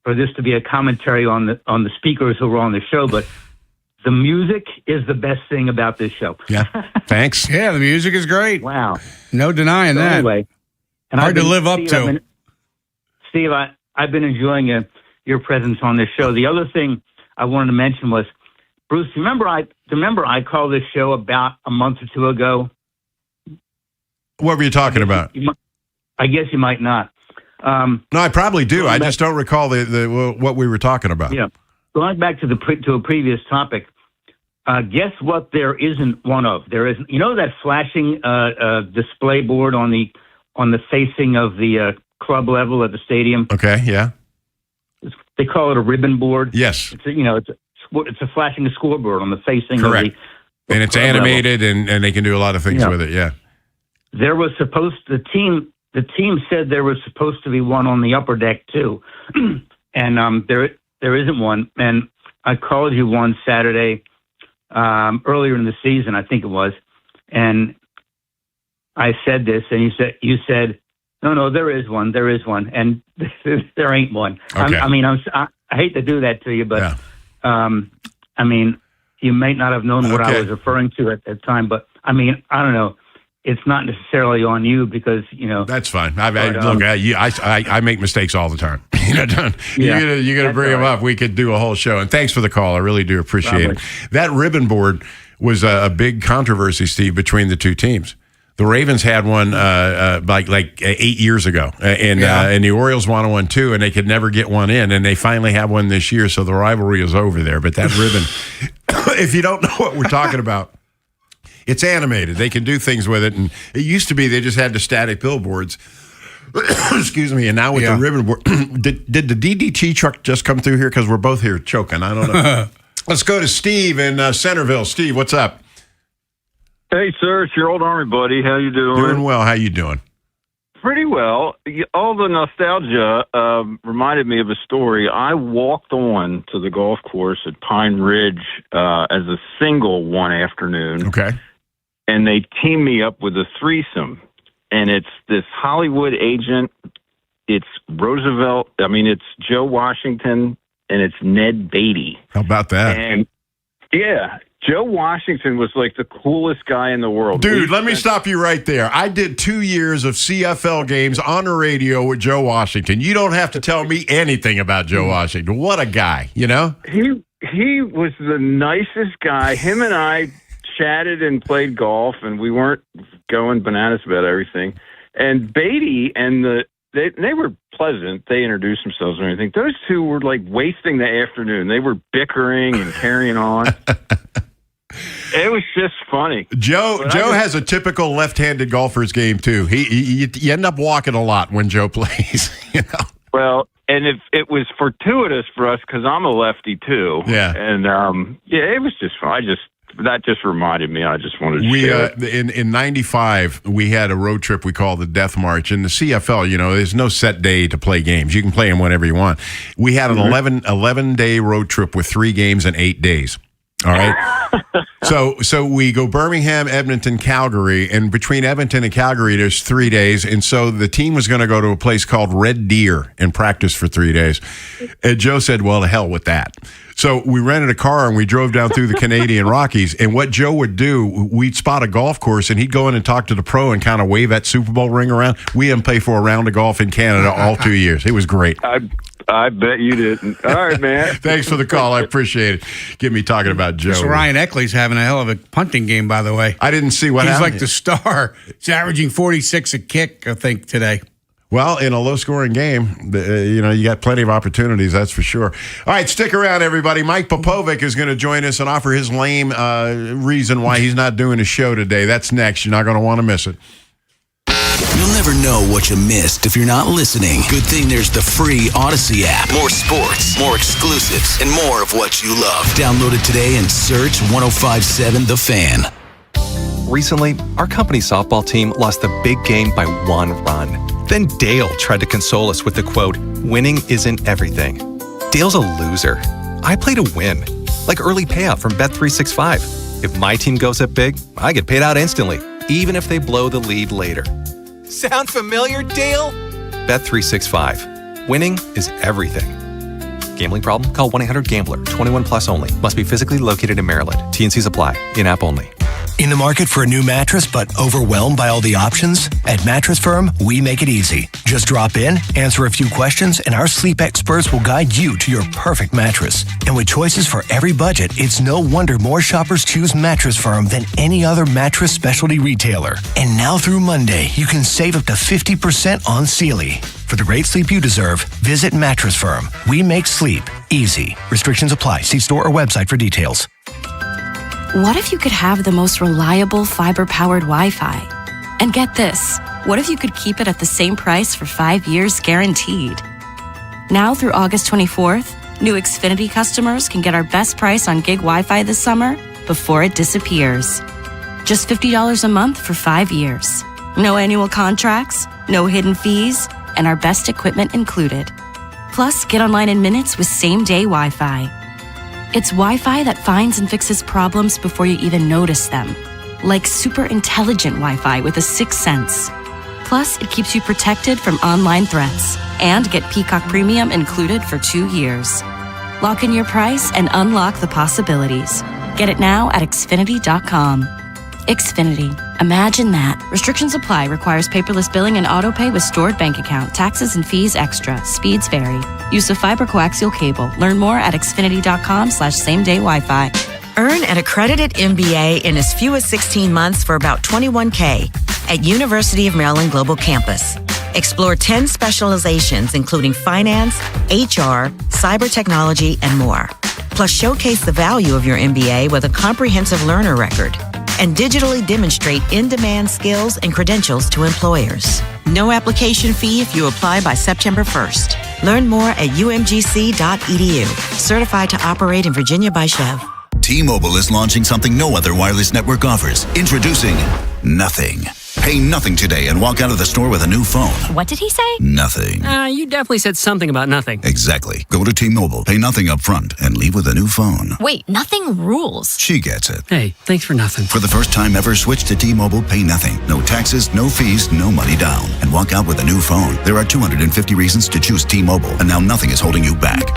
for this to be a commentary on the speakers who were on the show, but the music is the best thing about this show. Yeah, thanks. Yeah, the music is great. Wow. No denying that. Anyway, and hard to live up to. Steve, I've been enjoying your presence on this show. The other thing I wanted to mention was, Bruce, remember I called this show about a month or two ago? What were you talking about? I guess you might not. No, I probably do. I just don't recall what we were talking about. Yeah. Going back to a previous topic, guess what there isn't one of? There isn't. You know that flashing display board on the facing of the club level at the stadium? Okay, yeah. They call it a ribbon board. Yes. It's a flashing scoreboard on the facing Correct. of the and it's animated and they can do a lot of things with it, yeah. There was the team said there was supposed to be one on the upper deck too. And there isn't one. And I called you one Saturday earlier in the season, I think it was, and I said this, and you said, no, there is one, and there ain't one. Okay. I hate to do that to you, but you may not have known what I was referring to at that time, but I don't know. It's not necessarily on you because, That's fine. I make mistakes all the time. You're going to bring them up. We could do a whole show. And thanks for the call. I really do appreciate it. That ribbon board was a big controversy, Steve, between the two teams. The Ravens had one like 8 years ago, and the Orioles wanted one too, and they could never get one in, and they finally have one this year, so the rivalry is over there. But that ribbon, if you don't know what we're talking about, it's animated. They can do things with it, and it used to be they just had the static billboards. Excuse me, and now with the ribbon board, did the DDT truck just come through here? Because we're both here choking. I don't know. Let's go to Steve in Centerville. Steve, what's up? Hey, sir, it's your old Army buddy. How you doing? Doing well. How you doing? Pretty well. All the nostalgia reminded me of a story. I walked on to the golf course at Pine Ridge as a single one afternoon. Okay. And they teamed me up with a threesome. And it's this Hollywood agent. It's Roosevelt. It's Joe Washington, and it's Ned Beatty. How about that? And, yeah. Joe Washington was like the coolest guy in the world. Dude, let me stop you right there. I did 2 years of CFL games on the radio with Joe Washington. You don't have to tell me anything about Joe Washington. What a guy, He was the nicest guy. Him and I chatted and played golf, and we weren't going bananas about everything. And Beatty and they were pleasant. They introduced themselves and everything. Those two were like wasting the afternoon. They were bickering and carrying on. It was just funny. Joe has a typical left-handed golfer's game too. You end up walking a lot when Joe plays. Well, and it was fortuitous for us because I'm a lefty too. Yeah, and it was just fun. That just reminded me. I just wanted to share it. In 95, we had a road trip we call the Death March. In the CFL, there's no set day to play games. You can play them whenever you want. We had an 11-day road trip with 3 games in 8 days. All right. So we go Birmingham, Edmonton, Calgary, and between Edmonton and Calgary, there's 3 days. And so the team was going to go to a place called Red Deer and practice for 3 days. And Joe said, well, to hell with that. So we rented a car and we drove down through the Canadian Rockies. And what Joe would do, we'd spot a golf course and he'd go in and talk to the pro and kind of wave that Super Bowl ring around. We didn't pay for a round of golf in Canada all 2 years. It was great. I bet you didn't. All right, man. Thanks for the call. I appreciate it. Get me talking about Joe. So Ryan Eckley's having a hell of a punting game, by the way. I didn't see what happened. He's like the star. He's averaging 46 a kick, I think, today. Well, in a low-scoring game, you got plenty of opportunities, that's for sure. All right, stick around, everybody. Mike Popovic is going to join us and offer his lame reason why he's not doing a show today. That's next. You're not going to want to miss it. You'll never know what you missed if you're not listening. Good thing there's the free Odyssey app. More sports, more exclusives, and more of what you love. Download it today and search 105.7 The Fan. Recently, our company softball team lost the big game by 1 run. Then Dale tried to console us with the quote, "Winning isn't everything." Dale's a loser. I play to win, like early payout from Bet365. If my team goes up big, I get paid out instantly, even if they blow the lead later. Sound familiar, Dale? Bet365. Winning is everything. Gambling problem? Call 1-800-GAMBLER. 21 plus only. Must be physically located in Maryland. T&Cs apply. In-app only. In the market for a new mattress but overwhelmed by all the options? At Mattress Firm, we make it easy. Just drop in, answer a few questions, and our sleep experts will guide you to your perfect mattress. And with choices for every budget, it's no wonder more shoppers choose Mattress Firm than any other mattress specialty retailer. And now through Monday, you can save up to 50% on Sealy. For the great sleep you deserve, visit Mattress Firm. We make sleep easy. Restrictions apply. See store or website for details. What if you could have the most reliable fiber-powered Wi-Fi? And get this, what if you could keep it at the same price for 5 years guaranteed? Now through August 24th, new Xfinity customers can get our best price on gig Wi-Fi this summer before it disappears. Just $50 a month for 5 years. No annual contracts, no hidden fees, and our best equipment included. Plus, get online in minutes with same-day Wi-Fi. It's Wi-Fi that finds and fixes problems before you even notice them. Like super intelligent Wi-Fi with a sixth sense. Plus, it keeps you protected from online threats. And get Peacock Premium included for 2 years. Lock in your price and unlock the possibilities. Get it now at Xfinity.com. Xfinity. Imagine that. Restrictions apply. Requires paperless billing and autopay with stored bank account. Taxes and fees extra. Speeds vary. Use of fiber coaxial cable. Learn more at Xfinity.com/same-day Wi-Fi. Earn an accredited MBA in as few as 16 months for about $21K at University of Maryland Global Campus. Explore 10 specializations, including finance, HR, cyber technology, and more. Plus, showcase the value of your MBA with a comprehensive learner record and digitally demonstrate in-demand skills and credentials to employers. No application fee if you apply by September 1st. Learn more at umgc.edu. Certified to operate in Virginia by Chev. T-Mobile is launching something no other wireless network offers. Introducing Nothing. Pay nothing today and walk out of the store with a new phone. What did he say? Nothing. You definitely said something about nothing. Exactly. Go to T-Mobile, pay nothing up front, and leave with a new phone. Wait, nothing rules. She gets it. Hey, thanks for nothing. For the first time ever, switch to T-Mobile, pay nothing. No taxes, no fees, no money down. And walk out with a new phone. There are 250 reasons to choose T-Mobile, and now nothing is holding you back.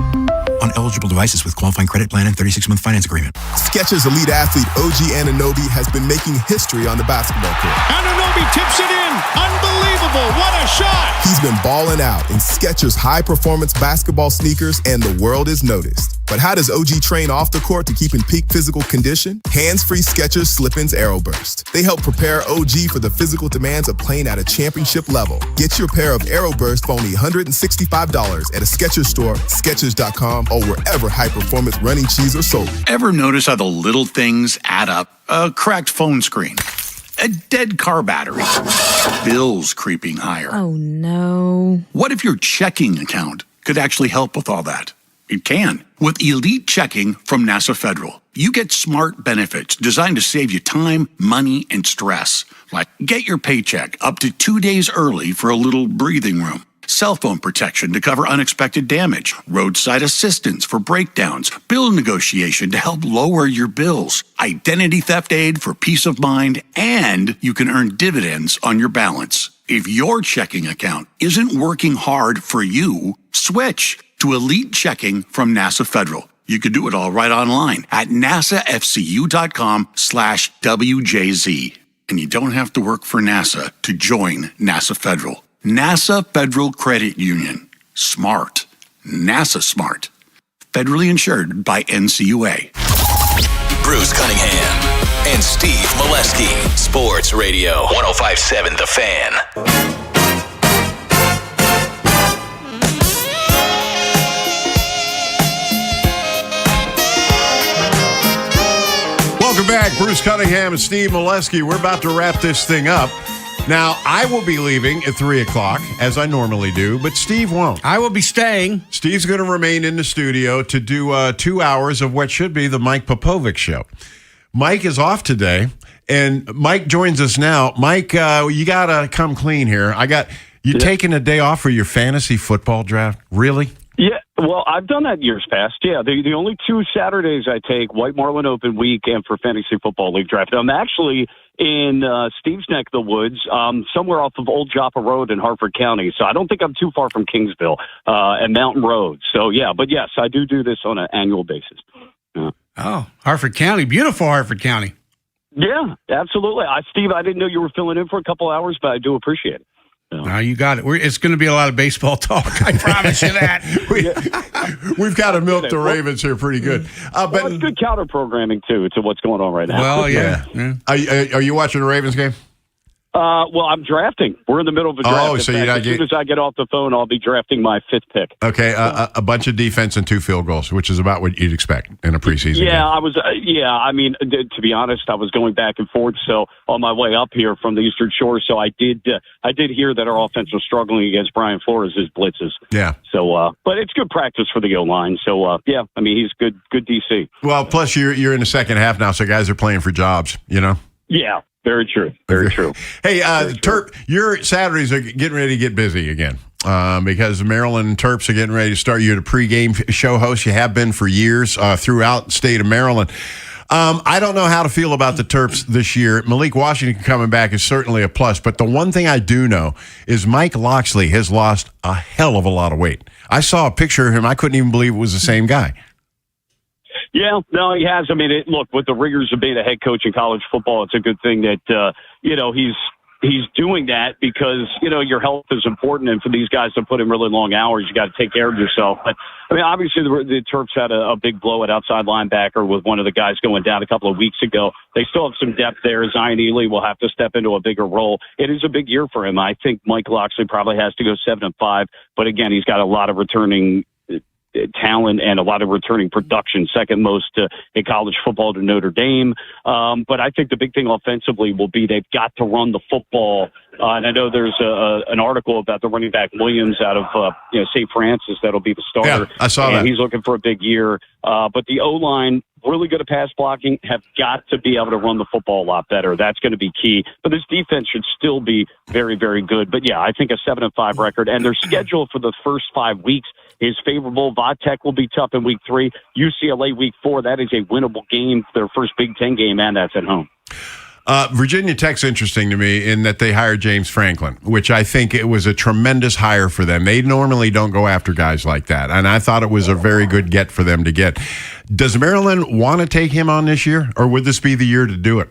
On eligible devices with qualifying credit plan and 36-month finance agreement. Skechers elite athlete OG Anunoby has been making history on the basketball court. Anunoby tips it in. Unbelievable. What a shot. He's been balling out in Skechers high-performance basketball sneakers, and the world is noticed. But how does OG train off the court to keep in peak physical condition? Hands-free Skechers Slip-ins Aeroburst. They help prepare OG for the physical demands of playing at a championship level. Get your pair of Aeroburst for only $165 at a Skechers store, Skechers.com, or wherever high-performance running shoes are sold. Ever notice how the little things add up? A cracked phone screen, a dead car battery, bills creeping higher. Oh, no. What if your checking account could actually help with all that? It can. With Elite Checking from NASA Federal, you get smart benefits designed to save you time, money, and stress. Like get your paycheck up to 2 days early for a little breathing room. Cell phone protection to cover unexpected damage, roadside assistance for breakdowns, bill negotiation to help lower your bills, identity theft aid for peace of mind, and you can earn dividends on your balance. If your checking account isn't working hard for you, switch to Elite Checking from NASA Federal. You could do it all right online at nasafcu.com/WJZ. And you don't have to work for NASA to join NASA Federal. NASA Federal Credit Union. Smart. NASA smart. Federally insured by NCUA. Bruce Cunningham and Steve Molesky. Sports Radio 105.7 The Fan. Welcome back, Bruce Cunningham and Steve Molesky. We're about to wrap this thing up. Now, I will be leaving at 3 o'clock, as I normally do, but Steve won't. I will be staying. Steve's going to remain in the studio to do 2 hours of what should be the Mike Popovic show. Mike is off today, and Mike joins us now. Mike, you got to come clean here. You taking a day off for your fantasy football draft? Really? Yeah, well, I've done that years past. Yeah, the only 2 Saturdays I take, White Marlin Open Week and for Fantasy Football League Draft. I'm actually in Steve's neck of the woods, somewhere off of Old Joppa Road in Harford County. So I don't think I'm too far from Kingsville and Mountain Road. So, yeah, but yes, I do this on an annual basis. Yeah. Oh, Harford County. Beautiful Harford County. Yeah, absolutely. Steve, I didn't know you were filling in for a couple hours, but I do appreciate it. No, you got it. It's going to be a lot of baseball talk. I promise you that. We've got to milk the Ravens here pretty good. But it's good counter programming, too, to what's going on right now. Well, yeah. Are you watching the Ravens game? Well, I'm drafting. We're in the middle of a draft. Oh, so as soon as I get off the phone, I'll be drafting my 5th pick. Okay, a bunch of defense and 2 field goals, which is about what you'd expect in a preseason game. I was. I mean, to be honest, I was going back and forth. So on my way up here from the Eastern Shore, so I did hear that our offense was struggling against Brian Flores' blitzes. Yeah. So, but it's good practice for the O-line. So, I mean, he's good DC. Well, plus you're in the second half now, so guys are playing for jobs. You know. Yeah. Very true. Very true. Hey, Terp, your Saturdays are getting ready to get busy again. because the Maryland Terps are getting ready to start you at a pregame show host. You have been for years throughout the state of Maryland. I don't know how to feel about the Terps this year. Malik Washington coming back is certainly a plus, but the one thing I do know is Mike Loxley has lost a hell of a lot of weight. I saw a picture of him. I couldn't even believe it was the same guy. Yeah, no, he has. I mean, look, with the rigors of being a head coach in college football, it's a good thing that, he's doing that because, your health is important. And for these guys to put in really long hours, you got to take care of yourself. But, I mean, obviously the Terps had a big blow at outside linebacker with one of the guys going down a couple of weeks ago. They still have some depth there. Zion Ely will have to step into a bigger role. It is a big year for him. I think Mike Loxley probably has to go 7-5. But, again, he's got a lot of returning talent and a lot of returning production, second most in college football to Notre Dame. But I think the big thing offensively will be they've got to run the football. And I know there's an article about the running back Williams out of St. Francis that'll be the starter. Yeah, I saw that. He's looking for a big year. But the O-line, really good at pass blocking, have got to be able to run the football a lot better. That's going to be key. But this defense should still be very, very good. But, yeah, I think a 7-5 record. And their schedule for the first 5 weeks is favorable. Vatech will be tough in week 3. UCLA week 4, that is a winnable game, their first Big Ten game, and that's at home. Virginia Tech's interesting to me in that they hired James Franklin, which I think it was a tremendous hire for them. They normally don't go after guys like that, and I thought it was a very good get for them to get. Does Maryland want to take him on this year, or would this be the year to do it?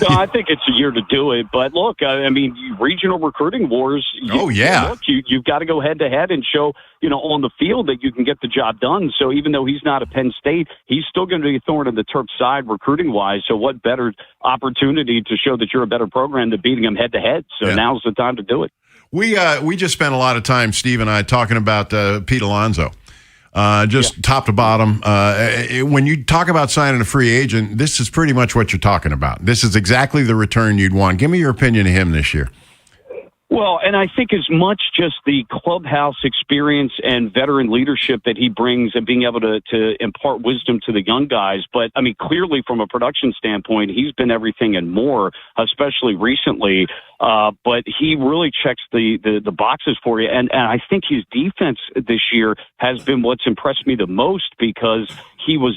No, I think it's a year to do it. But look, I mean, regional recruiting wars. You've got to go head to head and show, on the field that you can get the job done. So even though he's not a Penn State, he's still going to be a thorn in the Terps' side recruiting wise. So what better opportunity to show that you're a better program than beating them head to head? So now's the time to do it. We just spent a lot of time, Steve and I, talking about Pete Alonso. Top to bottom. When you talk about signing a free agent, this is pretty much what you're talking about. This is exactly the return you'd want. Give me your opinion of him this year. Well, and I think as much just the clubhouse experience and veteran leadership that he brings and being able to impart wisdom to the young guys. But, I mean, clearly from a production standpoint, he's been everything and more, especially recently. But he really checks the boxes for you. And I think his defense this year has been what's impressed me the most because he was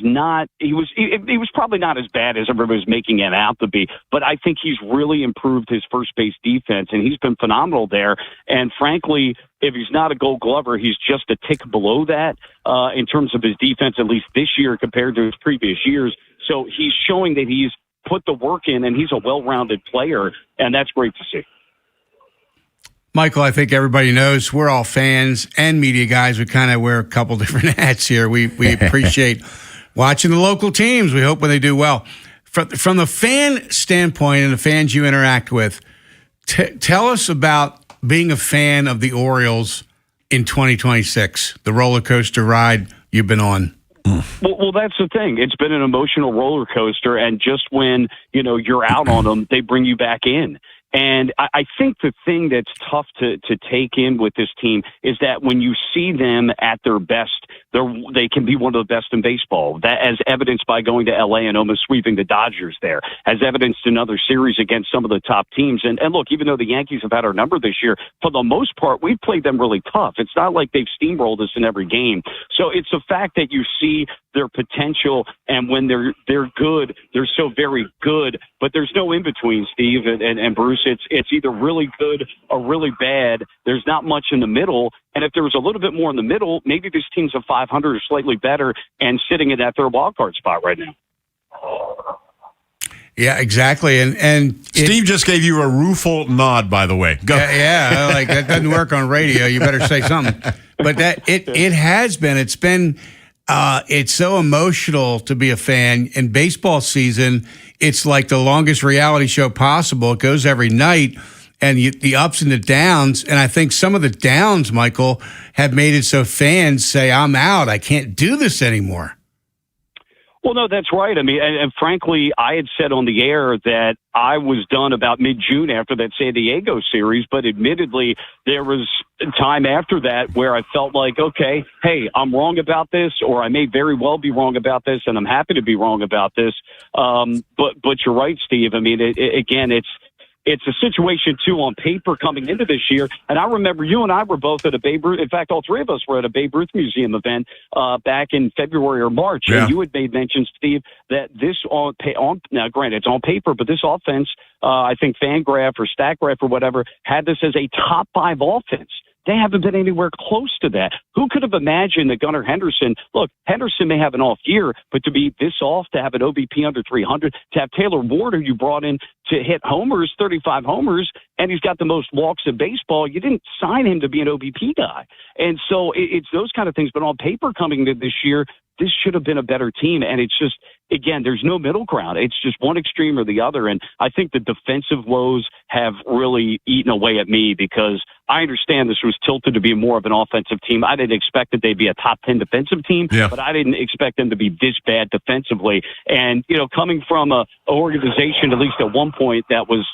probably not as bad as everybody was making him out to be, but I think he's really improved his first base defense, and he's been phenomenal there. And frankly, if he's not a Gold Glover, he's just a tick below that in terms of his defense, at least this year compared to his previous years. So he's showing that he's put the work in, and he's a well-rounded player, and that's great to see. Michael, I think everybody knows we're all fans and media guys. We kind of wear a couple different hats here. We appreciate watching the local teams. We hope when they do well. From the fan standpoint and the fans you interact with, tell us about being a fan of the Orioles in 2026, the roller coaster ride you've been on. Well, that's the thing. It's been an emotional roller coaster, and just when you're out on them, they bring you back in. And I think the thing that's tough to take in with this team is that when you see them at their best, they can be one of the best in baseball. That, as evidenced by going to L.A. and almost sweeping the Dodgers there, as evidenced in other series against some of the top teams. And look, even though the Yankees have had our number this year, for the most part, we've played them really tough. It's not like they've steamrolled us in every game. So it's the fact that you see their potential, and when they're good, they're so very good. But there's no in between, Steve and Bruce. It's either really good or really bad. There's not much in the middle. And if there was a little bit more in the middle, maybe this team's a 500 or slightly better and sitting in that third wild card spot right now. Yeah, exactly. And Steve just gave you a rueful nod, by the way. Go. Yeah, like that doesn't work on radio. You better say something. But it has been. It's been. It's so emotional to be a fan. In baseball season, it's like the longest reality show possible. It goes every night, and the ups and the downs. And I think some of the downs, Michael, have made it so fans say, I'm out. I can't do this anymore. Well, no, that's right. I mean, and frankly, I had said on the air that I was done about mid-June after that San Diego series, but admittedly, there was time after that where I felt like, okay, hey, I'm wrong about this, or I may very well be wrong about this, and I'm happy to be wrong about this. But you're right, Steve. I mean, again, it's a situation, too, on paper coming into this year. And I remember you and I were both at a Babe Ruth. In fact, all three of us were at a Babe Ruth Museum event back in February or March. Yeah. And you had made mention, Steve, that this now, granted, it's on paper, but this offense, I think Fangraph or StatGraph or whatever, had this as a top 5 offense. They haven't been anywhere close to that. Who could have imagined that Gunnar Henderson, look, Henderson may have an off year, but to be this off, to have an OBP under 300, to have Taylor Ward, who you brought in to hit homers, 35 homers, and he's got the most walks in baseball, you didn't sign him to be an OBP guy. And so it's those kind of things. But on paper coming to this year, this should have been a better team. And it's just, again, there's no middle ground. It's just one extreme or the other. And I think the defensive woes have really eaten away at me because I understand this was tilted to be more of an offensive team. I didn't expect that they'd be a top 10 defensive team, but I didn't expect them to be this bad defensively. And, coming from a organization, at least at one point, that was,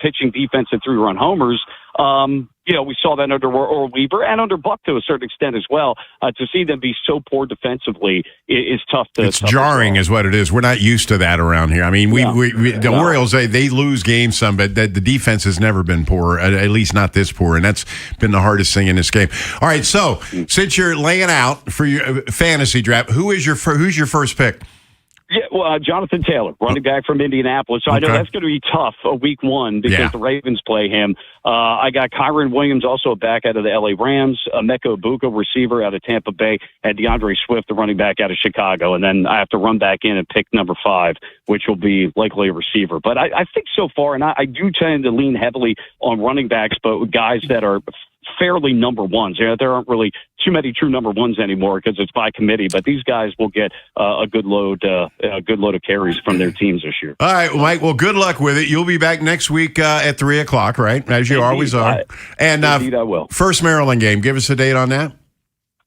pitching defense and 3-run homers, we saw that under Earl Weaver and under Buck to a certain extent as well. To see them be so poor defensively is tough to. It's jarring, is what it is. We're not used to that around here. I mean, the Orioles they lose games some, but the defense has never been poor, at least not this poor, and that's been the hardest thing in this game. All right, so since you're laying out for your fantasy draft, who's your first pick? Yeah, well, Jonathan Taylor, running back from Indianapolis. So I know that's going to be tough week 1 because the Ravens play him. I got Kyron Williams, also back out of the LA Rams, Emeka Egbuka, receiver out of Tampa Bay, and DeAndre Swift, the running back out of Chicago. And then I have to run back in and pick number 5, which will be likely a receiver. But I think so far, and I do tend to lean heavily on running backs, but guys that are fairly number ones. There aren't really too many true number ones anymore because it's by committee, but these guys will get a good load of carries from their teams this year. All right, Mike. Well, good luck with it. You'll be back next week at 3:00, right? As you always are. Indeed, I will. First Maryland game. Give us a date on that.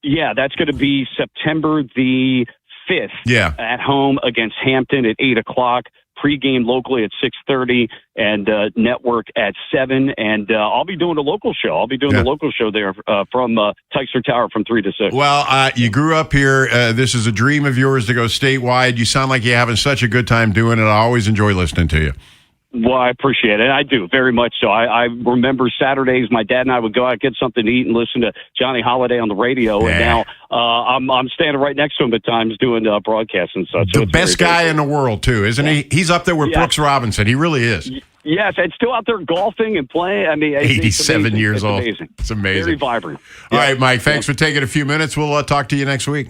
Yeah, that's going to be September the 5th. Yeah. At home against Hampton at 8:00. Pregame locally at 6:30 and network at 7. And I'll be doing a local show. I'll be doing the local show there from Tyser Tower from 3 to 6. Well, you grew up here. This is a dream of yours to go statewide. You sound like you're having such a good time doing it. I always enjoy listening to you. Well, I appreciate it. I do, very much so. I remember Saturdays, my dad and I would go out, get something to eat, and listen to Johnny Holiday on the radio. And now I'm standing right next to him at times doing broadcasts and such. The best guy in the world, too, isn't he? He's up there with Brooks Robinson. He really is. Yes, and still out there golfing and playing. I mean, 87 years old. Amazing. It's amazing. Very vibrant. All right, Mike, thanks for taking a few minutes. We'll talk to you next week.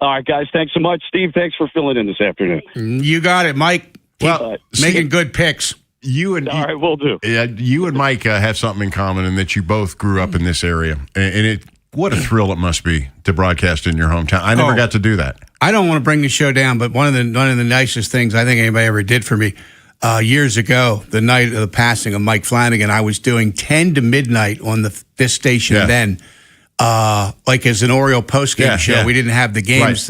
All right, guys, thanks so much. Steve, thanks for filling in this afternoon. You got it, Mike. Well, making good picks. All right, we'll do. Yeah, you and Mike have something in common in that you both grew up in this area, and what a thrill it must be to broadcast in your hometown. I never got to do that. I don't want to bring the show down, but one of the nicest things I think anybody ever did for me years ago, the night of the passing of Mike Flanagan, I was doing 10 to midnight on this station then, like as an Oriole postgame show. We didn't have the games,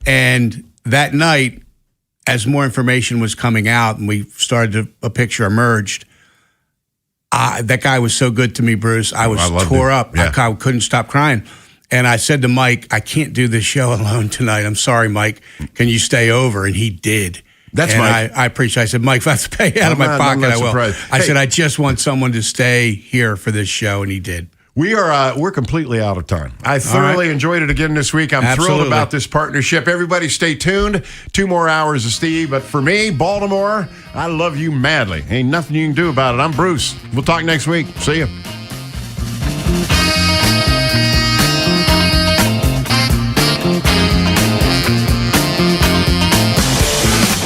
and that night, as more information was coming out and we started a picture emerged, that guy was so good to me, Bruce. I was tore up. I couldn't stop crying. And I said to Mike, I can't do this show alone tonight. I'm sorry, Mike. Can you stay over? And he did. That's Mike. I appreciate it. I said, Mike, if I have to pay out of my pocket, I will. I said, I just want someone to stay here for this show, and he did. We're completely out of time. I thoroughly enjoyed it again this week. I'm thrilled about this partnership. Everybody stay tuned. 2 more hours of Steve. But for me, Baltimore, I love you madly. Ain't nothing you can do about it. I'm Bruce. We'll talk next week. See you.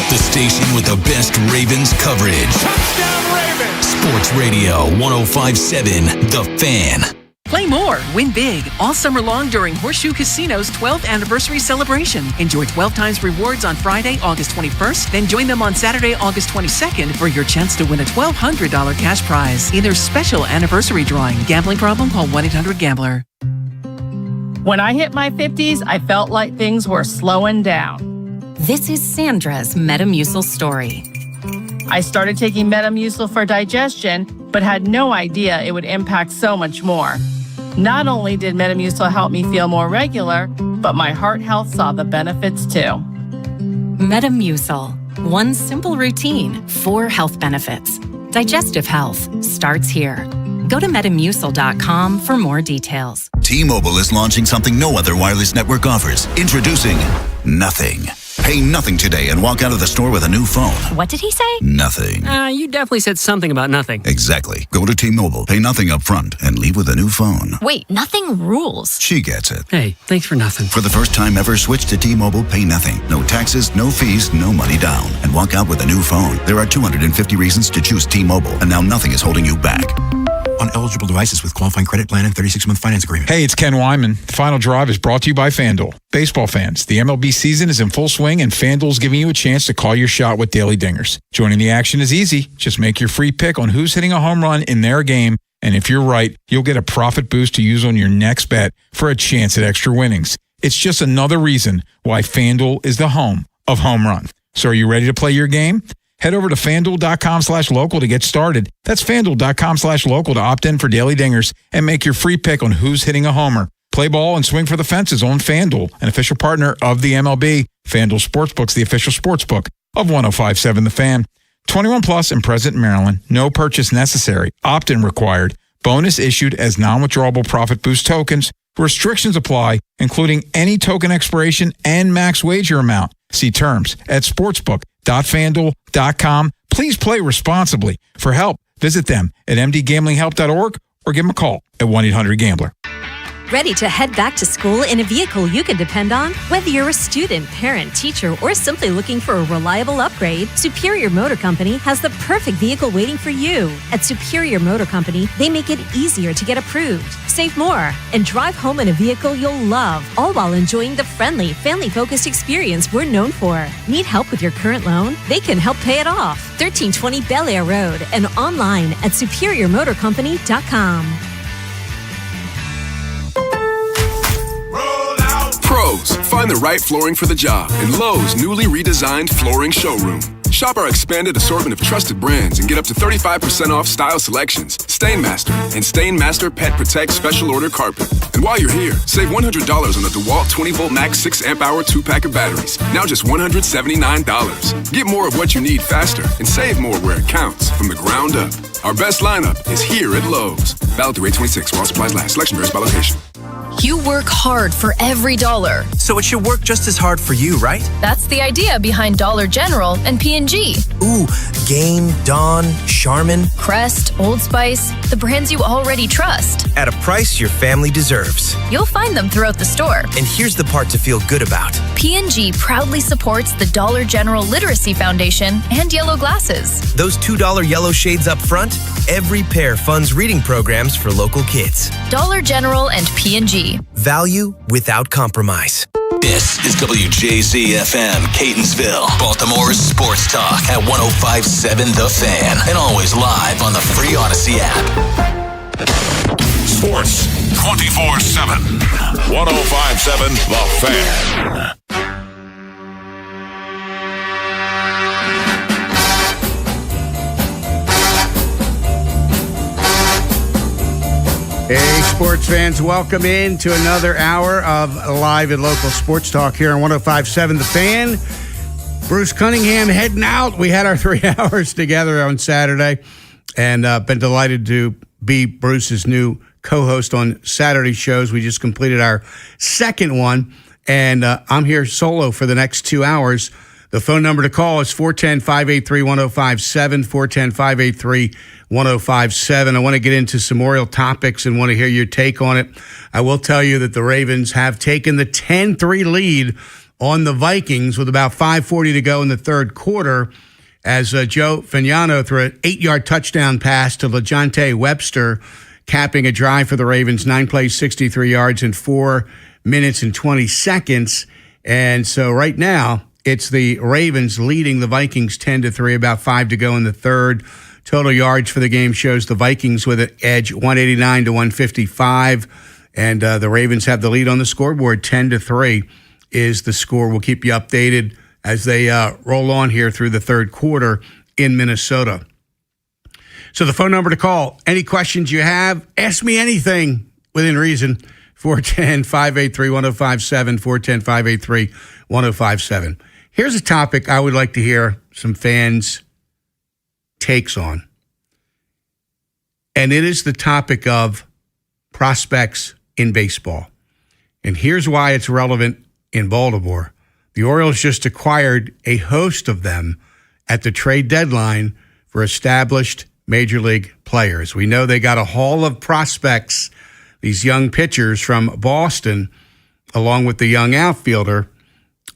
The station with the best Ravens coverage. Touchdown Ravens! Sports Radio 105.7 The Fan. Play more, win big, all summer long during Horseshoe Casino's 12th anniversary celebration. Enjoy 12 times rewards on Friday, August 21st, then join them on Saturday, August 22nd for your chance to win a $1,200 cash prize in their special anniversary drawing. Gambling problem? Call 1-800-GAMBLER. When I hit my 50s, I felt like things were slowing down. This is Sandra's Metamucil story. I started taking Metamucil for digestion, but had no idea it would impact so much more. Not only did Metamucil help me feel more regular, but my heart health saw the benefits too. Metamucil. One simple routine, 4 health benefits. Digestive health starts here. Go to Metamucil.com for more details. T-Mobile is launching something no other wireless network offers. Introducing Nothing. Pay nothing today and walk out of the store with a new phone. What did he say? Nothing. You definitely said something about nothing. Exactly. Go to T-Mobile, pay nothing up front, and leave with a new phone. Wait, nothing rules. She gets it. Hey, thanks for nothing. For the first time ever, switch to T-Mobile, pay nothing. No taxes, no fees, no money down. And walk out with a new phone. There are 250 reasons to choose T-Mobile, and now nothing is holding you back. On eligible devices with qualifying credit plan and 36-month finance agreement. Hey, it's Ken Wyman. The Final Drive is brought to you by FanDuel. Baseball fans, the MLB season is in full swing, and FanDuel's giving you a chance to call your shot with daily dingers. Joining the action is easy. Just make your free pick on who's hitting a home run in their game, and if you're right, you'll get a profit boost to use on your next bet for a chance at extra winnings. It's just another reason why FanDuel is the home of home runs. So are you ready to play your game? Head over to FanDuel.com/local to get started. That's FanDuel.com/local to opt in for daily dingers and make your free pick on who's hitting a homer. Play ball and swing for the fences on FanDuel, an official partner of the MLB. FanDuel Sportsbook's the official sportsbook of 105.7 The Fan. 21 plus and present in Maryland. No purchase necessary. Opt-in required. Bonus issued as non-withdrawable profit boost tokens. Restrictions apply, including any token expiration and max wager amount. See terms at sportsbook.fanduel.com. Please play responsibly. For help, visit them at mdgamblinghelp.org or give them a call at 1-800-GAMBLER. Ready to head back to school in a vehicle you can depend on? Whether you're a student, parent, teacher, or simply looking for a reliable upgrade, Superior Motor Company has the perfect vehicle waiting for you. At Superior Motor Company, they make it easier to get approved, save more, and drive home in a vehicle you'll love, all while enjoying the friendly, family-focused experience we're known for. Need help with your current loan? They can help pay it off. 1320 Bel Air Road and online at superiormotorcompany.com. Pros, find the right flooring for the job in Lowe's newly redesigned flooring showroom. Shop our expanded assortment of trusted brands and get up to 35% off style selections, Stainmaster, and Stainmaster Pet Protect Special Order Carpet. And while you're here, save $100 on a DeWalt 20-volt max 6-amp-hour 2-pack of batteries, now just $179. Get more of what you need faster and save more where it counts from the ground up. Our best lineup is here at Lowe's. Valid through 8/26 while supplies last. Selection varies by location. You work hard for every dollar. So it should work just as hard for you, right? That's the idea behind Dollar General and P&G. Ooh, Gain, Dawn, Charmin. Crest, Old Spice, the brands you already trust. At a price your family deserves. You'll find them throughout the store. And here's the part to feel good about. P&G proudly supports the Dollar General Literacy Foundation and Yellow Glasses. Those $2 yellow shades up front, every pair funds reading programs for local kids. Dollar General and P&G. Value without compromise. This is WJZ-FM, Catonsville, Baltimore's sports talk at 105.7 The Fan, and always live on the free Odyssey app. Sports 24/7, 105.7 The Fan. Hey, sports fans, welcome in to another hour of live and local sports talk here on 105.7 The Fan. Bruce Cunningham heading out. We had our 3 hours together on Saturday, and been delighted to be Bruce's new co-host on Saturday shows. We just completed our second one, and I'm here solo for the next 2 hours. The phone number to call is 410-583-1057, 410-583-1057. I want to get into some Oriole topics and want to hear your take on it. I will tell you that the Ravens have taken the 10-3 lead on the Vikings with about 5:40 to go in the third quarter as Joe Fagnano threw an 8-yard touchdown pass to LaJohntay Webster, capping a drive for the Ravens, 9 plays, 63 yards in 4 minutes and 20 seconds. And so right now, it's the Ravens leading the Vikings 10-3, about 5 to go in the third. Total yards for the game shows the Vikings with an edge 189 to 155. And the Ravens have the lead on the scoreboard. 10-3 is the score. We'll keep you updated as they roll on here through the third quarter in Minnesota. So the phone number to call, any questions you have, ask me anything within reason. 410-583-1057, 410-583-1057. Here's a topic I would like to hear some fans' takes on. and it is the topic of prospects in baseball. And here's why it's relevant in Baltimore. The Orioles just acquired a host of them at the trade deadline for established major league players. We know they got a haul of prospects, these young pitchers from Boston, along with the young outfielder.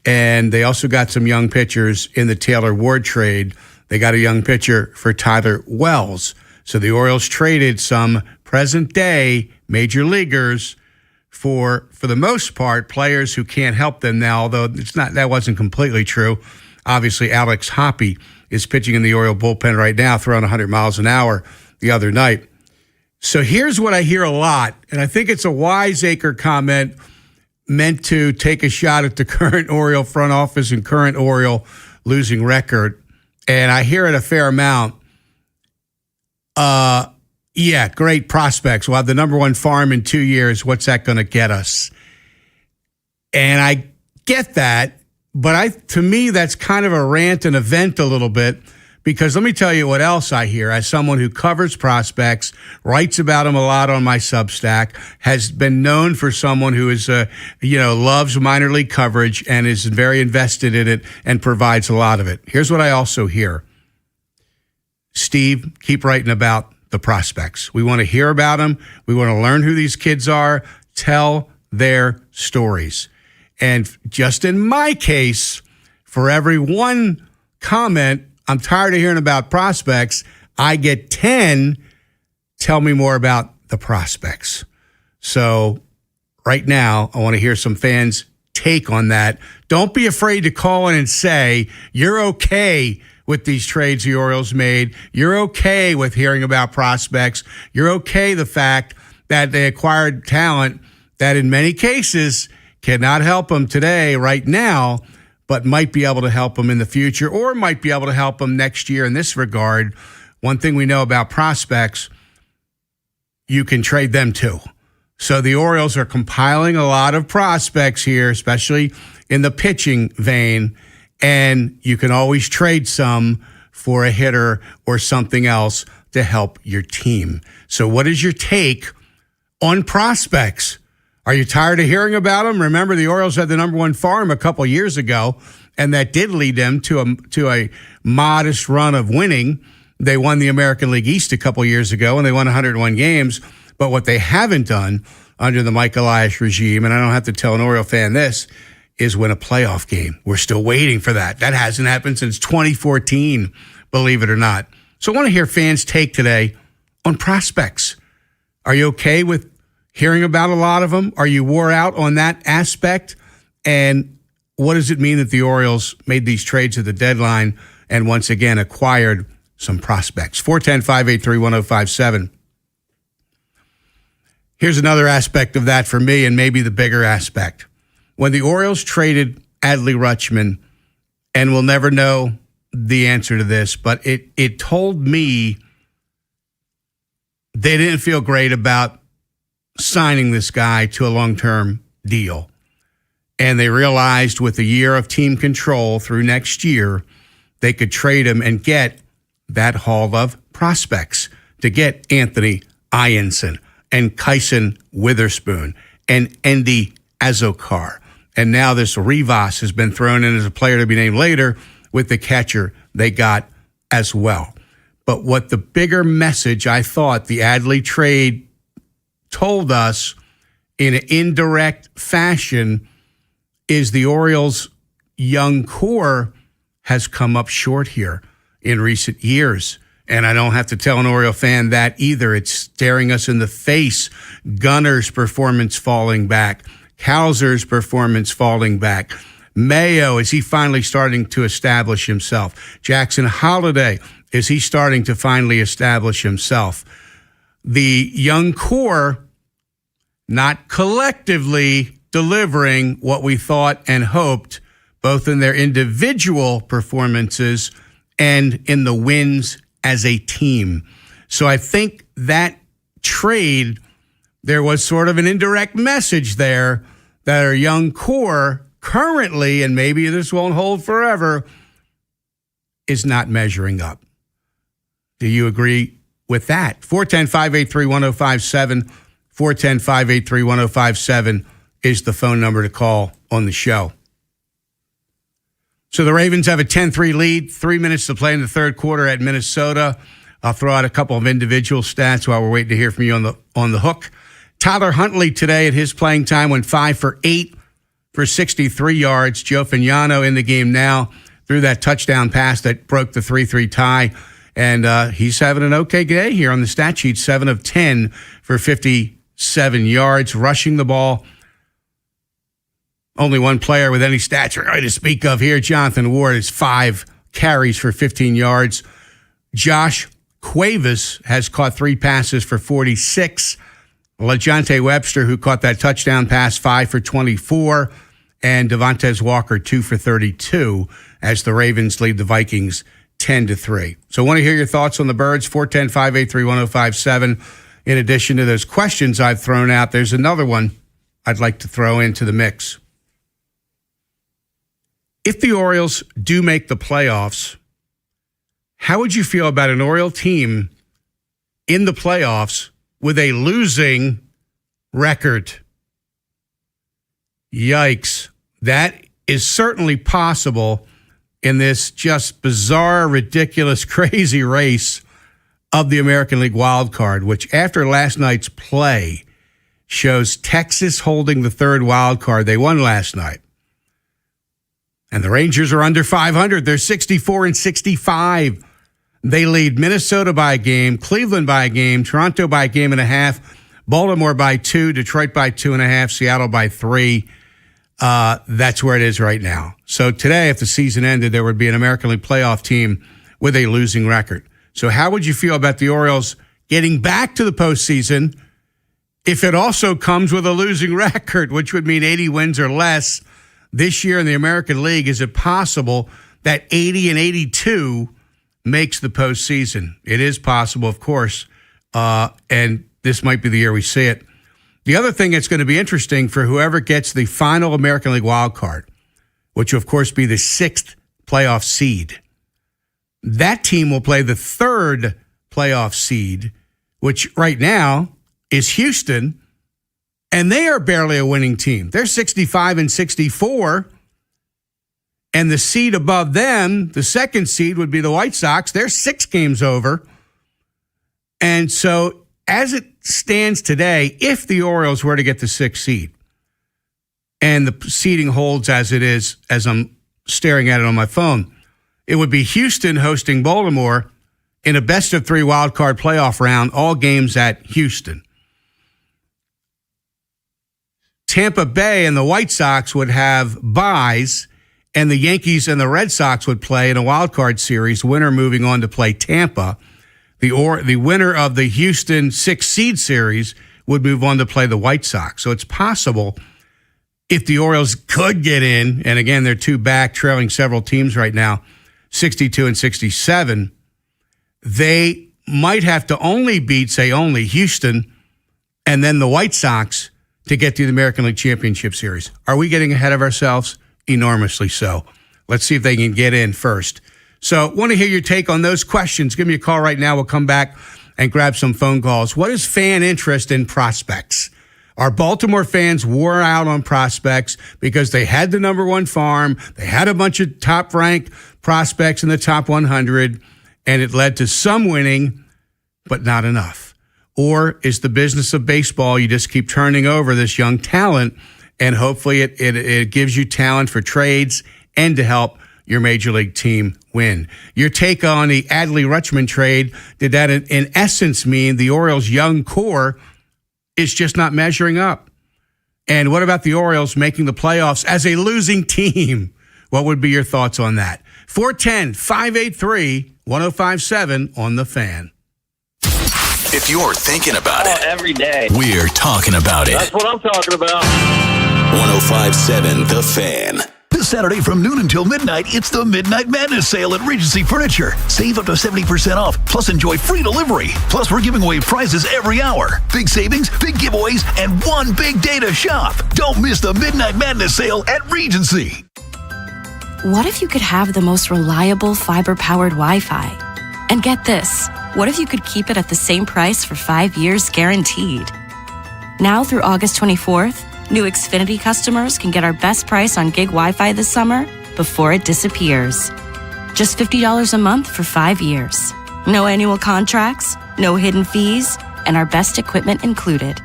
And they also got some young pitchers in the Taylor Ward trade. They got a young pitcher for Tyler Wells. So the Orioles traded some present-day major leaguers for the most part, players who can't help them now, although that wasn't completely true. Obviously, Alex Hoppe is pitching in the Oriole bullpen right now, throwing 100 miles an hour the other night. So here's what I hear a lot, and I think it's a wiseacre comment meant to take a shot at the current Oriole front office and current Oriole losing record, and I hear it a fair amount. Yeah, great prospects. We'll have the number one farm in 2 years. What's that going to get us? And I get that, but to me, that's kind of a rant and a vent a little bit, because let me tell you what else I hear as someone who covers prospects, writes about them a lot on my Substack, has been known for someone who is, loves minor league coverage and is very invested in it and provides a lot of it. Here's what I also hear. Steve, keep writing about the prospects. We want to hear about them. We want to learn who these kids are, tell their stories. And just in my case, for every one comment, I'm tired of hearing about prospects, I get 10, tell me more about the prospects. So right now, I want to hear some fans' take on that. Don't be afraid to call in and say, you're okay with these trades the Orioles made. You're okay with hearing about prospects. You're okay the fact that they acquired talent that in many cases cannot help them today, right now, but might be able to help them in the future or might be able to help them next year in this regard. One thing we know about prospects, you can trade them too. So the Orioles are compiling a lot of prospects here, especially in the pitching vein, and you can always trade some for a hitter or something else to help your team. So what is your take on prospects? Are you tired of hearing about them? Remember, the Orioles had the number one farm a couple years ago, and that did lead them to a modest run of winning. They won the American League East a couple years ago, and they won 101 games. But what they haven't done under the Mike Elias regime, and I don't have to tell an Oriole fan this, is win a playoff game. We're still waiting for that. That hasn't happened since 2014, believe it or not. So I want to hear fans' take today on prospects. Are you okay with hearing about a lot of them? Are you wore out on that aspect? And what does it mean that the Orioles made these trades at the deadline and once again acquired some prospects? 410-583-1057. Here's another aspect of that for me, and maybe the bigger aspect. When the Orioles traded Adley Rutschman, and we'll never know the answer to this, but it told me they didn't feel great about signing this guy to a long-term deal. And they realized with a year of team control through next year, they could trade him and get that haul of prospects to get Anthony Ianson and Kyson Witherspoon and Andy Azokar. And now this Rivas has been thrown in as a player to be named later with the catcher they got as well. But what the bigger message I thought the Adley trade told us in an indirect fashion is the Orioles' young core has come up short here in recent years. And I don't have to tell an Oriole fan that either. It's staring us in the face. Gunner's performance falling back. Hauser's performance falling back. Mayo, is he finally starting to establish himself? Jackson Holiday, is he starting to finally establish himself? The young core not collectively delivering what we thought and hoped, both in their individual performances and in the wins as a team. So I think that trade, there was sort of an indirect message there that our young core currently, and maybe this won't hold forever, is not measuring up. Do you agree with that. 410-583-1057. 410-583-1057 is the phone number to call on the show. So the Ravens have a 10-3 lead, 3 minutes to play in the third quarter at Minnesota. I'll throw out a couple of individual stats while we're waiting to hear from you on the hook. Tyler Huntley today at his playing time went 5 for 8 for 63 yards. Joe Fagnano in the game now threw that touchdown pass that broke the 3-3 tie. And he's having an okay day here on the stat sheet, 7 of 10 for 57 yards, rushing the ball. Only one player with any stats really to speak of here. Jonathan Ward is 5 carries for 15 yards. Josh Cuevas has caught 3 passes for 46. LaJohntay Webster, who caught that touchdown pass, 5 for 24. And Devontae Walker, 2 for 32, as the Ravens lead the Vikings 10-3. So I want to hear your thoughts on the Birds, 410-583-1057. In addition to those questions I've thrown out, there's another one I'd like to throw into the mix. If the Orioles do make the playoffs, how would you feel about an Oriole team in the playoffs with a losing record? Yikes. That is certainly possible in this just bizarre, ridiculous, crazy race of the American League wild card, which after last night's play shows Texas holding the third wild card. They won last night. And the Rangers are under 500. They're 64-65. They lead Minnesota by a game, Cleveland by a game, Toronto by a game and a half, Baltimore by 2, Detroit by 2.5, Seattle by 3. That's where it is right now. So today, if the season ended, there would be an American League playoff team with a losing record. So how would you feel about the Orioles getting back to the postseason if it also comes with a losing record, which would mean 80 wins or less this year in the American League? Is it possible that 80 and 82 makes the postseason? It is possible, of course, and this might be the year we see it. The other thing that's going to be interesting for whoever gets the final American League wild card, which will, of course, be the 6th playoff seed, that team will play the 3rd playoff seed, which right now is Houston, and they are barely a winning team. They're 65-64. And the seed above them, the 2nd seed, would be the White Sox. They're 6 games over. And so as it stands today, if the Orioles were to get the 6th seed, and the seeding holds as it is, as I'm staring at it on my phone, it would be Houston hosting Baltimore in a best-of-3 wild card playoff round, all games at Houston. Tampa Bay and the White Sox would have byes, and the Yankees and the Red Sox would play in a wild card series, winner moving on to play Tampa. The winner of the Houston 6 seed series would move on to play the White Sox. So it's possible if the Orioles could get in, and again, they're 2 back, trailing several teams right now, 62-67, they might have to only beat, only Houston and then the White Sox to get to the American League Championship Series. Are we getting ahead of ourselves? Enormously so. Let's see if they can get in first. So want to hear your take on those questions. Give me a call right now. We'll come back and grab some phone calls. What is fan interest in prospects? Our Baltimore fans wore out on prospects because they had the number 1 farm. They had a bunch of top-ranked prospects in the top 100, and it led to some winning, but not enough. Or is the business of baseball, you just keep turning over this young talent, and hopefully it gives you talent for trades and to help your major league team win. Your take on the Adley Rutschman trade, did that in essence mean the Orioles' young core is just not measuring up? And what about the Orioles making the playoffs as a losing team? What would be your thoughts on that? 410-583-1057 on The Fan. If you're thinking about it every day, we're talking about it. That's what I'm talking about. 105.7 The Fan. This Saturday from noon until midnight, it's the Midnight Madness sale at Regency Furniture. Save up to 70% off, plus enjoy free delivery. Plus, we're giving away prizes every hour. Big savings, big giveaways, and one big day to shop. Don't miss the Midnight Madness sale at Regency. What if you could have the most reliable fiber-powered Wi-Fi? And get this, What if you could keep it at the same price for 5 years guaranteed? Now through August 24th, new Xfinity customers can get our best price on gig Wi-Fi this summer before it disappears. Just $50 a month for 5 years. No annual contracts, no hidden fees, and our best equipment included.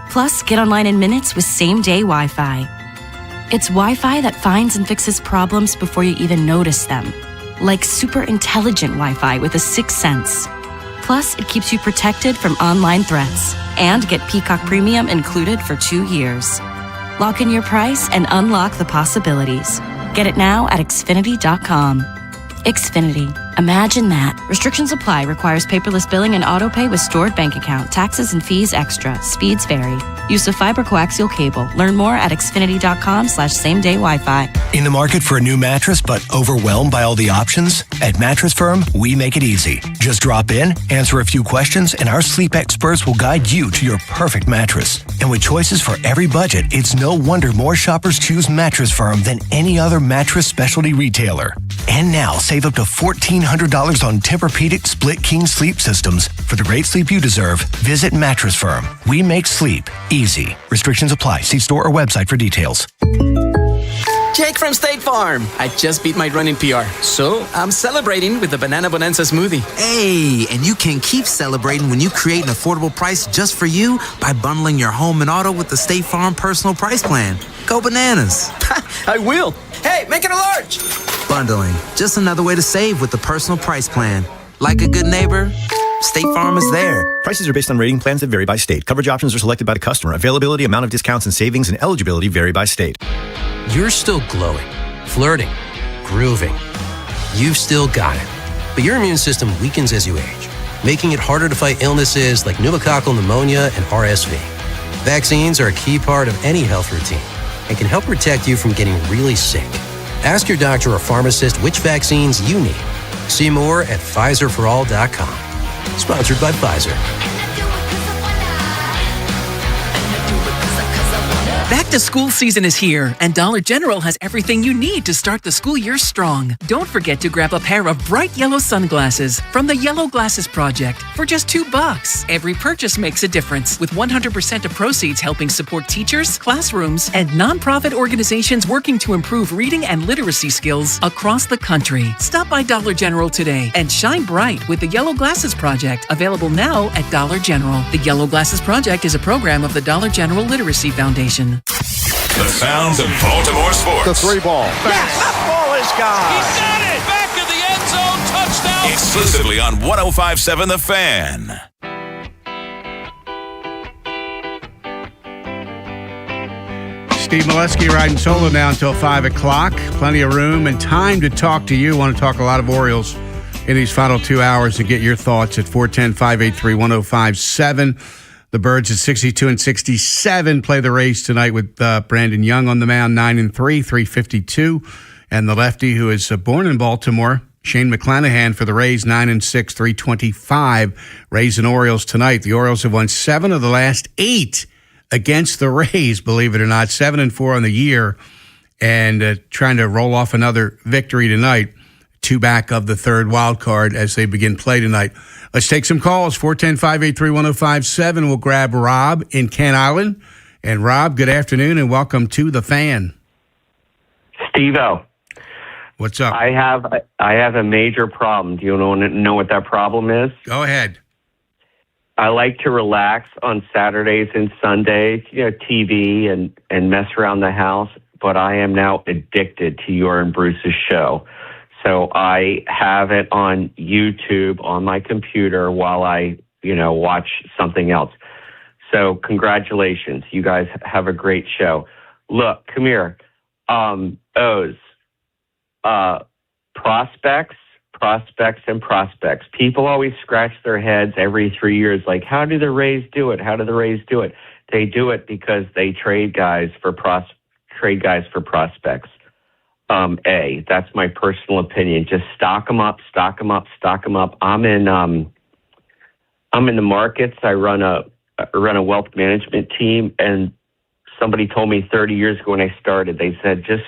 Plus, get online in minutes with same-day Wi-Fi. It's Wi-Fi that finds and fixes problems before you even notice them. Like super intelligent Wi-Fi with a sixth sense. Plus, it keeps you protected from online threats. And get Peacock Premium included for 2 years. Lock in your price and unlock the possibilities. Get it now at Xfinity.com. Xfinity. Imagine that. Restrictions apply. Requires paperless billing and autopay with stored bank account. Taxes and fees extra. Speeds vary. Use of fiber coaxial cable. Learn more at Xfinity.com/same-day Wi-Fi. In the market for a new mattress, but overwhelmed by all the options? At Mattress Firm, we make it easy. Just drop in, answer a few questions, and our sleep experts will guide you to your perfect mattress. And with choices for every budget, it's no wonder more shoppers choose Mattress Firm than any other mattress specialty retailer. And now, save up to $1,400 on Tempur-Pedic Split King sleep systems. For the great sleep you deserve, visit Mattress Firm. We make sleep easy. Restrictions apply. See store or website for details. Jake from State Farm. I just beat my running PR, so I'm celebrating with the Banana Bonanza smoothie. Hey, and you can keep celebrating when you create an affordable price just for you by bundling your home and auto with the State Farm Personal Price Plan. Go bananas. I will. Hey, make it a large. Bundling, just another way to save with the Personal Price Plan. Like a good neighbor, State Farm is there. Prices are based on rating plans that vary by state. Coverage options are selected by the customer. Availability, amount of discounts and savings, and eligibility vary by state. You're still glowing, flirting, grooving. You've still got it. But your immune system weakens as you age, making it harder to fight illnesses like pneumococcal pneumonia and RSV. Vaccines are a key part of any health routine and can help protect you from getting really sick. Ask your doctor or pharmacist which vaccines you need. See more at PfizerForAll.com. Sponsored by Pfizer. Back to school season is here, and Dollar General has everything you need to start the school year strong. Don't forget to grab a pair of bright yellow sunglasses from the Yellow Glasses Project for just $2. Every purchase makes a difference, with 100% of proceeds helping support teachers, classrooms, and nonprofit organizations working to improve reading and literacy skills across the country. Stop by Dollar General today and shine bright with the Yellow Glasses Project, available now at Dollar General. The Yellow Glasses Project is a program of the Dollar General Literacy Foundation. The sounds of Baltimore sports. The 3-ball. Yes, that ball is gone. He's got it. Back of the end zone. Touchdown. Exclusively on 105.7 The Fan. Steve Molesky riding solo now until 5 o'clock. Plenty of room and time to talk to you. Want to talk a lot of Orioles in these final 2 hours and get your thoughts at 410-583-1057. The Birds at 62 and 67 play the Rays tonight with Brandon Young on the mound, 9-3, 352. And the lefty who is born in Baltimore, Shane McClanahan for the Rays, 9-6, 325. Rays and Orioles tonight. The Orioles have won 7 of the last 8 against the Rays, believe it or not, 7-4 on the year, and trying to roll off another victory tonight. 2 back of the third wild card as they begin play tonight. Let's take some calls. 410-583-1057. We'll grab Rob in Kent Island. And Rob, good afternoon and welcome to The Fan. Steve-O. What's up? I have a major problem. Do you know what that problem is? Go ahead. I like to relax on Saturdays and Sundays, TV and mess around the house, but I am now addicted to your and Bruce's show. So I have it on YouTube on my computer while I, watch something else. So congratulations. You guys have a great show. Look, come here. Prospects. People always scratch their heads every 3 years like, how do the Rays do it? How do the Rays do it? They do it because they trade guys for prospects. That's my personal opinion. Just stock them up. I'm in the markets. I run a wealth management team, and somebody told me 30 years ago when I started, they said, just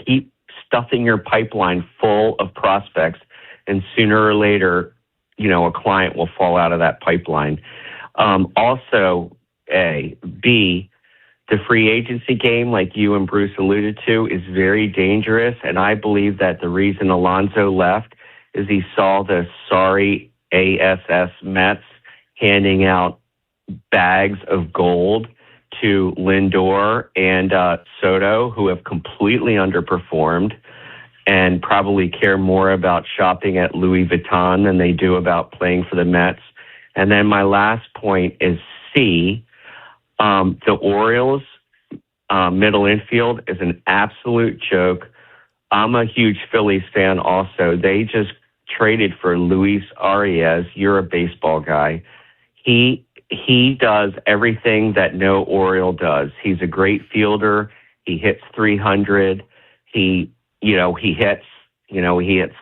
keep stuffing your pipeline full of prospects, and sooner or later, a client will fall out of that pipeline. Also, A. B, the free agency game, like you and Bruce alluded to, is very dangerous. And I believe that the reason Alonso left is he saw the sorry ASS Mets handing out bags of gold to Lindor and Soto, who have completely underperformed and probably care more about shopping at Louis Vuitton than they do about playing for the Mets. And then my last point is C. The Orioles middle infield is an absolute joke. I'm a huge Phillies fan also. They just traded for Luis Arias. You're a baseball guy. He does everything that no Oriole does. He's a great fielder. He hits 300. He hits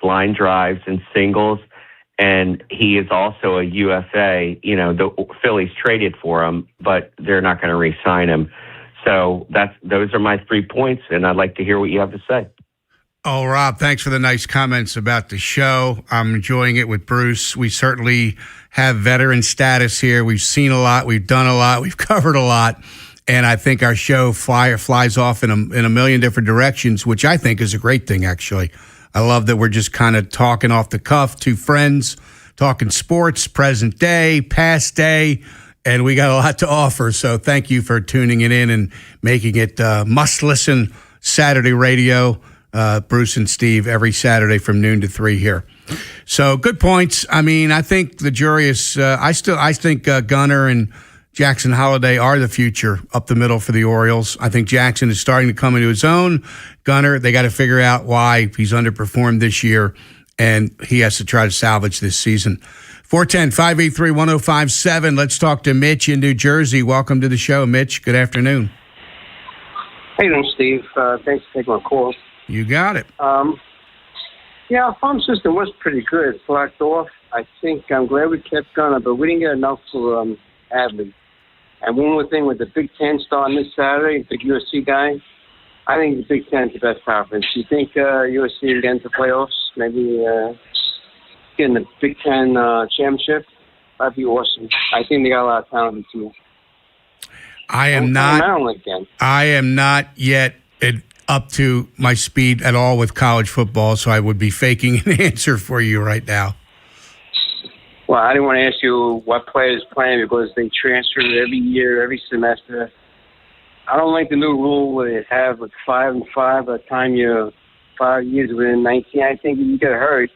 line drives and singles. And he is also a UFA. The Phillies traded for him, but they're not going to re-sign him. So those are my 3 points, and I'd like to hear what you have to say. Oh, Rob, thanks for the nice comments about the show. I'm enjoying it with Bruce. We certainly have veteran status here. We've seen a lot. We've done a lot. We've covered a lot. And I think our show flies off in a million different directions, which I think is a great thing, actually. I love that we're just kind of talking off the cuff, two friends, talking sports, present day, past day, and we got a lot to offer. So thank you for tuning it in and making it must-listen Saturday radio. Bruce and Steve every Saturday from noon to 3 here. So good points. I mean, I think the jury is. I think Gunnar and Jackson Holliday are the future up the middle for the Orioles. I think Jackson is starting to come into his own. Gunnar, they got to figure out why he's underperformed this year, and he has to try to salvage this season. 410-583-1057. Let's talk to Mitch in New Jersey. Welcome to the show, Mitch. Good afternoon. Hey there, Steve. Thanks for taking my call. You got it. Yeah, our farm system was pretty good. Slacked off. I think I'm glad we kept Gunnar, but we didn't get enough for Adley. And one more thing with the Big Ten starting this Saturday, big USC guy, I think the Big Ten's the best conference. You think USC will get into playoffs? Maybe getting the Big Ten championship? That'd be awesome. I think they got a lot of talent too. I am not yet up to my speed at all with college football, so I would be faking an answer for you right now. Well, I didn't want to ask you what players playing because they transfer every year, every semester. I don't like the new rule where they have 5 and 5 by the time you're 5 years within 19. I think you get hurt,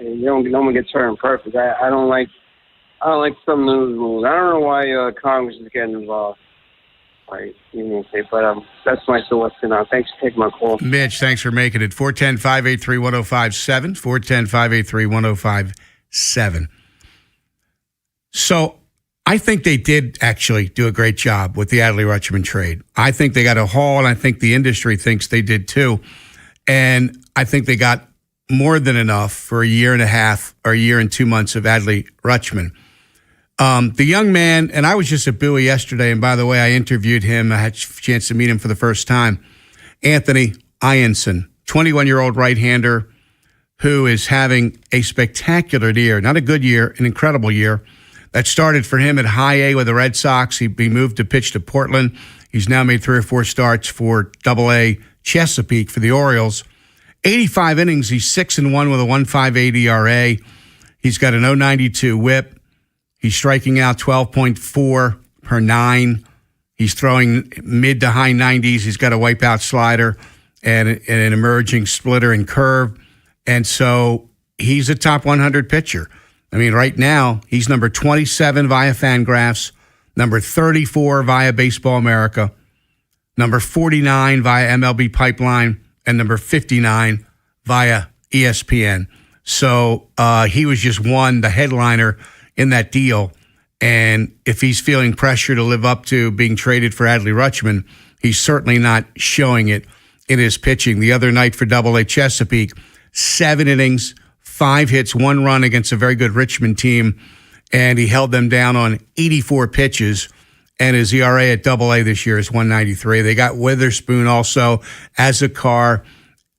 and no one gets hurt on purpose. I don't like some new rules. I don't know why Congress is getting involved. Right, but that's my thoughts. And thanks for taking my call. Mitch, thanks for making it. 410-583-1057, 410-583-1057. So I think they did actually do a great job with the Adley Rutschman trade. I think they got a haul, and I think the industry thinks they did too. And I think they got more than enough for a year and a half or a year and 2 months of Adley Rutschman. The young man, and I was just at Bowie yesterday, and by the way, I interviewed him. I had a chance to meet him for the first time. Anthony Ianson, 21-year-old right-hander who is having a spectacular year, not a good year, an incredible year. That started for him at high A with the Red Sox. He moved to pitch to Portland. He's now made 3 or 4 starts for Double A Chesapeake for the Orioles. 85 innings, he's 6-1 with a 1.58 ERA. He's got an 0.92 whip. He's striking out 12.4 per 9. He's throwing mid to high 90s. He's got a wipeout slider and an emerging splitter and curve. And so he's a top 100 pitcher. I mean, right now, he's number 27 via Fangraphs, number 34 via Baseball America, number 49 via MLB Pipeline, and number 59 via ESPN. So he was just the headliner in that deal. And if he's feeling pressure to live up to being traded for Adley Rutschman, he's certainly not showing it in his pitching. The other night for Double A Chesapeake, 7 innings, 5 hits, 1 run against a very good Richmond team, and he held them down on 84 pitches, and his ERA at Double A this year is 1.93. They got Witherspoon also, Azakar,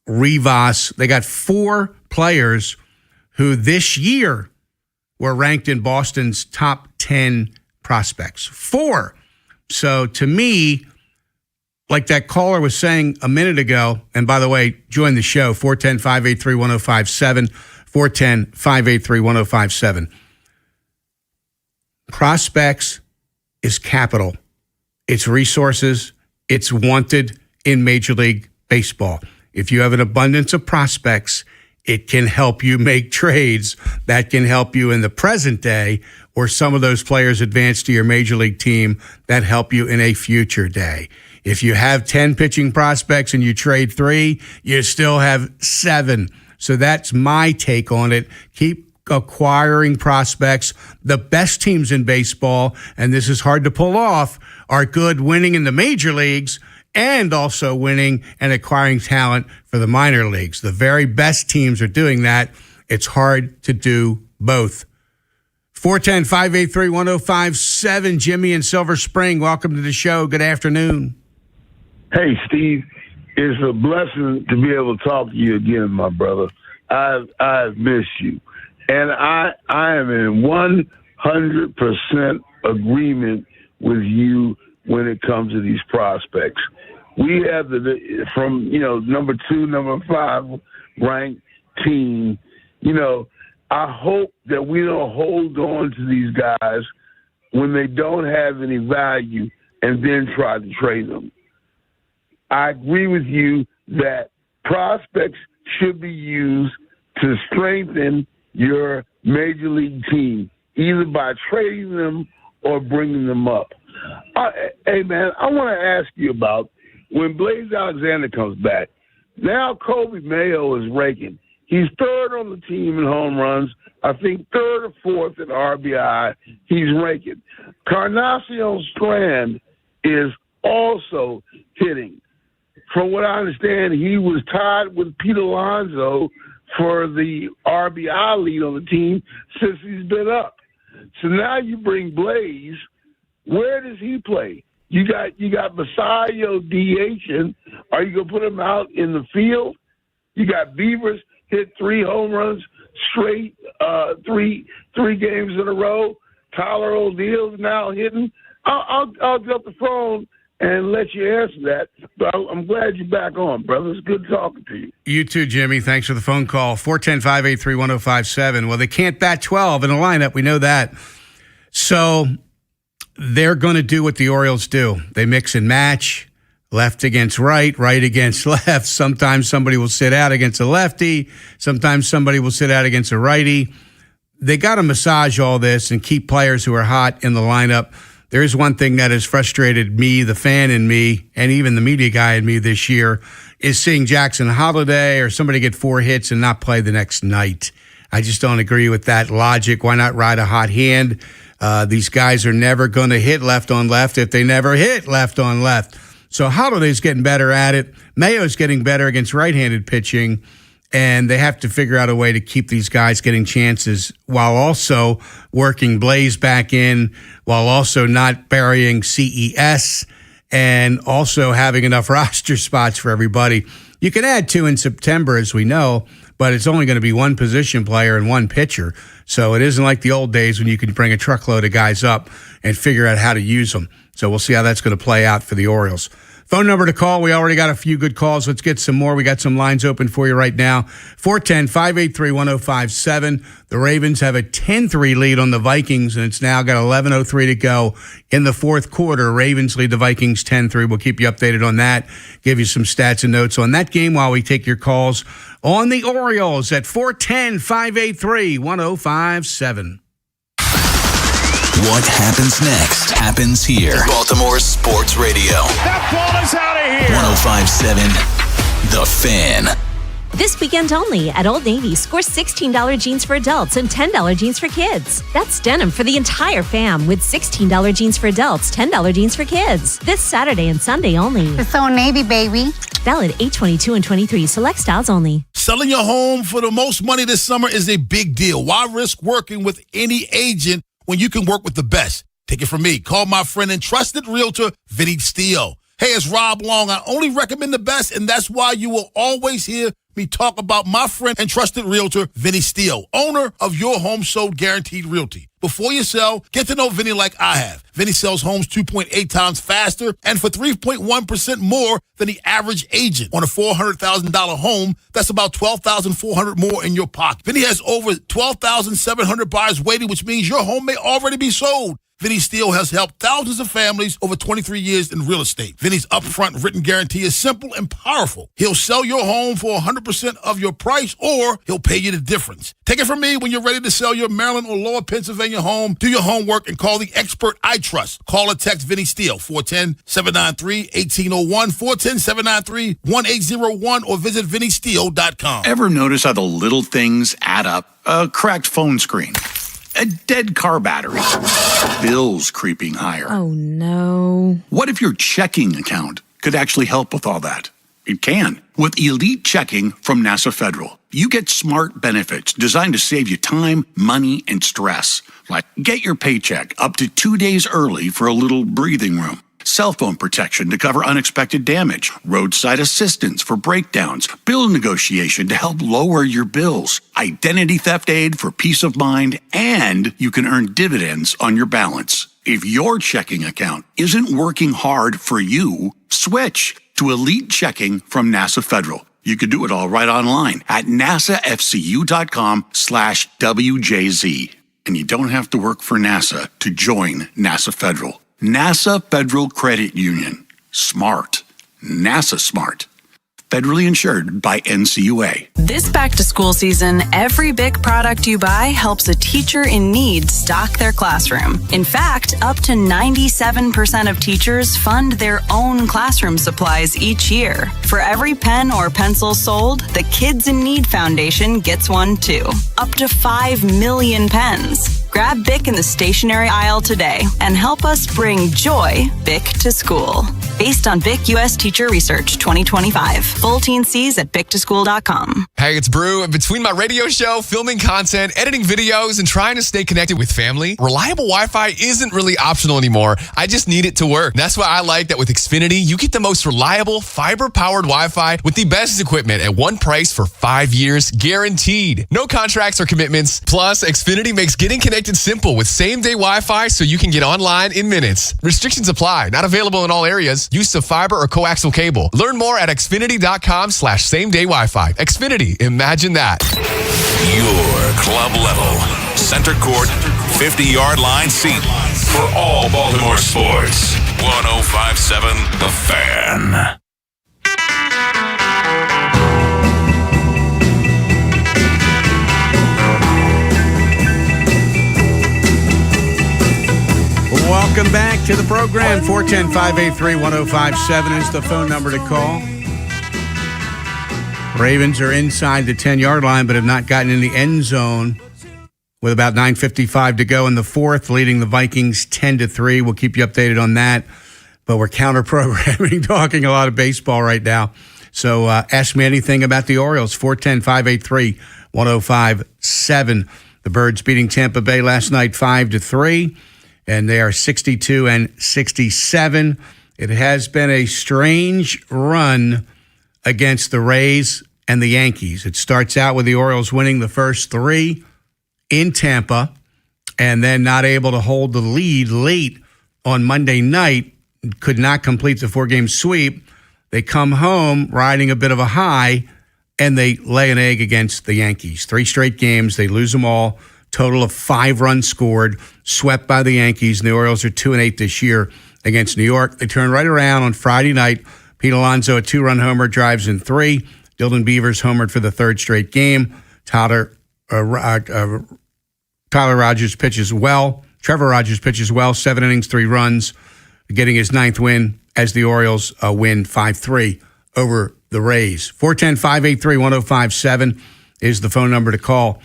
Rivas. They got 4 players who this year were ranked in Boston's top 10 prospects. 4. So to me, like that caller was saying a minute ago, and by the way, join the show, 410-583-1057, 410-583-1057. Prospects is capital. It's resources. It's wanted in Major League Baseball. If you have an abundance of prospects, it can help you make trades that can help you in the present day, or some of those players advance to your Major League team that help you in a future day. If you have 10 pitching prospects and you trade 3, you still have 7. So that's my take on it. Keep acquiring prospects. The best teams in baseball, and this is hard to pull off, are good winning in the major leagues and also winning and acquiring talent for the minor leagues. The very best teams are doing that. It's hard to do both. 410-583-1057, Jimmy in Silver Spring. Welcome to the show. Good afternoon. Hey, Steve. It's a blessing to be able to talk to you again, my brother. I've missed you. And I am in 100% agreement with you when it comes to these prospects. We have from number 2, number 5 ranked team. I hope that we don't hold on to these guys when they don't have any value and then try to trade them. I agree with you that prospects should be used to strengthen your major league team, either by trading them or bringing them up. Hey, man, I want to ask you about when Blaze Alexander comes back. Now Kobe Mayo is raking. He's 3rd on the team in home runs. I think 3rd or 4th in RBI. He's raking. Carnacion Strand is also hitting. From what I understand, he was tied with Pete Alonso for the RBI lead on the team since he's been up. So now you bring Blaze. Where does he play? You got Basayo DHing. Are you gonna put him out in the field? You got Beavers hit 3 home runs straight, 3 games in a row. Tyler O'Neill's now hitting. I'll get the phone and let you answer that. But I'm glad you're back on, brother. It's good talking to you. You too, Jimmy. Thanks for the phone call. 410-583-1057. Well, they can't bat 12 in a lineup. We know that. So they're going to do what the Orioles do. They mix and match, left against right, right against left. Sometimes somebody will sit out against a lefty. Sometimes somebody will sit out against a righty. They got to massage all this and keep players who are hot in the lineup. There is one thing that has frustrated me, the fan in me, and even the media guy in me this year, is seeing Jackson Holiday or somebody get 4 hits and not play the next night. I just don't agree with that logic. Why not ride a hot hand? These guys are never going to hit left on left if they never hit left on left. So Holiday's getting better at it. Mayo's getting better against right-handed pitching. And they have to figure out a way to keep these guys getting chances while also working Blaze back in, while also not burying CES, and also having enough roster spots for everybody. You can add 2 in September, as we know, but it's only going to be 1 position player and 1 pitcher. So it isn't like the old days when you could bring a truckload of guys up and figure out how to use them. So we'll see how that's going to play out for the Orioles. Phone number to call. We already got a few good calls. Let's get some more. We got some lines open for you right now. 410-583-1057. The Ravens have a 10-3 lead on the Vikings, and it's now got 11:03 to go in the 4th quarter. Ravens lead the Vikings 10-3. We'll keep you updated on that, give you some stats and notes on that game while we take your calls on the Orioles at 410-583-1057. What happens next happens here. Baltimore Sports Radio. That ball is out of here. 105.7 The Fan. This weekend only at Old Navy, score $16 jeans for adults and $10 jeans for kids. That's denim for the entire fam with $16 jeans for adults, $10 jeans for kids. This Saturday and Sunday only. It's Old Navy, baby. Valid 8/22 and 23. Select styles only. Selling your home for the most money this summer is a big deal. Why risk working with any agent when you can work with the best? Take it from me. Call my friend and trusted realtor, Vinny Steele. Hey, it's Rob Long. I only recommend the best, and that's why you will always hear me talk about my friend and trusted realtor, Vinny Steele, owner of Your Home Sold Guaranteed Realty. Before you sell, get to know Vinny like I have. Vinny sells homes 2.8 times faster and for 3.1% more than the average agent. On a $400,000 home, that's about $12,400 more in your pocket. Vinny has over 12,700 buyers waiting, which means your home may already be sold. Vinny Steele has helped thousands of families over 23 years in real estate. Vinny's upfront written guarantee is simple and powerful. He'll sell your home for 100% of your price, or he'll pay you the difference. Take it from me, when you're ready to sell your Maryland or Lower Pennsylvania home, do your homework and call the expert I trust. Call or text Vinny Steele, 410-793-1801, 410-793-1801, or visit VinnySteele.com. Ever notice how the little things add up? A cracked phone screen, a dead car battery, bills creeping higher. Oh, no. What if your checking account could actually help with all that? It can. With Elite Checking from NASA Federal, you get smart benefits designed to save you time, money, and stress. Like get your paycheck up to 2 days early for a little breathing room. Cell phone protection to cover unexpected damage, roadside assistance for breakdowns, bill negotiation to help lower your bills, identity theft aid for peace of mind, and you can earn dividends on your balance. If your checking account isn't working hard for you, switch to Elite Checking from NASA Federal. You can do it all right online at nasafcu.com/WJZ. And you don't have to work for NASA to join NASA Federal. NASA Federal Credit Union. Smart. NASA smart. Federally insured by NCUA. This back-to-school season, every BIC product you buy helps a teacher in need stock their classroom. In fact, up to 97% of teachers fund their own classroom supplies each year. For every pen or pencil sold, the Kids in Need Foundation gets one too. Up to 5 million pens. Grab BIC in the stationery aisle today and help us bring joy BIC to school. Based on BIC U.S. Teacher Research 2025. Full teen C's at BICtoschool.com. Hey, it's Brew. Between my radio show, filming content, editing videos, and trying to stay connected with family, reliable Wi-Fi isn't really optional anymore. I just need it to work. That's why I like that with Xfinity, you get the most reliable, fiber-powered Wi-Fi with the best equipment at one price for 5 years, guaranteed. No contracts or commitments. Plus, Xfinity makes getting connected simple with same-day Wi-Fi so you can get online in minutes. Restrictions apply. Not available in all areas. Use of fiber or coaxial cable. Learn more at Xfinity.com/same-day Wi-Fi. Xfinity. Imagine that. Your club level, center court, 50-yard line seat for all Baltimore sports. 105.7 The Fan. Welcome back to the program. 410-583-1057 is the phone number to call. Ravens are inside the 10-yard line, but have not gotten in the end zone with about 9:55 to go in the fourth, leading the Vikings 10-3. We'll keep you updated on that. But we're counter-programming, talking a lot of baseball right now. So ask me anything about the Orioles. 410-583-1057. The Birds beating Tampa Bay last night 5-3. And they are 62-67. It has been a strange run against the Rays and the Yankees. It starts out with the Orioles winning the first three in Tampa and then not able to hold the lead late on Monday night, could not complete the 4-game sweep. They come home riding a bit of a high, and they lay an egg against the Yankees. 3 straight games, they lose them all. Total of 5 runs scored, swept by the Yankees, and the Orioles are 2-8 this year against New York. They turn right around on Friday night. Pete Alonso, a 2-run homer, drives in 3. Dylan Beavers homered for the 3rd straight game. Tyler Rogers pitches well. Trevor Rogers pitches well, 7 innings, 3 runs, getting his 9th win as the Orioles win 5-3 over the Rays. 410-583-1057 is the phone number to call.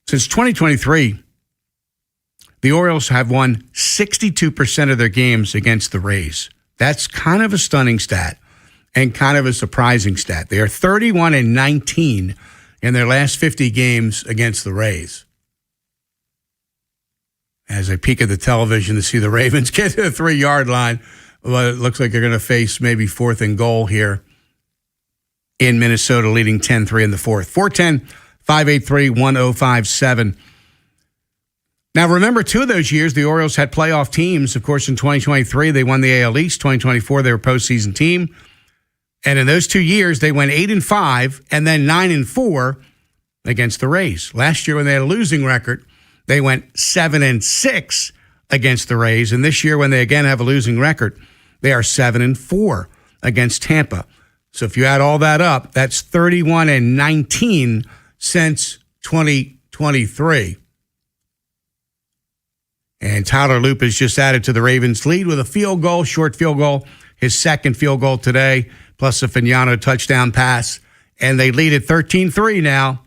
Since 2023, the Orioles have won 62% of their games against the Rays. That's kind of a stunning stat and kind of a surprising stat. They are 31-19 in their last 50 games against the Rays. As I peek at the television to see the Ravens get to the 3-yard line, well, it looks like they're going to face maybe 4th and goal here. in Minnesota, leading 10-3 in the fourth. 410-583-1057. Now, remember, 2 of those years, the Orioles had playoff teams. Of course, in 2023, they won the AL East. 2024, they were a postseason team. And in those 2 years, they went 8-5 and then 9-4 against the Rays. Last year, when they had a losing record, they went 7-6 against the Rays. And this year, when they again have a losing record, they are 7-4 against Tampa. So if you add all that up, that's 31-19 since 2023. And Tyler Loop has just added to the Ravens' lead with a field goal, short field goal, his second field goal today, plus a Fagnano touchdown pass. And they lead at 13-3 now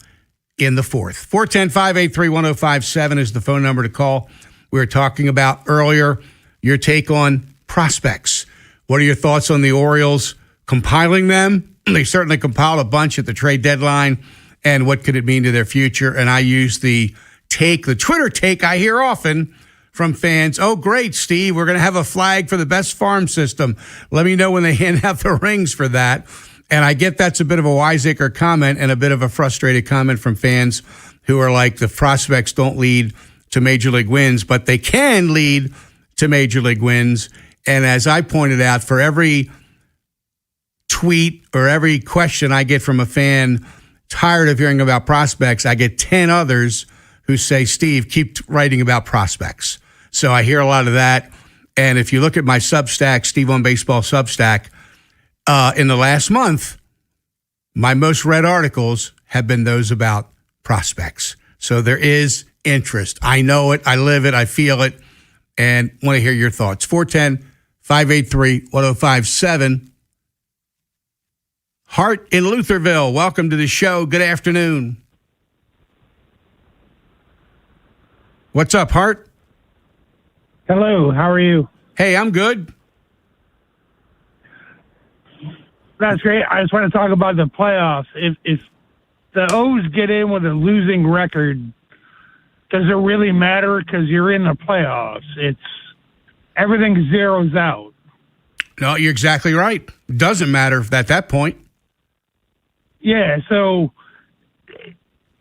in the fourth. 410-583-1057 is the phone number to call. We were talking about earlier your take on prospects. What are your thoughts on the Orioles compiling them? They certainly compiled a bunch at the trade deadline. And what could it mean to their future? And I use the Twitter take I hear often from fans. Oh, great, Steve. We're going to have a flag for the best farm system. Let me know when they hand out the rings for that. And I get that's a bit of a wiseacre comment and a bit of a frustrated comment from fans who are like, the prospects don't lead to major league wins, but they can lead to major league wins. And as I pointed out, for every tweet or every question I get from a fan tired of hearing about prospects, I get 10 others who say, Steve, keep writing about prospects. So I hear a lot of that. And if you look at my Substack, Steve on Baseball Substack, in the last month, my most read articles have been those about prospects. So there is interest. I know it. I live it. I feel it. And want to hear your thoughts. 410-583-1057. Hart in Lutherville, welcome to the show. Good afternoon. What's up, Hart? Hello, how are you? Hey, I'm good. That's great. I just want to talk about the playoffs. If the O's get in with a losing record, does it really matter? Because you're in the playoffs. Everything zeroes out. No, you're exactly right. Doesn't matter at that point. Yeah, so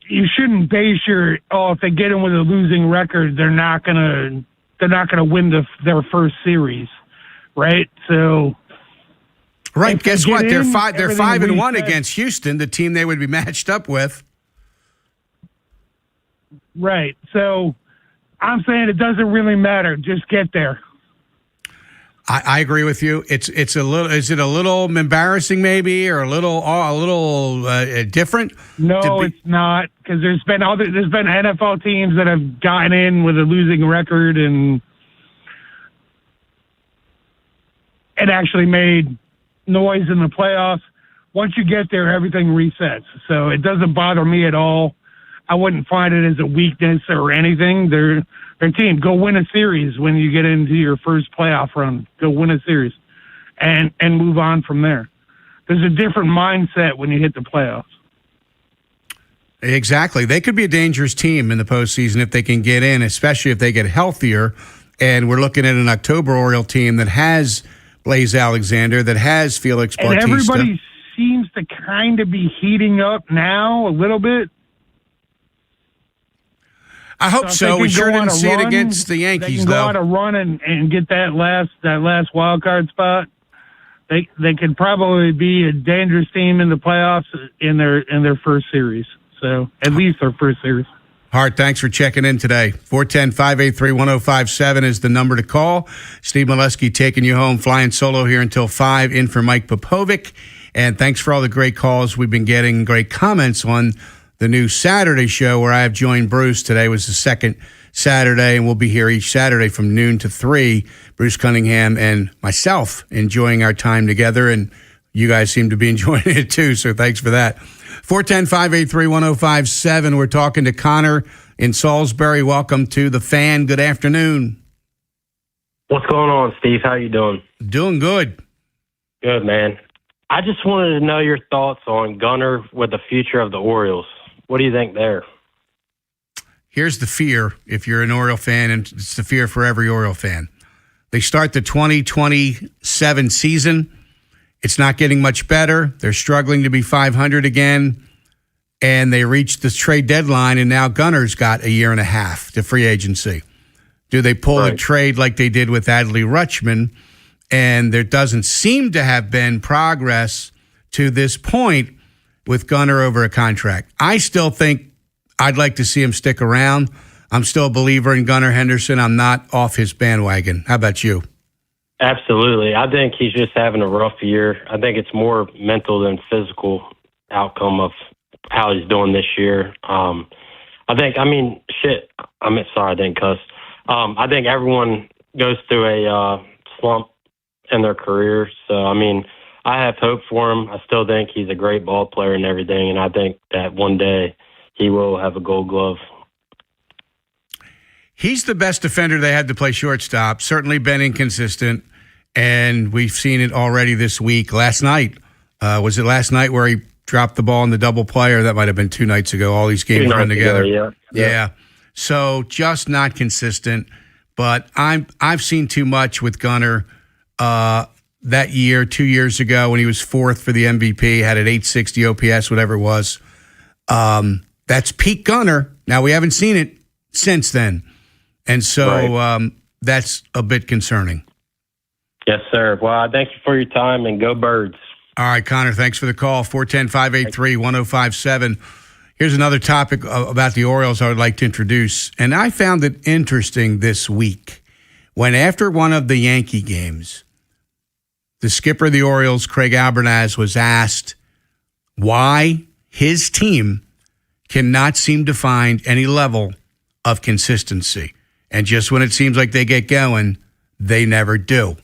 you shouldn't base if they get in with a losing record, they're not gonna win their first series, right? So, right. Guess what? They're 5-1 resets. against Houston, the team they would be matched up with. Right. So, I'm saying it doesn't really matter. Just get there. I agree with you. It's a little. Is it a little embarrassing, maybe, or a little different? No, it's not, because there's been NFL teams that have gotten in with a losing record and actually made noise in the playoffs. Once you get there, everything resets. So it doesn't bother me at all. I wouldn't find it as a weakness or anything. Their team, go win a series when you get into your first playoff run. Go win a series and move on from there. There's a different mindset when you hit the playoffs. Exactly. They could be a dangerous team in the postseason if they can get in, especially if they get healthier. And we're looking at an October Oriole team that has Blaze Alexander, that has Felix Bautista. And everybody seems to kind of be heating up now a little bit. I hope so. We sure didn't see it against the Yankees, though. They can go on a run and get that last wild card spot. They could probably be a dangerous team in the playoffs in their first series. So at least their first series. Hart, thanks for checking in today. 410-583-1057 is the number to call. Steve Molesky taking you home, flying solo here until 5, in for Mike Popovic. And thanks for all the great calls we've been getting, great comments on the new Saturday show where I have joined Bruce. Today was the second Saturday, and we'll be here each Saturday from noon to 3. Bruce Cunningham and myself enjoying our time together, and you guys seem to be enjoying it too, so thanks for that. 410-583-1057. We're talking to Connor in Salisbury. Welcome to the Fan. Good afternoon. What's going on, Steve? How you doing? Doing good. Good, man. I just wanted to know your thoughts on Gunnar with the future of the Orioles. What do you think there? Here's the fear if you're an Oriole fan, and it's the fear for every Oriole fan. They start the 2027 season, It's not getting much better. They're struggling to be 500 again. And they reached the trade deadline, and now Gunner's got a year and a half to free agency. Do they pull a trade like they did with Adley Rutschman? And there doesn't seem to have been progress to this point with Gunner over a contract. I still think I'd like to see him stick around. I'm still a believer in Gunnar Henderson. I'm not off his bandwagon. How about you? Absolutely. I think he's just having a rough year. I think it's more mental than physical outcome of how he's doing this year. Sorry, I didn't cuss. I think everyone goes through a slump in their career. So, I have hope for him. I still think he's a great ball player and everything, and I think that one day he will have a Gold Glove. He's the best defender they had to play shortstop, certainly been inconsistent, and we've seen it already this week. Last night, was it last night where he dropped the ball in the double play, or that might have been 2 nights ago? All these games run together. Yeah. So just not consistent, but I've seen too much with Gunner that year, 2 years ago when he was 4th for the MVP, had an 860 OPS, whatever it was. That's peak Gunner. Now, we haven't seen it since then. And so that's a bit concerning. Yes, sir. Well, thank you for your time, and go Birds. All right, Connor, thanks for the call. 410-583-1057. Here's another topic about the Orioles I would like to introduce. And I found it interesting this week when after one of the Yankee games, the skipper of the Orioles, Craig Albernaz, was asked why his team cannot seem to find any level of consistency. And just when it seems like they get going, they never do.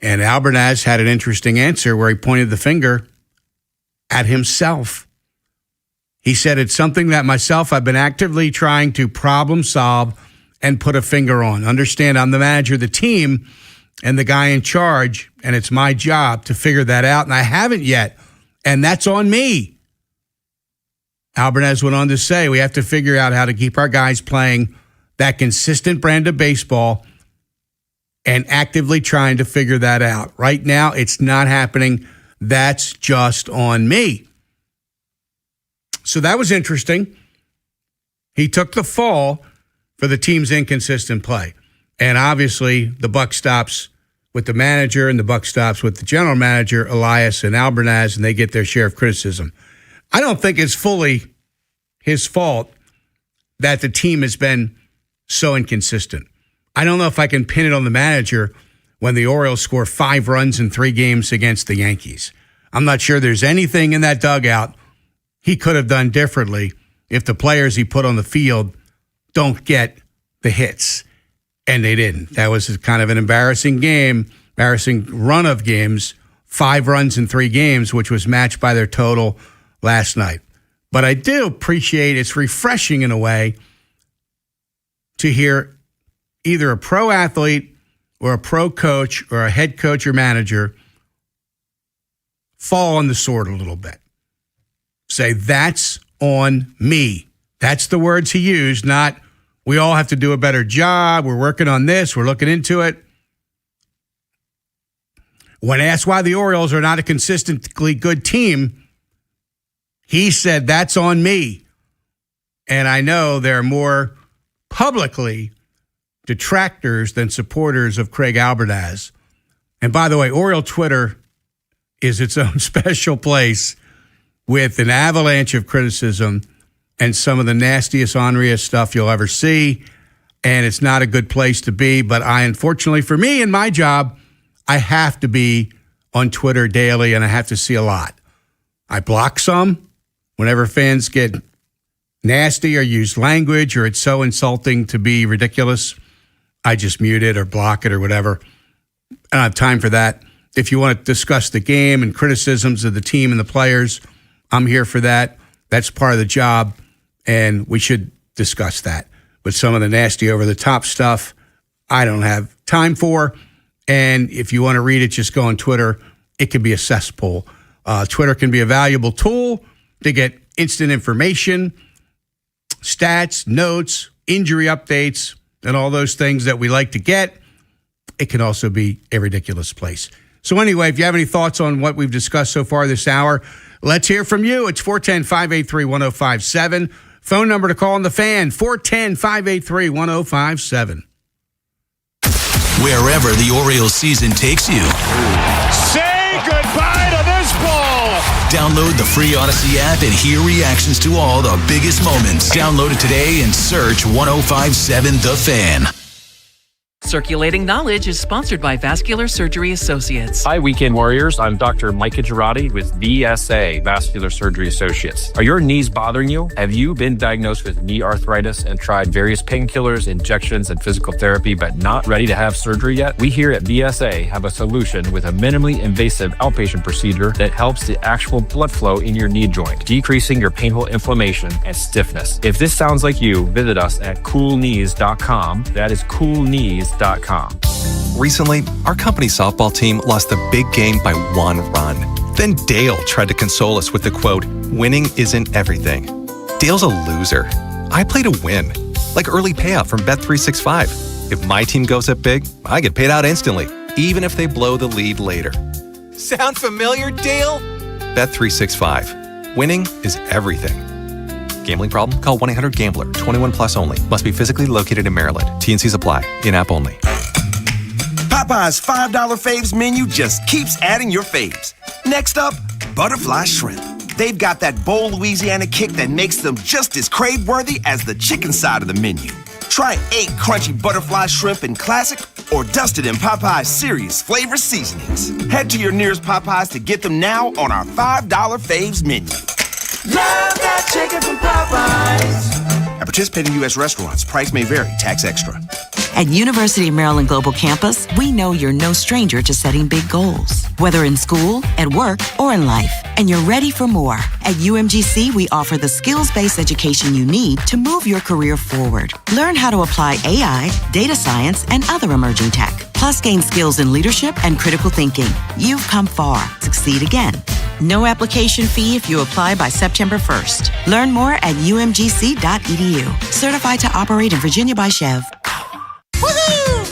And Albernaz had an interesting answer where he pointed the finger at himself. He said, it's something that myself, I've been actively trying to problem solve and put a finger on. Understand, I'm the manager of the team and the guy in charge, and it's my job to figure that out, and I haven't yet, and that's on me. Albernaz went on to say, we have to figure out how to keep our guys playing that consistent brand of baseball and actively trying to figure that out. Right now, it's not happening. That's just on me. So that was interesting. He took the fall for the team's inconsistent play. And obviously, the buck stops with the manager and the buck stops with the general manager, Elias and Albernaz, and they get their share of criticism. I don't think it's fully his fault that the team has been so inconsistent. I don't know if I can pin it on the manager when the Orioles score 5 runs in 3 games against the Yankees. I'm not sure there's anything in that dugout he could have done differently if the players he put on the field don't get the hits. And they didn't. That was kind of an embarrassing run of games, 5 runs in 3 games, which was matched by their total last night. But I do appreciate, it's refreshing in a way to hear either a pro athlete or a pro coach or a head coach or manager fall on the sword a little bit. Say, that's on me. That's the words he used, not we all have to do a better job. We're working on this. We're looking into it. When asked why the Orioles are not a consistently good team, he said, that's on me. And I know there are more publicly detractors than supporters of Craig Albernaz. And by the way, Oriole Twitter is its own special place with an avalanche of criticism and some of the nastiest, orneriest stuff you'll ever see. And it's not a good place to be. But unfortunately for me and my job, I have to be on Twitter daily, and I have to see a lot. I block some whenever fans get nasty or use language or it's so insulting to be ridiculous. I just mute it or block it or whatever. I don't have time for that. If you want to discuss the game and criticisms of the team and the players, I'm here for that. That's part of the job, and we should discuss that. But some of the nasty over-the-top stuff, I don't have time for. And if you want to read it, just go on Twitter. It can be a cesspool. Twitter can be a valuable tool to get instant information, stats, notes, injury updates, and all those things that we like to get. It can also be a ridiculous place. So anyway, if you have any thoughts on what we've discussed so far this hour, let's hear from you. It's 410-583-1057. Phone number to call on the Fan, 410-583-1057. Wherever the Orioles season takes you. Say goodbye to this ball. Download the free Odyssey app and hear reactions to all the biggest moments. Download it today and search 1057 The Fan. Circulating Knowledge is sponsored by Vascular Surgery Associates. Hi, Weekend Warriors. I'm Dr. Micah Girardi with VSA, Vascular Surgery Associates. Are your knees bothering you? Have you been diagnosed with knee arthritis and tried various painkillers, injections, and physical therapy, but not ready to have surgery yet? We here at VSA have a solution with a minimally invasive outpatient procedure that helps the actual blood flow in your knee joint, decreasing your painful inflammation and stiffness. If this sounds like you, visit us at coolknees.com. That is coolknees.com. Recently, our company softball team lost the big game by 1 run. Then Dale tried to console us with the quote, "Winning isn't everything." Dale's a loser. I play to win, like early payout from Bet365. If my team goes up big, I get paid out instantly, even if they blow the lead later. Sound familiar, Dale? Bet365. Winning is everything. Gambling problem? Call 1-800-GAMBLER. 21 plus only. Must be physically located in Maryland. T&Cs apply. In-app only. Popeye's $5 faves menu just keeps adding your faves. Next up, butterfly shrimp. They've got that bold Louisiana kick that makes them just as crave-worthy as the chicken side of the menu. Try 8 crunchy butterfly shrimp in classic or dusted in Popeye's serious flavor seasonings. Head to your nearest Popeye's to get them now on our $5 faves menu. Love that chicken from Popeyes. At participating U.S. restaurants, price may vary, tax extra. At University of Maryland Global Campus, we know you're no stranger to setting big goals, whether in school, at work, or in life, and you're ready for more. At UMGC, we offer the skills-based education you need to move your career forward. Learn how to apply AI, data science, and other emerging tech, plus gain skills in leadership and critical thinking. You've come far. Succeed again. No application fee if you apply by September 1st. Learn more at umgc.edu. Certified to operate in Virginia by Chev.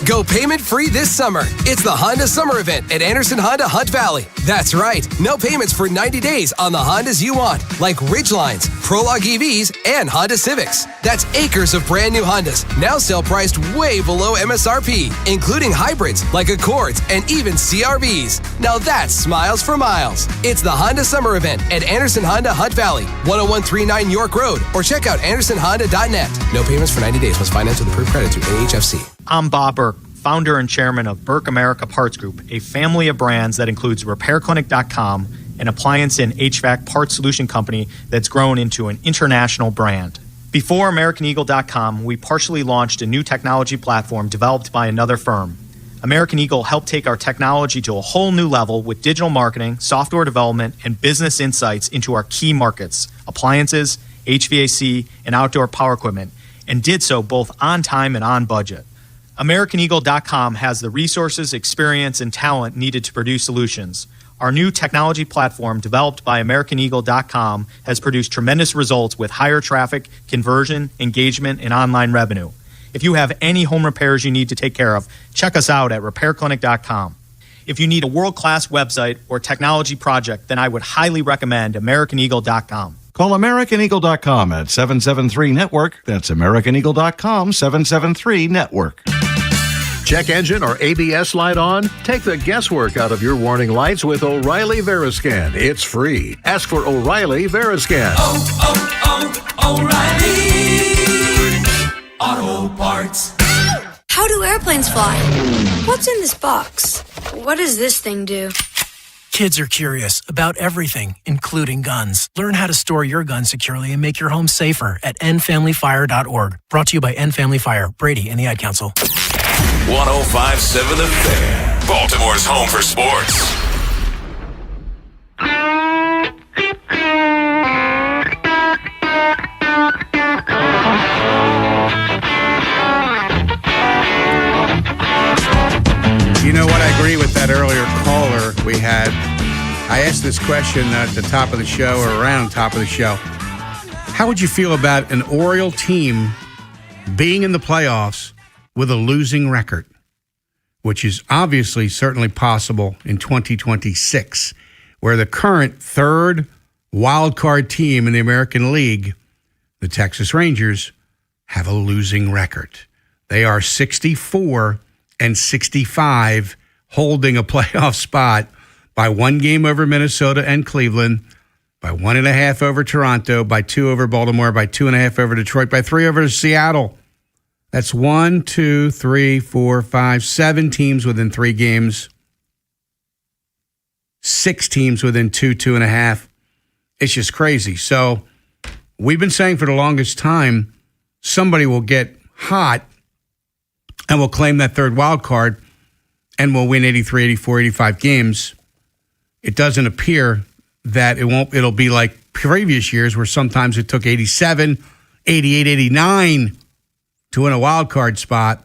Go payment free this summer. It's the Honda Summer Event at Anderson Honda Hunt Valley. That's right. No payments for 90 days on the Hondas you want, like Ridgelines, Prologue EVs, and Honda Civics. That's acres of brand new Hondas, now sell priced way below MSRP, including hybrids like Accords and even CRVs. Now that's smiles for miles. It's the Honda Summer Event at Anderson Honda Hunt Valley, 10139 York Road, or check out andersonhonda.net. No payments for 90 days. Must finance with approved credit through AHFC. I'm Bob Burke, founder and chairman of Burke America Parts Group, a family of brands that includes RepairClinic.com, an appliance and HVAC parts solution company that's grown into an international brand. Before AmericanEagle.com, we partially launched a new technology platform developed by another firm. American Eagle helped take our technology to a whole new level with digital marketing, software development, and business insights into our key markets, appliances, HVAC, and outdoor power equipment, and did so both on time and on budget. AmericanEagle.com has the resources, experience, and talent needed to produce solutions. Our new technology platform, developed by AmericanEagle.com, has produced tremendous results with higher traffic, conversion, engagement, and online revenue. If you have any home repairs you need to take care of, check us out at RepairClinic.com. If you need a world-class website or technology project, then I would highly recommend AmericanEagle.com. Call AmericanEagle.com at 773-NETWORK. That's AmericanEagle.com, 773-NETWORK. Check engine or ABS light on? Take the guesswork out of your warning lights with O'Reilly Veriscan. It's free. Ask for O'Reilly Veriscan. O'Reilly Auto Parts. How do airplanes fly? What's in this box? What does this thing do? Kids are curious about everything, including guns. Learn how to store your gun securely and make your home safer at endfamilyfire.org. Brought to you by End Family Fire, Brady, and the Ad Council. 1057 The Fan, Baltimore's home for sports. You know what? I agree with that earlier caller we had. I asked this question at the top of the show or around top of the show. How would you feel about an Oriole team being in the playoffs with a losing record? which is obviously certainly possible in 2026, where the current third wild card team in the American League, the Texas Rangers, have a losing record. They are 64-65, holding a playoff spot by 1 game over Minnesota and Cleveland, by 1.5 over Toronto, by 2 over Baltimore, by 2.5 over Detroit, by 3 over Seattle. That's 1, 2, 3, 4, 5, 7 teams within 3 games. 6 teams within 2.5. It's just crazy. So we've been saying for the longest time, somebody will get hot and will claim that third wild card and will win 83, 84, 85 games. It doesn't appear that it'll be like previous years where sometimes it took 87, 88, 89 to win a wild card spot.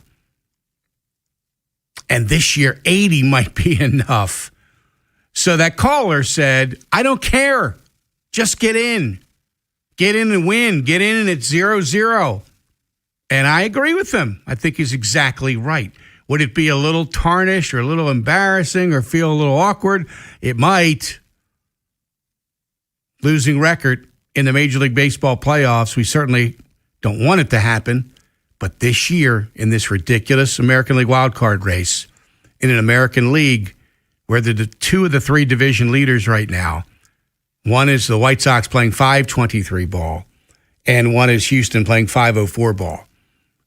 And this year, 80 might be enough. So that caller said, I don't care. Just get in. Get in and win. Get in and it's 0-0. And I agree with him. I think he's exactly right. Would it be a little tarnished or a little embarrassing or feel a little awkward? It might. Losing record in the Major League Baseball playoffs, we certainly don't want it to happen. But this year, in this ridiculous American League wildcard race, in an American League where the 2 of the 3 division leaders right now, one is the White Sox playing 5-23 ball, and one is Houston playing 5-04 ball.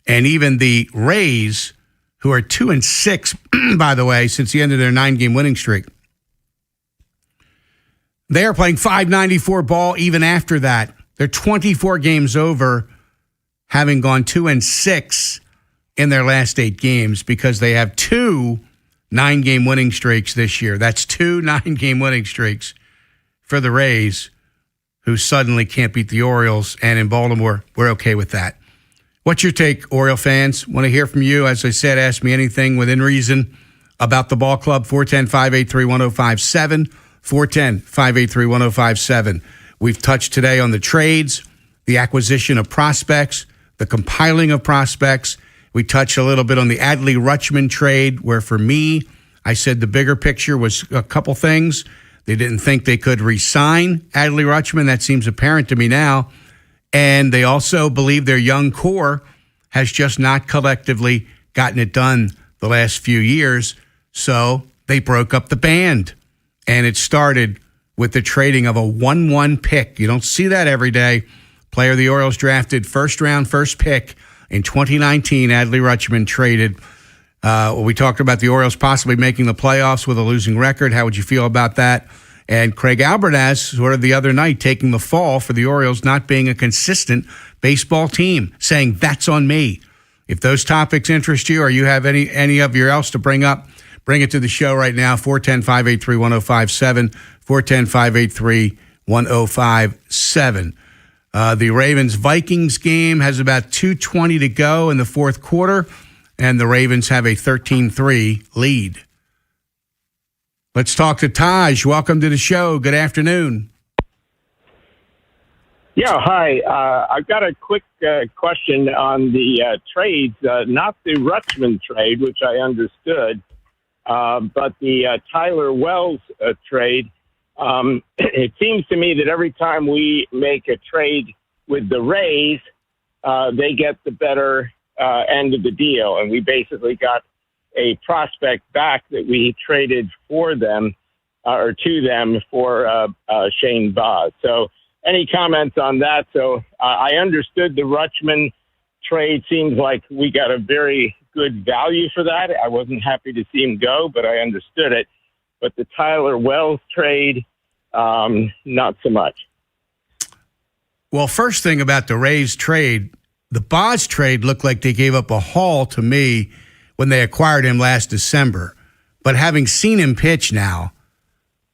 And even the Rays, who are 2-6, by the way, since the end of their 9-game winning streak, they are playing 5-94 ball even after that. They're 24 games over, having gone 2-6 in their last 8 games because they have 2 9-game winning streaks this year. That's 2 9-game winning streaks for the Rays, who suddenly can't beat the Orioles. And in Baltimore, we're okay with that. What's your take, Oriole fans? Want to hear from you. As I said, ask me anything within reason about the ball club. 410-583-1057. 410-583-1057. We've touched today on the trades, the acquisition of prospects, the compiling of prospects. We touched a little bit on the Adley Rutschman trade, where for me, I said the bigger picture was a couple things. They didn't think they could re-sign Adley Rutschman. That seems apparent to me now. And they also believe their young core has just not collectively gotten it done the last few years. So they broke up the band. And it started with the trading of a 1-1 pick. You don't see that every day. Player the Orioles drafted first round, first pick in 2019. Adley Rutschman traded. We talked about the Orioles possibly making the playoffs with a losing record. How would you feel about that? And Craig Albertaz, sort of the other night, taking the fall for the Orioles not being a consistent baseball team, saying that's on me. If those topics interest you or you have any of your else to bring up, bring it to the show right now, 410-583-1057, 410-583-1057. The Ravens-Vikings game has about 2:20 to go in the fourth quarter, and the Ravens have a 13-3 lead. Let's talk to Taj. Welcome to the show. Good afternoon. Yeah, hi. I've got a quick question on the trades, not the Rutschman trade, which I understood, but the Tyler Wells trade. It seems to me that every time we make a trade with the Rays, they get the better end of the deal. And we basically got a prospect back that we traded for them or to them for Shane Baz. So any comments on that? So I understood the Rutschman trade. Seems like we got a very good value for that. I wasn't happy to see him go, but I understood it. But the Tyler Wells trade, not so much. Well, first thing about the Rays trade, the Baz trade looked like they gave up a haul to me when they acquired him last December. But having seen him pitch now,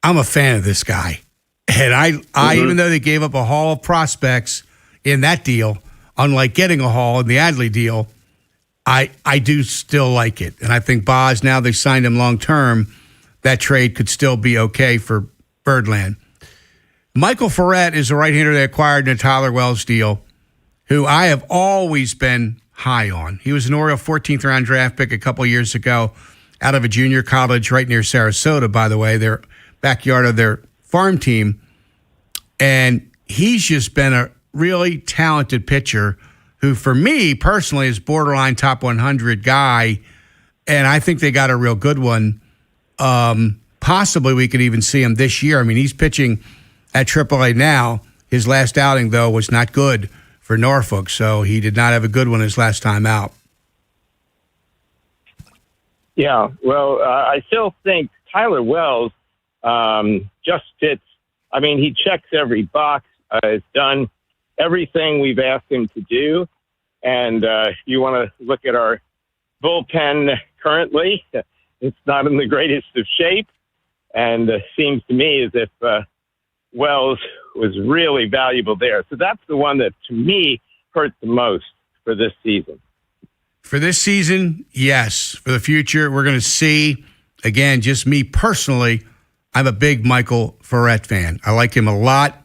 I'm a fan of this guy. And I even though they gave up a haul of prospects in that deal, unlike getting a haul in the Adley deal, I do still like it. And I think Baz, now they signed him long-term, that trade could still be okay for Birdland. Michael Ferret is a right-hander they acquired in a Tyler Wells deal, who I have always been high on. He was an Oriole 14th-round draft pick a couple years ago out of a junior college right near Sarasota, by the way, their backyard of their farm team. And he's just been a really talented pitcher who, for me personally, is borderline top 100 guy. And I think they got a real good one. Possibly we could even see him this year. I mean, he's pitching at AAA now. His last outing, though, was not good for Norfolk, so he did not have a good one his last time out. Yeah, well, I still think Tyler Wells just fits. I mean, he checks every box, has done everything we've asked him to do. And you want to look at our bullpen currently, it's not in the greatest of shape. And seems to me as if Wells was really valuable there. So that's the one that, to me, hurt the most for this season. For this season, yes. For the future, we're going to see. Again, just me personally, I'm a big Michael Ferret fan. I like him a lot,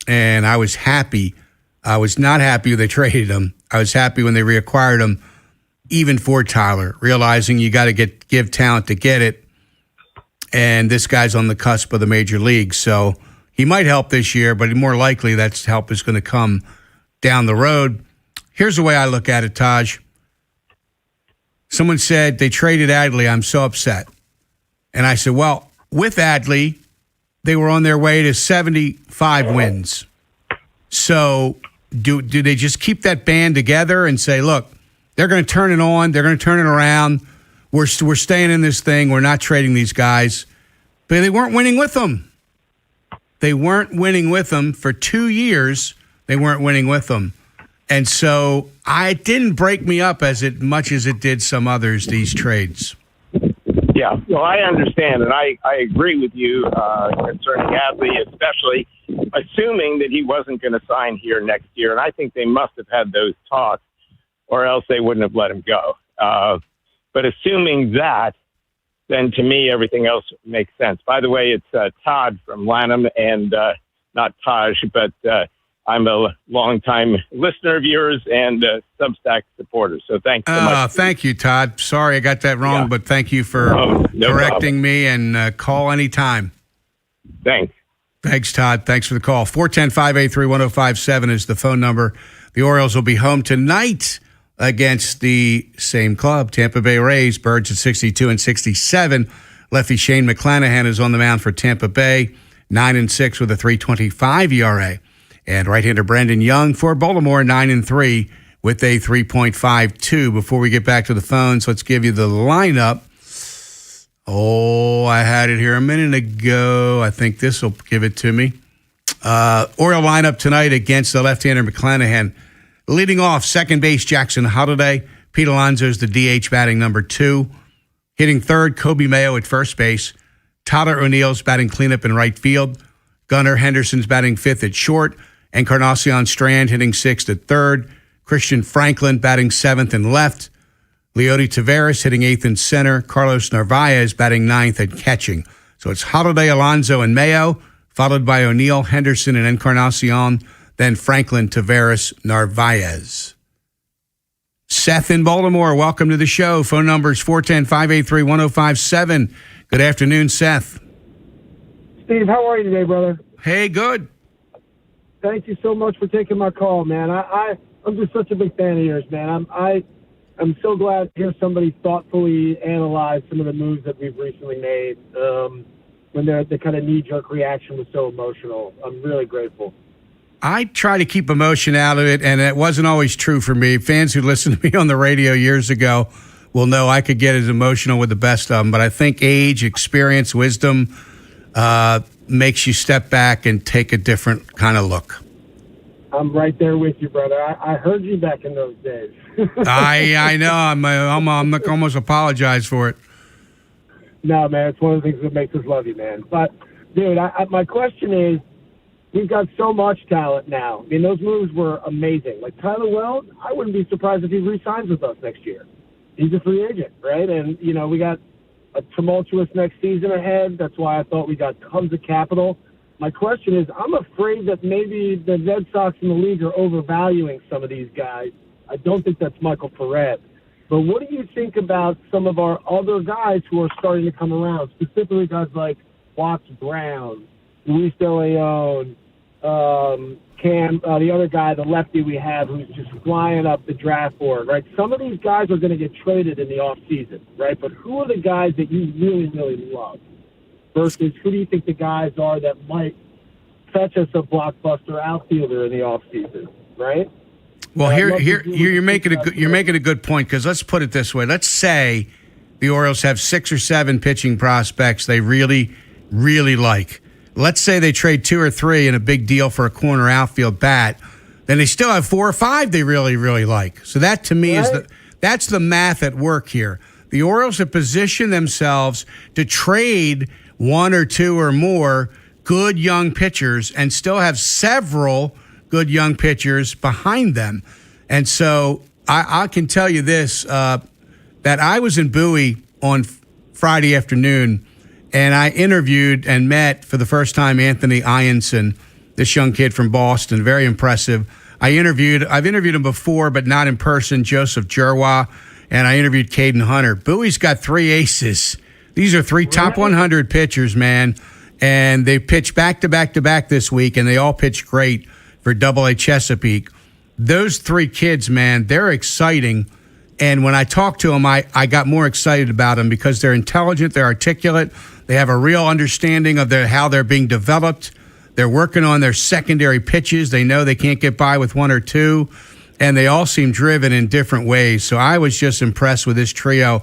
and I was happy. I was not happy when they traded him. I was happy when they reacquired him, even for Tyler, realizing you got to give talent to get it. And this guy's on the cusp of the major leagues, so he might help this year, but more likely that help is going to come down the road. Here's the way I look at it, Taj. Someone said they traded Adley. I'm so upset. And I said, well, with Adley, they were on their way to 75 wins. So do they just keep that band together and say, look, they're going to turn it on. They're going to turn it around. We're staying in this thing. We're not trading these guys. But they weren't winning with them. They weren't winning with them for 2 years. They weren't winning with them. And so it didn't break me up as much as it did some others, these trades. Yeah, well, I understand, and I agree with you concerning Adley, especially assuming that he wasn't going to sign here next year. And I think they must have had those talks, or else they wouldn't have let him go. But assuming that, then to me, everything else makes sense. By the way, it's Todd from Lanham, and not Taj, but I'm a longtime listener of yours and Substack supporter. So thanks so much. Thank you, Todd. Sorry I got that wrong, but thank you for correcting me, and call anytime. Thanks. Thanks, Todd. Thanks for the call. 410-583-1057 is the phone number. The Orioles will be home tonight against the same club, Tampa Bay Rays. Birds at 62 and 67. Lefty Shane McClanahan is on the mound for Tampa Bay, 9-6 with a 3.25 ERA. And right-hander Brandon Young for Baltimore, 9-3 with a 3.52. Before we get back to the phones, let's give you the lineup. Oh, I had it here a minute ago. I think this will give it to me. Oriole lineup tonight against the left-hander McClanahan. Leading off, second base, Jackson Holliday. Pete Alonso's the DH batting number 2. Hitting third, Kobe Mayo at first base. Tyler O'Neill's batting cleanup in right field. Gunnar Henderson's batting 5th at short. Encarnacion Strand hitting 6th at third. Christian Franklin batting 7th and left. Leody Taveras hitting 8th in center. Carlos Narvaez batting 9th at catching. So it's Holliday, Alonso, and Mayo, followed by O'Neill, Henderson, and Encarnacion. Then Franklin, Taveras, Narvaez. Seth in Baltimore, welcome to the show. Phone number is 410-583-1057. Good afternoon, Seth. Steve, how are you today, brother? Hey, good. Thank you so much for taking my call, man. I'm just such a big fan of yours, man. I'm so glad to hear somebody thoughtfully analyze some of the moves that we've recently made when the kind of knee-jerk reaction was so emotional. I'm really grateful. I try to keep emotion out of it, and it wasn't always true for me. Fans who listened to me on the radio years ago will know I could get as emotional with the best of them, but I think age, experience, wisdom makes you step back and take a different kind of look. I'm right there with you, brother. I heard you back in those days. I know. I'm almost apologize for it. No, man, it's one of the things that makes us love you, man. But, dude, my question is, we've got so much talent now. I mean, those moves were amazing. Like Tyler Wells, I wouldn't be surprised if he re-signs with us next year. He's a free agent, right? And, we got a tumultuous next season ahead. That's why I thought we got tons of capital. My question is, I'm afraid that maybe the Red Sox in the league are overvaluing some of these guys. I don't think that's Michael Ferret. But what do you think about some of our other guys who are starting to come around, specifically guys like Watts Brown, Luis De Leon, Cam, the other guy, the lefty we have, who's just flying up the draft board, right? Some of these guys are going to get traded in the offseason, right? But who are the guys that you really, really love versus who do you think the guys are that might fetch us a blockbuster outfielder in the offseason, right? Well, you're making a good point, because let's put it this way. Let's say the Orioles have 6 or 7 pitching prospects they really, really like. Let's say they trade 2 or 3 in a big deal for a corner outfield bat. Then they still have 4 or 5 they really, really like. So that to me that's the math at work here. The Orioles have positioned themselves to trade 1 or 2 or more good young pitchers and still have several good young pitchers behind them. And so I can tell you this, that I was in Bowie on Friday afternoon, and I interviewed and met for the first time Anthony Ianson, this young kid from Boston, very impressive. I've interviewed him before, but not in person, Joseph Jerwa, and I interviewed Caden Hunter. Bowie's got 3 aces. These are 3 top 100 pitchers, man, and they pitched back-to-back-to-back this week, and they all pitched great for Double-A Chesapeake. Those 3 kids, man, they're exciting. And when I talked to them, I got more excited about them because they're intelligent, they're articulate, they have a real understanding of how they're being developed. They're working on their secondary pitches. They know they can't get by with 1 or 2, and they all seem driven in different ways. So I was just impressed with this trio,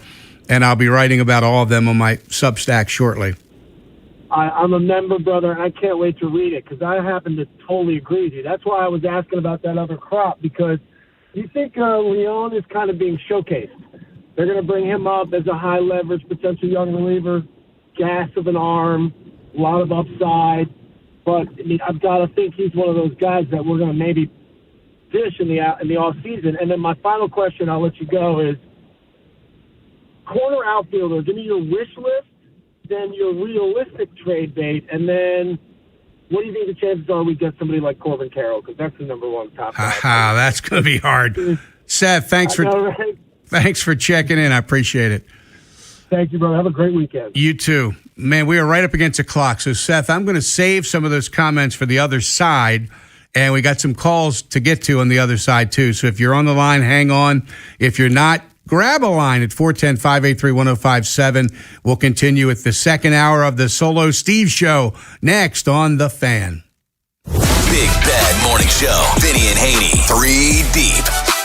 and I'll be writing about all of them on my Substack shortly. I'm a member, brother, and I can't wait to read it because I happen to totally agree with you. That's why I was asking about that other crop, because you think Leon is kind of being showcased. They're going to bring him up as a high-leverage potential young reliever, gas of an arm, a lot of upside. But I mean, I've got to think he's one of those guys that we're going to maybe dish in the off season. And then my final question, I'll let you go, is corner outfielder. Give me your wish list, then your realistic trade bait, and then what do you think the chances are we get somebody like Corbin Carroll? Because that's the number 1 top guy. That's going to be hard. Seth, thanks for checking in. I appreciate it. Thank you, brother. Have a great weekend. You too. Man, we are right up against the clock. So, Seth, I'm going to save some of those comments for the other side, and we got some calls to get to on the other side, too. So if you're on the line, hang on. If you're not, grab a line at 410-583-1057. We'll continue with the second hour of the Solo Steve Show next on The Fan. Big Bad Morning Show. Vinny and Haynie, 3 deep.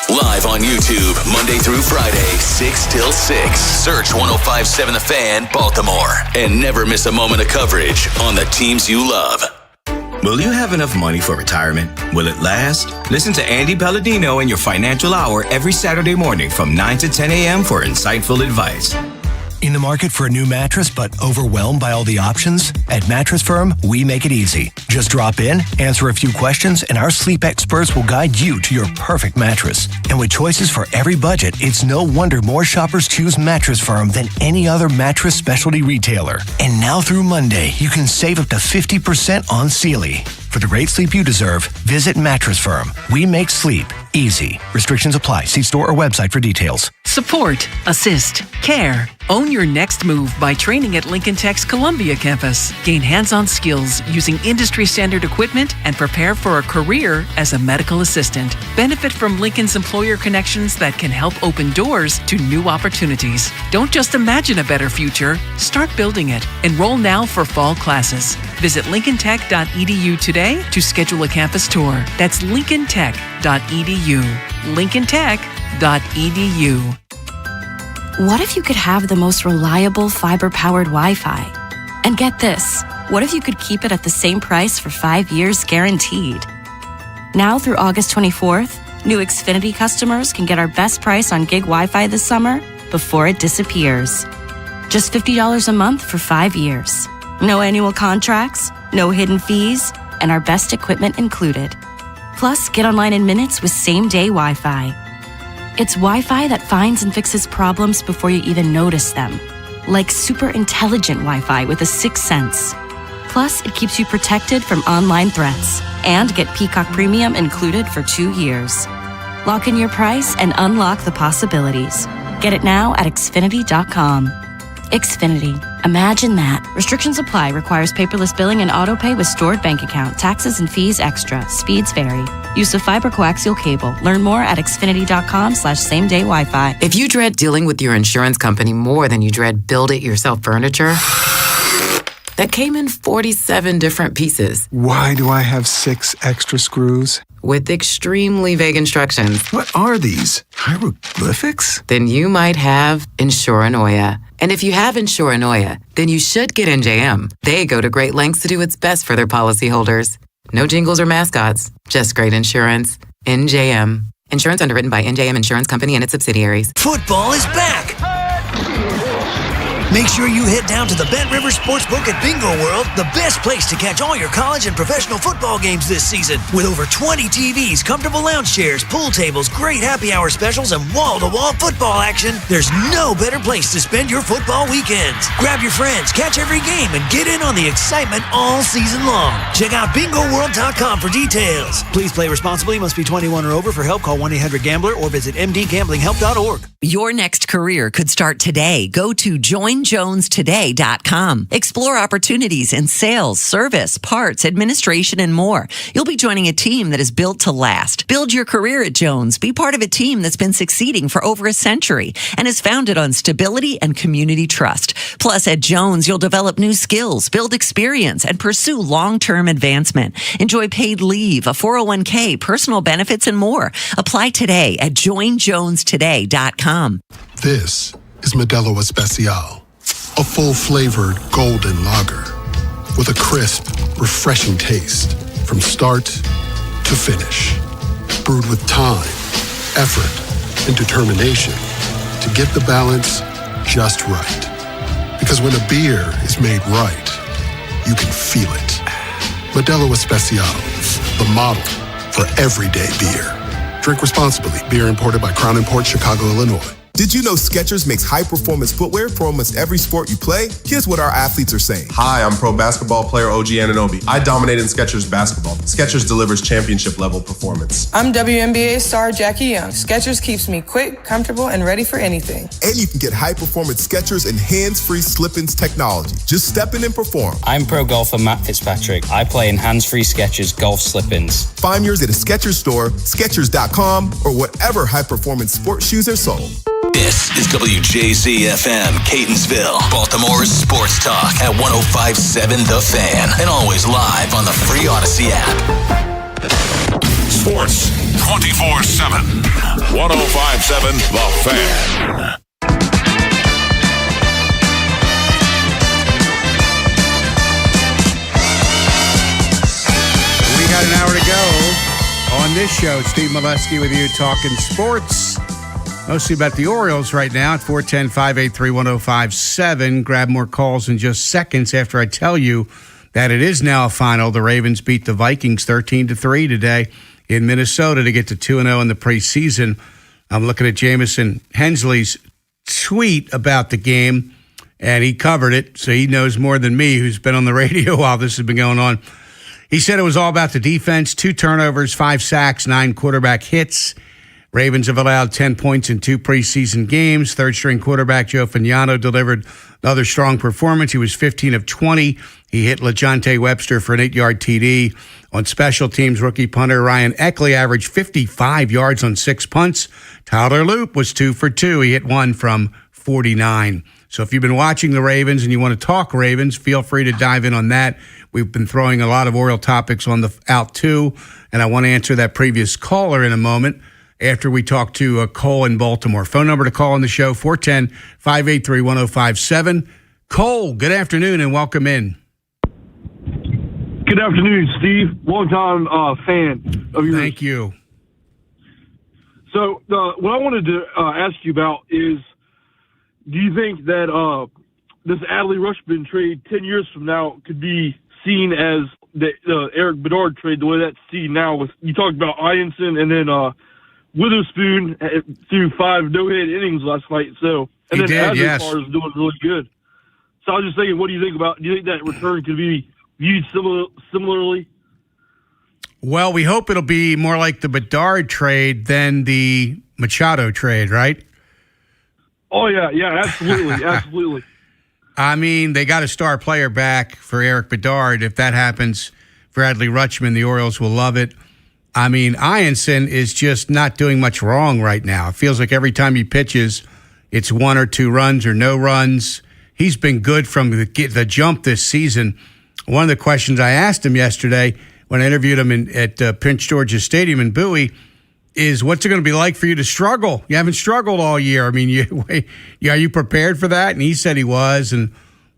Live on YouTube, Monday through Friday, 6 till 6. Search 105.7 The Fan, Baltimore. And never miss a moment of coverage on the teams you love. Will you have enough money for retirement? Will it last? Listen to Andy Palladino in your Financial Hour every Saturday morning from 9 to 10 a.m. for insightful advice. In the market for a new mattress but overwhelmed by all the options? At Mattress Firm, we make it easy. Just drop in, answer a few questions, and our sleep experts will guide you to your perfect mattress. And with choices for every budget, it's no wonder more shoppers choose Mattress Firm than any other mattress specialty retailer. And now through Monday, you can save up to 50% on Sealy. For the great sleep you deserve, visit Mattress Firm. We make sleep easy. Restrictions apply. See store or website for details. Support, assist, care. Own your next move by training at Lincoln Tech's Columbia campus. Gain hands-on skills using industry-standard equipment and prepare for a career as a medical assistant. Benefit from Lincoln's employer connections that can help open doors to new opportunities. Don't just imagine a better future. Start building it. Enroll now for fall classes. Visit lincolntech.edu today to schedule a campus tour. That's lincolntech.edu. lincolntech.edu. What if you could have the most reliable fiber-powered Wi-Fi? And get this, what if you could keep it at the same price for 5 years guaranteed? Now through August 24th, new Xfinity customers can get our best price on gig Wi-Fi this summer before it disappears. Just $50 a month for 5 years. No annual contracts, no hidden fees, and our best equipment included. Plus, get online in minutes with same-day Wi-Fi. It's Wi-Fi that finds and fixes problems before you even notice them. Like super intelligent Wi-Fi with a 6th sense. Plus, it keeps you protected from online threats. And get Peacock Premium included for 2 years. Lock in your price and unlock the possibilities. Get it now at Xfinity.com. Xfinity. Imagine that. Restrictions apply. Requires paperless billing and auto pay with stored bank account. Taxes and fees extra. Speeds vary. Use of fiber coaxial cable. Learn more at Xfinity.com/same-day Wi-Fi. If you dread dealing with your insurance company more than you dread build-it-yourself furniture, that came in 47 different pieces. Why do I have 6 extra screws? With extremely vague instructions. What are these? Hieroglyphics? Then you might have Insuranoia. And if you have Insuranoia, then you should get NJM. They go to great lengths to do what's best for their policyholders. No jingles or mascots, just great insurance. NJM. Insurance underwritten by NJM Insurance Company and its subsidiaries. Football is back! Make sure you head down to the Bet River Sportsbook at Bingo World, the best place to catch all your college and professional football games this season. With over 20 TVs, comfortable lounge chairs, pool tables, great happy hour specials, and wall-to-wall football action, there's no better place to spend your football weekends. Grab your friends, catch every game, and get in on the excitement all season long. Check out BingoWorld.com for details. Please play responsibly. Must be 21 or over. For help, call 1-800-GAMBLER or visit mdgamblinghelp.org. Your next career could start today. Go to joinjonestoday.com. Explore opportunities in sales, service, parts, administration, and more. You'll be joining a team that is built to last. Build your career at Jones. Be part of a team that's been succeeding for over a century and is founded on stability and community trust. Plus, at Jones, you'll develop new skills, build experience, and pursue long-term advancement. Enjoy paid leave, a 401k, personal benefits, and more. Apply today at joinjonestoday.com. This is Modelo Especial, a full-flavored golden lager with a crisp, refreshing taste from start to finish. Brewed with time, effort, and determination to get the balance just right. Because when a beer is made right, you can feel it. Modelo Especial, the model for everyday beer. Drink responsibly. Beer imported by Crown Imports, Chicago, Illinois. Did you know Skechers makes high-performance footwear for almost every sport you play? Here's what our athletes are saying. Hi, I'm pro basketball player OG Anunoby. I dominate in Skechers basketball. Skechers delivers championship-level performance. I'm WNBA star Jackie Young. Skechers keeps me quick, comfortable, and ready for anything. And you can get high-performance Skechers and hands-free slip-ins technology. Just step in and perform. I'm pro golfer Matt Fitzpatrick. I play in hands-free Skechers golf slip-ins. Find yours at a Skechers store, Skechers.com, or whatever high-performance sports shoes are sold. This is WJZ-FM, Catonsville, Baltimore's sports talk at 105.7 The Fan, and always live on the free Odyssey app. Sports 24/7. 105.7 The Fan. We got an hour to go on this show. Steve Molesky with you talking sports. Mostly about the Orioles right now at 410-583-1057. Grab more calls in just seconds after I tell you that it is now a final. The Ravens beat the Vikings 13-3 today in Minnesota to get to 2-0 in the preseason. I'm looking at Jamison Hensley's tweet about the game, and he covered it, so he knows more than me, who's been on the radio while this has been going on. He said it was all about the defense, 2 turnovers, 5 sacks, 9 quarterback hits. Ravens have allowed 10 points in 2 preseason games. Third-string quarterback Joe Fagnano delivered another strong performance. He was 15 of 20. He hit LaJohntay Webster for an 8-yard TD. On special teams, rookie punter Ryan Eckley averaged 55 yards on 6 punts. Tyler Loop was 2 for 2. He hit 1 from 49. So if you've been watching the Ravens and you want to talk Ravens, feel free to dive in on that. We've been throwing a lot of Oriole topics on the out too, and I want to answer that previous caller in a moment after we talk to Cole in Baltimore. Phone number to call on the show, 410-583-1057. Cole, good afternoon and welcome in. Good afternoon, Steve. Long-time fan of yours. Thank you. So what I wanted to ask you about is, do you think that this Adley Rushman trade 10 years from now could be seen as the Eric Bedard trade, the way that's seen now? With you talked about Ianson and then Witherspoon threw 5 no-hit innings last night. So and he then did, yes. is doing really good. So I was just thinking, what do you think about? Do you think that return could be viewed similarly? Well, we hope it'll be more like the Bedard trade than the Machado trade, right? Oh, yeah, absolutely, absolutely. I mean, they got a star player back for Eric Bedard. If that happens for Adley Rutschman, the Orioles will love it. I mean, Ianson is just not doing much wrong right now. It feels like every time he pitches, it's 1 or 2 runs or no runs. He's been good from the jump this season. One of the questions I asked him yesterday when I interviewed him at Prince George's Stadium in Bowie is, what's it going to be like for you to struggle? You haven't struggled all year. I mean, are you prepared for that? And he said he was.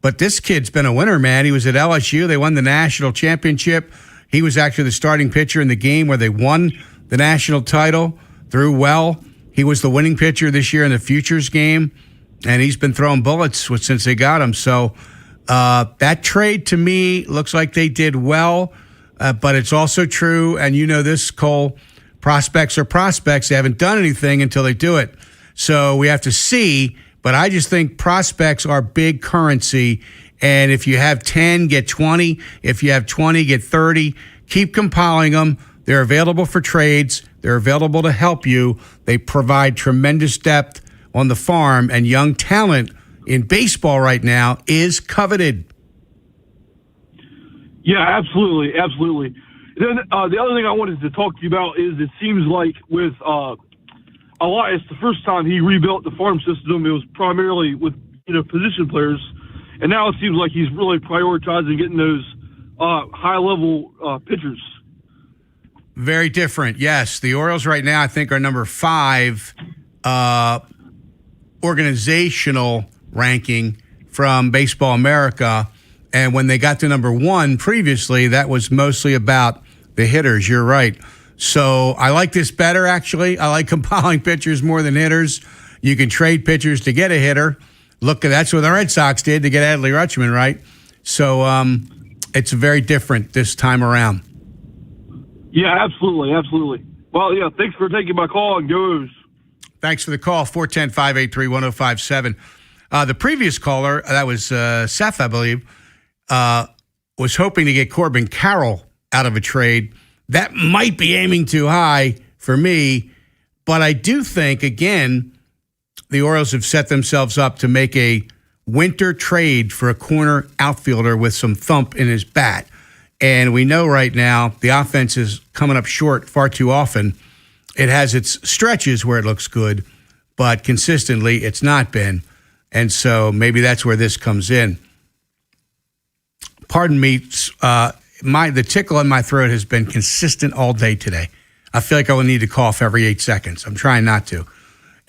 But this kid's been a winner, man. He was at LSU. They won the national championship. He was actually the starting pitcher in the game where they won the national title. Threw well. He was the winning pitcher this year in the Futures game, and he's been throwing bullets since they got him. So that trade, to me, looks like they did well, but it's also true, and you know this, Cole, prospects are prospects. They haven't done anything until they do it. So we have to see, but I just think prospects are big currency, and if you have 10, get 20. If you have 20, get 30. Keep compiling them. They're available for trades. They're available to help you. They provide tremendous depth on the farm, and young talent in baseball right now is coveted. Yeah, absolutely, absolutely. Then the other thing I wanted to talk to you about is it seems like with Elias, the first time he rebuilt the farm system, it was primarily with position players, and now it seems like he's really prioritizing getting those high-level pitchers. Very different, yes. The Orioles right now, I think, are number 5 organizational ranking from Baseball America. And when they got to number 1 previously, that was mostly about the hitters. You're right. So I like this better, actually. I like compiling pitchers more than hitters. You can trade pitchers to get a hitter. Look, that's what the Red Sox did to get Adley Rutschman, right? So it's very different this time around. Yeah, absolutely, absolutely. Well, yeah, thanks for taking my call, and goes. Thanks for the call, 410-583-1057. The previous caller, that was Seth, I believe, was hoping to get Corbin Carroll out of a trade. That might be aiming too high for me, but I do think, again, the Orioles have set themselves up to make a winter trade for a corner outfielder with some thump in his bat. And we know right now the offense is coming up short far too often. It has its stretches where it looks good, but consistently it's not been. And so maybe that's where this comes in. Pardon me, the tickle in my throat has been consistent all day today. I feel like I will need to cough every 8 seconds. I'm trying not to.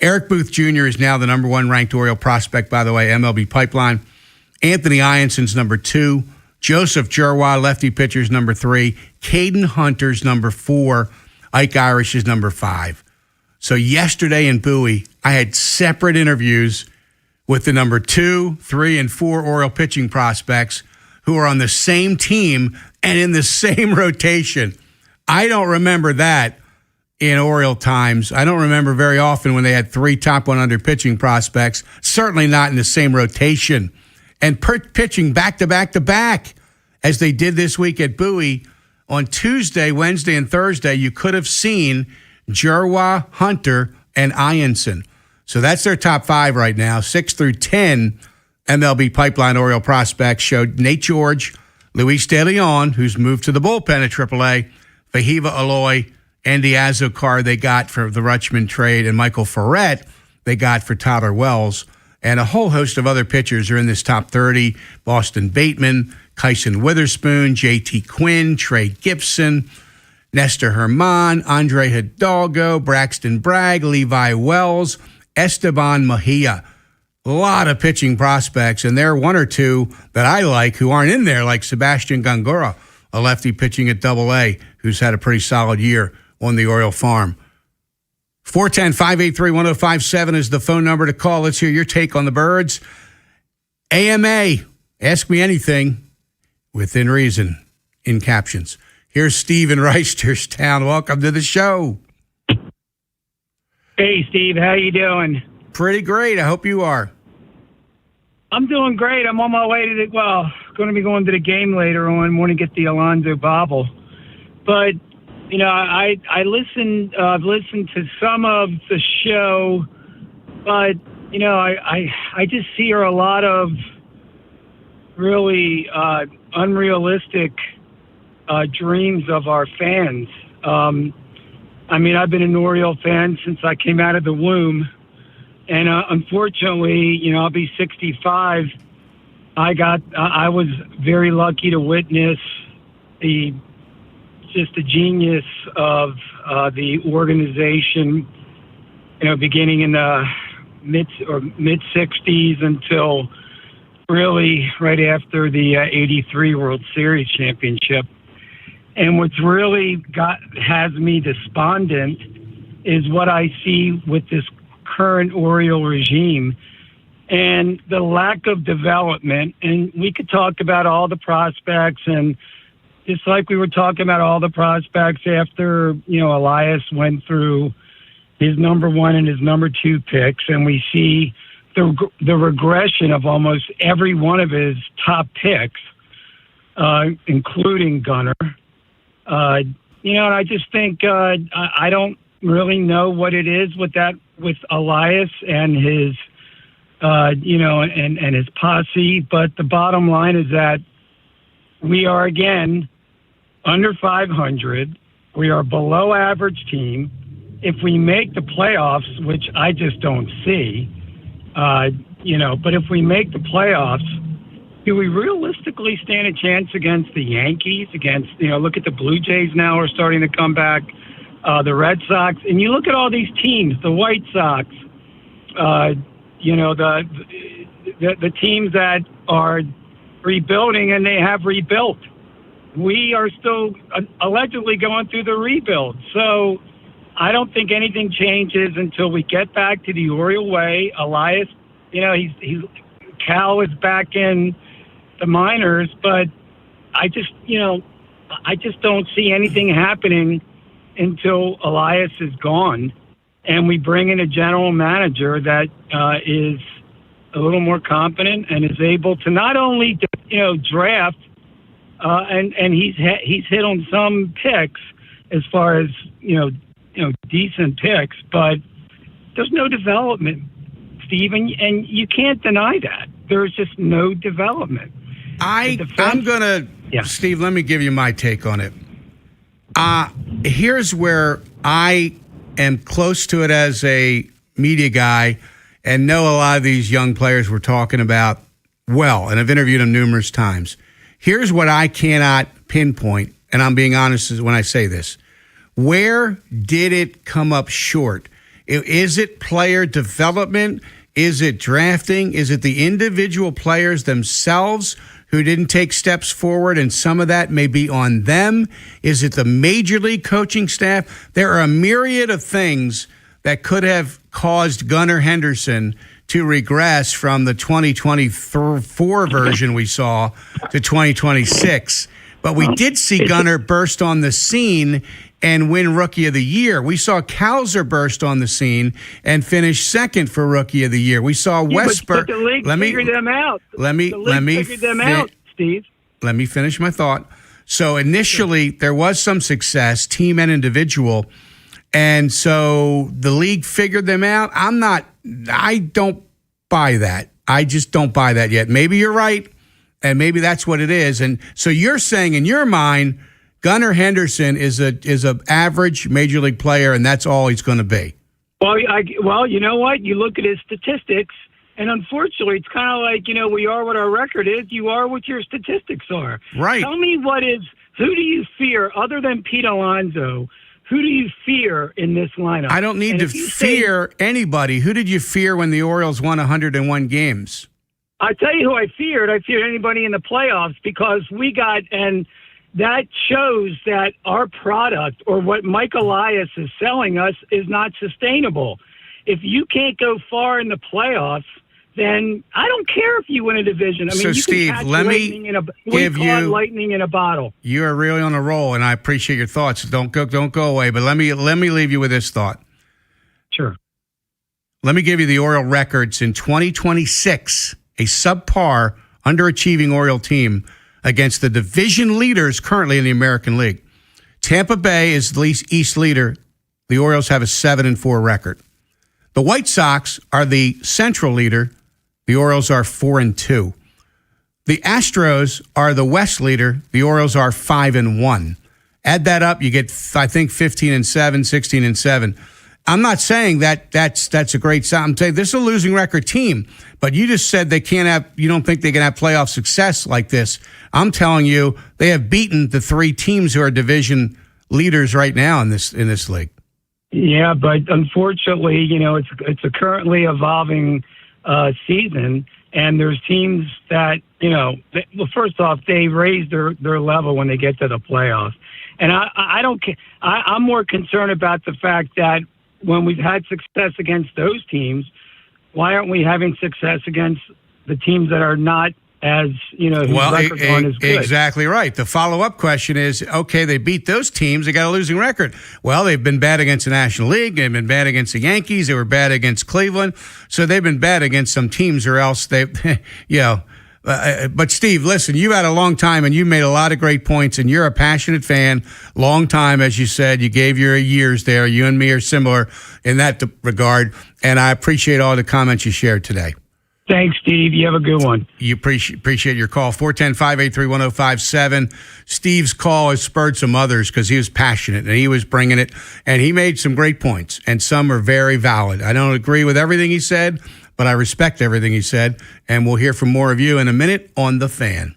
Eric Booth Jr. is now the number 1 ranked Oriole prospect, by the way, MLB Pipeline. Anthony Ianson's number 2. Joseph Jerwa, lefty pitcher's number 3. Caden Hunter's number 4. Ike Irish is number 5. So yesterday in Bowie, I had separate interviews with the number 2, 3, and 4 Oriole pitching prospects who are on the same team and in the same rotation. I don't remember that in Oriole times. I don't remember very often when they had 3 top 100 pitching prospects, certainly not in the same rotation. And pitching back-to-back-to-back, as they did this week at Bowie. On Tuesday, Wednesday, and Thursday, you could have seen Jerwa, Hunter, and Ianson. So that's their top 5 right now. 6 through 10 MLB Pipeline Oriole prospects showed Nate George, Luis De Leon, who's moved to the bullpen at AAA, Fahiva Aloy, Andy Azokar they got for the Rutschman trade, and Michael Ferret they got for Tyler Wells. And a whole host of other pitchers are in this top 30. Boston Bateman, Kyson Witherspoon, J.T. Quinn, Trey Gibson, Nestor Herman, Andre Hidalgo, Braxton Bragg, Levi Wells, Esteban Mejia. A lot of pitching prospects, and there are 1 or 2 that I like who aren't in there, like Sebastian Gongora, a lefty pitching at AA, who's had a pretty solid year on the Oriole farm. 410-583-1057 is the phone number to call. Let's hear your take on the Birds. AMA, ask me anything within reason, in captions. Here's Steve in Reisterstown. Welcome to the show. Hey, Steve. How you doing? Pretty great. I hope you are. I'm doing great. I'm on my way to going to be going to the game later on. Want to get the Alonzo bobble. But, I've listened to some of the show, but I just see a lot of really unrealistic dreams of our fans. I've been an Oriole fan since I came out of the womb, and unfortunately, I'll be 65. I was very lucky to witness the genius of the organization, beginning in the mid 60s until really right after the 83 World Series championship. And what's really has me despondent is what I see with this current Oriole regime and the lack of development. And we could talk about all the prospects, and just like we were talking about all the prospects after, Elias went through his number 1 and his number 2 picks, and we see the regression of almost every one of his top picks, including Gunnar. And I just think I don't really know what it is with Elias and his, and his posse. But the bottom line is that we are, again, under 500. We are below average team. If we make the playoffs, which I just don't see, but if we make the playoffs, do we realistically stand a chance against the Yankees? Look at the Blue Jays now are starting to come back, the Red Sox. And you look at all these teams, the White Sox, the teams that are rebuilding, and they have rebuilt. We are still allegedly going through the rebuild. So I don't think anything changes until we get back to the Oriole way. Elias, Cal is back in the minors, but I just don't see anything happening until Elias is gone, and we bring in a general manager that is a little more competent and is able to not only draft, and he's hit on some picks as far as decent picks, but there's no development, Steve, and you can't deny that. There's just no development. Steve, let me give you my take on it. Here's where I am close to it as a media guy and know a lot of these young players we're talking about well, and I've interviewed them numerous times. Here's what I cannot pinpoint, and I'm being honest when I say this. Where did it come up short? Is it player development? Is it drafting? Is it the individual players themselves who didn't take steps forward, and some of that may be on them? Is it the major league coaching staff? There are a myriad of things that could have caused Gunnar Henderson to regress from the 2024 version we saw to 2026. But we did see Gunnar burst on the scene and win Rookie of the Year. We saw Kowser burst on the scene and finish second for Rookie of the Year. We saw Westburg. But the league figured them out. Let me figured them out, Steve. Let me finish my thought. So initially, there was some success, team and individual, and so the league figured them out. I don't buy that. I just don't buy that yet. Maybe you're right, and maybe that's what it is. And so you're saying in your mind, Gunnar Henderson is a average major league player, and that's all he's going to be. Well, you know what? You look at his statistics, and unfortunately, it's kind of like, we are what our record is. You are what your statistics are. Right. Tell me who do you fear other than Pete Alonso? Who do you fear in this lineup? I don't need to fear anybody. Who did you fear when the Orioles won 101 games? I tell you who I feared. I feared anybody in the playoffs because and that shows that our product or what Mike Elias is selling us is not sustainable. If you can't go far in the playoffs, then I don't care if you win a division. I mean, so, you Steve, can catch let me give you lightning in a bottle. You are really on a roll, and I appreciate your thoughts. Don't go away. But let me leave you with this thought. Sure. Let me give you the Oriole records in 2026. A subpar, underachieving Oriole team against the division leaders currently in the American League. Tampa Bay is the East leader. The Orioles have a 7-4 record. The White Sox are the Central leader. The Orioles are 4-2. The Astros are the West leader. The Orioles are 5-1. Add that up, you get, I think, 15-7, 16-7. I'm not saying that's a great sign. I'm saying this is a losing record team, but you just said you don't think they can have playoff success like this. I'm telling you, they have beaten the three teams who are division leaders right now in this league. Yeah, but unfortunately, it's a currently evolving season, and there's teams that, first off, they raise their level when they get to the playoffs. And I'm more concerned about the fact that when we've had success against those teams, why aren't we having success against the teams that are not as, whose records aren't as good? Exactly right. The follow-up question is, okay, they beat those teams. They got a losing record. Well, they've been bad against the National League. They've been bad against the Yankees. They were bad against Cleveland. So they've been bad against some teams, or else they, but Steve, listen, you've had a long time and you made a lot of great points, and you're a passionate fan. Long time, as you said, you gave your years there. You and me are similar in that regard, and I appreciate all the comments you shared today. Thanks, Steve. You have a good one. You appreciate your call. 410-583-1057. Steve's call has spurred some others because he was passionate and he was bringing it, and he made some great points, and some are very valid. I don't agree with everything he said, but I respect everything he said, and we'll hear from more of you in a minute on The Fan.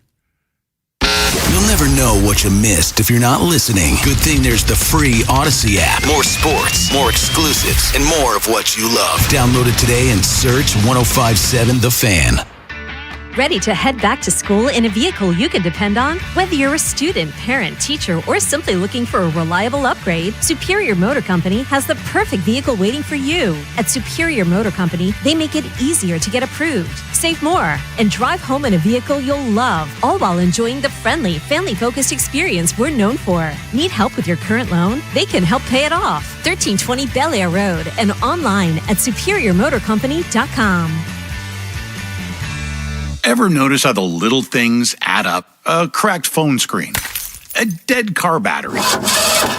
You'll never know what you missed if you're not listening. Good thing there's the free Odyssey app. More sports, more exclusives, and more of what you love. Download it today and search 1057 The Fan. Ready to head back to school in a vehicle you can depend on? Whether you're a student, parent, teacher, or simply looking for a reliable upgrade, Superior Motor Company has the perfect vehicle waiting for you. At Superior Motor Company, they make it easier to get approved, save more, and drive home in a vehicle you'll love, all while enjoying the friendly, family-focused experience we're known for. Need help with your current loan? They can help pay it off. 1320 Bel Air Road and online at superiormotorcompany.com. Ever notice how the little things add up? A cracked phone screen, a dead car battery,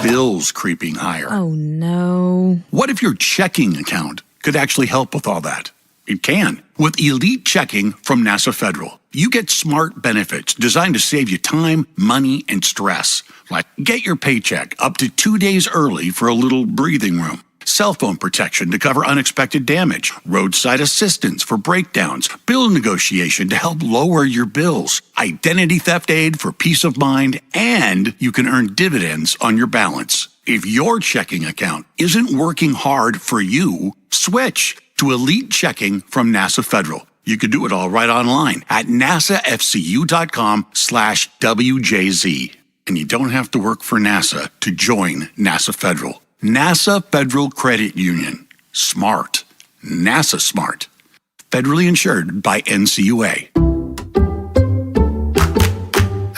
bills creeping higher. Oh, no. What if your checking account could actually help with all that? It can. With Elite Checking from NASA Federal, you get smart benefits designed to save you time, money, and stress. Like get your paycheck up to 2 days early for a little breathing room. Cell phone protection to cover unexpected damage, roadside assistance for breakdowns, bill negotiation to help lower your bills, identity theft aid for peace of mind, and you can earn dividends on your balance. If your checking account isn't working hard for you, switch to Elite Checking from NASA Federal. You can do it all right online at nasafcu.com/WJZ. And you don't have to work for NASA to join NASA Federal. NASA Federal Credit Union. Smart. NASA smart. Federally insured by NCUA.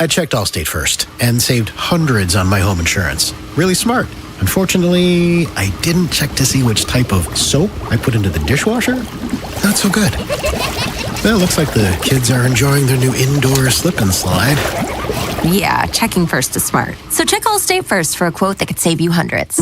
I checked Allstate first and saved hundreds on my home insurance. Really smart. Unfortunately, I didn't check to see which type of soap I put into the dishwasher. Not so good. Well, looks like the kids are enjoying their new indoor slip and slide. Yeah, checking first is smart. So check Allstate first for a quote that could save you hundreds.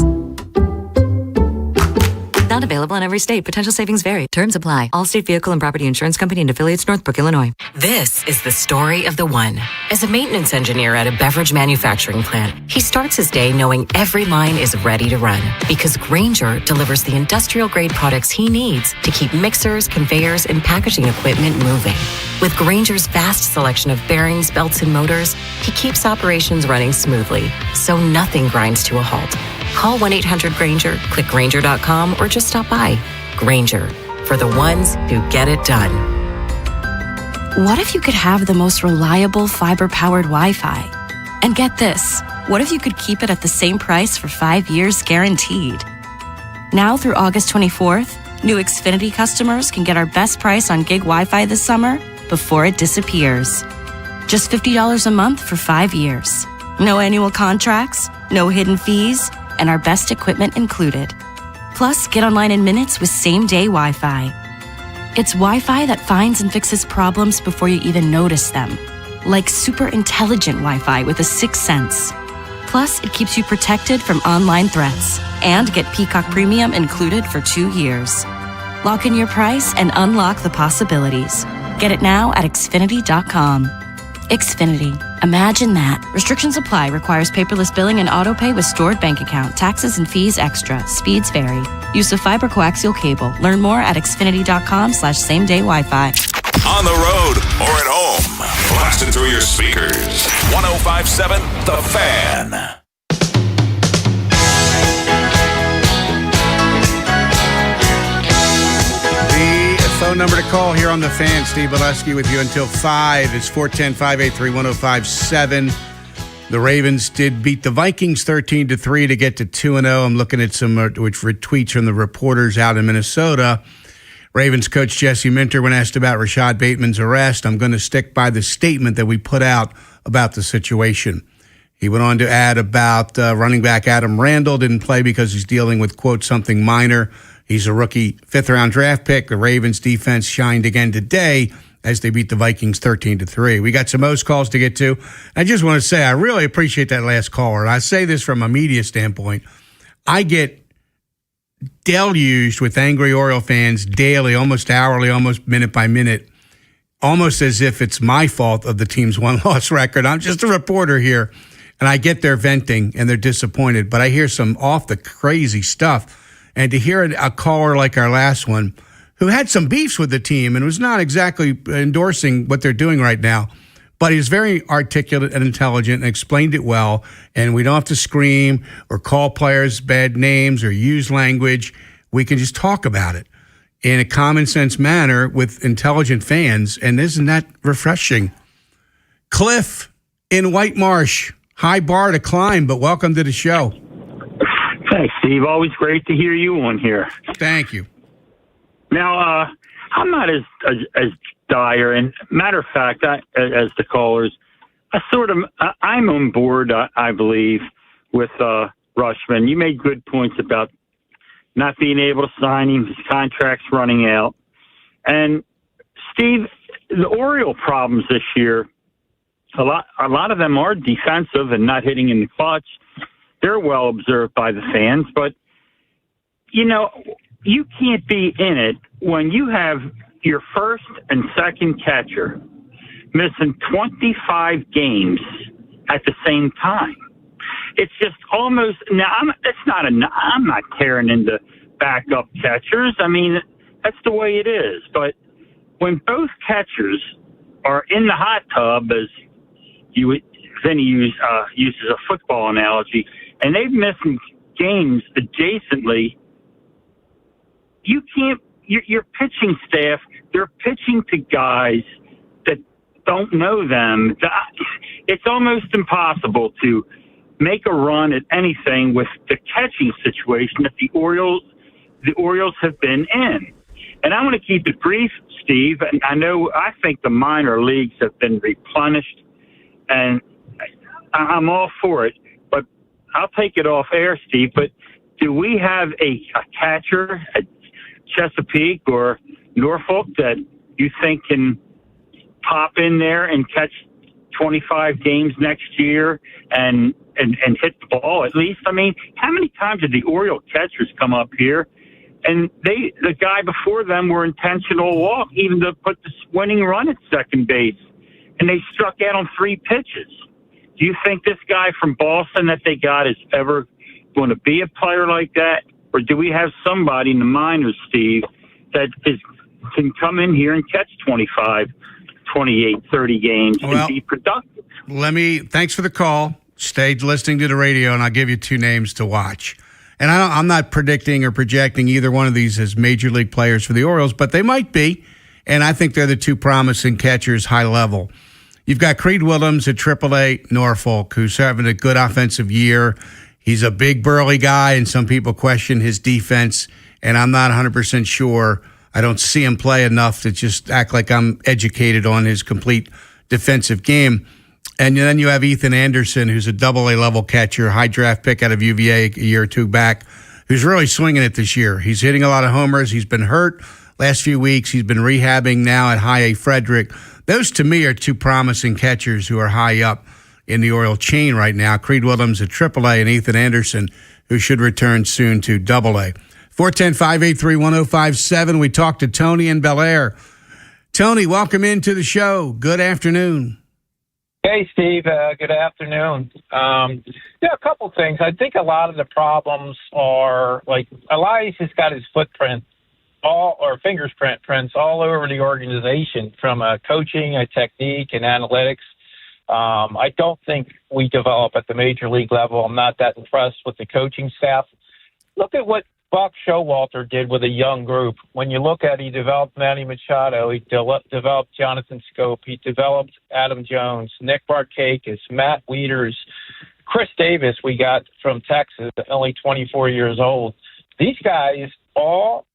Not available in every state. Potential savings vary. Terms apply. Allstate Vehicle and Property Insurance Company and affiliates, Northbrook, Illinois. This is the story of the one. As a maintenance engineer at a beverage manufacturing plant, he starts his day knowing every line is ready to run because Grainger delivers the industrial-grade products he needs to keep mixers, conveyors, and packaging equipment moving. With Grainger's vast selection of bearings, belts, and motors, he keeps operations running smoothly, so nothing grinds to a halt. Call 1-800-GRAINGER, click Grainger.com, or just stop by. Grainger, for the ones who get it done. What if you could have the most reliable fiber-powered Wi-Fi? And get this, what if you could keep it at the same price for 5 years guaranteed? Now through August 24th, new Xfinity customers can get our best price on gig Wi-Fi this summer before it disappears. Just $50 a month for 5 years. No annual contracts, no hidden fees, and our best equipment included. Plus, get online in minutes with same-day Wi-Fi. It's Wi-Fi that finds and fixes problems before you even notice them. Like super intelligent Wi-Fi with a sixth sense. Plus, it keeps you protected from online threats. And get Peacock Premium included for 2 years. Lock in your price and unlock the possibilities. Get it now at Xfinity.com. Xfinity. Imagine that. Restrictions apply. Requires paperless billing and auto pay with stored bank account. Taxes and fees extra. Speeds vary. Use of fiber coaxial cable. Learn more at Xfinity.com/same-day Wi-Fi. On the road or at home, blasting through your speakers. 105.7 The Fan. Phone number to call here on The Fan. Steve Bolesky with you until 5 is 410-583-1057. The Ravens did beat the Vikings 13-3 to get to 2-0. I'm looking at some tweets from the reporters out in Minnesota. Ravens coach Jesse Minter, when asked about Rashad Bateman's arrest, I'm going to stick by the statement that we put out about the situation. He went on to add about running back Adam Randall didn't play because he's dealing with, quote, something minor. He's a rookie fifth-round draft pick. The Ravens defense shined again today as they beat the Vikings 13-3. We got some most calls to get to. I just want to say I really appreciate that last caller. And I say this from a media standpoint. I get deluged with angry Oriole fans daily, almost hourly, almost minute by minute, almost as if it's my fault of the team's one-loss record. I'm just a reporter here, and I get their venting, and they're disappointed. But I hear some off-the-crazy stuff. And to hear a caller like our last one, who had some beefs with the team and was not exactly endorsing what they're doing right now, but he's very articulate and intelligent and explained it well, and we don't have to scream or call players bad names or use language. We can just talk about it in a common sense manner with intelligent fans, and isn't that refreshing? Cliff in White Marsh, high bar to climb, but welcome to the show. Thanks, Steve. Always great to hear you on here. Thank you. Now, I'm not as dire, and matter of fact, as the callers, I'm on board. I believe with Rushman. You made good points about not being able to sign him. His contract's running out, and Steve, the Oriole problems this year, a lot of them are defensive and not hitting in the clutch. They're well observed by the fans, but, you can't be in it when you have your first and second catcher missing 25 games at the same time. It's just almost, I'm not tearing into backup catchers. I mean, that's the way it is. But when both catchers are in the hot tub, as Vinny uses a football analogy, and they've missed games adjacently, you can't, your pitching staff, they're pitching to guys that don't know them. It's almost impossible to make a run at anything with the catching situation that the Orioles have been in. And I'm going to keep it brief, Steve. And I think the minor leagues have been replenished, and I'm all for it. But I'll take it off air, Steve. But do we have a catcher at Chesapeake or Norfolk that you think can pop in there and catch 25 games next year and hit the ball at least? I mean, how many times did the Oriole catchers come up here and the guy before them were intentional walk, even to put the winning run at second base, and they struck out on 3 pitches? Do you think this guy from Boston that they got is ever going to be a player like that? Or do we have somebody in the minors, Steve, that can come in here and catch 25, 28, 30 games and be productive? Thanks for the call. Stay listening to the radio, and I'll give you 2 names to watch. And I'm not predicting or projecting either one of these as major league players for the Orioles, but they might be. And I think they're the 2 promising catchers high level. You've got Creed Willems at AAA Norfolk, who's having a good offensive year. He's a big, burly guy, and some people question his defense, and I'm not 100% sure. I don't see him play enough to just act like I'm educated on his complete defensive game. And then you have Ethan Anderson, who's a AA level catcher, high draft pick out of UVA a year or 2 back, who's really swinging it this year. He's hitting a lot of homers. He's been hurt last few weeks. He's been rehabbing now at High A Frederick. Those, to me, are 2 promising catchers who are high up in the Oriole chain right now. Creed Willems at AAA and Ethan Anderson, who should return soon to AA. 410-583-1057. We talked to Tony in Bel Air. Tony, welcome into the show. Good afternoon. Hey, Steve. Good afternoon. A couple things. I think a lot of the problems are, like, Elias has got his footprint fingerprints all over the organization, from coaching, technique, and analytics. I don't think we develop at the major league level. I'm not that impressed with the coaching staff. Look at what Buck Showalter did with a young group. When you look at, he developed Manny Machado, he developed Jonathan Scope, he developed Adam Jones, Nick Barkakis, Matt Wieters, Chris Davis we got from Texas, only 24 years old. These guys all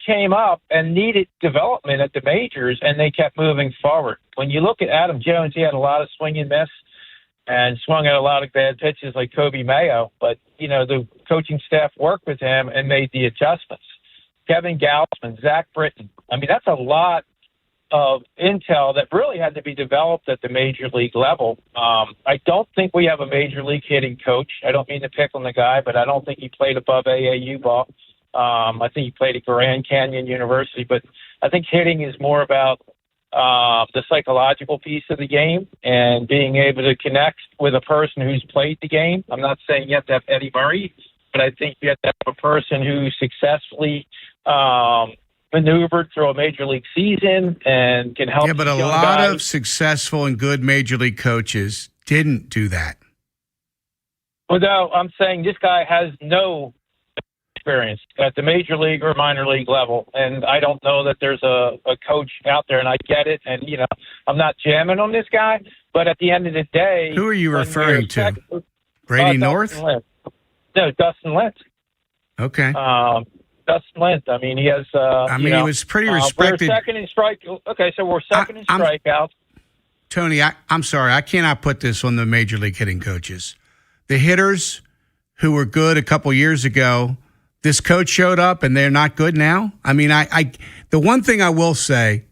came up and needed development at the majors, and they kept moving forward. When you look at Adam Jones, he had a lot of swing and miss and swung at a lot of bad pitches like Kobe Mayo, but, the coaching staff worked with him and made the adjustments. Kevin Gausman, Zach Britton. I mean, that's a lot of intel that really had to be developed at the major league level. I don't think we have a major league hitting coach. I don't mean to pick on the guy, but I don't think he played above AAU ball. I think he played at Grand Canyon University, but I think hitting is more about the psychological piece of the game and being able to connect with a person who's played the game. I'm not saying you have to have Eddie Murray, but I think you have to have a person who successfully maneuvered through a major league season and can help. Yeah, but a lot of successful and good major league coaches didn't do that. Well, no, I'm saying this guy has no experience at the major league or minor league level, and I don't know that there's a coach out there, and I get it, and I'm not jamming on this guy, but at the end of the day, who are you referring to? Brady North? No, Dustin Lentz. Okay. Dustin Lentz. I mean, he has. He was pretty respected. We're second in strike. Okay, so we're second in strikeouts. Tony, I'm sorry, I cannot put this on the major league hitting coaches. The hitters who were good a couple years ago, this coach showed up and they're not good now. I mean, the one thing I will say,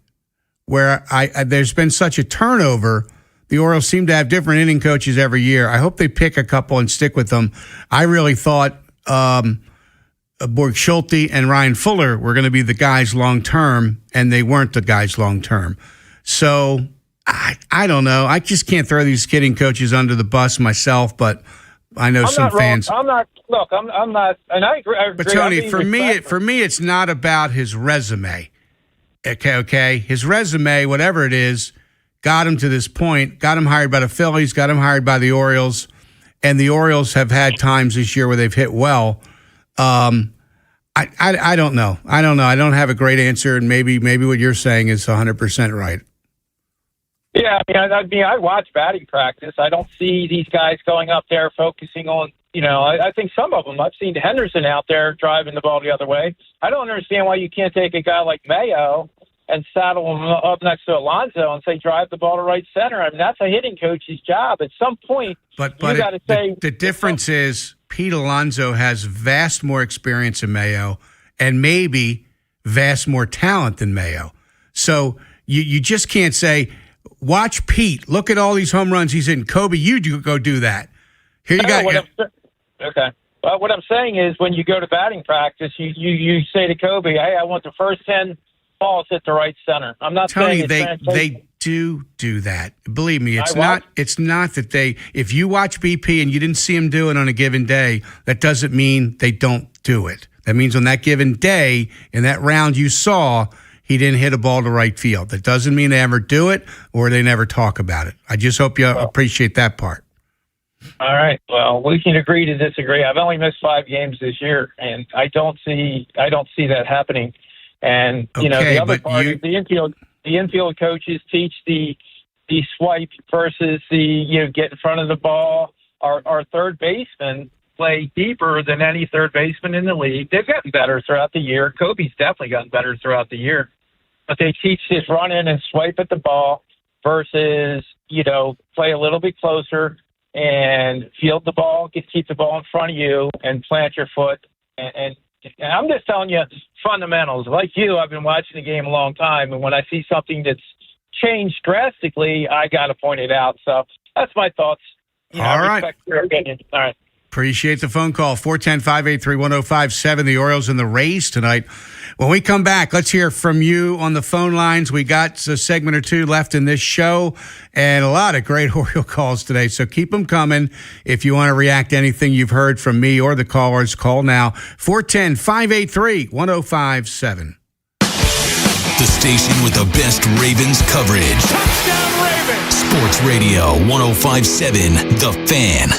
where there's been such a turnover, the Orioles seem to have different hitting coaches every year. I hope they pick a couple and stick with them. I really thought Borg Schulte and Ryan Fuller were going to be the guys long term, and they weren't the guys long term. So I don't know. I just can't throw these hitting coaches under the bus myself, but I know some fans. I'm not. Look, I'm not, and I agree. But Tony, for me, it's not about his resume. Okay. His resume, whatever it is, got him to this point. Got him hired by the Phillies. Got him hired by the Orioles, and the Orioles have had times this year where they've hit well. I don't know. I don't have a great answer, and maybe what you're saying is 100% right. Yeah, I watch batting practice. I don't see these guys going up there focusing on, I think some of them, I've seen Henderson out there driving the ball the other way. I don't understand why you can't take a guy like Mayo and saddle him up next to Alonso and say, drive the ball to right center. I mean, that's a hitting coach's job. At some point, you got to say. The difference is Pete Alonso has vast more experience than Mayo and maybe vast more talent than Mayo. So you just can't say, watch Pete. Look at all these home runs he's in. Kobe, you go do that. Here you go. Okay. Well, what I'm saying is when you go to batting practice, you say to Kobe, hey, I want the first 10 balls at the right center. I'm not Tony, saying they do that. Believe me, it's not that they, if you watch BP and you didn't see him do it on a given day, that doesn't mean they don't do it. That means on that given day, in that round you saw, he didn't hit a ball to right field. That doesn't mean they ever do it or they never talk about it. I just hope you appreciate that part. All right. Well, we can agree to disagree. I've only missed 5 games this year, and I don't see that happening. And the other part is the infield coaches teach the swipe versus the get in front of the ball. Our third baseman play deeper than any third baseman in the league. They've gotten better throughout the year. Kobe's definitely gotten better throughout the year. But they teach this run in and swipe at the ball versus, play a little bit closer and field the ball, keep the ball in front of you and plant your foot. And I'm just telling you fundamentals. Like you, I've been watching the game a long time, and when I see something that's changed drastically, I got to point it out. So that's my thoughts. All right. I respect your opinion. All right. Appreciate the phone call. 410-583-1057. The Orioles and the Rays tonight. When we come back, let's hear from you on the phone lines. We got a segment or two left in this show and a lot of great Oriole calls today. So keep them coming. If you want to react to anything you've heard from me or the callers, call now. 410-583-1057. The station with the best Ravens coverage. Touchdown Ravens! Sports Radio 105.7 The Fan.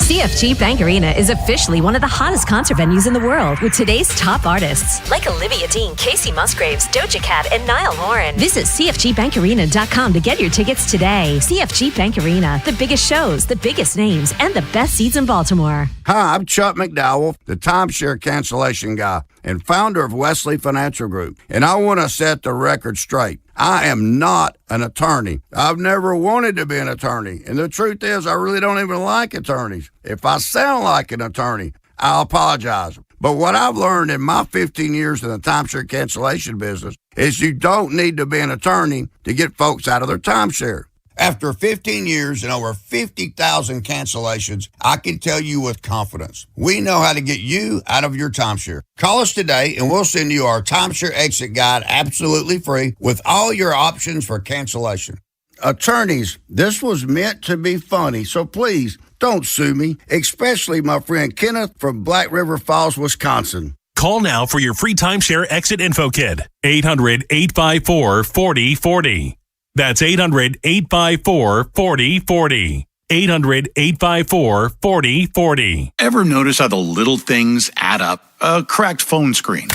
CFG Bank Arena is officially one of the hottest concert venues in the world with today's top artists like Olivia Dean, Casey Musgraves, Doja Cat, and Niall Horan. Visit CFGBankArena.com to get your tickets today. CFG Bank Arena, the biggest shows, the biggest names, and the best seats in Baltimore. Hi, I'm Chuck McDowell, the timeshare cancellation guy and founder of Wesley Financial Group. And I want to set the record straight. I am not an attorney. I've never wanted to be an attorney. And the truth is, I really don't even like attorneys. If I sound like an attorney, I'll apologize. But what I've learned in my 15 years in the timeshare cancellation business is you don't need to be an attorney to get folks out of their timeshare. After 15 years and over 50,000 cancellations, I can tell you with confidence, we know how to get you out of your timeshare. Call us today and we'll send you our timeshare exit guide absolutely free with all your options for cancellation. Attorneys, this was meant to be funny, so please don't sue me, especially my friend Kenneth from Black River Falls, Wisconsin. Call now for your free timeshare exit info kit. 800-854-4040. That's 800-854-4040. 800-854-4040. Ever notice how the little things add up? A cracked phone screen,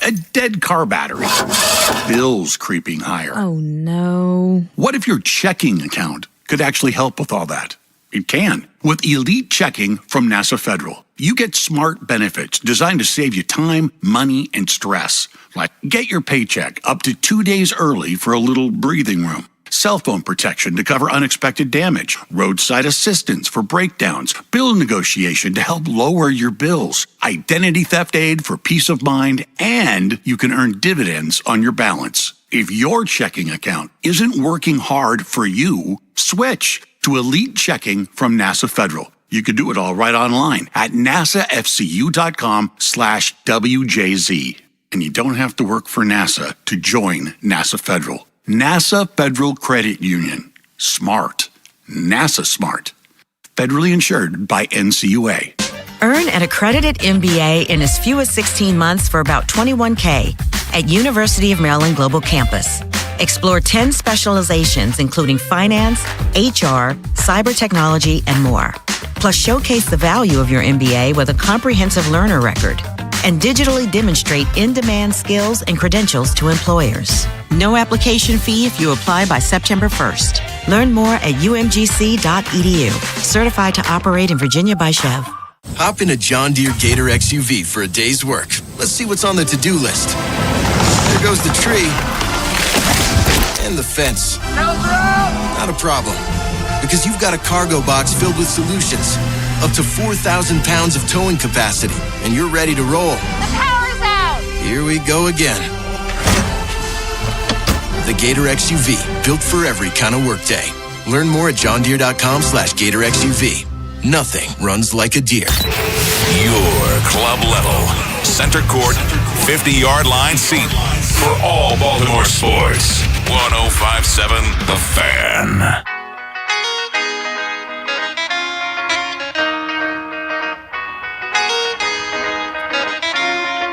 a dead car battery, bills creeping higher. Oh, no. What if your checking account could actually help with all that? It can. With Elite Checking from NASA Federal, you get smart benefits designed to save you time, money, and stress. Like get your paycheck up to 2 days early for a little breathing room. Cell phone protection to cover unexpected damage. Roadside assistance for breakdowns. Bill negotiation to help lower your bills. Identity theft aid for peace of mind. And you can earn dividends on your balance. If your checking account isn't working hard for you, switch to Elite Checking from NASA Federal. You can do it all right online at nasafcu.com/WJZ. And you don't have to work for NASA to join NASA Federal. NASA Federal Credit Union. Smart. NASA smart. Federally insured by NCUA. Earn an accredited MBA in as few as 16 months for about $21K at University of Maryland Global Campus. Explore 10 specializations, including finance, HR, cyber technology, and more. Plus, showcase the value of your MBA with a comprehensive learner record and digitally demonstrate in-demand skills and credentials to employers. No application fee if you apply by September 1st. Learn more at umgc.edu. Certified to operate in Virginia by Chev. Hop in a John Deere Gator XUV for a day's work. Let's see what's on the to-do list. There goes the tree. And the fence. Not a problem. Because you've got a cargo box filled with solutions. Up to 4,000 pounds of towing capacity. And you're ready to roll. The power's out! Here we go again. The Gator XUV. Built for every kind of workday. Learn more at johndeere.com/Gator XUV. Nothing runs like a deer. Your club level, center court, 50-yard line seat for all Baltimore sports. 105.7 The Fan.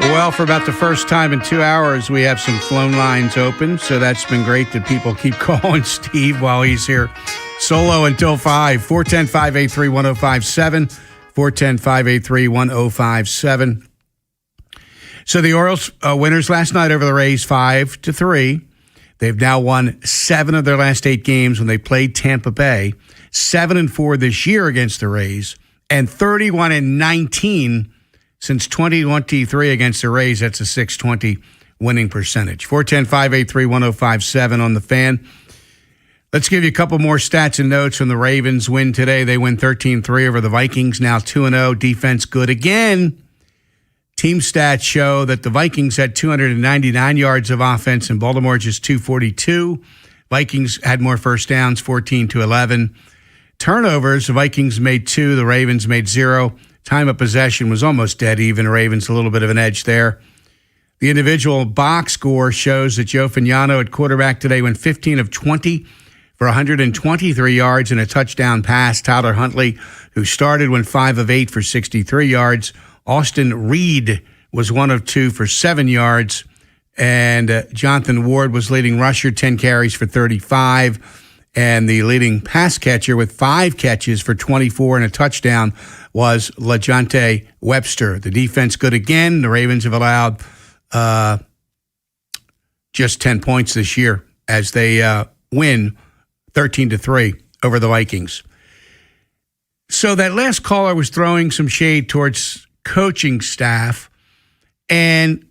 Well, for about the first time in 2 hours, we have some phone lines open, so that's been great that people keep calling Steve while he's here solo until 5. 410-583-1057, 410-583-1057. So the Orioles winners last night over the Rays 5-3. They've now won 7 of their last 8 games when they played Tampa Bay, 7-4 this year against the Rays, and 31-19 since 2023 against the Rays. That's a .620 winning percentage. 410-583-1057 on the Fan. Let's give you a couple more stats and notes from the Ravens win today. They win 13-3 over the Vikings, now 2-0. Defense good again. Team stats show that the Vikings had 299 yards of offense and Baltimore just 242. Vikings had more first downs, 14-11. turnovers, the Vikings made 2, the Ravens made 0. Time of possession was almost dead even. Ravens a little bit of an edge there. The individual box score shows that Joe Fagnano at quarterback today went 15 of 20 for 123 yards and a touchdown pass. Tyler Huntley, who started, went 5 of 8 for 63 yards. Austin Reed was 1 of 2 for 7 yards. And Jonathan Ward was leading rusher, 10 carries for 35. And the leading pass catcher with 5 catches for 24 and a touchdown was LaJonte Webster. The defense good again. The Ravens have allowed just 10 points this year as they win 13-3 over the Vikings. So that last caller was throwing some shade towards coaching staff. And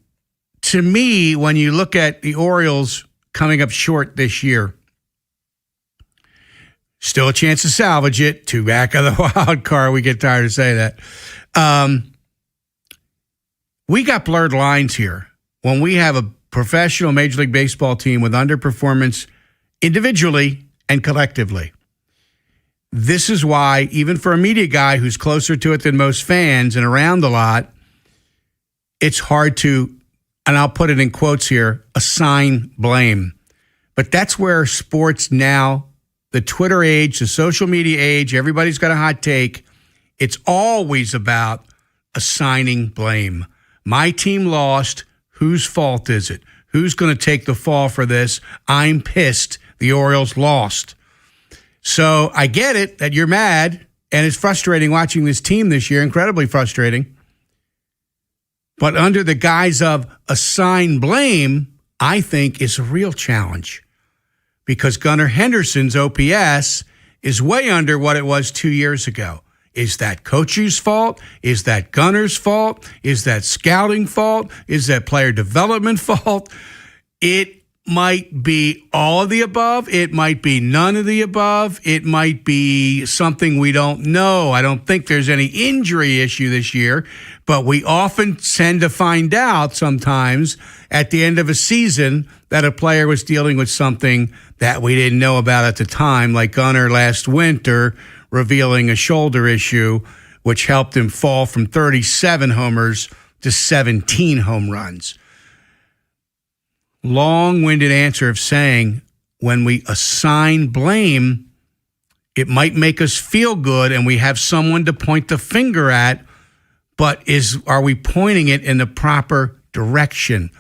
to me, when you look at the Orioles coming up short this year, still a chance to salvage it. 2 back of the wild card. We get tired of saying that. We got blurred lines here when we have a professional Major League Baseball team with underperformance individually and collectively. This is why, even for a media guy who's closer to it than most fans and around a lot, it's hard to, and I'll put it in quotes here, assign blame. But that's where sports now, the Twitter age, the social media age, everybody's got a hot take. It's always about assigning blame. My team lost. Whose fault is it? Who's going to take the fall for this? I'm pissed. The Orioles lost. So I get it that you're mad, and it's frustrating watching this team this year, incredibly frustrating. But under the guise of assign blame, I think is a real challenge. Because Gunnar Henderson's OPS is way under what it was 2 years ago. Is that coach's fault? Is that Gunnar's fault? Is that scouting fault? Is that player development fault? It might be all of the above. It might be none of the above. It might be something we don't know. I don't think there's any injury issue this year, but we often tend to find out sometimes at the end of a season that a player was dealing with something that we didn't know about at the time, like Gunnar last winter revealing a shoulder issue, which helped him fall from 37 homers to 17 home runs. Long-winded answer of saying when we assign blame, it might make us feel good and we have someone to point the finger at, but are we pointing it in the proper direction?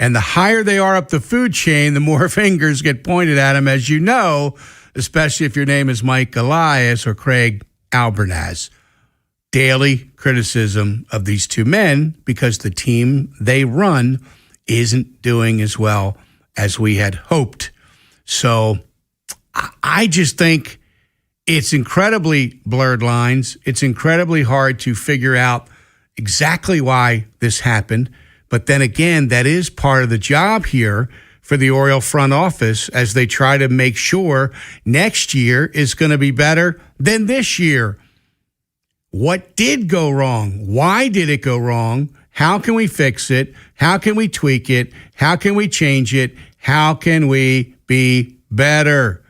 And the higher they are up the food chain, the more fingers get pointed at them, as you know, especially if your name is Mike Elias or Craig Albernaz. Daily criticism of these two men because the team they run isn't doing as well as we had hoped. So I just think it's incredibly blurred lines. It's incredibly hard to figure out exactly why this happened. But then again, that is part of the job here for the Oriole front office as they try to make sure next year is going to be better than this year. What did go wrong? Why did it go wrong? How can we fix it? How can we tweak it? How can we change it? How can we be better?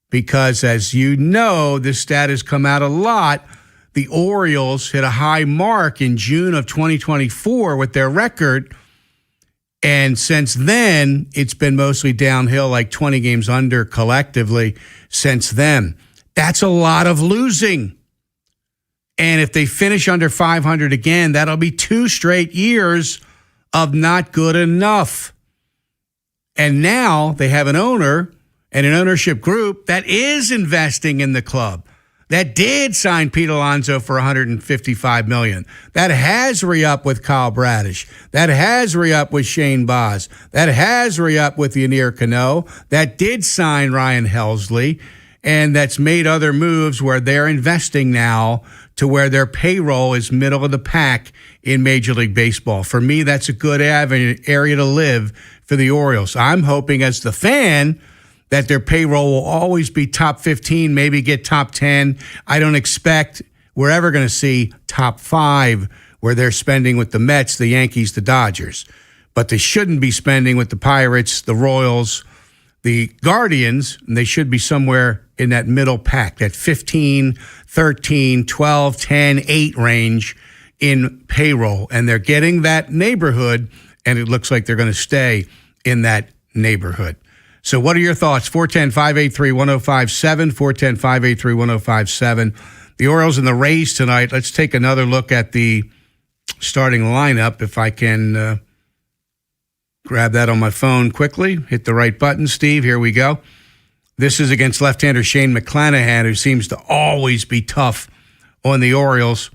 Because as you know, this stat has come out a lot. The Orioles hit a high mark in June of 2024 with their record. And since then, it's been mostly downhill, like 20 games under collectively since then. That's a lot of losing. And if they finish under 500 again, that'll be 2 straight years of not good enough. And now they have an owner and an ownership group that is investing in the club, that did sign Pete Alonso for $155 million, that has re-up with Kyle Bradish, that has re-up with Shane Baz, that has re-up with Yanir Cano, that did sign Ryan Helsley, and that's made other moves where they're investing now to where their payroll is middle of the pack in Major League Baseball. For me, that's a good area to live for the Orioles. I'm hoping as the fan that their payroll will always be top 15, maybe get top 10. I don't expect we're ever going to see top 5 where they're spending with the Mets, the Yankees, the Dodgers. But they shouldn't be spending with the Pirates, the Royals, the Guardians, and they should be somewhere in that middle pack, that 15, 13, 12, 10, 8 range in payroll. And they're getting that neighborhood, and it looks like they're going to stay in that neighborhood. So what are your thoughts? 410-583-1057, 410-583-1057. The Orioles and the Rays tonight. Let's take another look at the starting lineup. If I can grab that on my phone quickly, hit the right button. Steve, here we go. This is against left-hander Shane McClanahan, who seems to always be tough on the Orioles.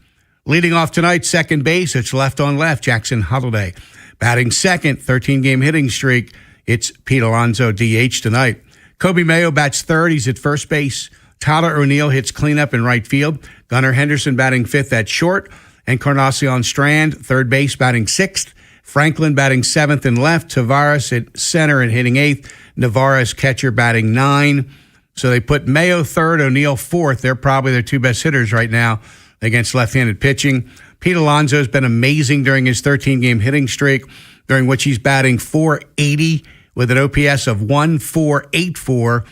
Leading off tonight, second base, it's left on left, Jackson Holliday. Batting second, 13-game hitting streak, it's Pete Alonso, DH tonight. Kobe Mayo bats third, he's at first base. Tyler O'Neill hits cleanup in right field. Gunnar Henderson batting fifth at short. Encarnacion Strand, third base, batting sixth. Franklin batting seventh and left. Tavares at center and hitting eighth. Navarez catcher batting 9. So they put Mayo third, O'Neill fourth. They're probably their two best hitters right now against left-handed pitching. Pete Alonso has been amazing during his 13-game hitting streak, during which he's batting .480 with an OPS of 1.484,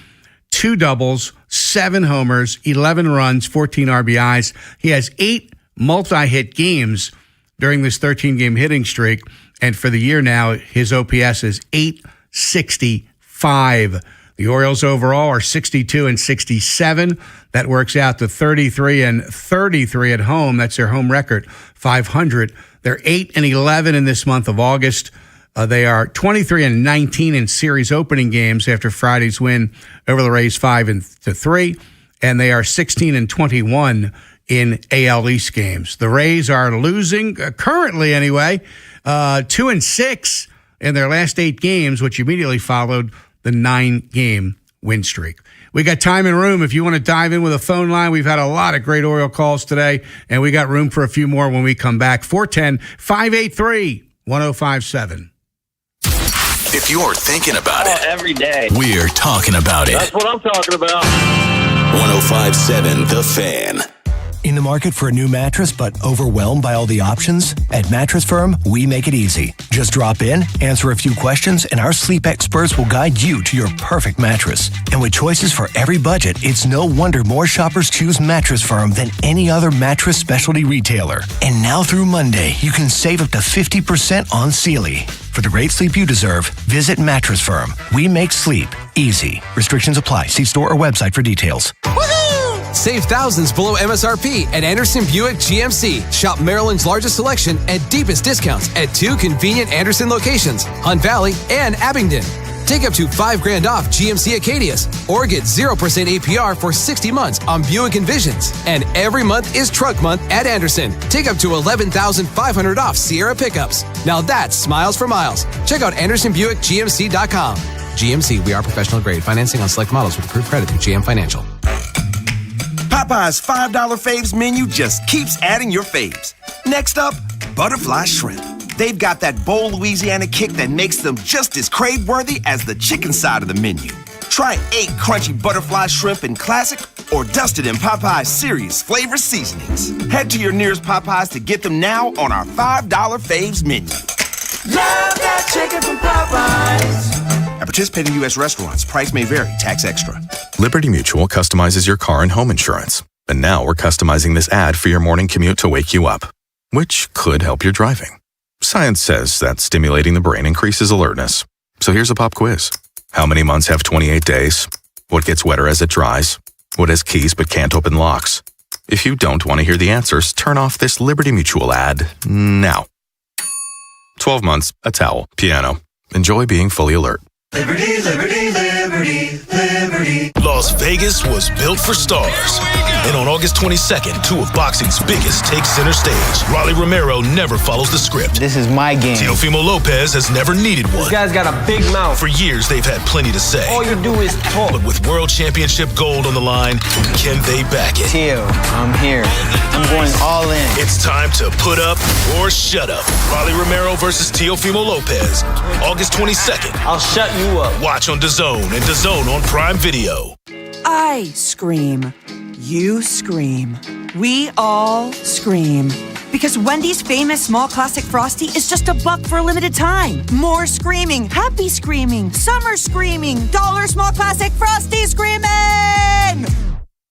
2 doubles, 7 homers, 11 runs, 14 RBIs. He has 8 multi-hit games during this 13-game hitting streak, and for the year now, his OPS is .865. The Orioles overall are 62-67. That works out to 33-33 at home. That's their home record, .500. They're 8-11 in this month of August. They are 23-19 in series opening games after Friday's win over the Rays 5-3, and they are 16-21 in AL East games. The Rays are losing currently anyway, 2-6 in their last 8 games, which immediately followed the 9-game win streak. We got time and room if you want to dive in with a phone line. We've had a lot of great Oriole calls today, and we got room for a few more when we come back. 410-583-1057. If you're thinking about it every day, we're talking about it. That's what I'm talking about. 105.7 The Fan. In the market for a new mattress but overwhelmed by all the options? At Mattress Firm, we make it easy. Just drop in, answer a few questions, and our sleep experts will guide you to your perfect mattress. And with choices for every budget, it's no wonder more shoppers choose Mattress Firm than any other mattress specialty retailer. And now through Monday, you can save up to 50% on Sealy. For the great sleep you deserve, visit Mattress Firm. We make sleep easy. Restrictions apply. See store or website for details. Save thousands below MSRP at Anderson Buick GMC. Shop Maryland's largest selection and deepest discounts at 2 convenient Anderson locations, Hunt Valley and Abingdon. Take up to $5,000 off GMC Acadias or get 0% APR for 60 months on Buick Envisions. And every month is Truck Month at Anderson. Take up to $11,500 off Sierra pickups. Now that's smiles for miles. Check out AndersonBuickGMC.com. GMC, we are professional grade. Financing on select models with approved credit through GM Financial. Popeye's $5 faves menu just keeps adding your faves. Next up, butterfly shrimp. They've got that bold Louisiana kick that makes them just as crave-worthy as the chicken side of the menu. Try 8 crunchy butterfly shrimp in classic or dusted in Popeye's serious flavor seasonings. Head to your nearest Popeye's to get them now on our $5 faves menu. Love that chicken from Popeyes. At participating U.S. restaurants, price may vary, tax extra. Liberty Mutual customizes your car and home insurance. And now we're customizing this ad for your morning commute to wake you up, which could help your driving. Science says that stimulating the brain increases alertness. So here's a pop quiz. How many months have 28 days? What gets wetter as it dries? What has keys but can't open locks? If you don't want to hear the answers, turn off this Liberty Mutual ad now. 12 months, a towel, piano. Enjoy being fully alert. Liberty, liberty, liberty, liberty. Las Vegas was built for stars. And on August 22nd, 2 of boxing's biggest take center stage. Rolly Romero never follows the script. This is my game. Teofimo Lopez has never needed one. This guy's got a big mouth. For years, they've had plenty to say. All you do is talk. But with World Championship gold on the line, can they back it? Teo, I'm here. I'm going all in. It's time to put up or shut up. Rolly Romero versus Teofimo Lopez. August 22nd. I'll shut you up. Watch on DAZN and DAZN on Prime Video. I scream. You scream. We all scream. Because Wendy's famous small classic Frosty is just $1 for a limited time. More screaming, happy screaming, summer screaming, dollar small classic Frosty screaming! in!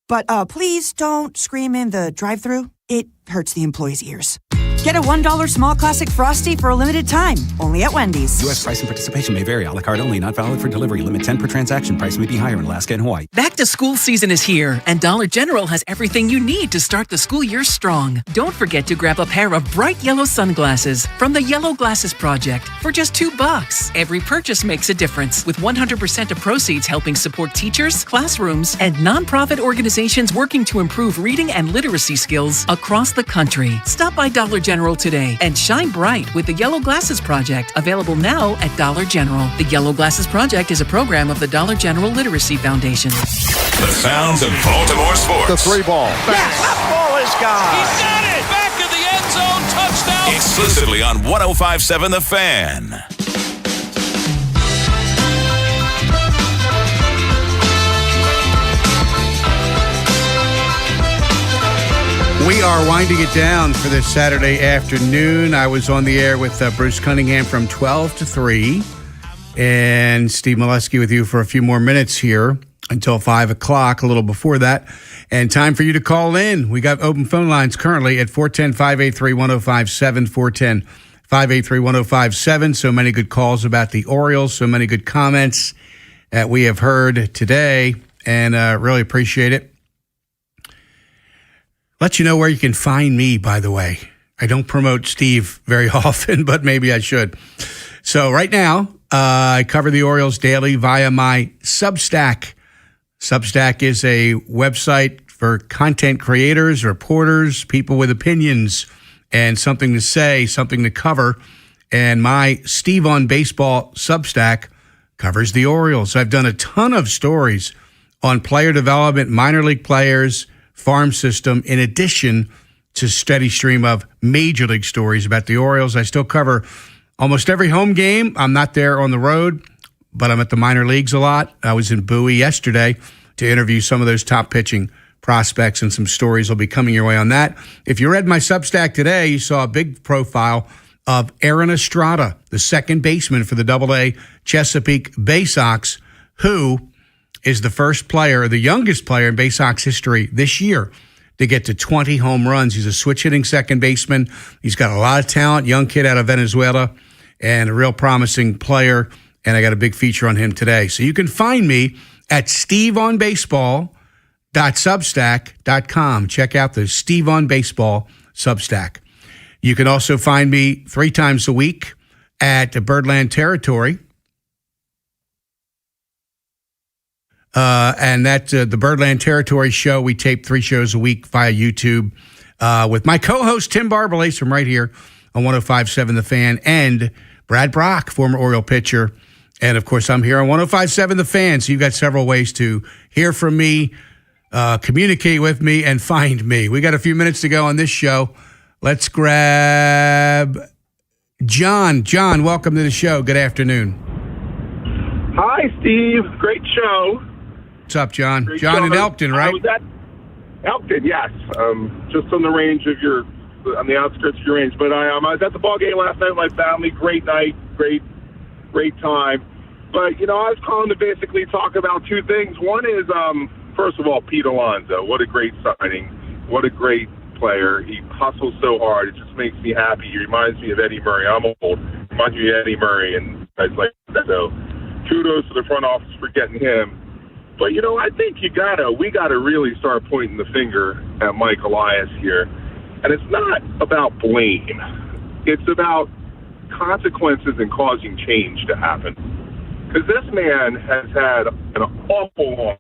But please don't scream in the drive-thru. It hurts the employees' ears. Get a $1 small classic Frosty for a limited time, only at Wendy's. U.S. price and participation may vary. A la carte only, not valid for delivery. Limit 10 per transaction. Price may be higher in Alaska and Hawaii. Back to school season is here, and Dollar General has everything you need to start the school year strong. Don't forget to grab a pair of bright yellow sunglasses from the Yellow Glasses Project for just $2. Every purchase makes a difference, with 100% of proceeds helping support teachers, classrooms, and nonprofit organizations working to improve reading and literacy skills across the country. Stop by Dollar General today and shine bright with the Yellow Glasses Project, available now at Dollar General. The Yellow Glasses Project is a program of the Dollar General Literacy Foundation. The sounds of Baltimore sports. The 3-ball. Yes, that ball is gone. He's got it! Back to the end zone, touchdown! Exclusively on 105.7 The Fan. We are winding it down for this Saturday afternoon. I was on the air with Bruce Cunningham from 12 to 3, and Steve Molesky with you for a few more minutes here until 5 o'clock, a little before that. And time for you to call in. We got open phone lines currently at 410-583-1057, 410-583-1057. So many good calls about the Orioles, so many good comments that we have heard today, and really appreciate it. Let you know where you can find me, by the way. I don't promote Steve very often, but maybe I should. So right now, I cover the Orioles daily via my Substack. Substack is a website for content creators, reporters, people with opinions, and something to say, something to cover. And my Steve on Baseball Substack covers the Orioles. I've done a ton of stories on player development, minor league players, farm system, in addition to steady stream of major league stories about the Orioles. I still cover almost every home game. I'm not there on the road, but I'm at the minor leagues a lot. I was in Bowie yesterday to interview some of those top pitching prospects, and some stories will be coming your way on that. If you read my Substack today, you saw a big profile of Aaron Estrada, the second baseman for the AA Chesapeake Bay Sox, who is the first player, the youngest player in Bay Sox history this year to get to 20 home runs. He's a switch-hitting second baseman. He's got a lot of talent, young kid out of Venezuela, and a real promising player, and I got a big feature on him today. So you can find me at steveonbaseball.substack.com. Check out the Steve on Baseball Substack. You can also find me 3 times a week at the Birdland Territory. And that's the Birdland Territory show. We tape 3 shows a week via YouTube with my co-host Tim Barbalace from right here on 105.7 The Fan, and Brad Brock, former Oriole pitcher. And, of course, I'm here on 105.7 The Fan, so you've got several ways to hear from me, communicate with me, and find me. We got a few minutes to go on this show. Let's grab John. John, welcome to the show. Good afternoon. Hi, Steve. Great show. What's up, John? Great John show. in Elkton, right? I was at Elkton, yes. Just on the range of on the outskirts of your range. But I was at the ball game last night with my family. Great night. Great time. But, I was calling to basically talk about 2 things. One is, first of all, Pete Alonso. What a great signing. What a great player. He hustles so hard. It just makes me happy. He reminds me of Eddie Murray. I'm old. Reminds me of Eddie Murray and guys like that. So kudos to the front office for getting him. But, I think we gotta really start pointing the finger at Mike Elias here. And it's not about blame. It's about consequences and causing change to happen. Because this man has had an awful long.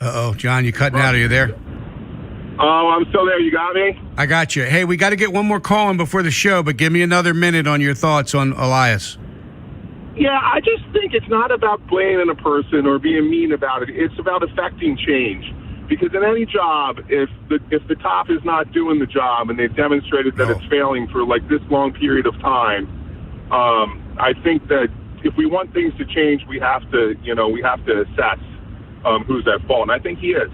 Uh-oh, John, you cutting out of you there? Oh, I'm still there. You got me? I got you. Hey, we got to get one more call in before the show, but give me another minute on your thoughts on Elias. Yeah, I just think it's not about blaming a person or being mean about it. It's about affecting change. Because in any job, if the top is not doing the job and they've demonstrated that it's failing for like this long period of time, I think that if we want things to change, we have to assess who's at fault. And I think he is.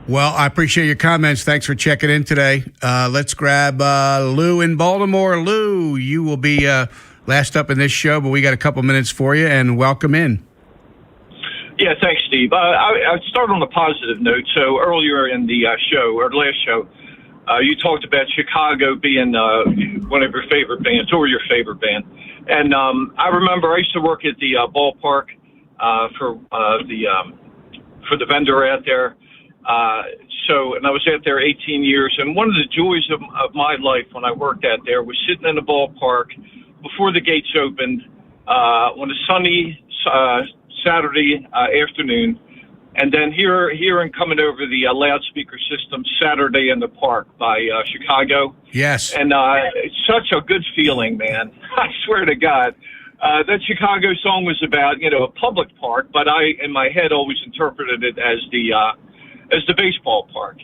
Well, I appreciate your comments. Thanks for checking in today. Let's grab Lou in Baltimore. Lou, you will be Last up in this show, but we got a couple minutes for you, and welcome in. Yeah, thanks, Steve. I start on a positive note. So earlier in the show, or the last show, you talked about Chicago being one of your favorite bands, or your favorite band. And I remember I used to work at the ballpark for the vendor out there. And I was out there 18 years. And one of the joys of my life when I worked out there was sitting in the ballpark before the gates opened on a sunny Saturday afternoon, and then hearing coming over the loudspeaker system Saturday in the Park by Chicago. Yes. And it's such a good feeling, man. I swear to God. That Chicago song was about, a public park, but I, in my head, always interpreted it as the baseball park.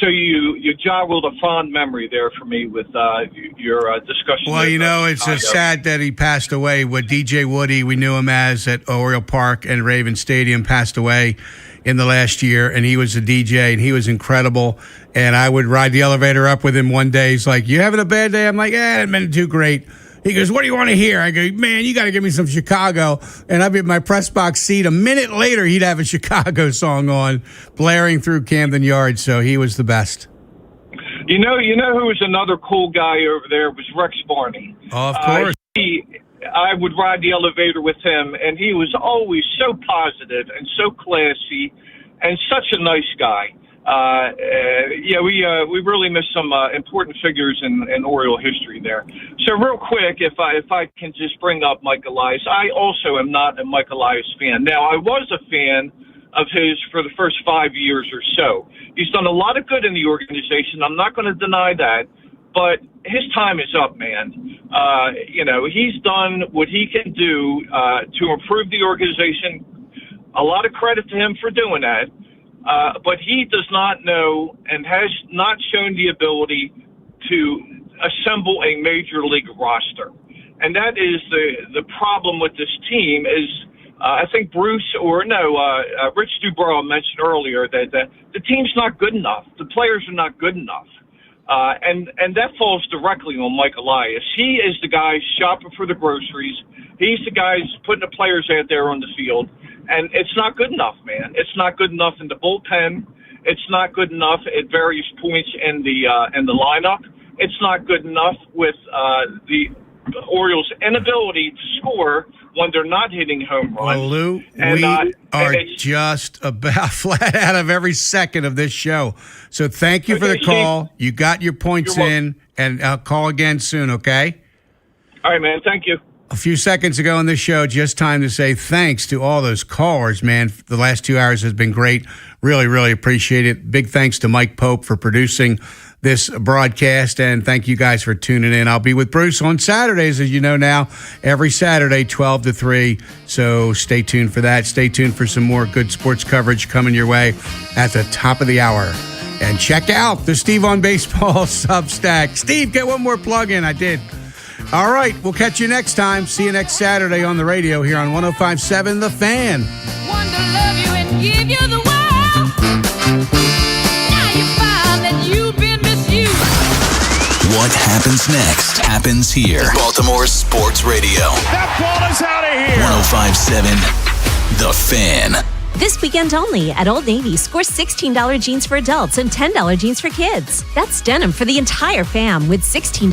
So you joggled a fond memory there for me with your discussion. Well, it's Chicago. sad that he passed away. What DJ Woody, we knew him as at Oriole Park and Raven Stadium, passed away in the last year, and he was a DJ, and he was incredible. And I would ride the elevator up with him one day. He's like, "You having a bad day?" I'm like, "Yeah, it been too great." He goes, "What do you want to hear?" I go, "Man, you got to give me some Chicago." And I'd be in my press box seat. A minute later, he'd have a Chicago song on, blaring through Camden Yards. So he was the best. You know who was another cool guy over there was Rex Barney. Oh, of course. I would ride the elevator with him, and he was always so positive and so classy and such a nice guy. We really missed some important figures in Oriole history there. So real quick, if I can just bring up Mike Elias, I also am not a Mike Elias fan. Now, I was a fan of his for the first 5 years or so. He's done a lot of good in the organization. I'm not going to deny that, but his time is up, man. He's done what he can do to improve the organization. A lot of credit to him for doing that. But he does not know and has not shown the ability to assemble a major league roster. And that is the problem with this team is, I think Rich Dubrow mentioned earlier that the team's not good enough. The players are not good enough. And that falls directly on Mike Elias. He is the guy shopping for the groceries. He's the guy putting the players out there on the field. And it's not good enough, man. It's not good enough in the bullpen. It's not good enough at various points in the lineup. It's not good enough with the Orioles' inability to score when they're not hitting home runs. Well, Lou, we are just about flat out of every second of this show. So thank you for the call. Steve, you got your points in, and I'll call again soon, okay? All right, man. Thank you. A few seconds ago on this show, just time to say thanks to all those callers, man. The last 2 hours has been great. Really, really appreciate it. Big thanks to Mike Pope for producing this broadcast, and thank you guys for tuning in. I'll be with Bruce on Saturdays, as you know now, every Saturday, 12 to 3. So stay tuned for that. Stay tuned for some more good sports coverage coming your way at the top of the hour. And check out the Steve on Baseball Substack. Steve, get one more plug in. I did. All right, we'll catch you next time. See you next Saturday on the radio here on 105.7 The Fan. Want to love you and give you the world. Now you find that you've been misused. What happens next happens here. Baltimore Sports Radio. That ball is out of here. 105.7 The Fan. This weekend only at Old Navy, score $16 jeans for adults and $10 jeans for kids. That's denim for the entire fam with $16